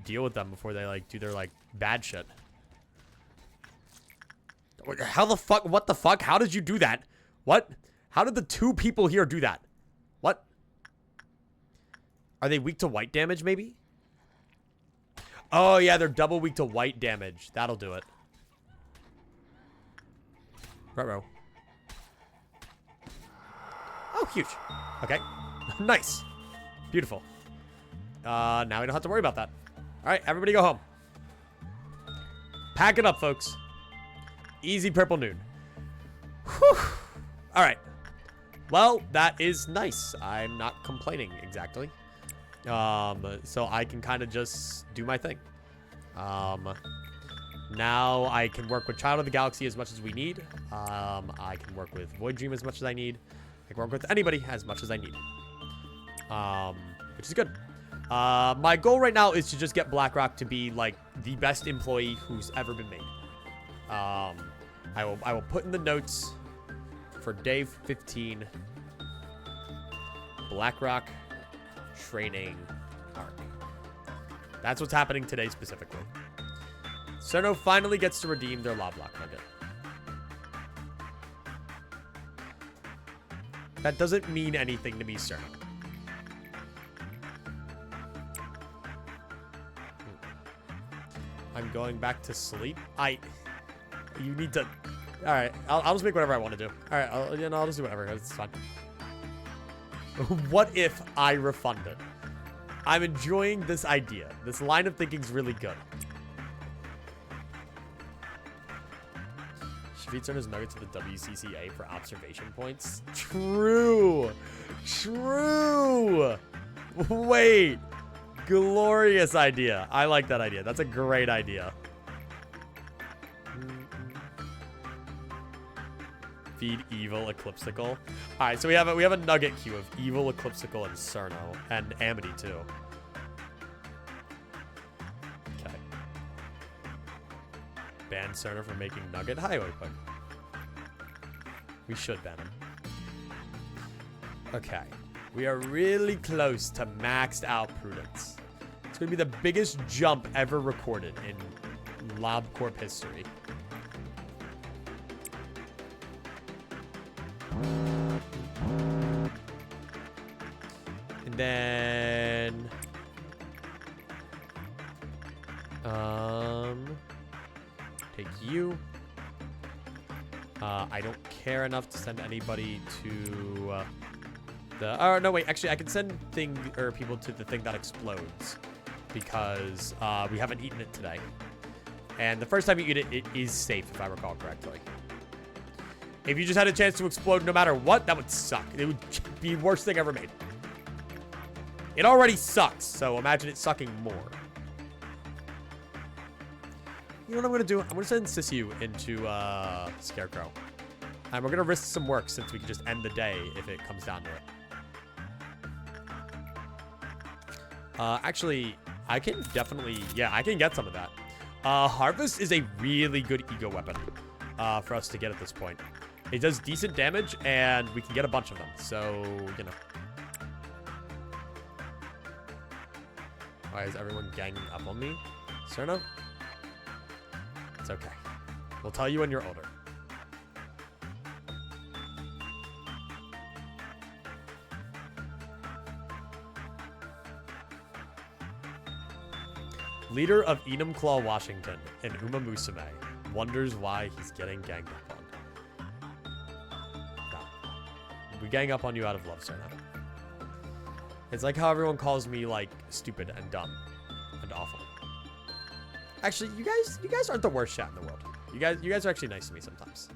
deal with them before they like do their like bad shit. How the fuck? What the fuck? How did you do that? What? How did the two people here do that? What? Are they weak to white damage, maybe? Oh, yeah, they're double weak to white damage. That'll do it. Ruh-roh. Oh, huge. Okay. Nice. Beautiful. Now we don't have to worry about that. All right, everybody go home. Pack it up, folks. Easy Purple Noon. Whew. All right. Well, that is nice. I'm not complaining exactly. So I can kind of just do my thing. Now I can work with Child of the Galaxy as much as we need. I can work with Void Dream as much as I need. I can work with anybody as much as I need. Which is good. My goal right now is to just get BlackRock to be like the best employee who's ever been made. I will put in the notes for day 15 BlackRock training arc. That's what's happening today specifically. Cerno finally gets to redeem their LOBLOCKE nugget. That doesn't mean anything to me, Cerno. I'm going back to sleep. You need to. All right, I'll just make whatever I want to do. All right, I'll just do whatever. It's fine. What if I refund it? I'm enjoying this idea. This line of thinking's really good. Shavit turned his nugget to the WCCA for observation points. True. True. Wait. Glorious idea. I like that idea. That's a great idea. Feed Evil, Eclipsical. All right, so we have a nugget queue of Evil, Eclipsical, and Cerno, and Amity too. Okay. Ban Cerno for making nugget highway quick. We should ban him. Okay. We are really close to maxed out Prudence. It's gonna be the biggest jump ever recorded in LobCorp history. And then take you. I don't care enough to send anybody to oh no, wait, actually I can send people to the thing that explodes because we haven't eaten it today. And the first time you eat it, it is safe if I recall correctly. If you just had a chance to explode no matter what, that would suck. It would be the worst thing ever made. It already sucks, so imagine it sucking more. You know what I'm going to do? I'm going to send Sisu into Scarecrow. And we're going to risk some work since we can just end the day if it comes down to it. Actually, I can definitely... Yeah, I can get some of that. Harvest is a really good ego weapon for us to get at this point. It does decent damage, and we can get a bunch of them. So, you know. Why is everyone ganging up on me? Cerno? It's okay. We'll tell you when you're older. Leader of Enumclaw, Washington, and Uma Musume wonders why he's getting ganged up on. No. We gang up on you out of love, sir. It's like how everyone calls me, like, stupid and dumb and awful. Actually, you guys aren't the worst chat in the world. You guys are actually nice to me sometimes.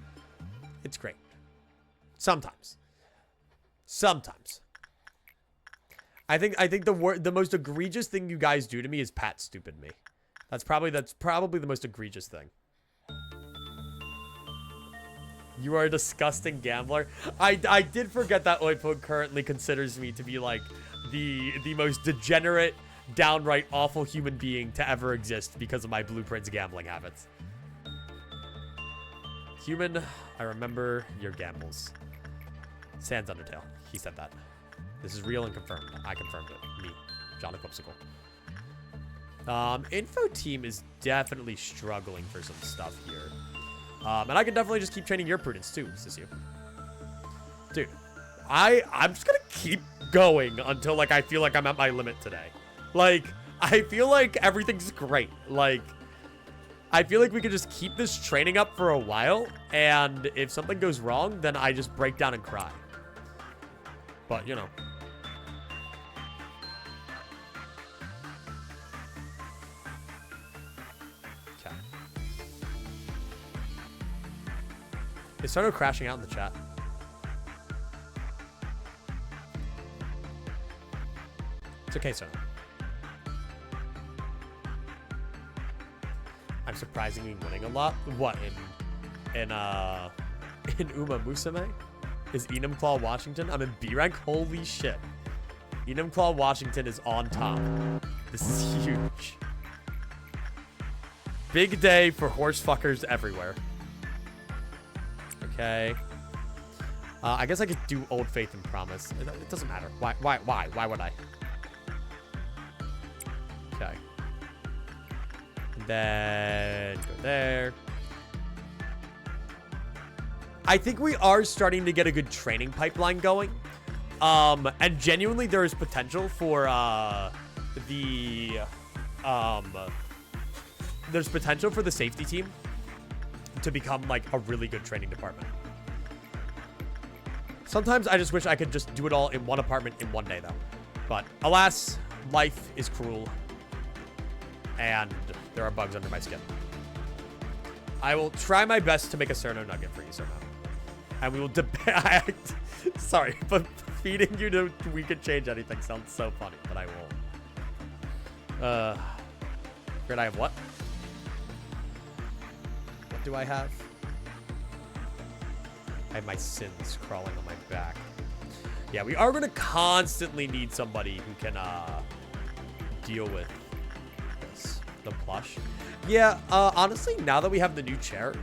It's great. Sometimes. I think the most egregious thing you guys do to me is pat stupid me. That's probably the most egregious thing. You are a disgusting gambler. I did forget that Oipug currently considers me to be like the most degenerate, downright awful human being to ever exist because of my Blueprints gambling habits. Human, I remember your gambles. Sans Undertale. He said that. This is real and confirmed. I confirmed it. Me, John Eclipsical. Info team is definitely struggling for some stuff here. And I can definitely just keep training your prudence too, Sissy. Dude, I'm just gonna keep going until like I feel like I'm at my limit today. Like, I feel like everything's great. Like, I feel like we could just keep this training up for a while, and if something goes wrong, then I just break down and cry. But, you know. Okay. It started crashing out in the chat. It's okay, sir. I'm surprisingly winning a lot. What, in Uma Musume? Is Enumclaw, Washington? I'm in B rank. Holy shit. Enumclaw, Washington is on top. This is huge. Big day for horse fuckers everywhere. Okay. I guess I could do Old Faith and Promise. It doesn't matter. Why would I? Okay. And then go there. I think we are starting to get a good training pipeline going. And genuinely there is potential for there's potential for the safety team to become like a really good training department. Sometimes I just wish I could just do it all in one apartment in one day though. But alas, life is cruel. And there are bugs under my skin. I will try my best to make a Cerno nugget for you, Cerno. And we will debate. Sorry, but feeding you to we could change anything sounds so funny, but I won't. Great, I have what? What do I have? I have my sins crawling on my back. Yeah, we are going to constantly need somebody who can deal with this. The plush. Yeah, honestly, now that we have the new chair,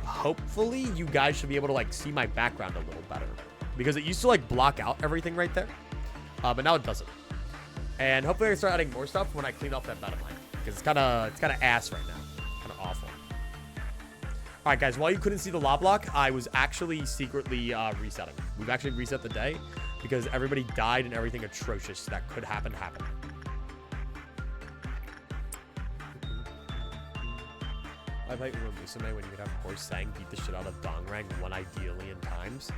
hopefully you guys should be able to like see my background a little better, because it used to like block out everything right there, but now it doesn't. And hopefully I can start adding more stuff when I clean off that bed of mine, because it's kind of ass right now, kind of awful. All right, guys, while you couldn't see the LOBLOCKE, I was actually secretly resetting. We've actually reset the day because everybody died and everything atrocious that could happen happened. I play Uma Musume when you could have horse sang beat the shit out of Dongrang 1 ideally in times.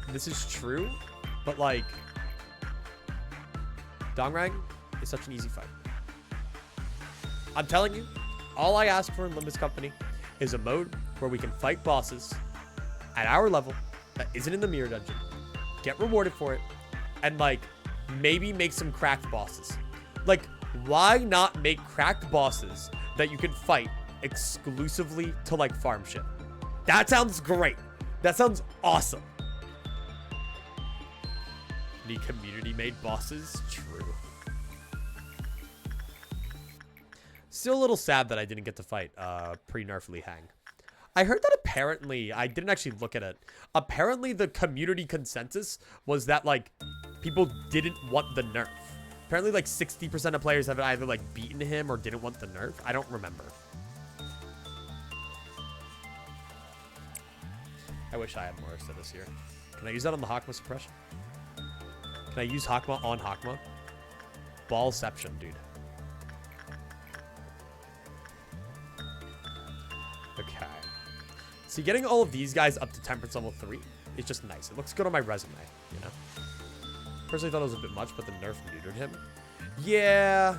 This is true, but like Dongrang is such an easy fight. I'm telling you, all I ask for in Limbus Company is a mode where we can fight bosses at our level that isn't in the mirror dungeon, get rewarded for it, and like maybe make some cracked bosses. Like, why not make cracked bosses that you can fight exclusively to like farm shit? That sounds great. That sounds awesome. Need community made bosses? True. Still a little sad that I didn't get to fight pre-nerf Li Hang. I heard that apparently, I didn't actually look at it. Apparently the community consensus was that like people didn't want the nerf. Apparently like 60% of players have either like beaten him or didn't want the nerf. I don't remember. I wish I had Marissa this year. Can I use that on the Hakma suppression? Can I use Hakma on Hakma? Ballception, dude. Okay. See, getting all of these guys up to temperance level 3 is just nice. It looks good on my resume, you know? Personally thought it was a bit much, but the nerf neutered him. Yeah.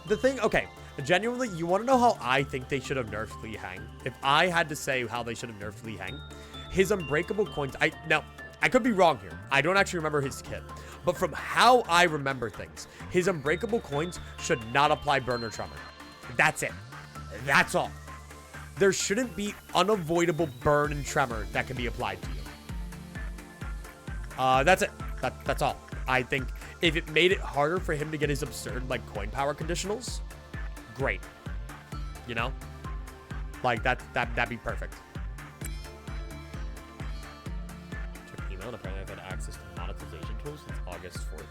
The thing, okay, genuinely, you want to know how I think they should have nerfed Li Hang? If I had to say how they should have nerfed Li Hang, his unbreakable coins, now, I could be wrong here. I don't actually remember his kit. But from how I remember things, his unbreakable coins should not apply burn or tremor. That's it. That's all. There shouldn't be unavoidable burn and tremor that can be applied to you. That's it. That's all. I think if it made it harder for him to get his absurd, like, coin power conditionals, great. You know? Like, that'd be perfect. Check email, and apparently I've had access to monetization tools since August 4th.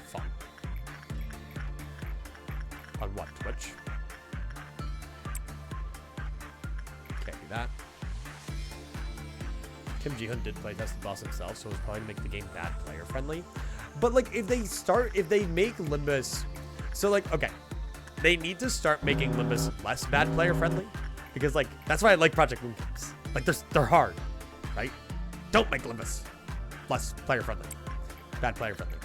Fun. On what, Twitch? Can't do that. Kim Ji-hoon did playtest the boss himself, so it was probably to make the game bad player friendly. But, like, if they make Limbus, so, like, okay, they need to start making Limbus less bad player friendly, because, like, that's why I like Project Moon games. Like, they're hard, right? Don't make Limbus less player friendly, bad player friendly.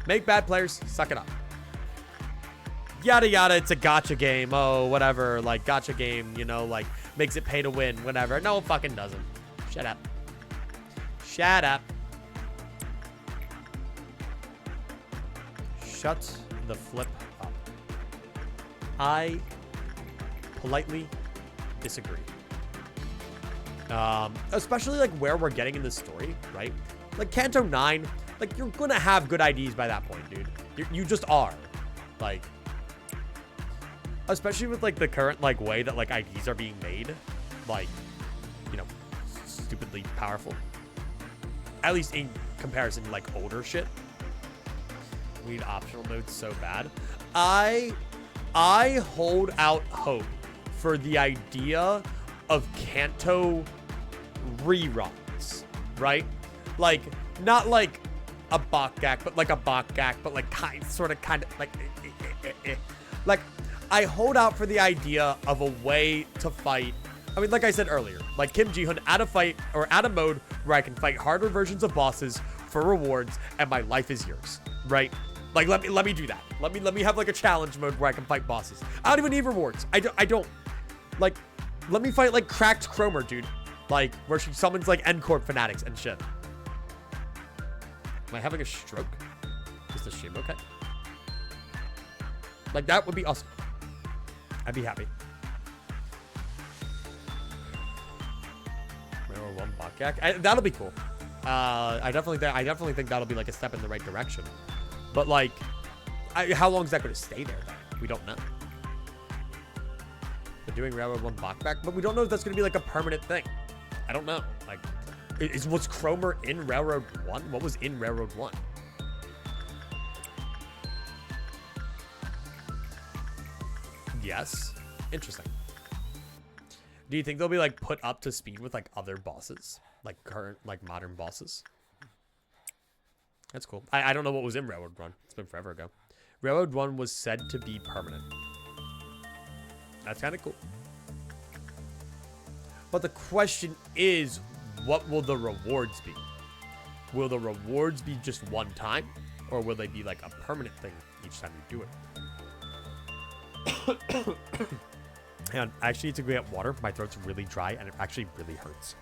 Make bad players suck it up. Yada yada, it's a gacha game. Oh, whatever, like, gacha game, you know, like, makes it pay to win, whatever. No, it fucking doesn't. Shut up. Shut up. Shut the flip up. I politely disagree. Especially, like, where we're getting in this story, right? Like, Kanto 9, like, you're gonna have good IDs by that point, dude. You just are. Like, especially with, like, the current, like, way that, like, IDs are being made. Like, you know, stupidly powerful. At least in comparison to, like, older shit. We need optional modes so bad. I hold out hope for the idea of Kanto reruns, right? Like, not like a Bakgak, but like a Bakgak, but like kind of like like, I hold out for the idea of a way to fight. I mean, like I said earlier, like Kim Ji-hoon, add a fight or add a mode where I can fight harder versions of bosses for rewards and my life is yours, right? Like, let me do that. Let me have like a challenge mode where I can fight bosses. I don't even need rewards. I don't like, let me fight like Cracked Cromer, dude. Like, where she summons like N-Corp fanatics and shit. Am I having a stroke? Is the stream okay? Like, that would be awesome. I'd be happy. Railroad 1 Bakgak. That'll be cool. I definitely think that'll be like a step in the right direction. But like, how long is that going to stay there, though? We don't know. They're doing Railroad 1 Bakgak, but we don't know if that's going to be like a permanent thing. I don't know. Like, was Cromer in Railroad 1? What was in Railroad 1? Yes. Interesting. Do you think they'll be like put up to speed with like other bosses? Like current, like modern bosses? That's cool. I don't know what was in Railroad 1. It's been forever ago. Railroad 1 was said to be permanent. That's kind of cool. But the question is, what will the rewards be? Will the rewards be just one time? Or will they be like a permanent thing each time you do it? Hang on, I actually need to go get water. My throat's really dry and it actually really hurts.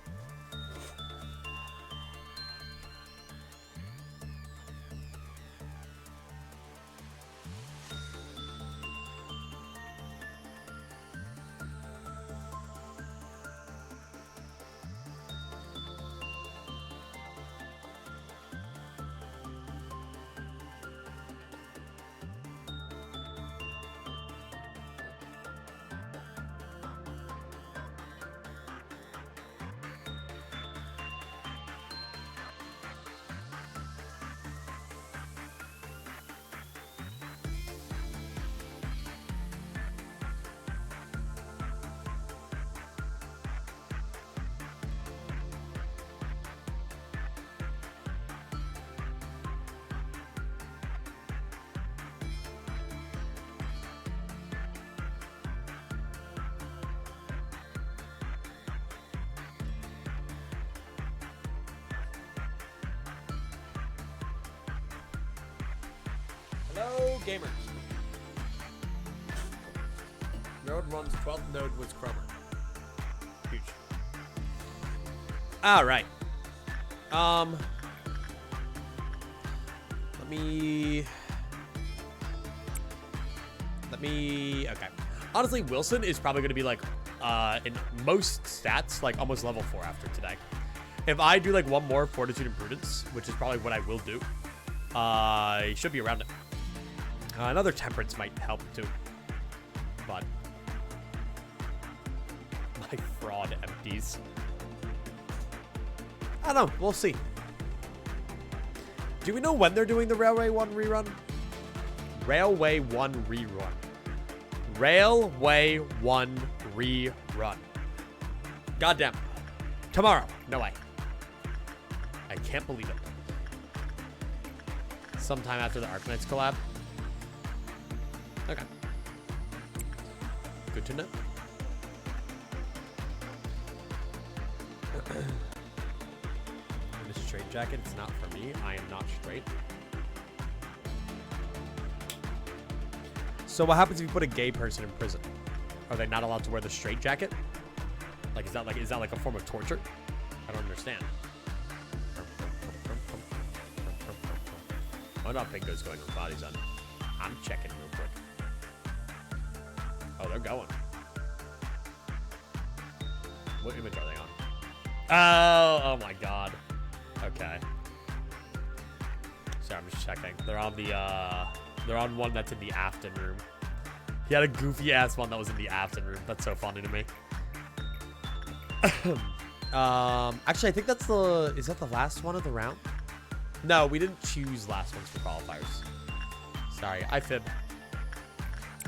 No gamers. Road runs 12th node was Cromer. Huge. All right. Let me. Okay. Honestly, Wilson is probably going to be like, in most stats, like almost level 4 after today. If I do like one more Fortitude and Prudence, which is probably what I will do, I should be around it. Another Temperance might help too. But my fraud empties. I don't know. We'll see. Do we know when they're doing the Railway 1 rerun? Railway 1 rerun. Railway 1 rerun. Goddamn. Tomorrow. No way. I can't believe it. Sometime after the Arknights collab. Okay. Good to know. The straight jacket, it's not for me. I am not straight. So what happens if you put a gay person in prison? Are they not allowed to wear the straight jacket? Like, is that like a form of torture? I don't understand. Oh, no, Pinko's going with bodies on. I'm checking real quick. Oh, they're going. What image are they on? Oh my god. Okay. Sorry, I'm just checking. They're on the, they're on one that's in the Afton room. He had a goofy ass one that was in the Afton room. That's so funny to me. Actually, I think that's the, is that the last one of the round? No, we didn't choose last ones for qualifiers. Sorry, I fib.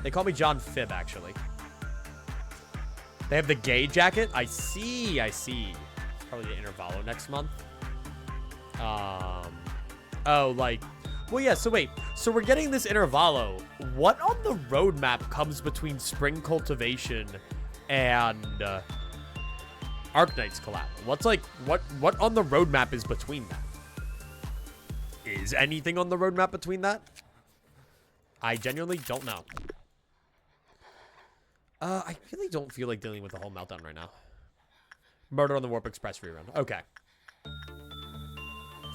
They call me John Fib, actually. They have the gay jacket. I see. It's probably the Intervallo next month. Oh, like, well, yeah, so wait. So we're getting this Intervallo. What on the roadmap comes between Spring Cultivation and Arknights collab? What's like, what on the roadmap is between that? Is anything on the roadmap between that? I genuinely don't know. I really don't feel like dealing with the whole meltdown right now. Murder on the Warp Express rerun. Okay.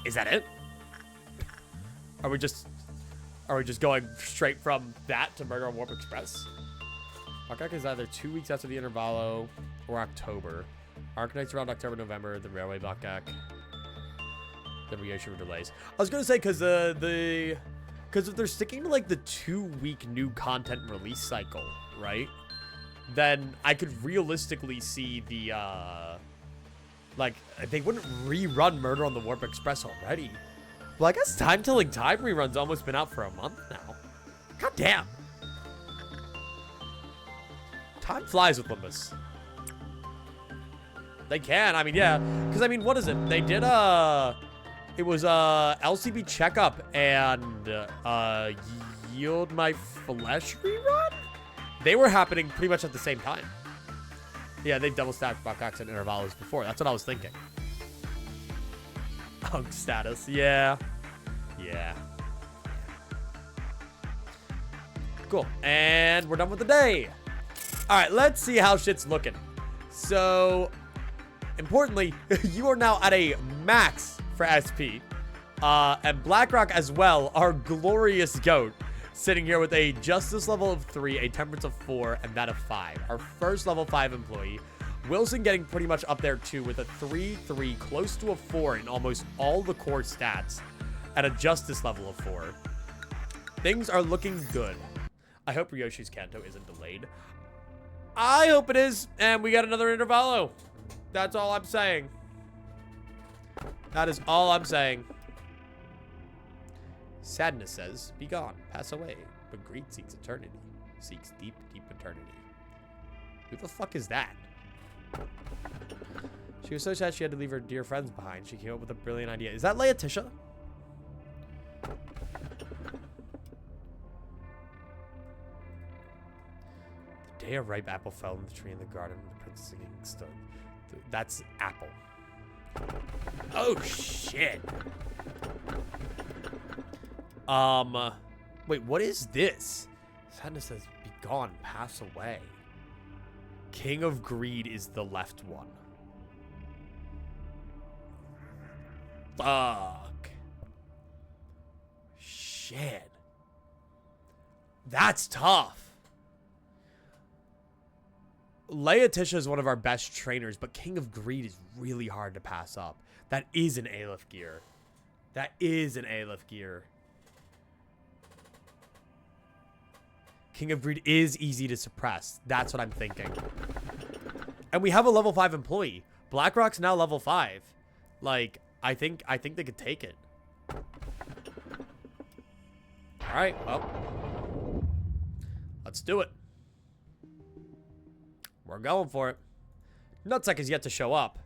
Is that it? Are we just going straight from that to Murder on Warp Express? Arknights is either 2 weeks after the Intervallo or October. Arknights around October, November, the Railway Blockback. The reissue delays. I was gonna say because if they're sticking to like the 2-week new content release cycle, right? Then I could realistically see the like they wouldn't rerun Murder on the Warp Express already. Well, I guess Time Telling Time rerun's almost been out for a month now. God damn. Time flies with Limbus. They can. I mean, yeah. Because I mean, what is it? They did it was LCB Checkup and Yield My Flesh rerun? They were happening pretty much at the same time. Yeah, they double stacked Buckocks and Intervallos before. That's what I was thinking. Hunk status. Yeah. Cool. And we're done with the day. All right, let's see how shit's looking. So, importantly, you are now at a max for SP. And BlackRock as well, our glorious GOAT, sitting here with a Justice level of 3, a Temperance of 4, and that of 5. Our first level 5 employee. Wilson getting pretty much up there too with a 3, close to a 4 in almost all the core stats, at a Justice level of 4. Things are looking good. I hope Ryoshi's Kanto isn't delayed. I hope it is, and we got another Intervallo. That's all I'm saying. That is all I'm saying. Sadness says, be gone, pass away, but greed seeks eternity, seeks deep, deep eternity. Who the fuck is that? She was so sad she had to leave her dear friends behind. She came up with a brilliant idea. Is that Leotisha? The day a ripe apple fell in the tree in the garden where the princess king stood. That's Apple. Oh, shit. Wait, what is this? Sadness says, be gone, pass away. King of Greed is the left one. Fuck. Shit. That's tough. Tisha is one of our best trainers, but King of Greed is really hard to pass up. That is an Aleph gear. That is an Aleph gear. King of Greed is easy to suppress. That's what I'm thinking. And we have a level 5 employee. BlackRock's now level 5. Like, I think they could take it. Alright, well. Let's do it. We're going for it. Nutsack is yet to show up.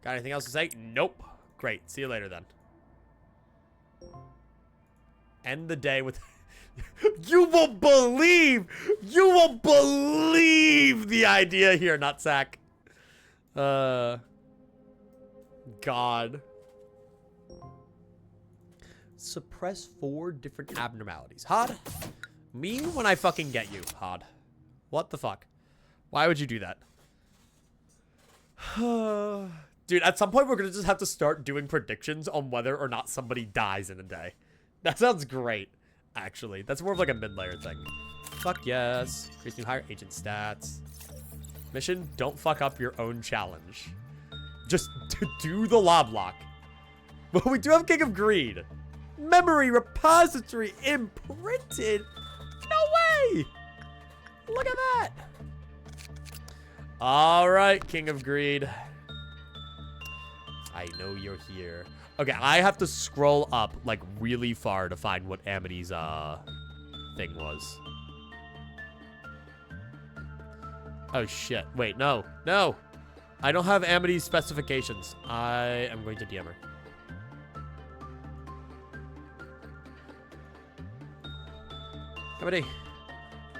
Got anything else to say? Nope. Great. See you later then. End the day with... You won't believe the idea here, Nutsack. God. Suppress 4 different abnormalities. Hod? Me when I fucking get you, Hod. What the fuck? Why would you do that? Dude, at some point we're gonna just have to start doing predictions on whether or not somebody dies in a day. That sounds great, actually. That's more of like a mid-layer thing. Fuck yes. Increase new higher agent stats. Mission, don't fuck up your own challenge. Just do the LOBLOCKE. But we do have King of Greed. Memory repository imprinted. No way. Look at that. All right, King of Greed. I know you're here. Okay, I have to scroll up like really far to find what Amity's thing was. Oh shit. Wait, no. No. I don't have Amity's specifications. I am going to DM her. Amity,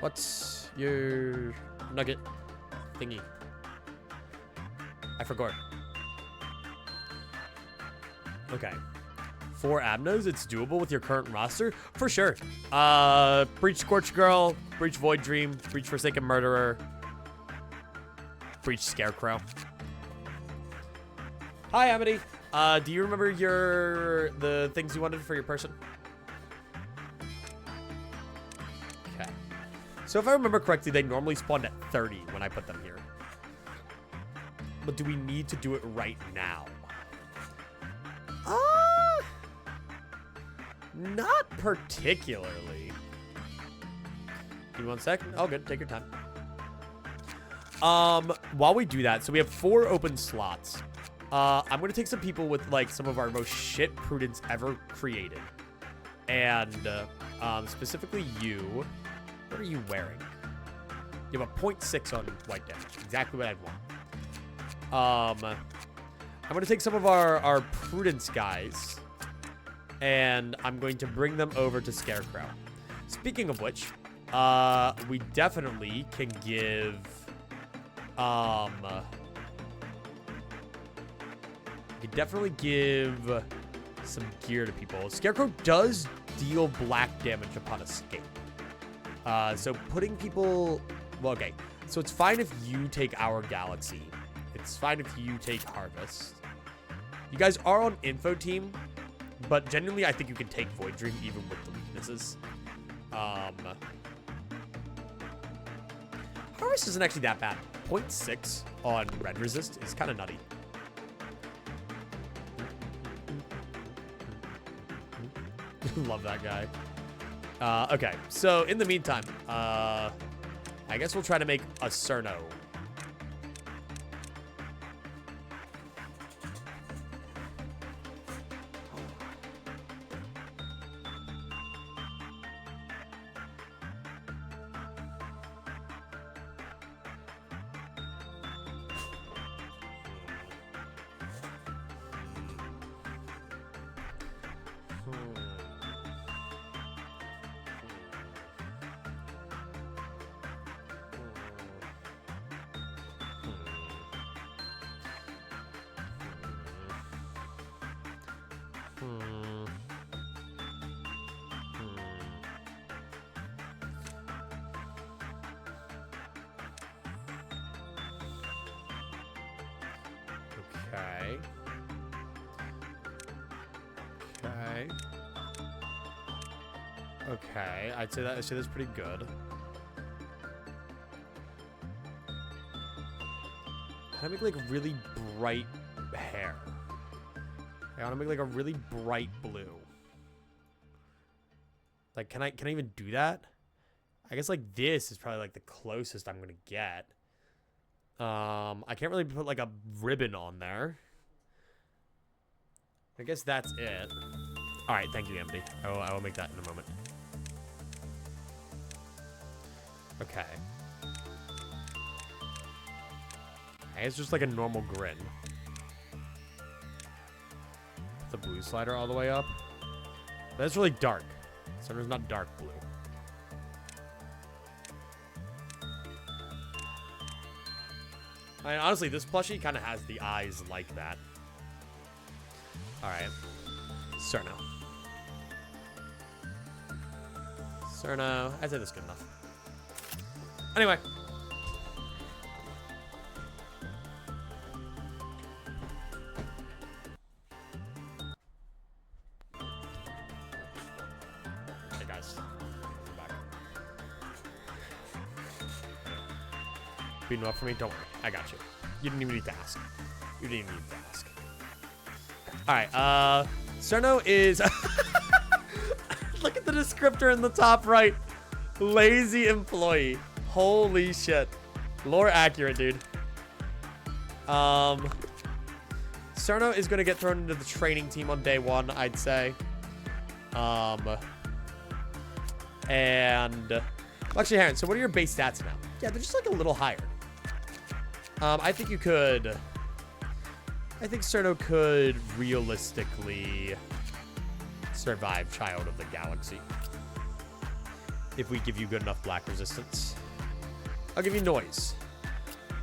what's your nugget thingy? I forgot. Okay. 4 Abnos, it's doable with your current roster? For sure. Breach Scorch Girl, Breach Void Dream, Breach Forsaken Murderer, Breach Scarecrow. Hi, Amity. Do you remember the things you wanted for your person? Okay. So if I remember correctly, they normally spawned at 30 when I put them here. But do we need to do it right now? Not particularly. Give me 1 second. Oh, good. Take your time. While we do that, so we have 4 open slots. I'm going to take some people with, like, some of our most shit prudence ever created. And, specifically you. What are you wearing? You have a 0.6 on white damage. Exactly what I'd want. I'm going to take some of our prudence guys. And I'm going to bring them over to Scarecrow. Speaking of which, we definitely can give... We can definitely give some gear to people. Scarecrow does deal black damage upon escape. So putting people... Well, okay. So it's fine if you take our Galaxy. It's fine if you take Harvest. You guys are on Info Team. But genuinely, I think you can take Void Dream even with the weaknesses. Harvest isn't actually that bad. 0.6 on Red Resist is kind of nutty. Love that guy. Okay, so in the meantime, I guess we'll try to make a Cerno. Okay. Okay. Okay. I'd say that's pretty good. I want to make like really bright hair. I want to make like a really bright blue. Like, can I even do that? I guess like this is probably like the closest I'm gonna get. I can't really put like a ribbon on there. I guess that's it. All right, thank you, Empty. I will make that in a moment. Okay. It's just like a normal grin. The blue slider all the way up. But that's really dark. So there's not dark blue. I mean, honestly, this plushie kind of has the eyes like that. Alright. Cerno. Cerno. I'd say that's good enough. Anyway. Hey guys. I'm back. Beating up for me? Don't worry. I got you. You didn't even need to ask. You didn't even need to ask. Alright, Cerno is... Look at the descriptor in the top right. Lazy employee. Holy shit. Lore accurate, dude. Cerno is going to get thrown into the training team on day 1, I'd say. And... Actually, Aaron, so what are your base stats now? Yeah, they're just like a little higher. I think you could... I think Cerno could realistically survive Child of the Galaxy. If we give you good enough black resistance. I'll give you noise.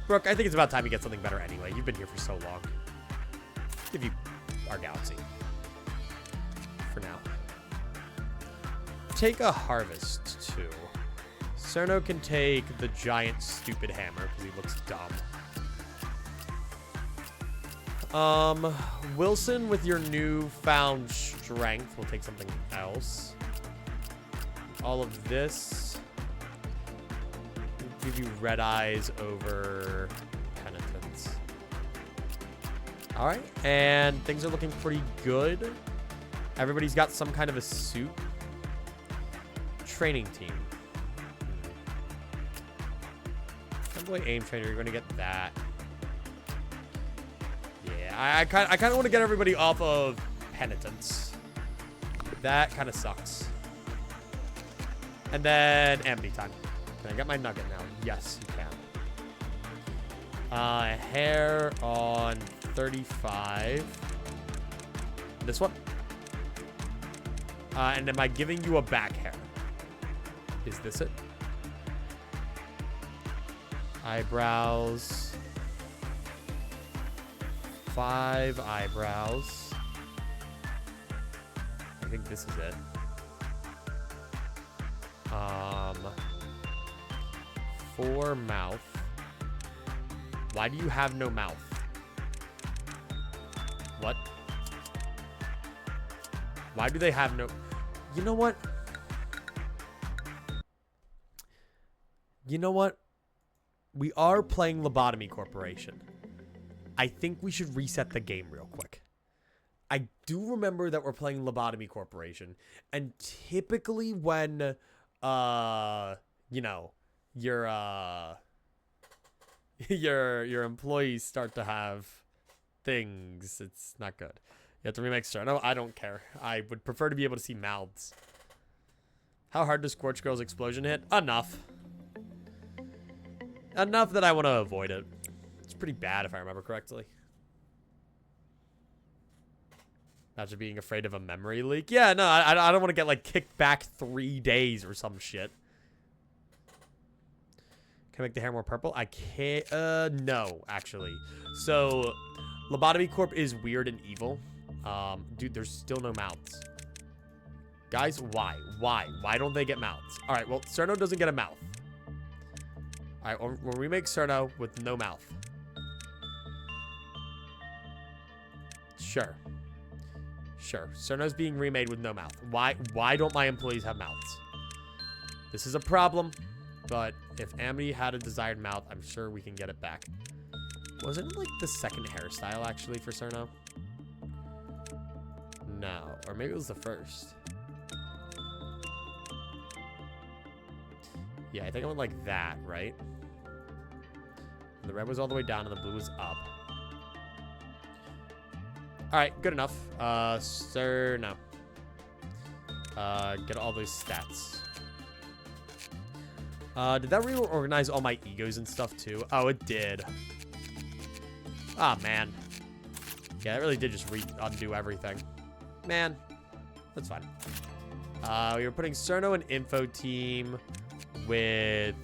Brooke, I think it's about time you get something better anyway. You've been here for so long. I'll give you our galaxy. For now. Take a harvest, too. Cerno can take the giant stupid hammer because he looks dumb. Wilson, with your newfound strength, will take something else. All of this. Give you red eyes over penitence. Alright, and things are looking pretty good. Everybody's got some kind of a suit. Training team. Boy, aim trainer, you're gonna get that. I kind of want to get everybody off of penitence. That kind of sucks. And then empty time. Can I get my nugget now? Yes, you can. Hair on 35. This one. And am I giving you a back hair? Is this it? Eyebrows. 5 eyebrows. I think this is it. 4 mouth. Why do you have no mouth? What? Why do they have no... You know what? You know what? We are playing Lobotomy Corporation. I think we should reset the game real quick. I do remember that we're playing Lobotomy Corporation, and typically when, you know, your employees start to have things, it's not good. You have to remake Cerno. I don't care. I would prefer to be able to see mouths. How hard does Scorch Girl's explosion hit? Enough. Enough that I want to avoid it. It's pretty bad if I remember correctly. Imagine being afraid of a memory leak. Yeah, no, I don't want to get like kicked back 3 days or some shit. Can I make the hair more purple? I can't. No, actually. So, Lobotomy Corp is weird and evil. Dude, there's still no mouths. Guys, why? Why don't they get mouths? All right, well, Cerno doesn't get a mouth. All right, we'll remake Cerno with no mouth. Sure. Sure. Cerno's being remade with no mouth. Why don't my employees have mouths? This is a problem, but if Amity had a desired mouth, I'm sure we can get it back. Wasn't it like the second hairstyle actually for Cerno? No, or maybe it was the first. Yeah, I think I went like that, right? The red was all the way down and the blue was up. Alright, good enough. Cerno. Get all those stats. Did that reorganize all my egos and stuff too? Oh, it did. Ah, man. Yeah, it really did just undo everything. Man, that's fine. We were putting Cerno in info team with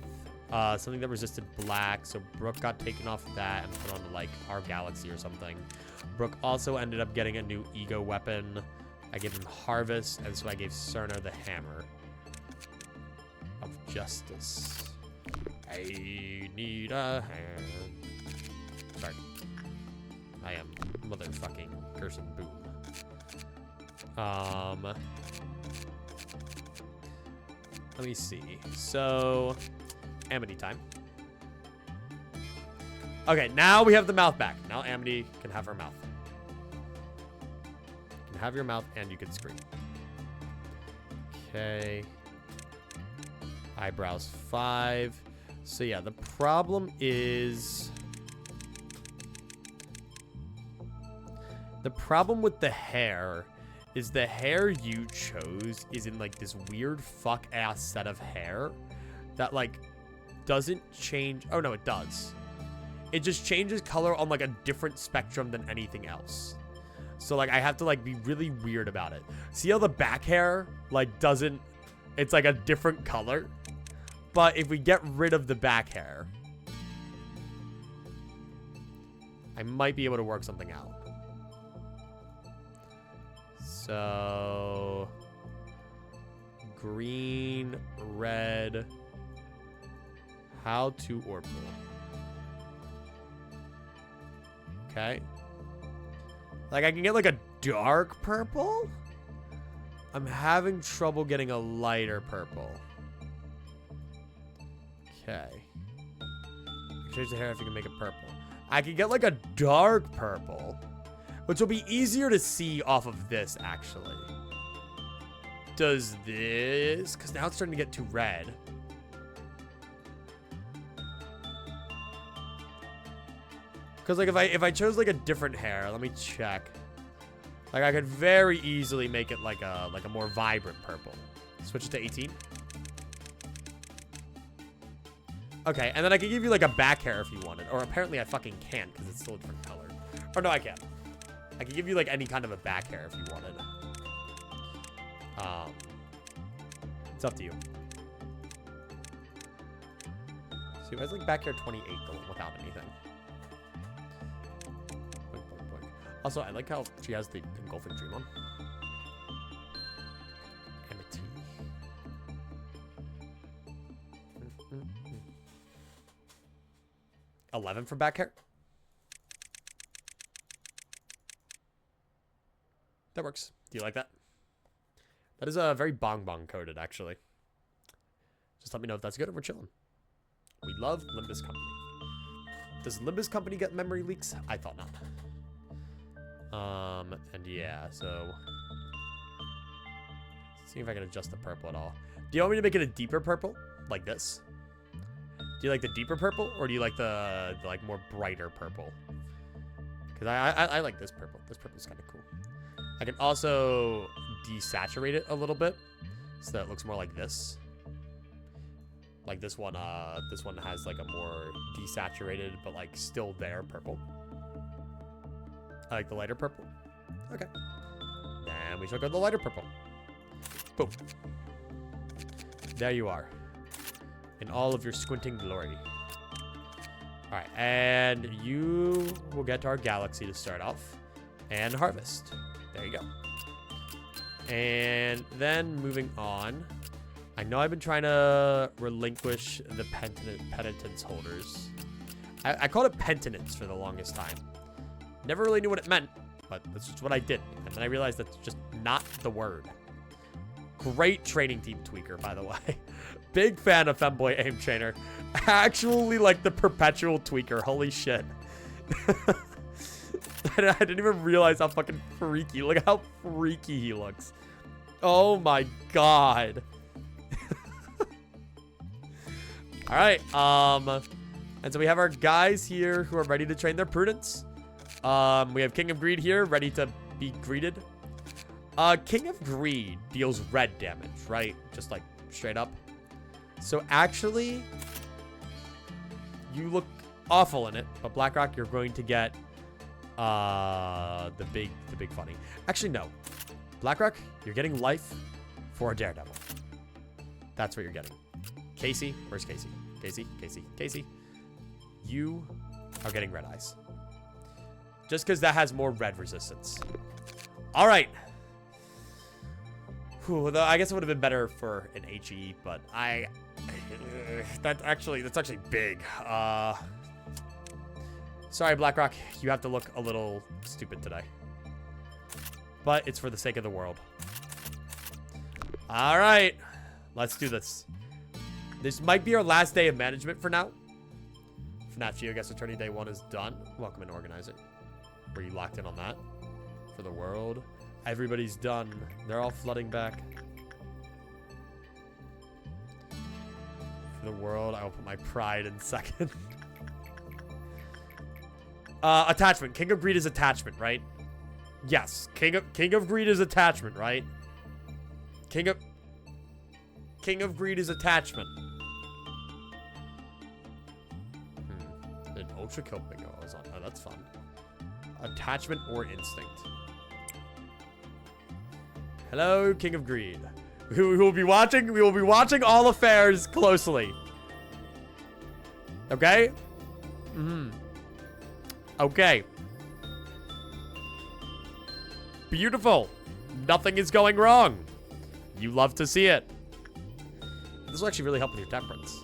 something that resisted black, so Brooke got taken off that and put on like our galaxy or something. Brooke also ended up getting a new ego weapon. I gave him Harvest, and so I gave Cerno the Hammer of Justice. I need a hand. Sorry. I am motherfucking cursing boom. Let me see. So, Amity time. Okay, now we have the mouth back. Now Amity can have her mouth. You can have your mouth and you can scream. Okay. Eyebrows 5. So yeah, the problem is... The problem with the hair is the hair you chose is in like this weird fuck ass set of hair that like doesn't change. Oh no, it does. It just changes color on like a different spectrum than anything else. So like I have to like be really weird about it. See how the back hair like doesn't, it's like a different color. But if we get rid of the back hair, I might be able to work something out. So, green, red, how to orbital. Okay. Like I can get like a dark purple? I'm having trouble getting a lighter purple. Okay. Change the hair if you can make it purple. I can get like a dark purple, which will be easier to see off of this, actually. Does this... Because now it's starting to get too red. Because, like, if I chose, like, a different hair... Let me check. Like, I could very easily make it, like a more vibrant purple. Switch it to 18. Okay, and then I could give you, like, a back hair if you wanted. Or apparently I fucking can't, because it's still a different color. Or no, I can't. I could give you, like, any kind of a back hair if you wanted. It's up to you. See, why is, like, back hair 28 the one without anything? Boink, boink, boink. Also, I like how she has the engulfing dream on. Amity. 11 for back hair? That works. Do you like that? That is very bong coded, actually. Just let me know if that's good and we're chilling. We love Limbus Company. Does Limbus Company get memory leaks? I thought not. And yeah, so... Let's see if I can adjust the purple at all. Do you want me to make it a deeper purple? Like this? Do you like the deeper purple? Or do you like the like, more brighter purple? Because I like this purple. This purple is kind of cool. I can also desaturate it a little bit so that it looks more like this. Like this one has like a more desaturated but like still there purple. I like the lighter purple. Okay. And we shall go to the lighter purple. Boom. There you are. In all of your squinting glory. Alright, and you will get to our galaxy to start off. And harvest. There you go. And then moving on. I know I've been trying to relinquish the penitence holders. I called it penitence for the longest time. Never really knew what it meant. but that's just what I did. And then I realized that's just not the word. Great training team tweaker, by the way. Big fan of Femboy Aim Trainer. Actually, like the perpetual tweaker. Holy shit. I didn't even realize how fucking freaky. Look how freaky he looks. Oh my god. All right. And so we have our guys here who are ready to train their prudence. We have King of Greed here, ready to be greeted. King of Greed deals red damage, right? Just like straight up. So actually, you look awful in it, but BlackRock, you're going to get the big funny. Actually, no. BlackRock, you're getting life for a Daredevil. That's what you're getting. Casey, where's Casey? Casey. You are getting red eyes. Just because that has more red resistance. All right. Whew, I guess it would have been better for an HE, but that's actually big. Sorry, BlackRock, you have to look a little stupid today. But it's for the sake of the world. All right, let's do this. This might be our last day of management for now. Finaccio, I guess attorney day 1 is done. Welcome and organize it. Were you locked in on that? For the world. Everybody's done. They're all flooding back. For the world, I will put my pride in second. Attachment. King of Greed is attachment, right? Yes. King of Greed is attachment, right? King of Greed is attachment. An ultra kill bingo I was on. Oh, that's fun. Attachment or instinct. Hello, King of Greed. We will be watching all affairs closely. Okay? Okay. Beautiful. Nothing is going wrong. You love to see it. This will actually really help with your temperance.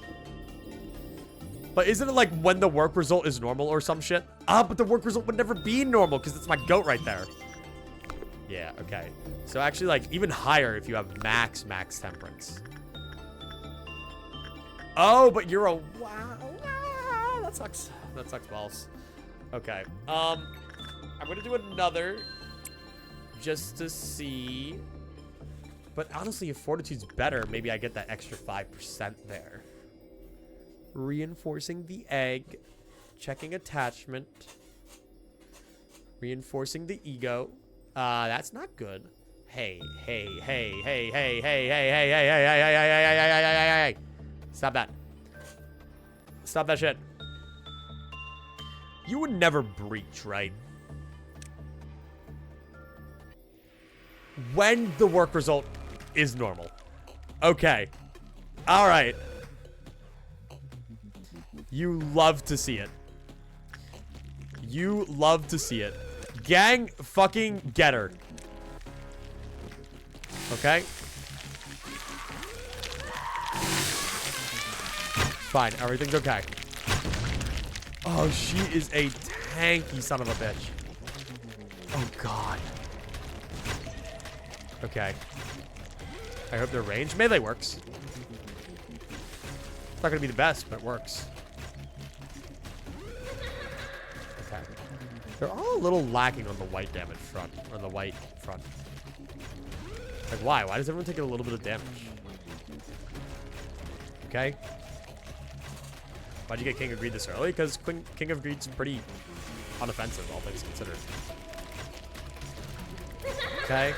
But isn't it like when the work result is normal or some shit? But the work result would never be normal because it's my goat right there. Yeah, okay. So actually, like, even higher if you have max temperance. Oh, but you're a... Wow. That sucks. That sucks balls. Okay. I'm going to do another just to see. But honestly, if Fortitude's better, maybe I get that extra 5% there. Reinforcing the egg. Checking attachment. Reinforcing the ego. That's not good. Hey. Stop that. Stop that shit. You would never breach, right? When the work result is normal. Okay. All right. You love to see it. You love to see it. Gang fucking get her. Okay. Fine. Everything's okay. Oh, she is a tanky son of a bitch. Oh, God. Okay. I hope their range. Melee works. It's not going to be the best, but it works. Okay. They're all a little lacking on the white damage front. Or the white front. Like, why? Why does everyone take a little bit of damage? Okay. Why'd you get King of Greed this early? Because King of Greed's pretty unoffensive, all things considered. Okay.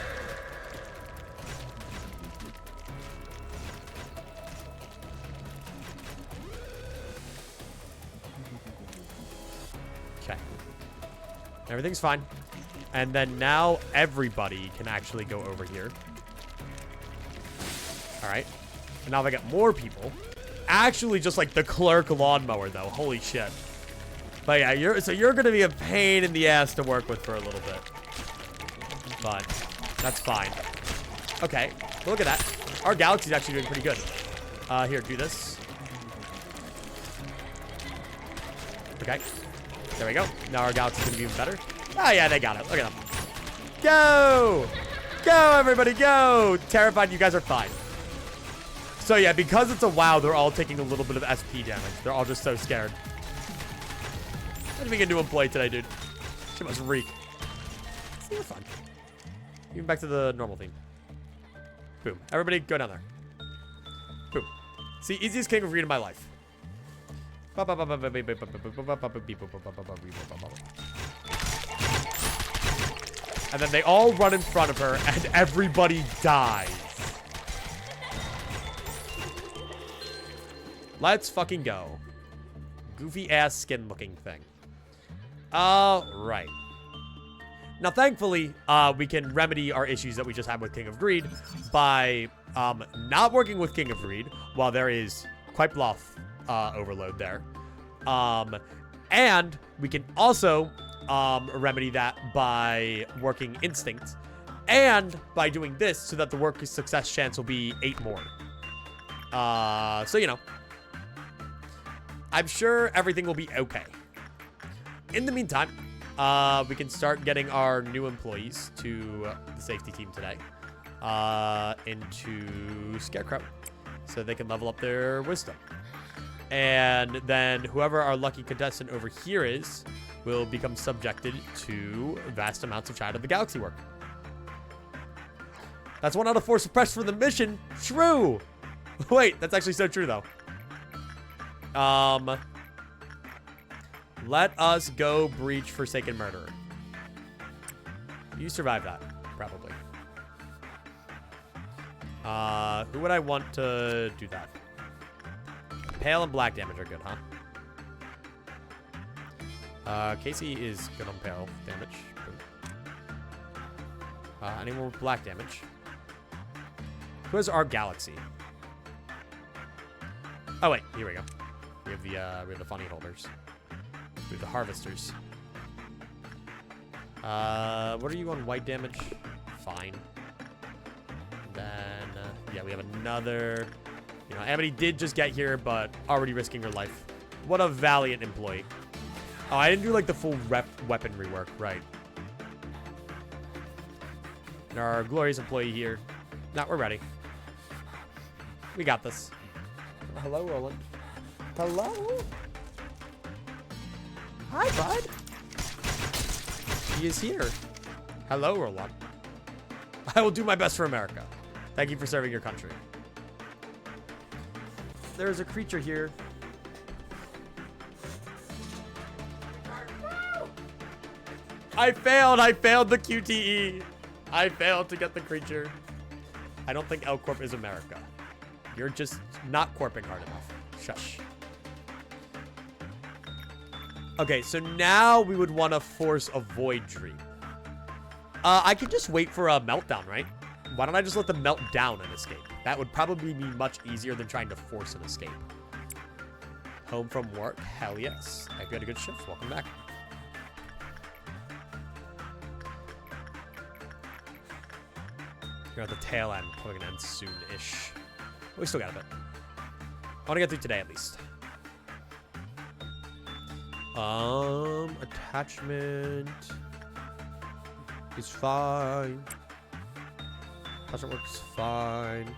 Okay. Everything's fine. And then now everybody can actually go over here. Alright. And now they got more people. Actually, just like the clerk lawnmower, though. Holy shit. But yeah, you're going to be a pain in the ass to work with for a little bit. But that's fine. Okay. Look at that. Our galaxy's actually doing pretty good. Here, do this. Okay. There we go. Now our galaxy's going to be even better. Oh, yeah, they got it. Look at them. Go! Go, everybody, go! Terrified, you guys are fine. So yeah, because it's a WoW, they're all taking a little bit of SP damage. They're all just so scared. What are we gonna do employee today, dude? She must reek. See, we're fun. Even back to the normal theme. Boom. Everybody, go down there. Boom. See, easiest King of Greed in my life. And then they all run in front of her, and everybody dies. Let's fucking go. Goofy ass skin looking thing. Right. Now, thankfully, we can remedy our issues that we just had with King of Greed by not working with King of Greed while there is quite bluff overload there. And we can also remedy that by working Instinct and by doing this so that the work success chance will be 8 more. So, you know, I'm sure everything will be okay. In the meantime, we can start getting our new employees to the safety team today into Scarecrow so they can level up their wisdom. And then whoever our lucky contestant over here is will become subjected to vast amounts of Child of the Galaxy work. That's 1 out of 4 suppressed for the mission. True. Wait, that's actually so true, though. Let us go breach Forsaken Murderer. You survive that, probably. Who would I want to do that? Pale and black damage are good, huh? Casey is good on pale damage. Anyone with black damage? Who has our galaxy? Oh wait, here we go. We have the funny holders. We have the harvesters. What are you on white damage? Fine. And then yeah, we have another. You know, Amity did just get here, but already risking her life. What a valiant employee. Oh, I didn't do like the full weaponry work, right? And our glorious employee here. Now we're ready. We got this. Hello, Roland. Hello? Hi, bud. He is here. Hello, Roland. I will do my best for America. Thank you for serving your country. There's a creature here. I failed the QTE. I failed to get the creature. I don't think L Corp is America. You're just not corping hard enough. Shush. Okay, so now we would want to force a Void Dream. I could just wait for a meltdown, right? Why don't I just let them melt down and escape? That would probably be much easier than trying to force an escape. Home from work? Hell yes. I hope you had a good shift. Welcome back. You're at the tail end. Probably gonna end soon-ish. We still got a bit. I want to get through today at least. Attachment is fine. Attachment works fine.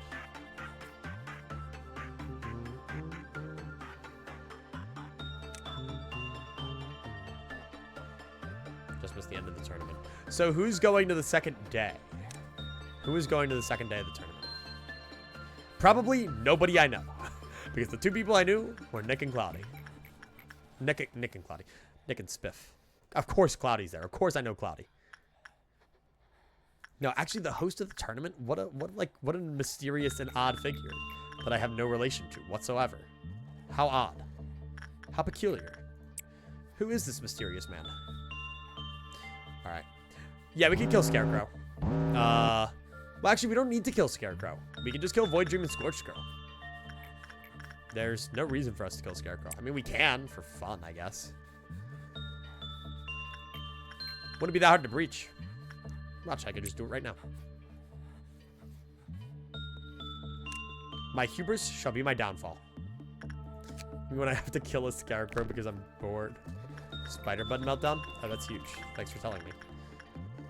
Just missed the end of the tournament. So who's going to the second day? Who is going to the second day of the tournament? Probably nobody I know. Because the 2 people I knew were Nick and Cloudy. Nick and Cloudy. Nick and Spiff. Of course Cloudy's there. Of course I know Cloudy. No, actually the host of the tournament, what a mysterious and odd figure that I have no relation to whatsoever. How odd. How peculiar. Who is this mysterious man? Alright. Yeah, we can kill Scarecrow. Well, actually, we don't need to kill Scarecrow. We can just kill Void Dream and Scorched Girl. There's no reason for us to kill Scarecrow. I mean, we can for fun, I guess. Wouldn't be that hard to breach. Watch, I could just do it right now. My hubris shall be my downfall. When I have to kill a Scarecrow because I'm bored. Spider button meltdown? Oh, that's huge. Thanks for telling me.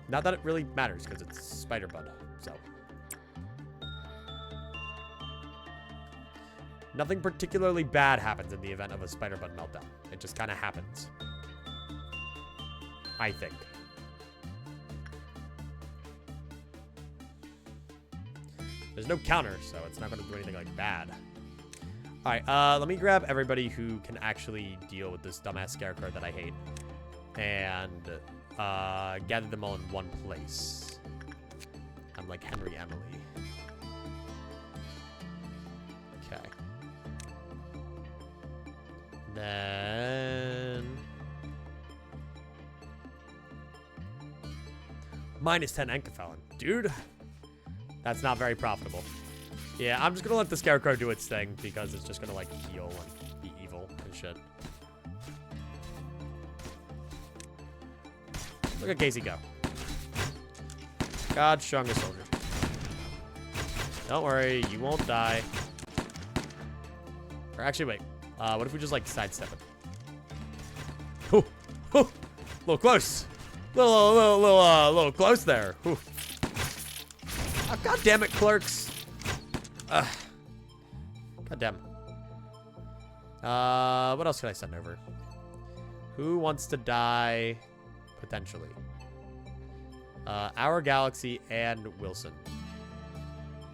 Not that it really matters, because it's Spider Bud, so. Nothing particularly bad happens in the event of a Spider Bud meltdown. It just kind of happens. I think. There's no counter, so it's not going to do anything like bad. Alright, let me grab everybody who can actually deal with this dumbass scarecrow that I hate. And gather them all in one place. I'm like Henry Emily. Okay. Then... minus 10 Encephalon. Dude, that's not very profitable. Yeah, I'm just gonna let the Scarecrow do its thing because it's just gonna, like, heal and be evil and shit. Look at Casey go. God's strongest soldier. Don't worry, you won't die. Or actually, wait. What if we just, like, sidestep it? Ooh, ooh, a little close. Little close there. Ooh. Oh, God damn it, clerks. God damn. What else can I send over? Who wants to die potentially? Our Galaxy and Wilson.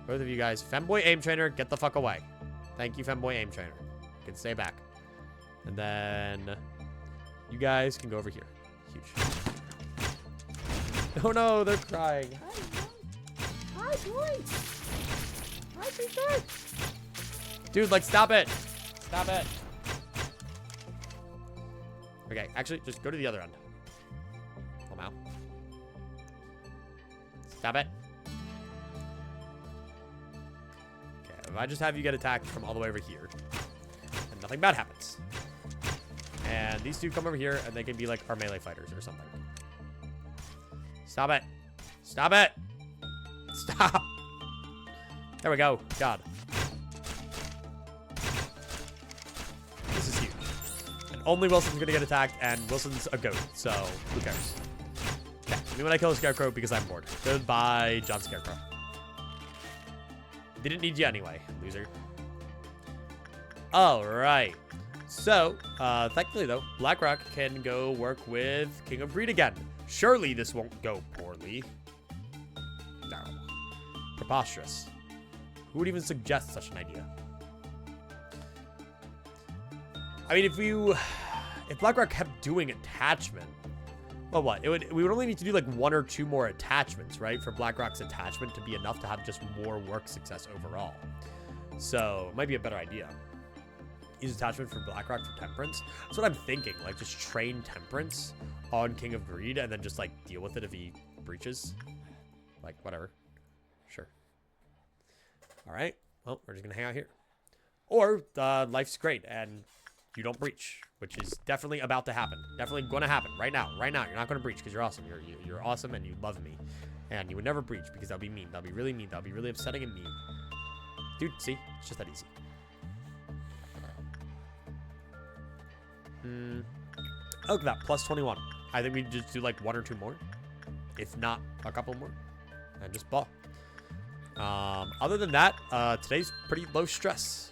Both of you guys. Femboy Aim Trainer, get the fuck away. Thank you, Femboy Aim Trainer. You can stay back. And then you guys can go over here. Huge. Oh no, they're crying. Hi, boys. Hi, sweetheart. Dude, like, stop it. Stop it. Okay, actually, just go to the other end. Oh, wow. Stop it. Okay, if I just have you get attacked from all the way over here, and nothing bad happens. And these two come over here, and they can be, like, our melee fighters or something. Stop it. Stop it. Stop. There we go. God. This is huge. And only Wilson's going to get attacked, and Wilson's a goat, so who cares? Okay, me when I kill a Scarecrow because I'm bored. Goodbye, John Scarecrow. Didn't need you anyway, loser. Alright. So, thankfully though, BlackRock can go work with King of Greed again. Surely this won't go poorly. No. Preposterous. Who would even suggest such an idea? I mean, if BlackRock kept doing attachment, well, what? We would only need to do like 1 or 2 more attachments, right? For BlackRock's attachment to be enough to have just more work success overall. So, it might be a better idea. Use attachment for BlackRock for Temperance. That's what I'm thinking. Like, just train Temperance on King of Greed and then just, like, deal with it if he breaches. Like, whatever. Sure. Alright. Well, we're just gonna hang out here. Or, life's great and you don't breach, which is definitely about to happen. Definitely gonna happen right now. Right now. You're not gonna breach because you're awesome. You're awesome and you love me. And you would never breach because that'd be mean. That'd be really mean. That'd be really upsetting and mean. Dude, see? It's just that easy. Look at that, plus 21. I think we just do like 1 or 2 more, if not a couple more, and just ball. Other than that, today's pretty low stress.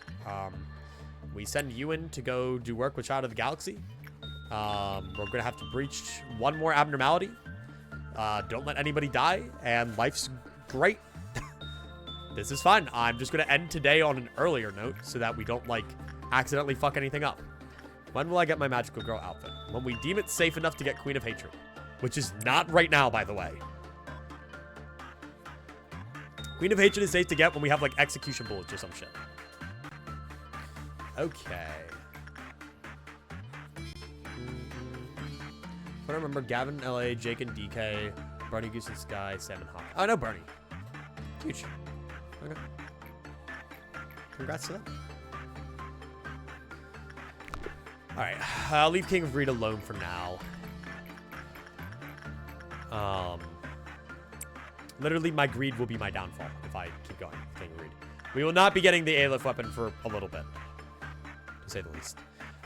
We send Ewan to go do work with Child of the Galaxy. We're gonna have to breach 1 more abnormality. Don't let anybody die, and life's great. This is fun. I'm just gonna end today on an earlier note so that we don't like accidentally fuck anything up. When will I get my Magical Girl outfit? When we deem it safe enough to get Queen of Hatred. Which is not right now, by the way. Queen of Hatred is safe to get when we have, like, execution bullets or some shit. Okay. I remember Gavin, LA, Jake and DK, Bernie, Goose and Sky, Sam and Hawk. Oh, no, Bernie. Huge. Okay. Congrats to them. Alright, I'll leave King of Greed alone for now. Literally, my greed will be my downfall if I keep going with King of Greed. We will not be getting the Aleph weapon for a little bit, to say the least.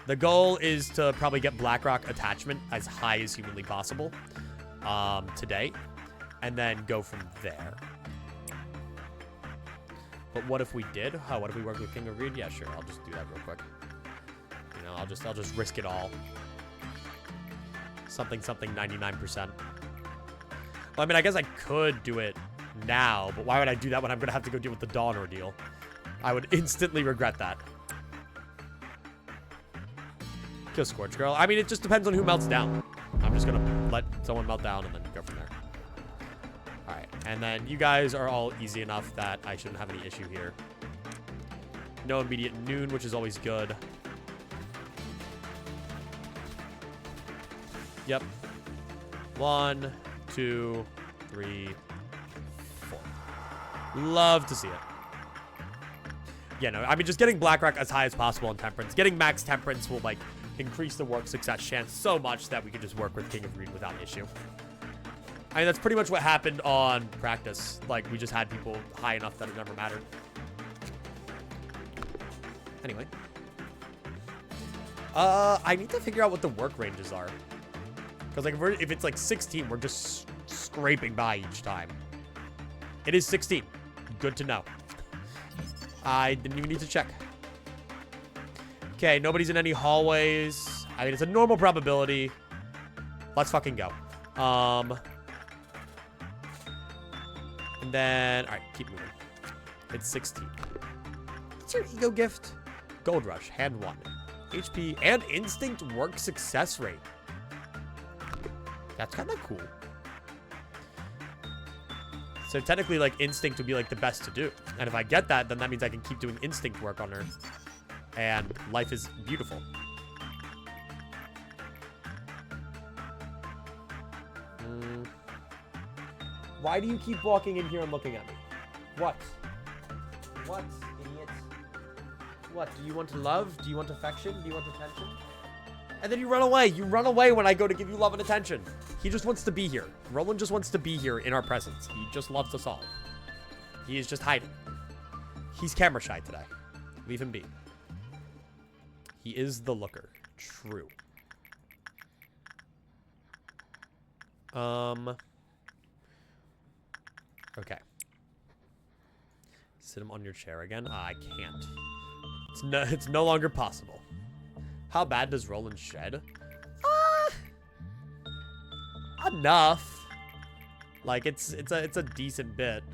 The goal is to probably get BlackRock attachment as high as humanly possible today. and then go from there. But what if we did? Oh, what if we work with King of Greed? Yeah, sure. I'll just do that real quick. You know, I'll just risk it all. Something 99%. Well, I mean, I guess I could do it now, but why would I do that when I'm gonna have to go deal with the Dawn ordeal? I would instantly regret that. Kill Scorch Girl. I mean, it just depends on who melts down. I'm just gonna let someone melt down and then go from there. Alright, and then you guys are all easy enough that I shouldn't have any issue here. No immediate noon, which is always good. Yep. 1, 2, 3, 4. Love to see it. Yeah, no, I mean, just getting Blackrock as high as possible in Temperance. Getting max Temperance will, like, increase the work success chance so much that we can just work with King of Greed without issue. I mean, that's pretty much what happened on Practice. Like, we just had people high enough that it never mattered. Anyway. I need to figure out what the work ranges are. Because, like, if it's, like, 16, we're just scraping by each time. It is 16. Good to know. I didn't even need to check. Okay, nobody's in any hallways. I mean, it's a normal probability. Let's fucking go. And then, all right, keep moving. It's 16. What's your ego gift? Gold Rush, hand 1. HP and Instinct work success rate. That's kind of cool. So technically, like, Instinct would be, like, the best to do. And if I get that, then that means I can keep doing Instinct work on her. And life is beautiful. Why do you keep walking in here and looking at me? What? What, idiot? What, do you want love? Do you want affection? Do you want attention? And then you run away. You run away when I go to give you love and attention. He just wants to be here. Roland just wants to be here in our presence. He just loves us all. He is just hiding. He's camera shy today. Leave him be. He is the looker. True. Okay. Sit him on your chair again. I can't. It's no longer possible. How bad does Roland shed? Enough. Like, it's a decent bit.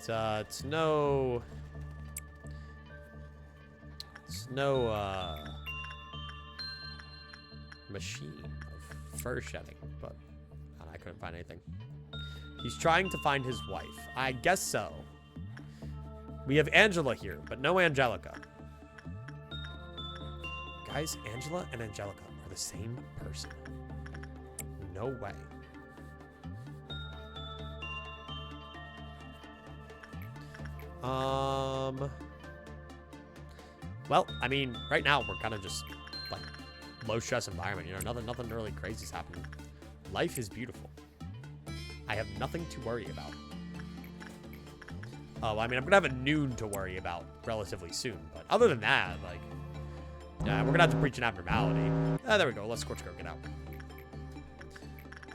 It's no machine of fur shedding, but I couldn't find anything. He's trying to find his wife. I guess so. We have Angela here, but no Angelica. Guys, Angela and Angelica are the same person. No way. Well, I mean, right now we're kind of just like low stress environment. You know, nothing really crazy is happening. Life is beautiful. I have nothing to worry about. Oh, I mean, I'm gonna have a noon to worry about relatively soon, but other than that, like, yeah, we're gonna have to breach an abnormality. Ah, there we go. Let's Scorch Girl get out.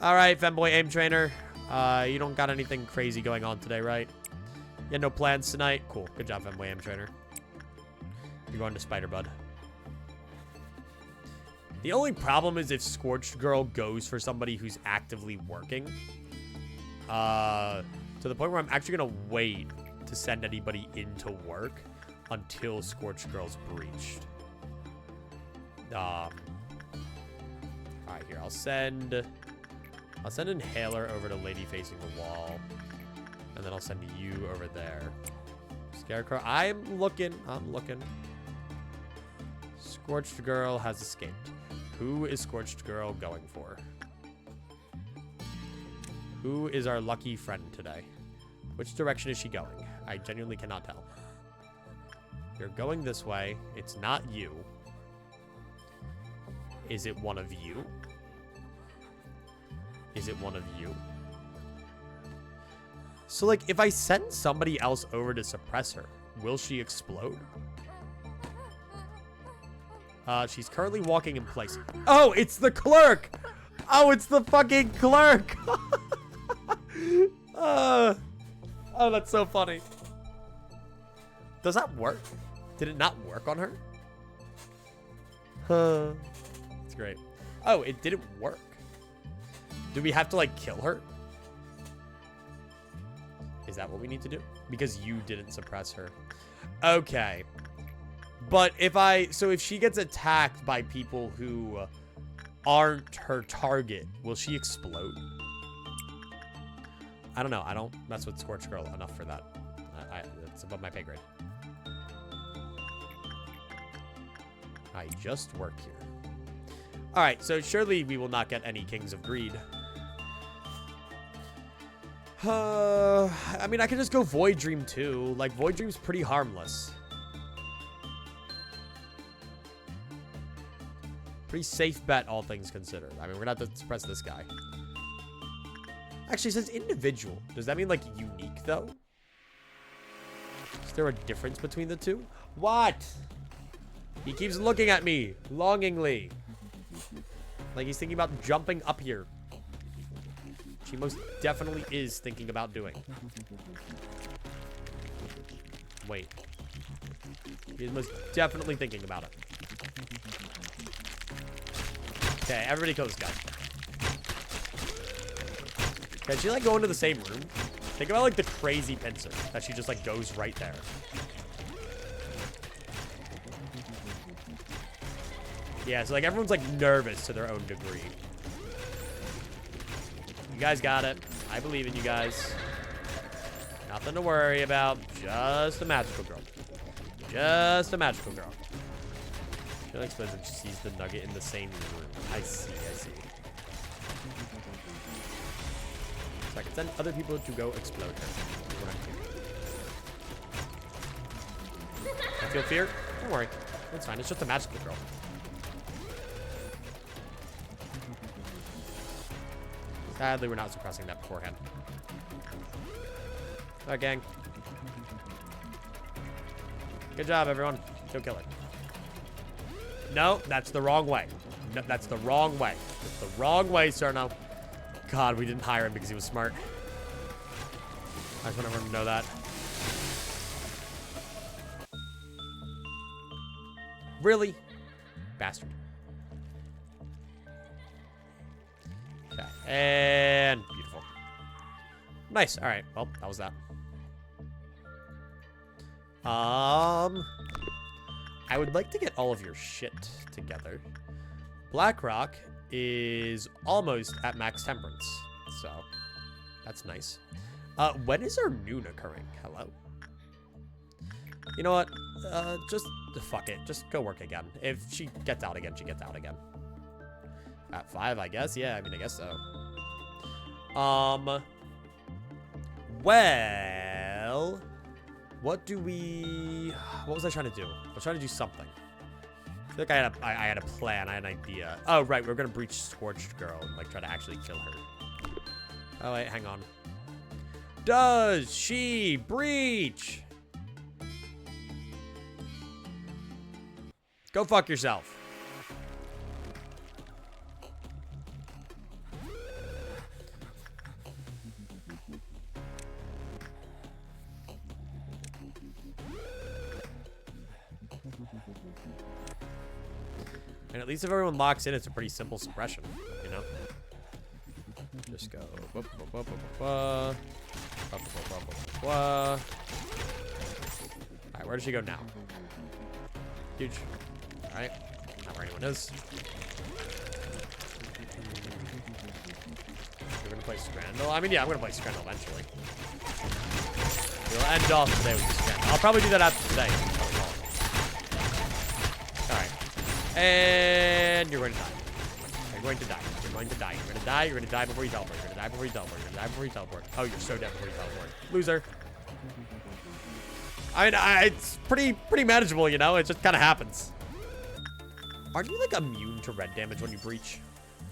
All right, Femboy Aim Trainer. You don't got anything crazy going on today, right? You had no plans tonight? Cool. Good job, Femboy Aim Trainer. You're going to Spider Bud. The only problem is if Scorched Girl goes for somebody who's actively working. To the point where I'm actually going to wait to send anybody into work until Scorched Girl's breached. Alright, here. I'll send Inhaler over to Lady Facing the Wall. And then I'll send you over there. Scarecrow. I'm looking. Scorched Girl has escaped. Who is Scorched Girl going for? Who is our lucky friend today? Which direction is she going? I genuinely cannot tell. You're going this way. It's not you. Is it one of you? Is it one of you? So, like, if I send somebody else over to suppress her, will she explode? She's currently walking in place. Oh, it's the clerk. Oh, it's the fucking clerk. Oh, that's so funny. Does that work? Did it not work on her? That's great. Oh, it didn't work. Do we have to, like, kill her? Is that what we need to do? Because you didn't suppress her. Okay. But if she gets attacked by people who aren't her target, will she explode? I don't know. I don't mess with Scorch Girl enough for that. It's above my pay grade. I just work here. All right, so surely we will not get any Kings of Greed. I mean, I could just go Void Dream too. Like, Void Dream's pretty harmless. Pretty safe bet, all things considered. I mean, we're gonna have to suppress this guy. Actually, it says individual. Does that mean, like, unique, though? Is there a difference between the two? What? He keeps looking at me longingly. Like he's thinking about jumping up here. She most definitely is thinking about doing. Wait. He is most definitely thinking about it. Okay, everybody kill this guy. Can she, like, go into the same room? Think about, like, the crazy pincer that she just, like, goes right there. Yeah, so, like, everyone's, like, nervous to their own degree. You guys got it. I believe in you guys. Nothing to worry about. Just a magical girl. Just a magical girl. She likes when she sees the nugget in the same room. I see, I see. So I can send other people to go explode her. I feel fear? Don't worry. It's fine. It's just a magical girl. Sadly, we're not suppressing that beforehand. Alright, gang. Good job, everyone. Go kill it. No, that's the wrong way. No, that's the wrong way. That's the wrong way, Cerno. God, we didn't hire him because he was smart. I just want everyone to know that. Really? Bastard. Okay, and beautiful. Nice. All right. Well, that was that. I would like to get all of your shit together. BlackRock is almost at max temperance, so that's nice. When is our noon occurring? Hello. You know what? Just fuck it. Just go work again. If she gets out again, she gets out again. At 5, I guess. Yeah, I mean, I guess so. Well, what do we? What was I trying to do? I was trying to do something. I feel like I had a plan. I had an idea. Oh, right. We're gonna breach Scorched Girl and like try to actually kill her. Oh wait, hang on. Does she breach? Go fuck yourself. And at least if everyone locks in, it's a pretty simple suppression, you know? Just go. Alright, where does she go now? Huge. Alright. Not where anyone is. We're gonna play Scrandal. I mean, yeah, I'm gonna play Scrandal eventually. We'll end off today with Scrandal. I'll probably do that after today. Alright. And you're going to die. You're going to die. You're going to die. You're going to die. You're going to die before you teleport. You're going to die before you teleport. You're going to die before you teleport. Oh, you're so dead before you teleport. Loser. I mean, it's pretty manageable, you know? It just kind of happens. Aren't you, like, immune to red damage when you breach?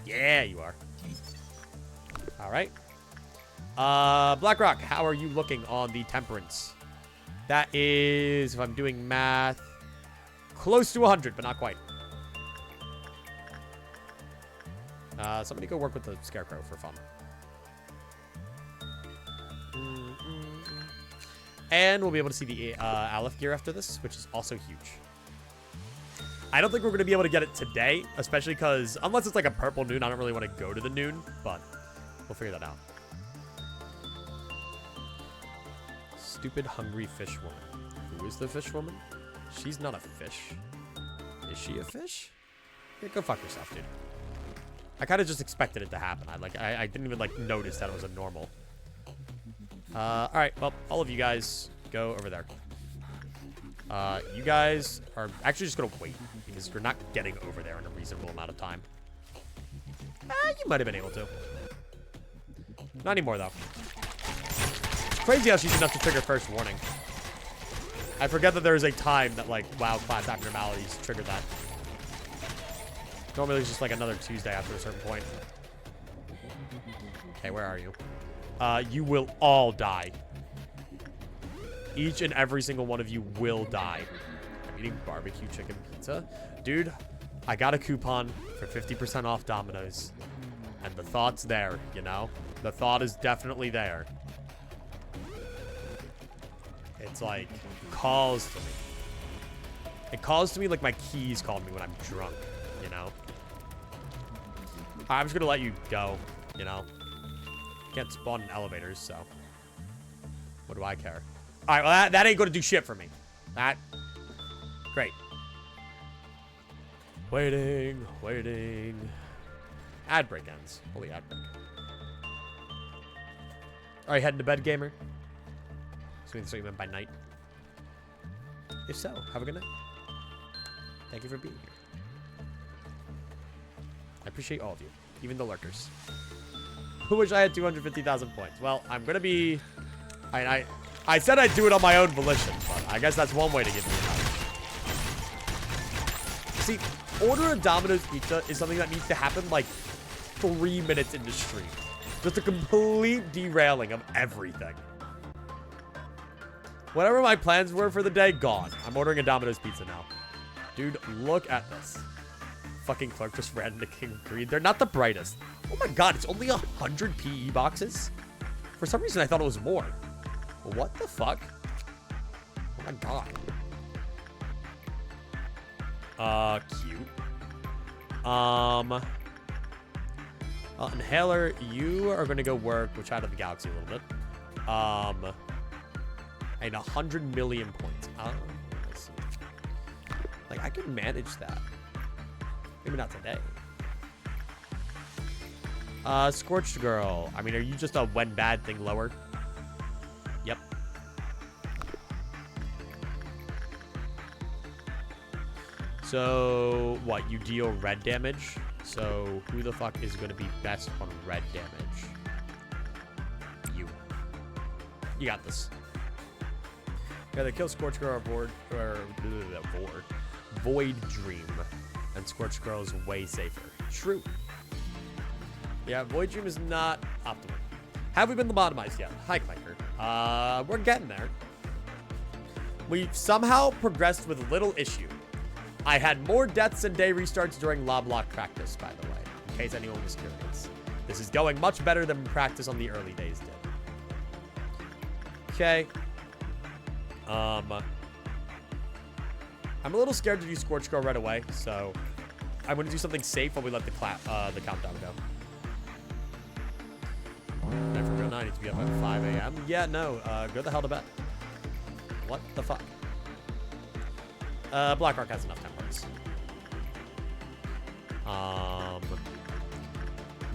Yeah, you are. All right. BlackRock, how are you looking on the temperance? That is, if I'm doing math, close to 100, but not quite. Somebody go work with the Scarecrow for fun. And we'll be able to see the Aleph gear after this, which is also huge. I don't think we're going to be able to get it today, especially because, unless it's like a purple noon, I don't really want to go to the noon, but we'll figure that out. Stupid hungry fish woman. Who is the fish woman? She's not a fish. Is she a fish? Yeah, go fuck yourself, dude. I kind of just expected it to happen. I didn't even like notice that it was a normal. All right, well, all of you guys go over there. You guys are actually just gonna wait because you're not getting over there in a reasonable amount of time. You might have been able to. Not anymore though. It's crazy how she's enough to trigger first warning. I forget that there is a time that like WoW class abnormalities trigger that. Normally it's just like another Tuesday after a certain point. Okay, where are you? You will all die. Each and every single one of you will die. I'm eating barbecue chicken pizza. Dude, I got a coupon for 50% off Domino's. And the thought's there, you know? The thought is definitely there. It's like, calls to me. It calls to me like my keys called me when I'm drunk, you know? I'm just gonna let you go, you know? Can't spawn in elevators, so. What do I care? Alright, well, that ain't gonna do shit for me. That. Great. Waiting, waiting. Ad break ends. Holy ad break. Alright, heading to bed, gamer? So that's what you meant by night. If so, have a good night. Thank you for being here. I appreciate all of you, even the lurkers. I wish I had 250,000 points. Well, I'm gonna be... I said I'd do it on my own volition, but I guess that's one way to give me a See, order a Domino's pizza is something that needs to happen like 3 minutes into stream. Just a complete derailing of everything. Whatever my plans were for the day, gone. I'm ordering a Domino's pizza now. Dude, look at this. Fucking clerk just ran into King of Greed. They're not the brightest. Oh my god, it's only 100 PE boxes? For some reason, I thought it was more. What the fuck? Oh my god. Cute. Inhaler, you are gonna go work with Child of the Galaxy a little bit. And 100 million points. Let's see. Like, I could manage that. Maybe not today. Scorched Girl. I mean, are you just a when bad thing lower? Yep. So, what? You deal red damage? So, who the fuck is going to be best on red damage? You. You got this. Either kill Scorched Girl or Void Dream. And Scorched Girl is way safer. True. Yeah, Void Dream is not optimal. Have we been lobotomized yet? Hi, Clanker. We're getting there. We've somehow progressed with little issue. I had more deaths and day restarts during LOBLOCKE practice, by the way, in case anyone was curious. This is going much better than practice on the early days did. Okay. I'm a little scared to do Scorched Girl right away, so I'm going to do something safe while we let the countdown go. I forgot I need to be up at 5 a.m. Yeah, no, go the hell to bed. What the fuck? Blackrock has enough templates.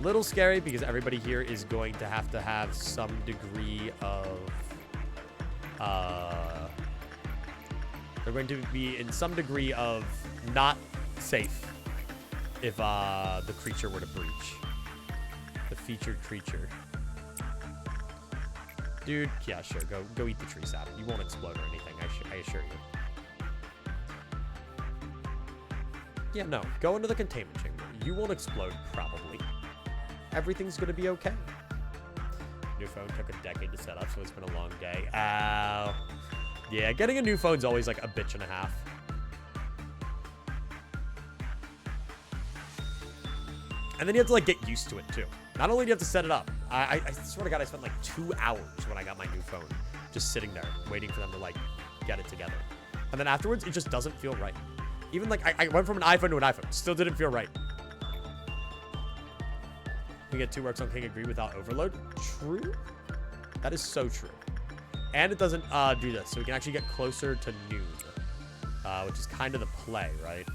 Little scary because everybody here is going to have some degree of they're going to be in some degree of not safe if the creature were to breach. The featured creature. Dude, yeah, sure, go eat the tree sap. You won't explode or anything, I assure you. Yeah, no, go into the containment chamber. You won't explode, probably. Everything's gonna be okay. New phone took a decade to set up, so it's been a long day. Ow. Yeah, getting a new phone's always like a bitch and a half. And then you have to, like, get used to it, too. Not only do you have to set it up. I swear to God, I spent, like, 2 hours when I got my new phone. Just sitting there, waiting for them to, like, get it together. And then afterwards, it just doesn't feel right. Even, like, I went from an iPhone to an iPhone. Still didn't feel right. You get 2 works on King Agree without overload. True? That is so true. And it doesn't do this. So we can actually get closer to noon. Which is kind of the play, right?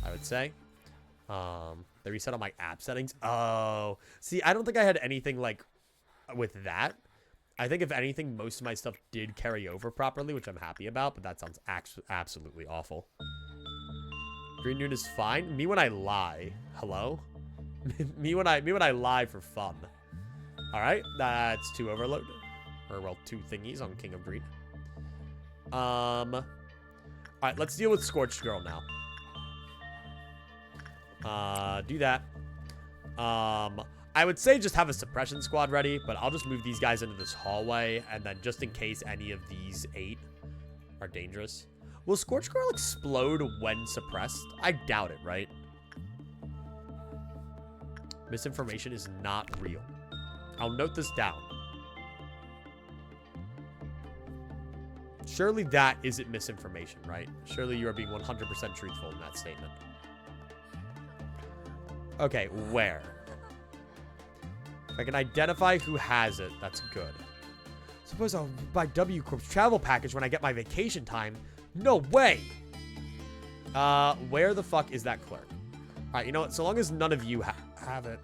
I would say. They reset all my app settings. Oh. See, I don't think I had anything, like, with that. I think, if anything, most of my stuff did carry over properly, which I'm happy about, but that sounds absolutely awful. Green noon is fine. Me when I lie. Hello? me when I lie for fun. Alright, that's 2 overload. Or, well, 2 thingies on King of Greed. Alright, let's deal with Scorched Girl now. Do that. I would say just have a suppression squad ready, but I'll just move these guys into this hallway, and then just in case any of these 8 are dangerous. Will Scorched Girl explode when suppressed? I doubt it, right? Misinformation is not real. I'll note this down. Surely that isn't misinformation, right? Surely you are being 100% truthful in that statement. Okay, where? If I can identify who has it, that's good. Suppose I'll buy W Corp's travel package when I get my vacation time. No way! Where the fuck is that clerk? Alright, you know what? So long as none of you have it.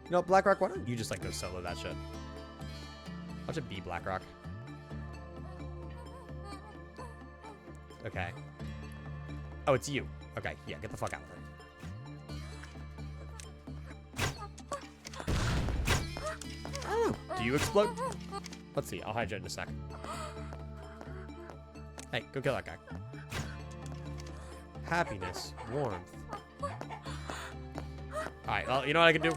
You know, BlackRock, why don't you just, like, go solo that shit? Watch it be BlackRock. Okay. Oh, it's you. Okay, yeah, get the fuck out of there. Oh, do you explode? Let's see, I'll hide you in a sec. Hey, go kill that guy. Happiness, warmth. Alright, well, you know what I can do?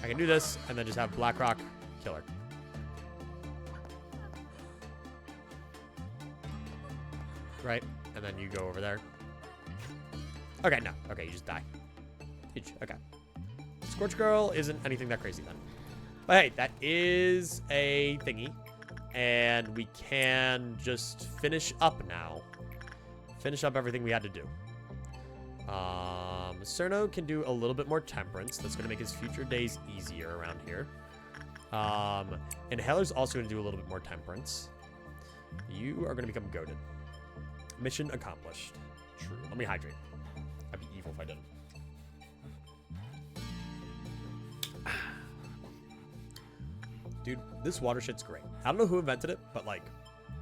I can do this, and then just have BlackRock kill her. Right? And then you go over there. Okay, no. Okay, you just die. Huge. Okay. Scorch Girl isn't anything that crazy then. But hey, that is a thingy. And we can just finish up now. Finish up everything we had to do. Cerno can do a little bit more temperance. That's going to make his future days easier around here. Inhaler's also going to do a little bit more temperance. You are going to become goated. Mission accomplished. True. Let me hydrate. I'd be evil if I didn't. Dude, this water shit's great. I don't know who invented it, but, like,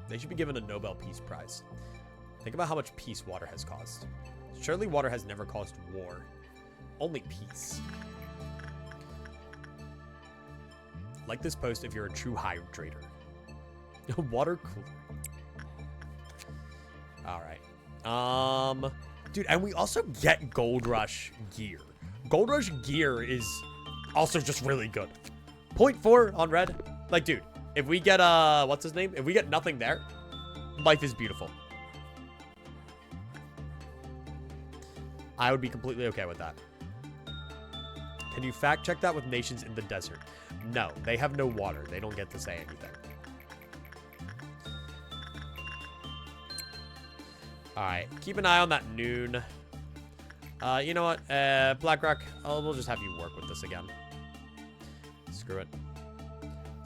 they should be given a Nobel Peace Prize. Think about how much peace water has caused. Surely water has never caused war. Only peace. Like this post if you're a true hydrator. Water cooler. Alright. Dude, and we also get Gold Rush gear. Gold Rush gear is also just really good. 0.4 on red. Like, dude, if we get, what's his name? If we get nothing there, life is beautiful. I would be completely okay with that. Can you fact check that with nations in the desert? No, they have no water. They don't get to say anything. Alright, keep an eye on that noon. You know what? BlackRock, we'll just have you work with this again. Screw it.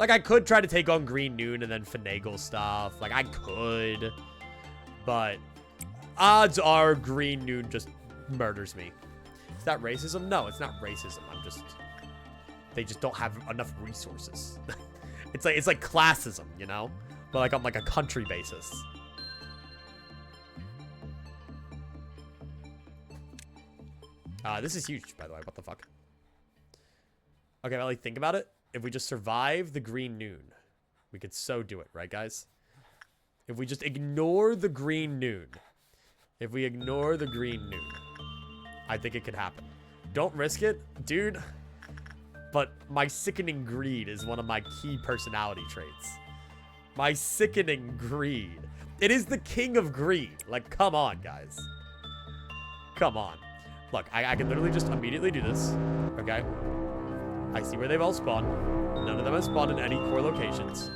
Like, I could try to take on Green Noon and then finagle stuff. Like, I could. But odds are Green Noon just murders me. Is that racism? No, it's not racism. They just don't have enough resources. It's like classism, you know? But like on like a country basis. This is huge, by the way. What the fuck? Okay, well, like, think about it. If we just survive the Green Noon, we could so do it, right, guys? If we just ignore the Green Noon. If we ignore the Green Noon, I think it could happen. Don't risk it, dude. But my sickening greed is one of my key personality traits. My sickening greed. It is the king of greed. Like, come on, guys. Come on. Look, I can literally just immediately do this. Okay. I see where they've all spawned. None of them have spawned in any core locations.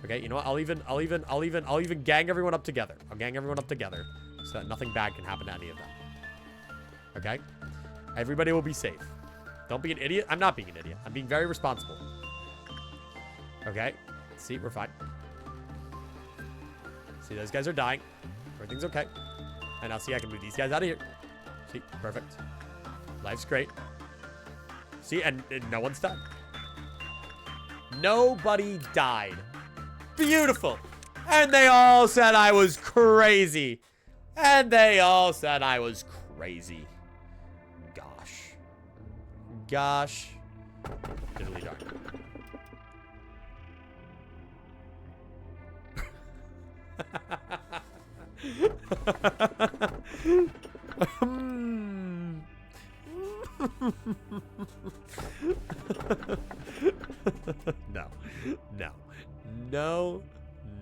Okay, you know what? I'll even gang everyone up together. I'll gang everyone up together so that nothing bad can happen to any of them. Okay? Everybody will be safe. Don't be an idiot. I'm not being an idiot. I'm being very responsible. Okay? See, we're fine. See, those guys are dying. Everything's okay. And now see, I can move these guys out of here. See, perfect. Life's great. See, and no one's died. Nobody died. Beautiful. And they all said I was crazy. And they all said I was crazy. Gosh. Gosh. Diddly darn. No. No. No.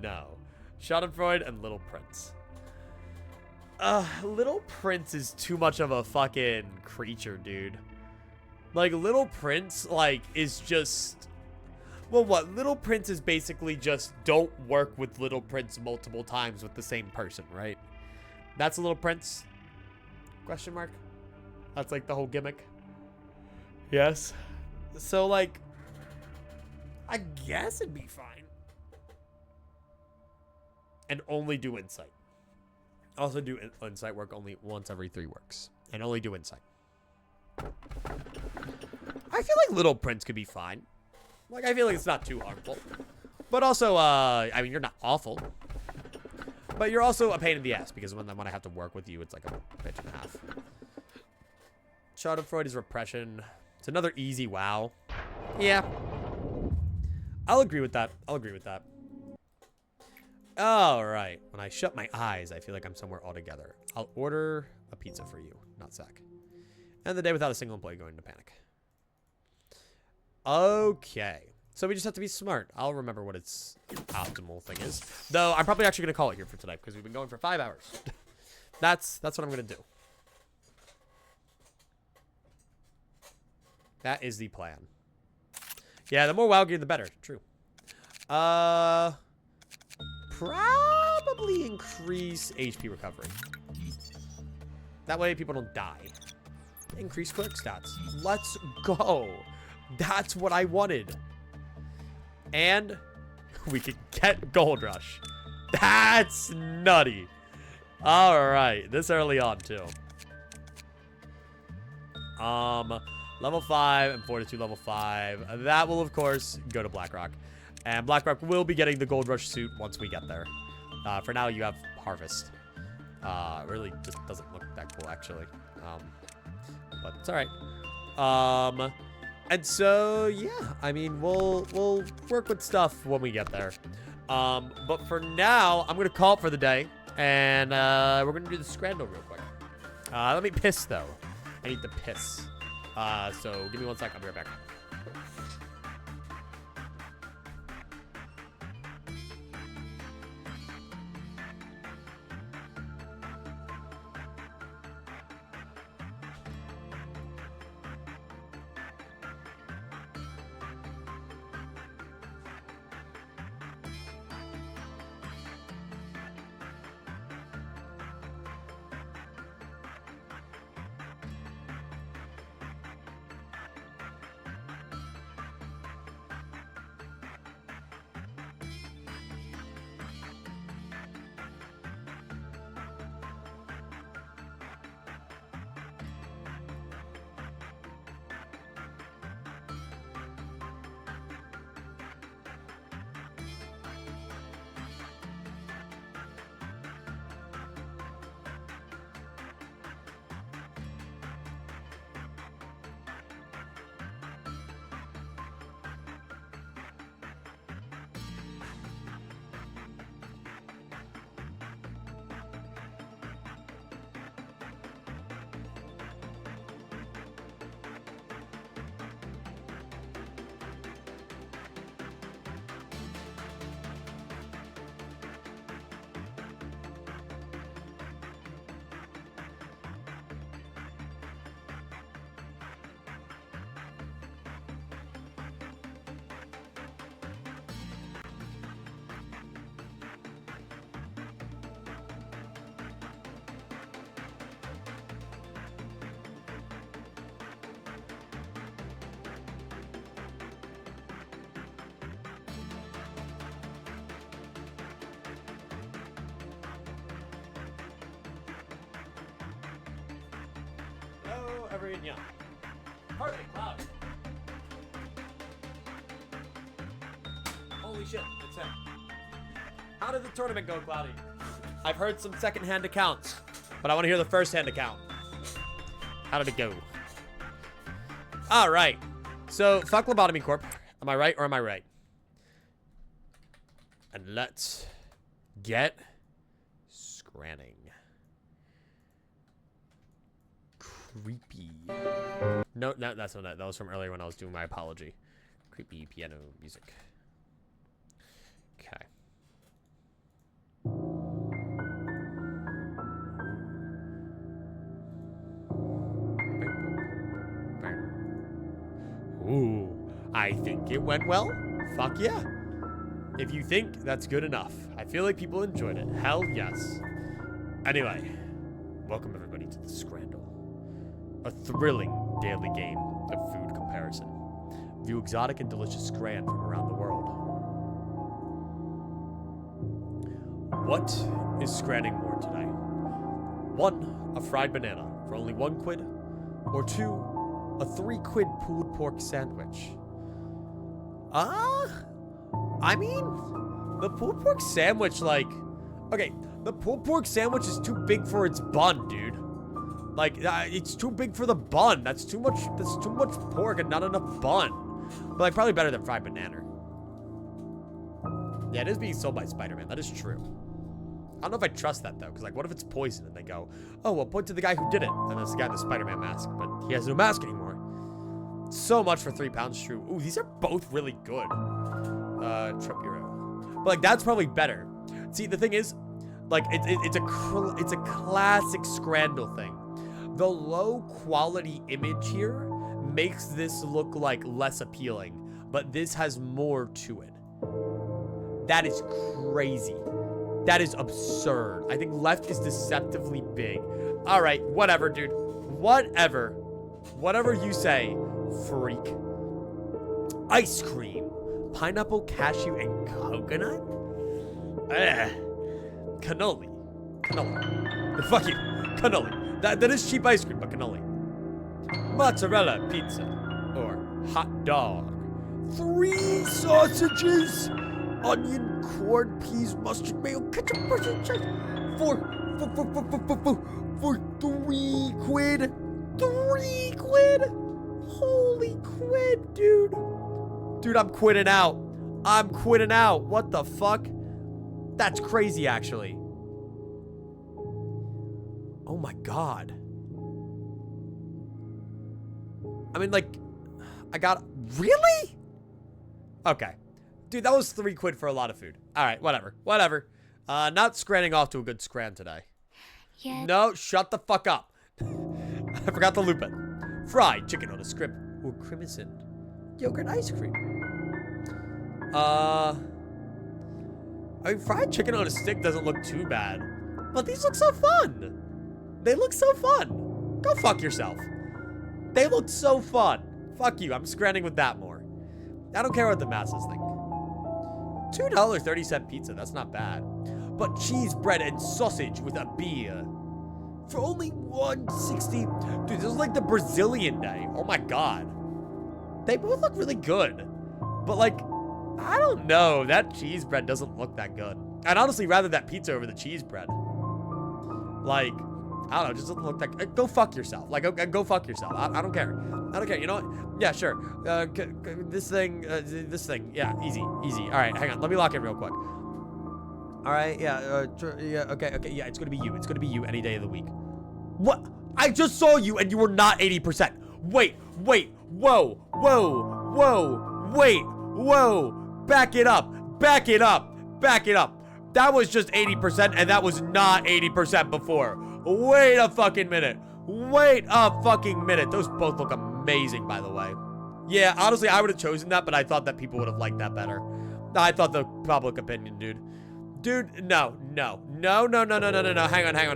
No. Schadenfreude and Little Prince. Little Prince is too much of a fucking creature, dude. Like, Little Prince, like, is just... Well, what? Little Prince is basically just don't work with Little Prince multiple times with the same person, right? That's a Little Prince? Question mark? That's, like, the whole gimmick? Yes. So, like, I guess it'd be fine. And only do insight. Also do insight work only once every 3 works. And only do insight. I feel like Little Prince could be fine. Like, I feel like it's not too harmful. But also, I mean, you're not awful. But you're also a pain in the ass, because when I have to work with you, it's like a bitch and a half. Schadenfreude is repression. It's another easy WoW. Yeah. I'll agree with that. I'll agree with that. Alright. When I shut my eyes, I feel like I'm somewhere altogether. I'll order a pizza for you, not Zach. And the day without a single employee going into panic. Okay. So we just have to be smart. I'll remember what its optimal thing is. Though, I'm probably actually going to call it here for tonight, because we've been going for 5 hours. That's what I'm going to do. That is the plan. Yeah, the more WoW gear, the better. True. Probably increase HP recovery. That way people don't die. Increase quick stats. Let's go. That's what I wanted. And we could get Gold Rush. That's nutty. All right. This early on, too. Level 5 and Fortitude level 5. That will, of course, go to Blackrock. And Blackrock will be getting the Gold Rush suit once we get there. For now, you have Harvest. Really just doesn't look that cool, actually. But it's all right. And so, yeah. I mean, we'll work with stuff when we get there. But for now, I'm going to call it for the day. And we're going to do the Scrandle real quick. Let me piss, though. I need to piss. So give me 1 second. I'll be right back. Whatever, yeah. Perfect, cloud. Holy shit, it's him. How did the tournament go, Cloudy? I've heard some second-hand accounts, but I want to hear the first-hand account. How did it go? All right. So, fuck Lobotomy Corp. Am I right or am I right? And let's get scranning. Creepy. No, that's not that. That was from earlier when I was doing my apology. Creepy piano music. Okay. Ooh, I think it went well. Fuck yeah. If you think that's good enough, I feel like people enjoyed it. Hell yes. Anyway, welcome everybody to the Scrandle, a thrilling daily game of food comparison. View exotic and delicious scran from around the world. What is scranning more today? 1, a fried banana for only 1 quid, or 2, a 3 quid pulled pork sandwich. I mean, the pulled pork sandwich, like, okay, the pulled pork sandwich is too big for its bun, dude. Like, it's too big for the bun. That's too much pork and not enough bun. But, like, probably better than fried banana. Yeah, it is being sold by Spider-Man. That is true. I don't know if I trust that, though, because, like, what if it's poison? And they go, oh, well, point to the guy who did it. And there's the guy in the Spider-Man mask, but he has no mask anymore. So much for 3 pounds true. Ooh, these are both really good. Tripuro. But, like, that's probably better. See, the thing is, like, it's a classic Scrandle thing. The low quality image here makes this look, like, less appealing. But this has more to it. That is crazy. That is absurd. I think left is deceptively big. All right, whatever, dude. Whatever. Whatever you say, freak. Ice cream. Pineapple, cashew, and coconut? Cannoli. Cannoli. Fuck you. Cannoli. That is cheap ice cream, but cannoli. Mozzarella pizza. Or hot dog. 3 sausages. Onion, corn, peas, mustard, mayo, ketchup, mustard, cheese. For 3 quid. 3 quid. Holy quid, dude. Dude, I'm quitting out. I'm quitting out. What the fuck? That's crazy, actually. Oh my god. I mean, like, I got... Really? Okay. Dude, that was 3 quid for a lot of food. All right, whatever. Whatever. Not scranning off to a good scran today. Yeah. No, shut the fuck up. I forgot to loop it. Fried chicken on a strip or crimson yogurt ice cream. I mean, fried chicken on a stick doesn't look too bad. But these look so fun. They look so fun. Go fuck yourself. They look so fun. Fuck you. I'm scranning with that more. I don't care what the masses think. $2.30 pizza. That's not bad. But cheese, bread, and sausage with a beer. For only $1.60. Dude, this is like the Brazilian day. Oh my god. They both look really good. But like, I don't know. That cheese bread doesn't look that good. I'd honestly rather that pizza over the cheese bread. Like, I don't know. It just doesn't look that... Go fuck yourself. Like, go fuck yourself. I don't care. I don't care. You know what? Yeah, sure. This thing. Yeah, easy. All right, hang on. Let me lock it real quick. All right, yeah. Okay. Yeah, it's going to be you. It's going to be you any day of the week. What? I just saw you and you were not 80%. Wait. Whoa. Wait. Whoa. Back it up. That was just 80% and that was not 80% before. Wait a fucking minute. Those both look amazing, by the way. Yeah, honestly, I would have chosen that, but I thought that people would have liked that better. I thought the public opinion, dude. Dude, no. Hang on.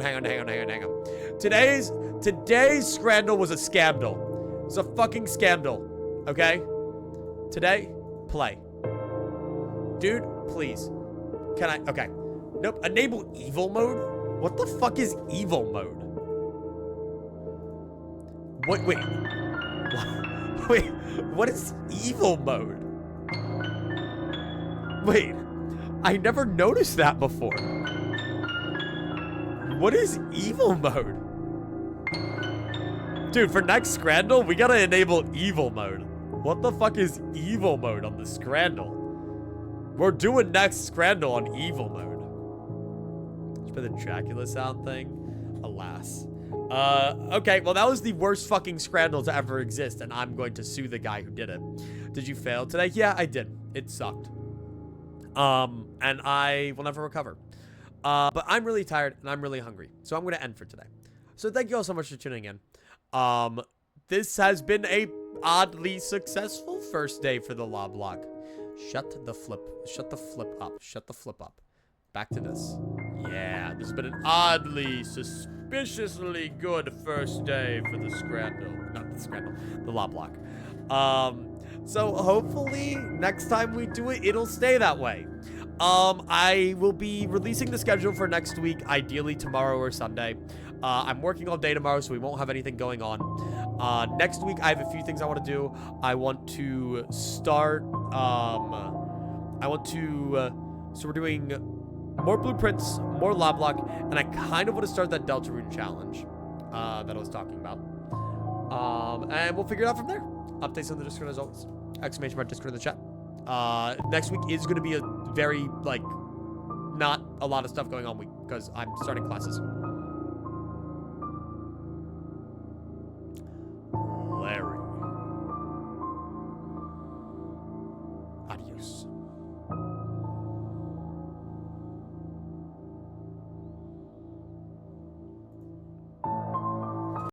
Today's scandal was a scandal. It's a fucking scandal. Okay? Today, play. Dude, please. Can I? Okay. Nope. Enable evil mode? What the fuck is evil mode? Wait. Wait, what is evil mode? Wait, I never noticed that before. What is evil mode? Dude, for next Scrandle, we gotta enable evil mode. What the fuck is evil mode on the Scrandle? We're doing next Scrandle on evil mode. Let's play the Dracula sound thing. Alas. Okay, well that was the worst fucking Scrandle to ever exist, and I'm going to sue the guy who did it. Did you fail today? Yeah, I did. It sucked. And I will never recover. But I'm really tired, and I'm really hungry, so I'm going to end for today. So thank you all so much for tuning in. This has been a oddly successful first day for the LOBLOCKE. Shut the flip up. Back to this. Yeah, this has been an oddly, suspiciously good first day for the Scrandle. Not the Scrandle, the LOBLOCKE. So hopefully next time we do it, it'll stay that way. I will be releasing the schedule for next week, ideally tomorrow or Sunday. I'm working all day tomorrow, so we won't have anything going on. Next week, I have a few things I want to do. I want to start, so we're doing more blueprints, more LOBLOCKE, and I kind of want to start that Deltarune challenge, that I was talking about. And we'll figure it out from there. Updates on the Discord as always. Exclamation mark Discord in the chat. Next week is going to be a very, like, not a lot of stuff going on week, because I'm starting classes. Larry. Adios.